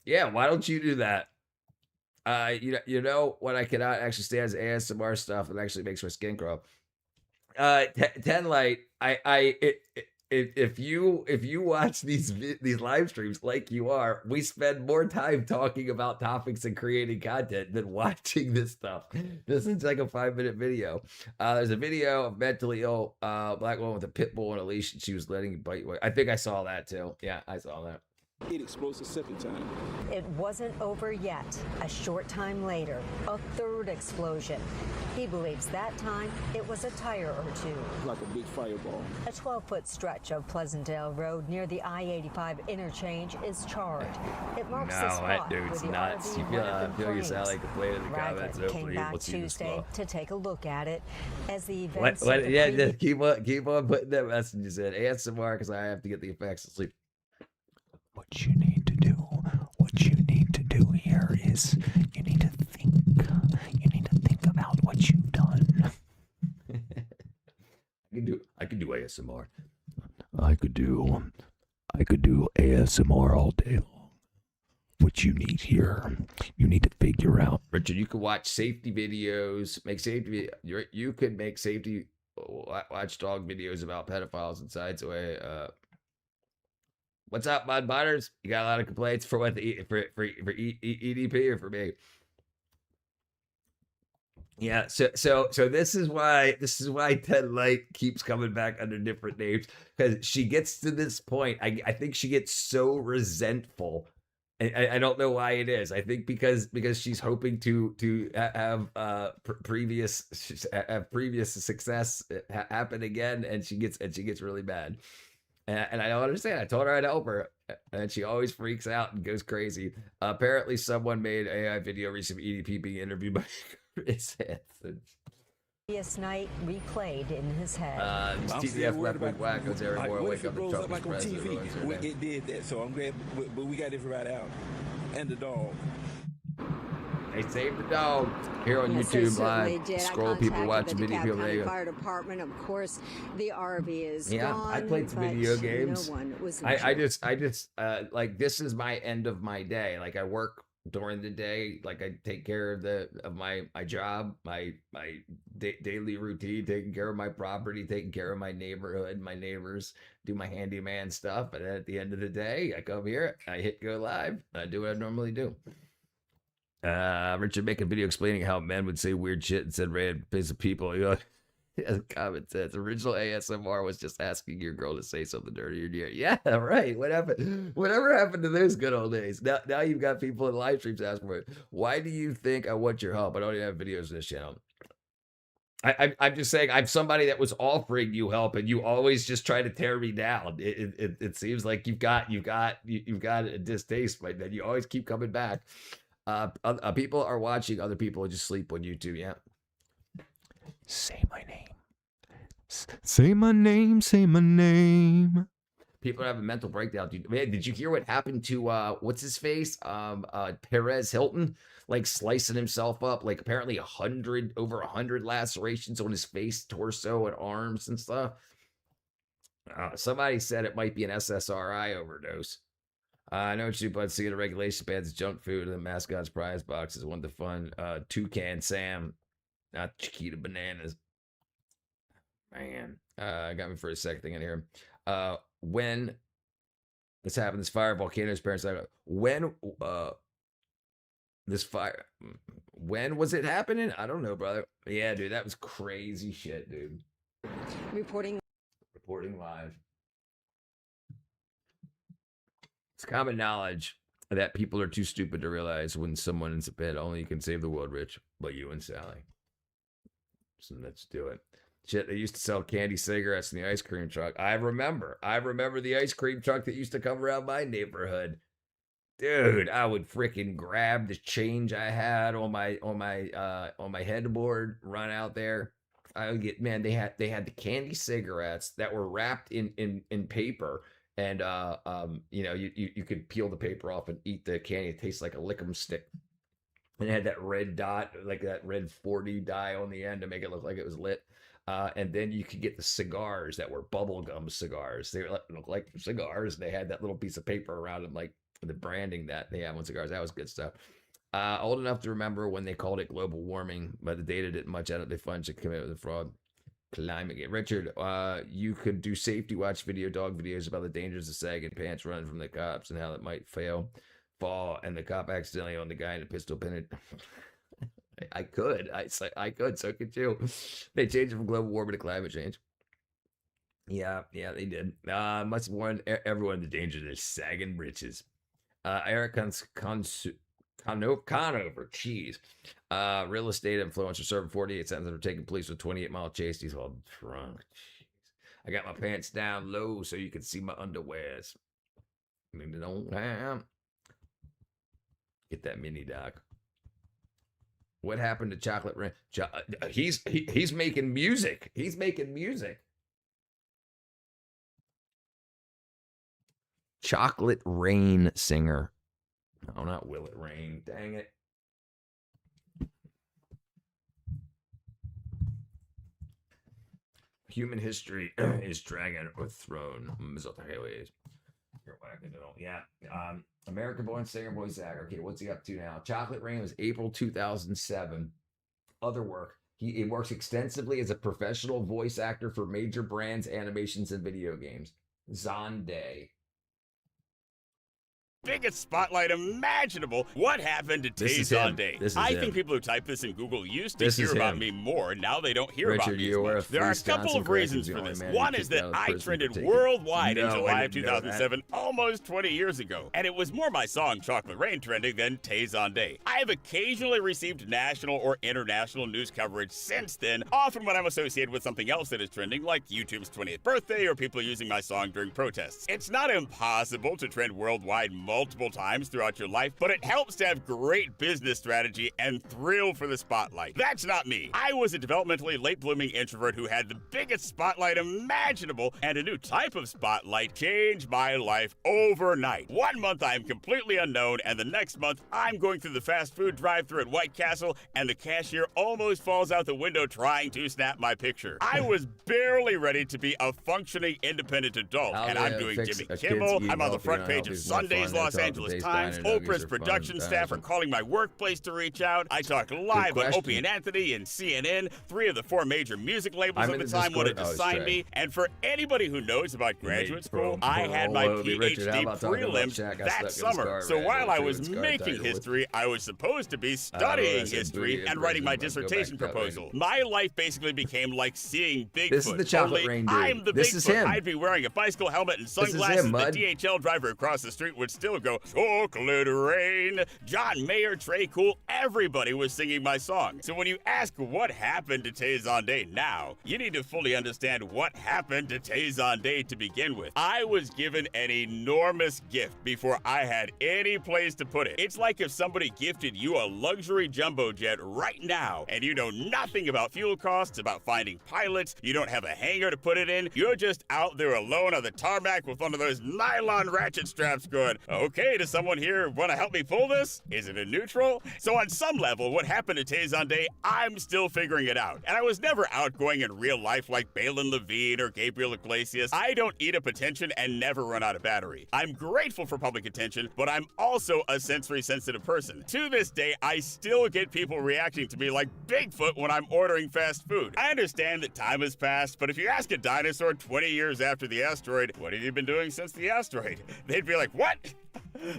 Yeah, why don't you do that? You know what I cannot actually stand is ASMR stuff that actually makes my skin grow. 10 Light, if you watch these live streams like you are, we spend more time talking about topics and creating content than watching this stuff. This is like a 5-minute video. There's a video of mentally ill black woman with a pit bull on a leash, and she was letting it bite. I think I saw that too. Yeah, I saw that. it explodes a second time. It wasn't over yet. A short time later, a third explosion. He believes that time it was a tire or two. Like a big fireball. A 12-foot stretch of Pleasantdale Road near the I-85 interchange is charred. It marks the spot that where dude's the nuts. RV You went up in feel you sound flames. like a player in the comments. Raggett came Hopefully back we'll see this Tuesday law. to take a look at it as the What? events of the Yeah, previous just keep on putting that messages in. ASMR because I have to get the effects of sleep. What you need to do here is you need to think about what you've done. I can do ASMR. I could do ASMR all day long. What you need here, you need to figure out. Richard, you could watch safety videos, you could make safety watchdog videos about pedophiles and sites away. What's up, Bud Butters? You got a lot of complaints for what for EDP or for me? Yeah, so this is why Ted Light keeps coming back under different names, because she gets to this point. I think she gets so resentful. I don't know why it is. I think because she's hoping to have previous success happen again, and she gets really mad. And I don't understand. I told her I'd help her, and she always freaks out and goes crazy. Apparently, someone made AI video recently of EDP being interviewed by Chris Hansen. previous night replayed in his head. TDF left wing wackos every morning. Wake up and Trump like on TV. It did that, so I'm glad. But we got this right out, and the dog. They saved the dog. Here on YouTube Live. Scroll people watching video. The County Fire Department. Of course, the RV is gone. I played some video games. No one was I just like, this is my end of my day. Like, I work during the day. Like, I take care of my job, my daily routine, taking care of my property, taking care of my neighborhood, my neighbors, do my handyman stuff. And then at the end of the day, I come here, I hit go live, I do what I normally do. Richard make a video explaining how men would say weird shit and said random piece of people. You know, comment says original ASMR was just asking your girl to say something dirty in your ear. Yeah, right. What happened? Whatever happened to those good old days? Now you've got people in live streams asking for it. Why do you think I want your help? I don't even have videos on this channel. I'm just saying, I'm somebody that was offering you help, and you always just try to tear me down. It seems like you've got a distaste, but then you always keep coming back. People are watching other people just sleep on YouTube. Yeah. Say my name. Say my name. Say my name. People are having a mental breakdown. Dude, man, did you hear what happened to what's his face? Perez Hilton, like slicing himself up. Like, apparently over 100 lacerations on his face, torso, and arms and stuff. Somebody said it might be an SSRI overdose. I know what you but seeing the regulation bans junk food and the mascot's prize box is one of the fun. Toucan Sam, not Chiquita Bananas. Man, got me for a second thing in here. When this happened, this fire, volcanoes, parents, when this fire, when was it happening? I don't know, brother. Yeah, dude, that was crazy shit, dude. Reporting live. It's common knowledge that people are too stupid to realize when someone is a pet, only you can save the world, Rich, but you and Sally. So let's do it. Shit, they used to sell candy cigarettes in the ice cream truck. I remember the ice cream truck that used to come around my neighborhood. Dude, I would freaking grab the change I had on my headboard, run out there. I would get, man, they had the candy cigarettes that were wrapped in paper. And, you know, you could peel the paper off and eat the candy. It tastes like a lick'em stick. And it had that red dot, like that red 40 dye on the end to make it look like it was lit. And then you could get the cigars that were bubblegum cigars. They looked like cigars. They had that little piece of paper around them, like the branding that they have on cigars. That was good stuff. Old enough to remember when they called it global warming, but the data didn't much out of the fund to commit with the fraud. Climate. Richard, you could do safety watch video, dog videos about the dangers of sagging pants running from the cops and how it might fall, and the cop accidentally on the guy in a pistol pin. I could. I could. So could you. They changed it from global warming to climate change. Yeah, they did. Must have warned everyone the dangers of sagging britches. Eric Conover, jeez. Real estate influencer serving 48 sentences for taking police with 28-mile chase. He's all drunk. Jeez. I got my pants down low so you can see my underwears. Get that mini doc. What happened to Chocolate Rain? He's making music. He's making music. Chocolate Rain singer. No, not Will It Rain. Dang it. Human history is dragon or throne. Yeah. American-born singer, voice actor. Okay, what's he up to now? Chocolate Rain was April 2007. Other work. He works extensively as a professional voice actor for major brands, animations, and video games. Zonday. Biggest spotlight imaginable. What happened to Tay Zonday? I think people who type this in Google used to hear about me more. Now they don't hear about me as much. There are a couple of reasons for this. One is that I trended worldwide in July of 2007, almost 20 years ago. And it was more my song Chocolate Rain trending than Tay Zonday. I have occasionally received national or international news coverage since then, often when I'm associated with something else that is trending, like YouTube's 20th birthday or people using my song during protests. It's not impossible to trend worldwide multiple times throughout your life, but it helps to have great business strategy and thrill for the spotlight. That's not me. I was a developmentally late-blooming introvert who had the biggest spotlight imaginable, and a new type of spotlight changed my life overnight. 1 month I am completely unknown, and the next month I'm going through the fast food drive-thru at White Castle, and the cashier almost falls out the window trying to snap my picture. I was barely ready to be a functioning independent adult, and I'm doing Jimmy Kimmel. I'm on the front page of Sunday's Los Angeles Times. Oprah's production staff are calling my workplace to reach out. I talk live on Opie and Anthony and CNN. 3 of the 4 major music labels at the time wanted to sign me. And for anybody who knows about graduate school, I had my PhD prelims that summer. So while I was making history, I was supposed to be studying history and writing my dissertation proposal. My life basically became like seeing Bigfoot. This is the Chocolate Rain dude. I'm the This is Bigfoot. him. I'd be wearing a bicycle helmet and sunglasses. The DHL driver across the street would still go, Chocolate Rain. John Mayer, Trey Cool, everybody was singing my song. So when you ask what happened to Tay Zonday now, you need to fully understand what happened to Tay Zonday to begin with. I was given an enormous gift before I had any place to put it. It's like if somebody gifted you a luxury jumbo jet right now, and you know nothing about fuel costs, about finding pilots, you don't have a hangar to put it in, you're just out there alone on the tarmac with one of those nylon ratchet straps going, okay, does someone here want to help me pull this? Is it in neutral? So on some level, what happened to Tay Zonday, I'm still figuring it out. And I was never outgoing in real life like Balin Levine or Gabriel Iglesias. I don't eat up attention and never run out of battery. I'm grateful for public attention, but I'm also a sensory sensitive person. To this day, I still get people reacting to me like Bigfoot when I'm ordering fast food. I understand that time has passed, but if you ask a dinosaur 20 years after the asteroid, what have you been doing since the asteroid? They'd be like, what?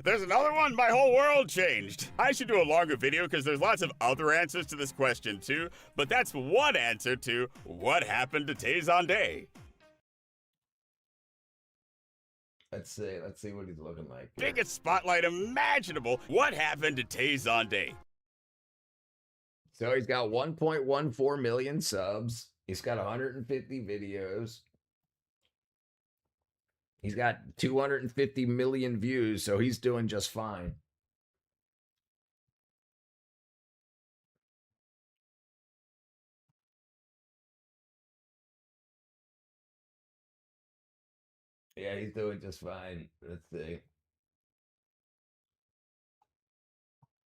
There's another one? My whole world changed. I should do a longer video because there's lots of other answers to this question too, but that's one answer to what happened to Tay Zonday. Let's see what he's looking like. Biggest spotlight imaginable. What happened to Tay Zonday? So he's got 1.14 million subs. He's got 150 videos. He's got 250 million views, so he's doing just fine. Yeah, he's doing just fine. Let's see.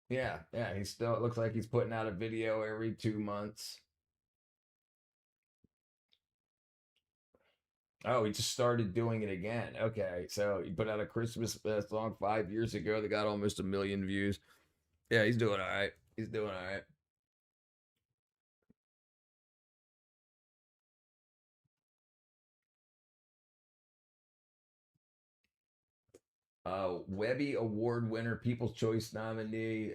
Yeah, he's still, it looks like he's putting out a video every 2 months. Oh, he just started doing it again. Okay, so he put out a Christmas song 5 years ago that got almost 1 million views. Yeah, he's doing all right. He's doing all right. Webby Award winner, People's Choice nominee.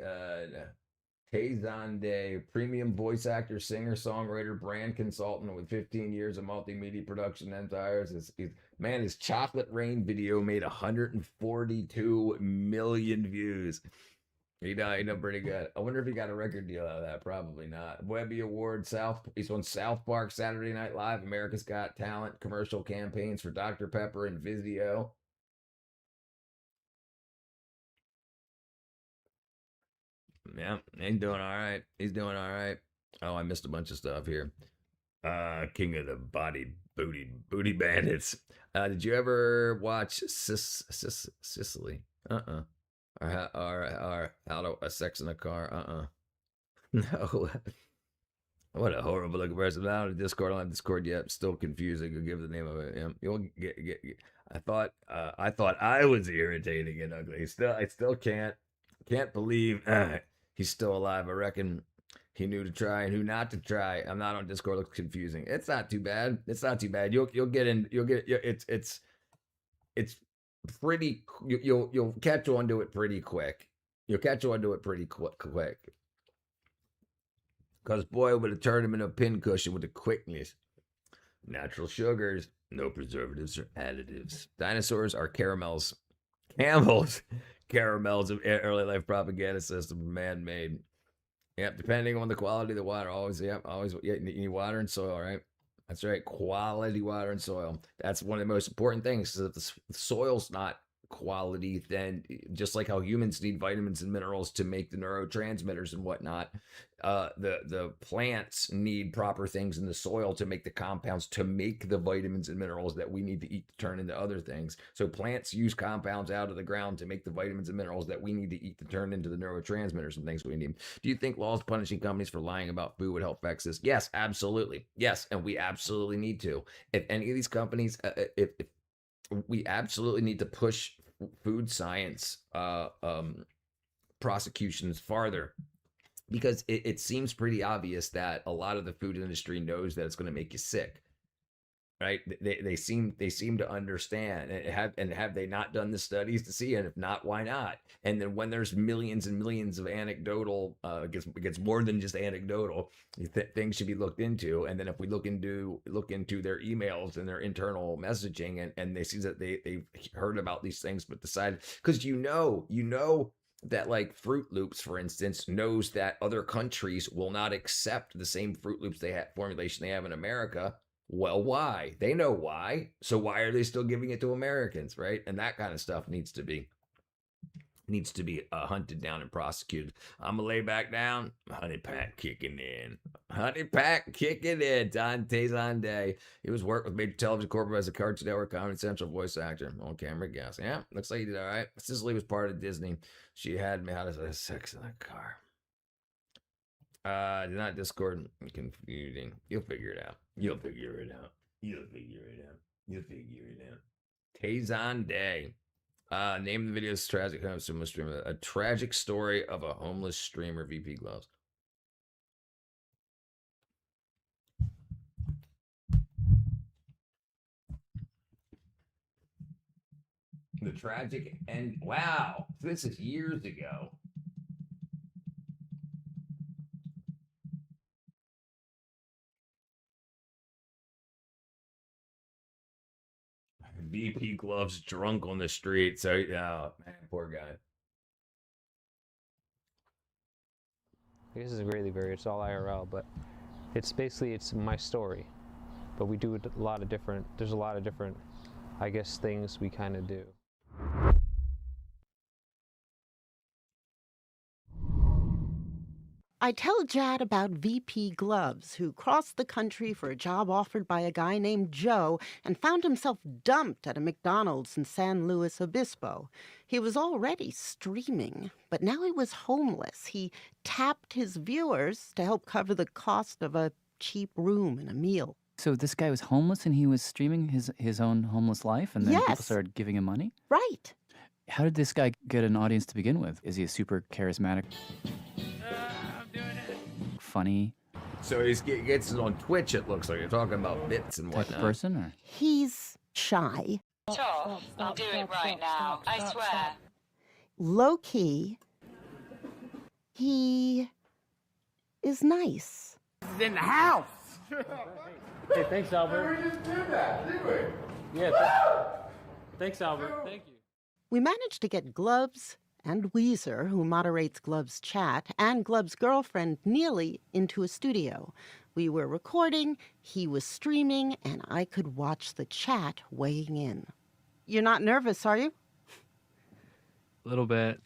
Tayson Day, premium voice actor, singer, songwriter, brand consultant with 15 years of multimedia production empires. His Chocolate Rain video made 142 million views. He done pretty good. I wonder if he got a record deal out of that. Probably not. Webby Award, he's on South Park, Saturday Night Live, America's Got Talent, commercial campaigns for Dr. Pepper and Vizio. Yeah, he's doing all right. He's doing all right. Oh, I missed a bunch of stuff here. King of the Booty Bandits. Did you ever watch Sicily? Or How to a Sex in a Car? No. What a horrible looking person. Now the Discord, I don't have Discord yet. Still confusing. I'll give the name of it. Yeah, you'll get. I thought I was irritating and ugly. I still can't believe he's still alive. I reckon he knew to try and who not to try. I'm not on Discord. Looks confusing. It's not too bad. You'll get in. It's pretty. You'll catch on to it pretty quick. You'll catch on to it pretty quick. Because boy, would have turned him into a pincushion with the quickness. Natural sugars, no preservatives or additives. Dinosaurs are caramels. Camels. Caramels of early life propaganda system, man-made. Yep, depending on the quality of the water. Always, you need water and soil, right? That's right, quality water and soil. That's one of the most important things. If the soil's not quality, then just like how humans need vitamins and minerals to make the neurotransmitters and whatnot, the plants need proper things in the soil to make the compounds to make the vitamins and minerals that we need to eat to turn into other things. So plants use compounds out of the ground to make the vitamins and minerals that we need to eat to turn into the neurotransmitters and things we need. Do you think laws punishing companies for lying about food would help fix this? Yes, absolutely. Yes, and we absolutely need to. If any of these companies, if we absolutely need to push food science prosecutions farther, because it seems pretty obvious that a lot of the food industry knows that it's going to make you sick, right? They seem to understand. And have they not done the studies to see? And if not, why not? And then when there's millions and millions of anecdotal, it gets more than just anecdotal, things should be looked into. And then if we look into their emails and their internal messaging, and they see that they've heard about these things, but decide, because you know that, like, Fruit Loops, for instance, knows that other countries will not accept the same Fruit Loops formulation they have in America. Well, why? They know why. So why are they still giving it to Americans, right? And that kind of stuff needs to be hunted down and prosecuted. I'm gonna lay back down. Honey Pack kicking in. Tayson Day. He was worked with major television corporate as a Cartoon Network, Comedy Central voice actor, on camera guest. Yeah, looks like he did all right. Cicely was part of Disney. She had me how to say Sex in a Car. Do not Discord. Confusing. You'll figure it out. Tayson Day. Name of the video is Tragic Homeless Streamer. A tragic story of a homeless streamer, VP Gloves. The tragic end. Wow. This is years ago. VP Gloves drunk on the street. So, yeah, man, poor guy. I guess it's a greatly varied. It's all IRL, but it's my story. But we do there's a lot of different, I guess, things we kind of do. I tell Jad about VP Gloves, who crossed the country for a job offered by a guy named Joe and found himself dumped at a McDonald's in San Luis Obispo. He was already streaming, but now he was homeless. He tapped his viewers to help cover the cost of a cheap room and a meal. So this guy was homeless and he was streaming his own homeless life, and then people started giving him money? Right. How did this guy get an audience to begin with? Is he a super charismatic? Funny. So he gets it on Twitch, it looks like. You're talking about bits and whatnot. Type of person, or? He's shy. Sure, I'll do it right now, I swear. Low-key. He is nice. It's in the house. Hey, thanks, Albert. We just did that, didn't we? Yeah. Thanks, Albert. Thank you. We managed to get Gloves and Weezer, who moderates Gloves' chat, and Gloves' girlfriend, Neely, into a studio. We were recording, he was streaming, and I could watch the chat weighing in. You're not nervous, are you? A little bit.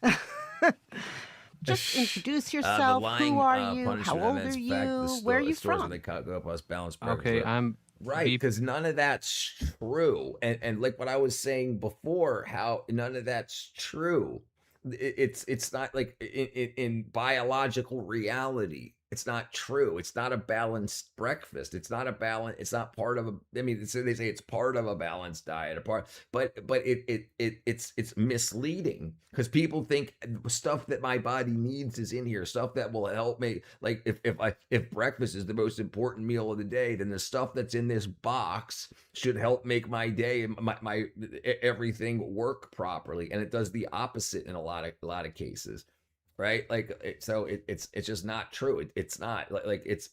Just introduce yourself. Who are you? How old are you? Where are you from? They go up us balance. Okay, I'm right, because none of that's true. And like what I was saying before, how none of that's true. It's not like in biological reality. It's not true. It's not a balanced breakfast. It's not a balance. It's not part of a. I mean, so they say it's part of a balanced diet. But it's misleading because people think stuff that my body needs is in here. Stuff that will help me. Like if breakfast is the most important meal of the day, then the stuff that's in this box should help make my day, my everything work properly. And it does the opposite in a lot of cases. Right, like so it's just not true. It's not like it's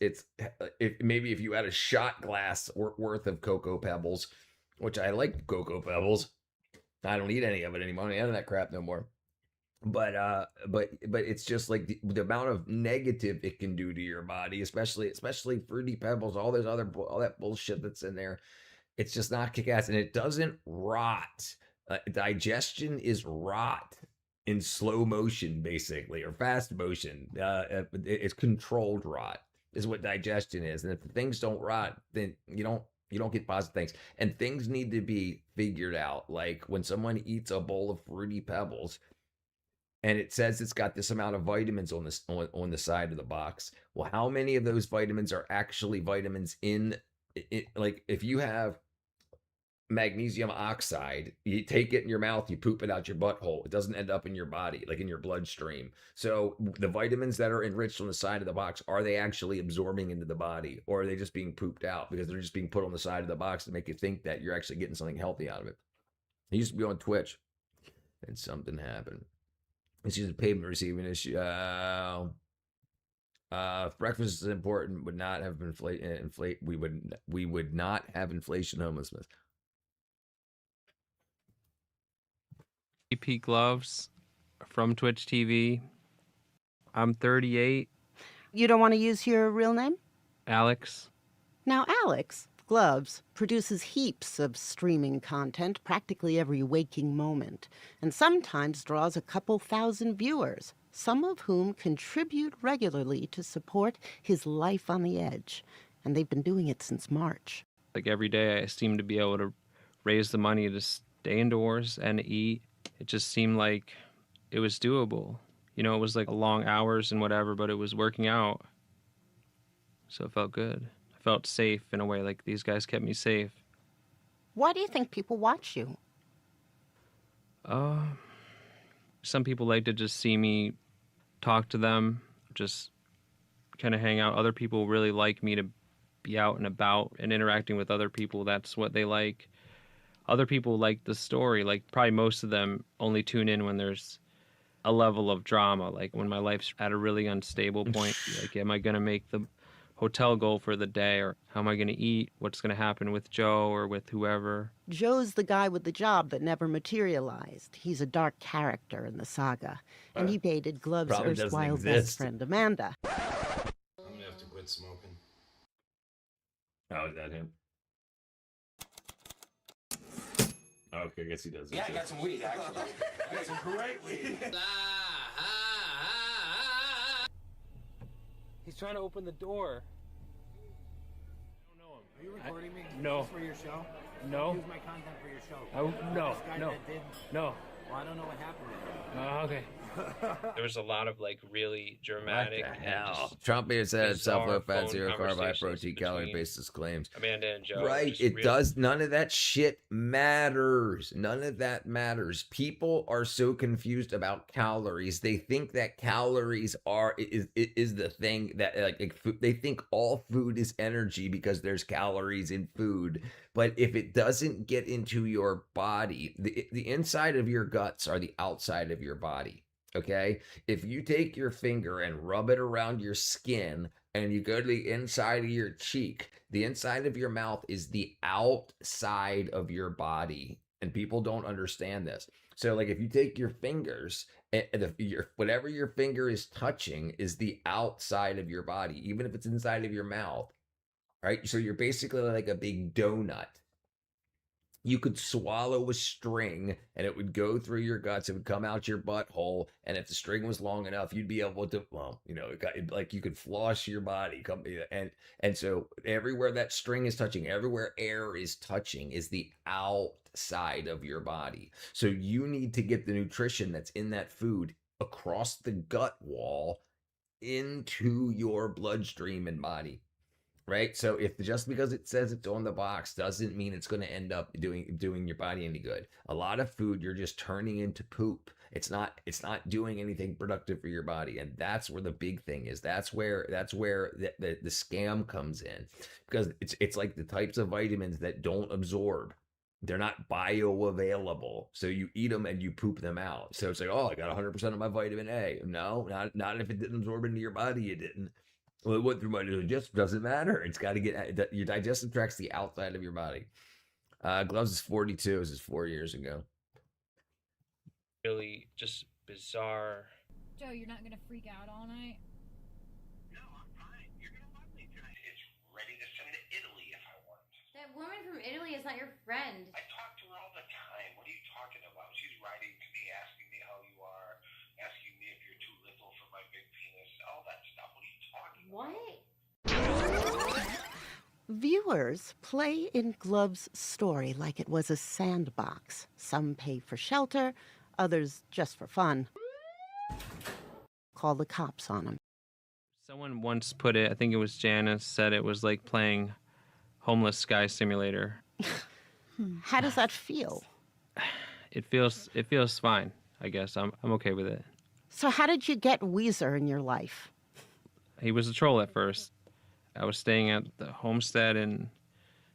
maybe if you had a shot glass worth of Cocoa Pebbles, which I like Cocoa Pebbles, I don't eat any of it anymore. I don't eat that crap no more. But it's just like the amount of negative it can do to your body, especially Fruity Pebbles, all that bullshit that's in there. It's just not kick-ass, and it doesn't rot. Digestion is rot. In slow motion, basically, or fast motion. It's controlled rot is what digestion is. And if things don't rot, then you don't get positive things. And things need to be figured out. Like when someone eats a bowl of Fruity Pebbles and it says it's got this amount of vitamins on the side of the box. Well, how many of those vitamins are actually vitamins in it? Like if you have magnesium oxide, you take it in your mouth, you poop it out your butthole. It doesn't end up in your body, like in your bloodstream. So the vitamins that are enriched on the side of the box, are they actually absorbing into the body, or are they just being pooped out because they're just being put on the side of the box to make you think that you're actually getting something healthy out of it? I used to be on Twitch and something happened. It's just a payment receiving issue. If breakfast is important, would not have we would not have inflation homelessness. VP Gloves from Twitch TV. I'm 38. You don't want to use your real name? Alex. Now, Alex, Gloves, produces heaps of streaming content practically every waking moment, and sometimes draws a couple thousand viewers, some of whom contribute regularly to support his life on the edge. And they've been doing it since March. Like every day I seem to be able to raise the money to stay indoors and eat. It just seemed like it was doable. You know, it was like long hours and whatever, but it was working out. So it felt good. I felt safe in a way, like these guys kept me safe. Why do you think people watch you? Some people like to just see me talk to them, just kind of hang out. Other people really like me to be out and about and interacting with other people. That's what they like. Other people like the story. Like probably most of them only tune in when there's a level of drama, like when my life's at a really unstable point. Like, am I going to make the hotel goal for the day, or how am I going to eat? What's going to happen with Joe or with whoever? Joe's the guy with the job that never materialized. He's a dark character in the saga, and he dated Glove's erstwhile best friend Amanda. I'm gonna have to quit smoking. Oh, is that him? Okay, I guess he does. Yeah, I got some weed, actually. I got some great weed. He's trying to open the door. I don't know him. Are you recording me? No. For your show? No. Use my content for your show. No. This guy No. that did- No. Well, I don't know what happened to him. Okay. There was a lot of like really dramatic. What the hell? Trump here said himself low fat, zero carb, high protein, calorie basis claims. Amanda and Joe. Right. It does. None of that shit matters. None of that matters. People are so confused about calories. They think that calories is the thing that like they think all food is energy because there's calories in food. But if it doesn't get into your body, the inside of your guts are the outside of your body. okay? If you take your finger and rub it around your skin and you go to the inside of your cheek, the inside of your mouth is the outside of your body. And people don't understand this. So like if you take your fingers, whatever your finger is touching is the outside of your body, even if it's inside of your mouth, right? So you're basically like a big donut. You could swallow a string and it would go through your guts. It would come out your butthole. And if the string was long enough, you'd be able to, well, like you could floss your body. And so everywhere that string is touching, everywhere air is touching is the outside of your body. So you need to get the nutrition that's in that food across the gut wall into your bloodstream and body. Right. So if just because it says it's on the box doesn't mean it's going to end up doing your body any good. A lot of food you're just turning into poop. It's not doing anything productive for your body. And that's where the big thing is. That's where the scam comes in, because it's like the types of vitamins that don't absorb. They're not bioavailable. So you eat them and you poop them out. So it's like, oh, I got 100% of my vitamin A. No, not if it didn't absorb into your body. It didn't. Well, it went through my digestive. Doesn't matter. It's got to get your digestive tract's the outside of your body. Gloves is 42. This is 4 years ago. Really just bizarre. Joe, you're not gonna freak out all night? No, I'm fine. You're gonna love me tonight. It's ready to send to Italy if I want. That woman from Italy is not your friend. I talk to her all the time. What are you talking about? She's writing to me, asking me how you are, asking me if you're too little for my big penis, all that stuff. What are you talking about? Viewers play in Glove's story like it was a sandbox. Some pay for shelter, others just for fun. Call the cops on them. Someone once put it, I think it was Janice, said it was like playing Homeless Guy Simulator. How does that feel? It feels fine, I guess. I'm okay with it. So how did you get Weezer in your life? He was a troll at first. I was staying at the homestead in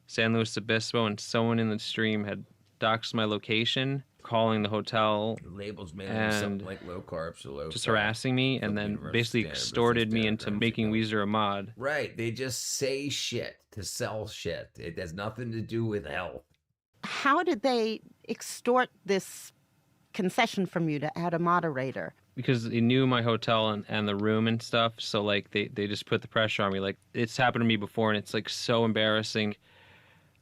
San Luis Obispo, and someone in the stream had doxed my location, calling the hotel. The labels made it something like low carbs or low. Just harassing me, and then basically extorted me into making Weezer a mod. Right. They just say shit to sell shit. It has nothing to do with health. How did they extort this concession from you to add a moderator? Because they knew my hotel and the room and stuff, so like they just put the pressure on me. Like, it's happened to me before, and it's like so embarrassing.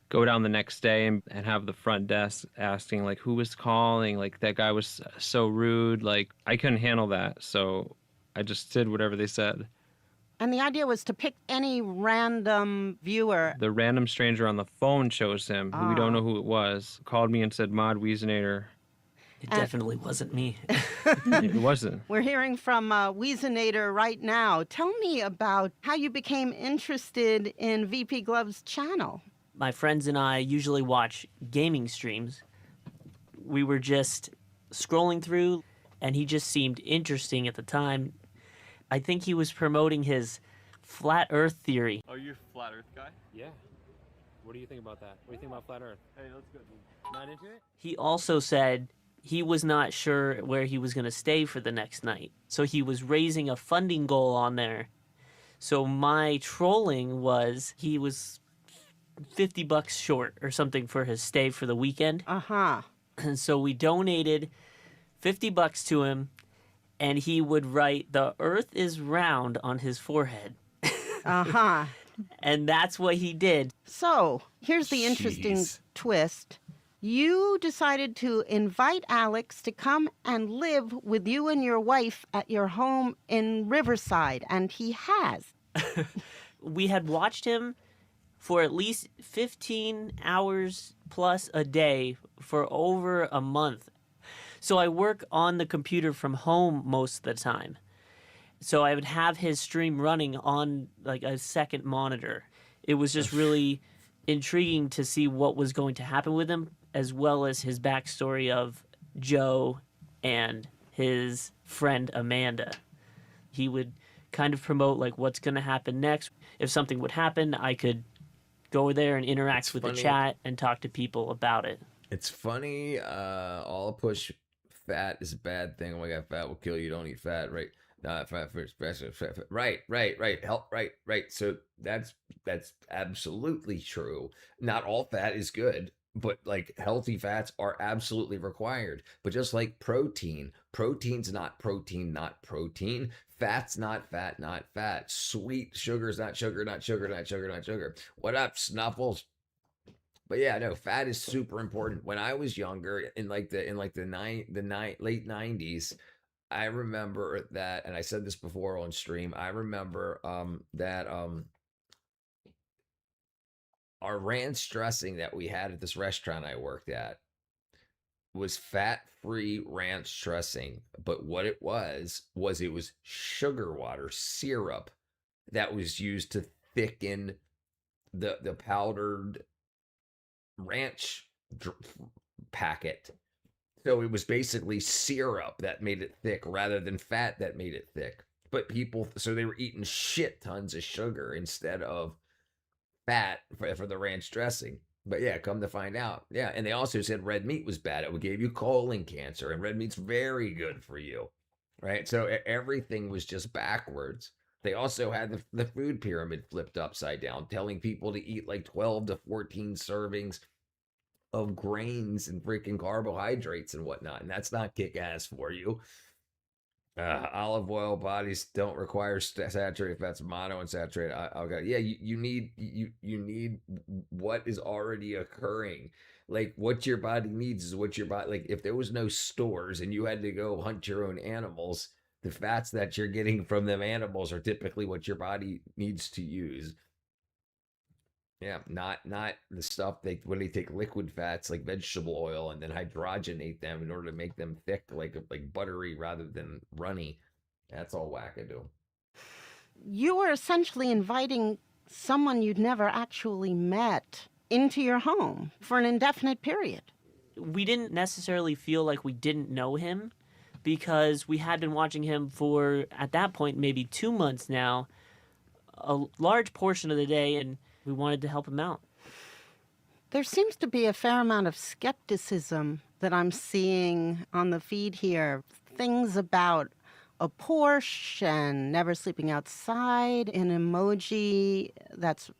Go down the next day and have the front desk asking like who was calling, like that guy was so rude. Like, I couldn't handle that, so I just did whatever they said. And the idea was to pick any random viewer. The random stranger on the phone chose him, who we don't know who it was, called me and said, Mod Weezinator. It definitely wasn't me. It wasn't. We're hearing from Weezinator right now. Tell me about how you became interested in VP Glove's channel. My friends and I usually watch gaming streams. We were just scrolling through, and he just seemed interesting at the time. I think he was promoting his flat Earth theory. Oh, you're a flat Earth guy? Yeah. What do you think about that? What do you think about flat Earth? Hey, that's good. Not into it? He also said he was not sure where he was going to stay for the next night. So he was raising a funding goal on there. So my trolling was he was $50 short or something for his stay for the weekend. Uh-huh. And so we donated $50 to him, and he would write "The Earth is round" on his forehead. Uh-huh. And that's what he did. So here's the interesting twist. You decided to invite Alex to come and live with you and your wife at your home in Riverside, and he has. We had watched him for at least 15 hours plus a day for over a month. So I work on the computer from home most of the time. So I would have his stream running on like a second monitor. It was just really intriguing to see what was going to happen with him, as well as his backstory of Joe and his friend Amanda. He would kind of promote like what's going to happen next. If something would happen, I could go there and interact with the chat and talk to people about it. It's funny. I'll push fat is a bad thing. Oh my God, fat will kill you. Don't eat fat, right? Not fat for special. Right. Help. Right. So that's absolutely true. Not all fat is good, but like healthy fats are absolutely required. But just like protein's not protein, not protein. Fat's not fat, not fat. Sweet sugar's not sugar, not sugar, not sugar, not sugar. What up, Snuffles? But yeah, no, fat is super important. When I was younger, in like the late 90s, I remember that, and I said this before on stream. I remember that our ranch dressing that we had at this restaurant I worked at was fat-free ranch dressing. But what it was sugar water syrup that was used to thicken the powdered ranch packet. So it was basically syrup that made it thick rather than fat that made it thick. But so they were eating shit tons of sugar instead of fat for the ranch dressing. But yeah, come to find out. Yeah, and they also said red meat was bad. It would give you colon cancer, and red meat's very good for you, right? So everything was just backwards. They also had the food pyramid flipped upside down, telling people to eat like 12 to 14 servings of grains and freaking carbohydrates and whatnot. And that's not kick-ass for you. Olive oil bodies don't require saturated fats, monounsaturated. Yeah, you need what is already occurring. Like what your body needs is what your body, like if there was no stores and you had to go hunt your own animals, the fats that you're getting from them animals are typically what your body needs to use. Yeah, not the stuff when they take liquid fats like vegetable oil and then hydrogenate them in order to make them thick, like buttery rather than runny. That's all wackadoo. You were essentially inviting someone you'd never actually met into your home for an indefinite period. We didn't necessarily feel like we didn't know him because we had been watching him for, at that point, maybe 2 months now, a large portion of the day, and we wanted to help him out. There seems to be a fair amount of skepticism that I'm seeing on the feed here. Things about a Porsche and never sleeping outside, an emoji that's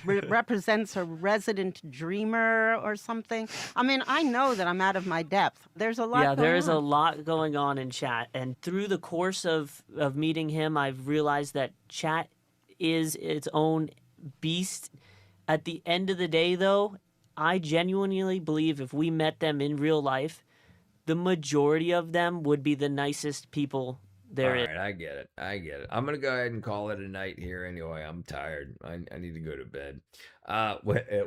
represents a resident dreamer or something. I mean, I know that I'm out of my depth. There's a lot going on. Yeah, there's a lot going on in chat. And through the course of meeting him, I've realized that chat is its own beast. At the end of the day, though, I genuinely believe if we met them in real life, the majority of them would be the nicest people there is. All right, I get it. I'm going to go ahead and call it a night here anyway. I'm tired. I need to go to bed. Where are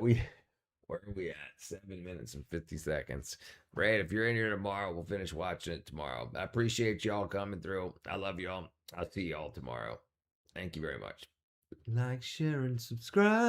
we at? 7 minutes and 50 seconds. Brad, if you're in here tomorrow, we'll finish watching it tomorrow. I appreciate y'all coming through. I love y'all. I'll see y'all tomorrow. Thank you very much. Like, share, and subscribe.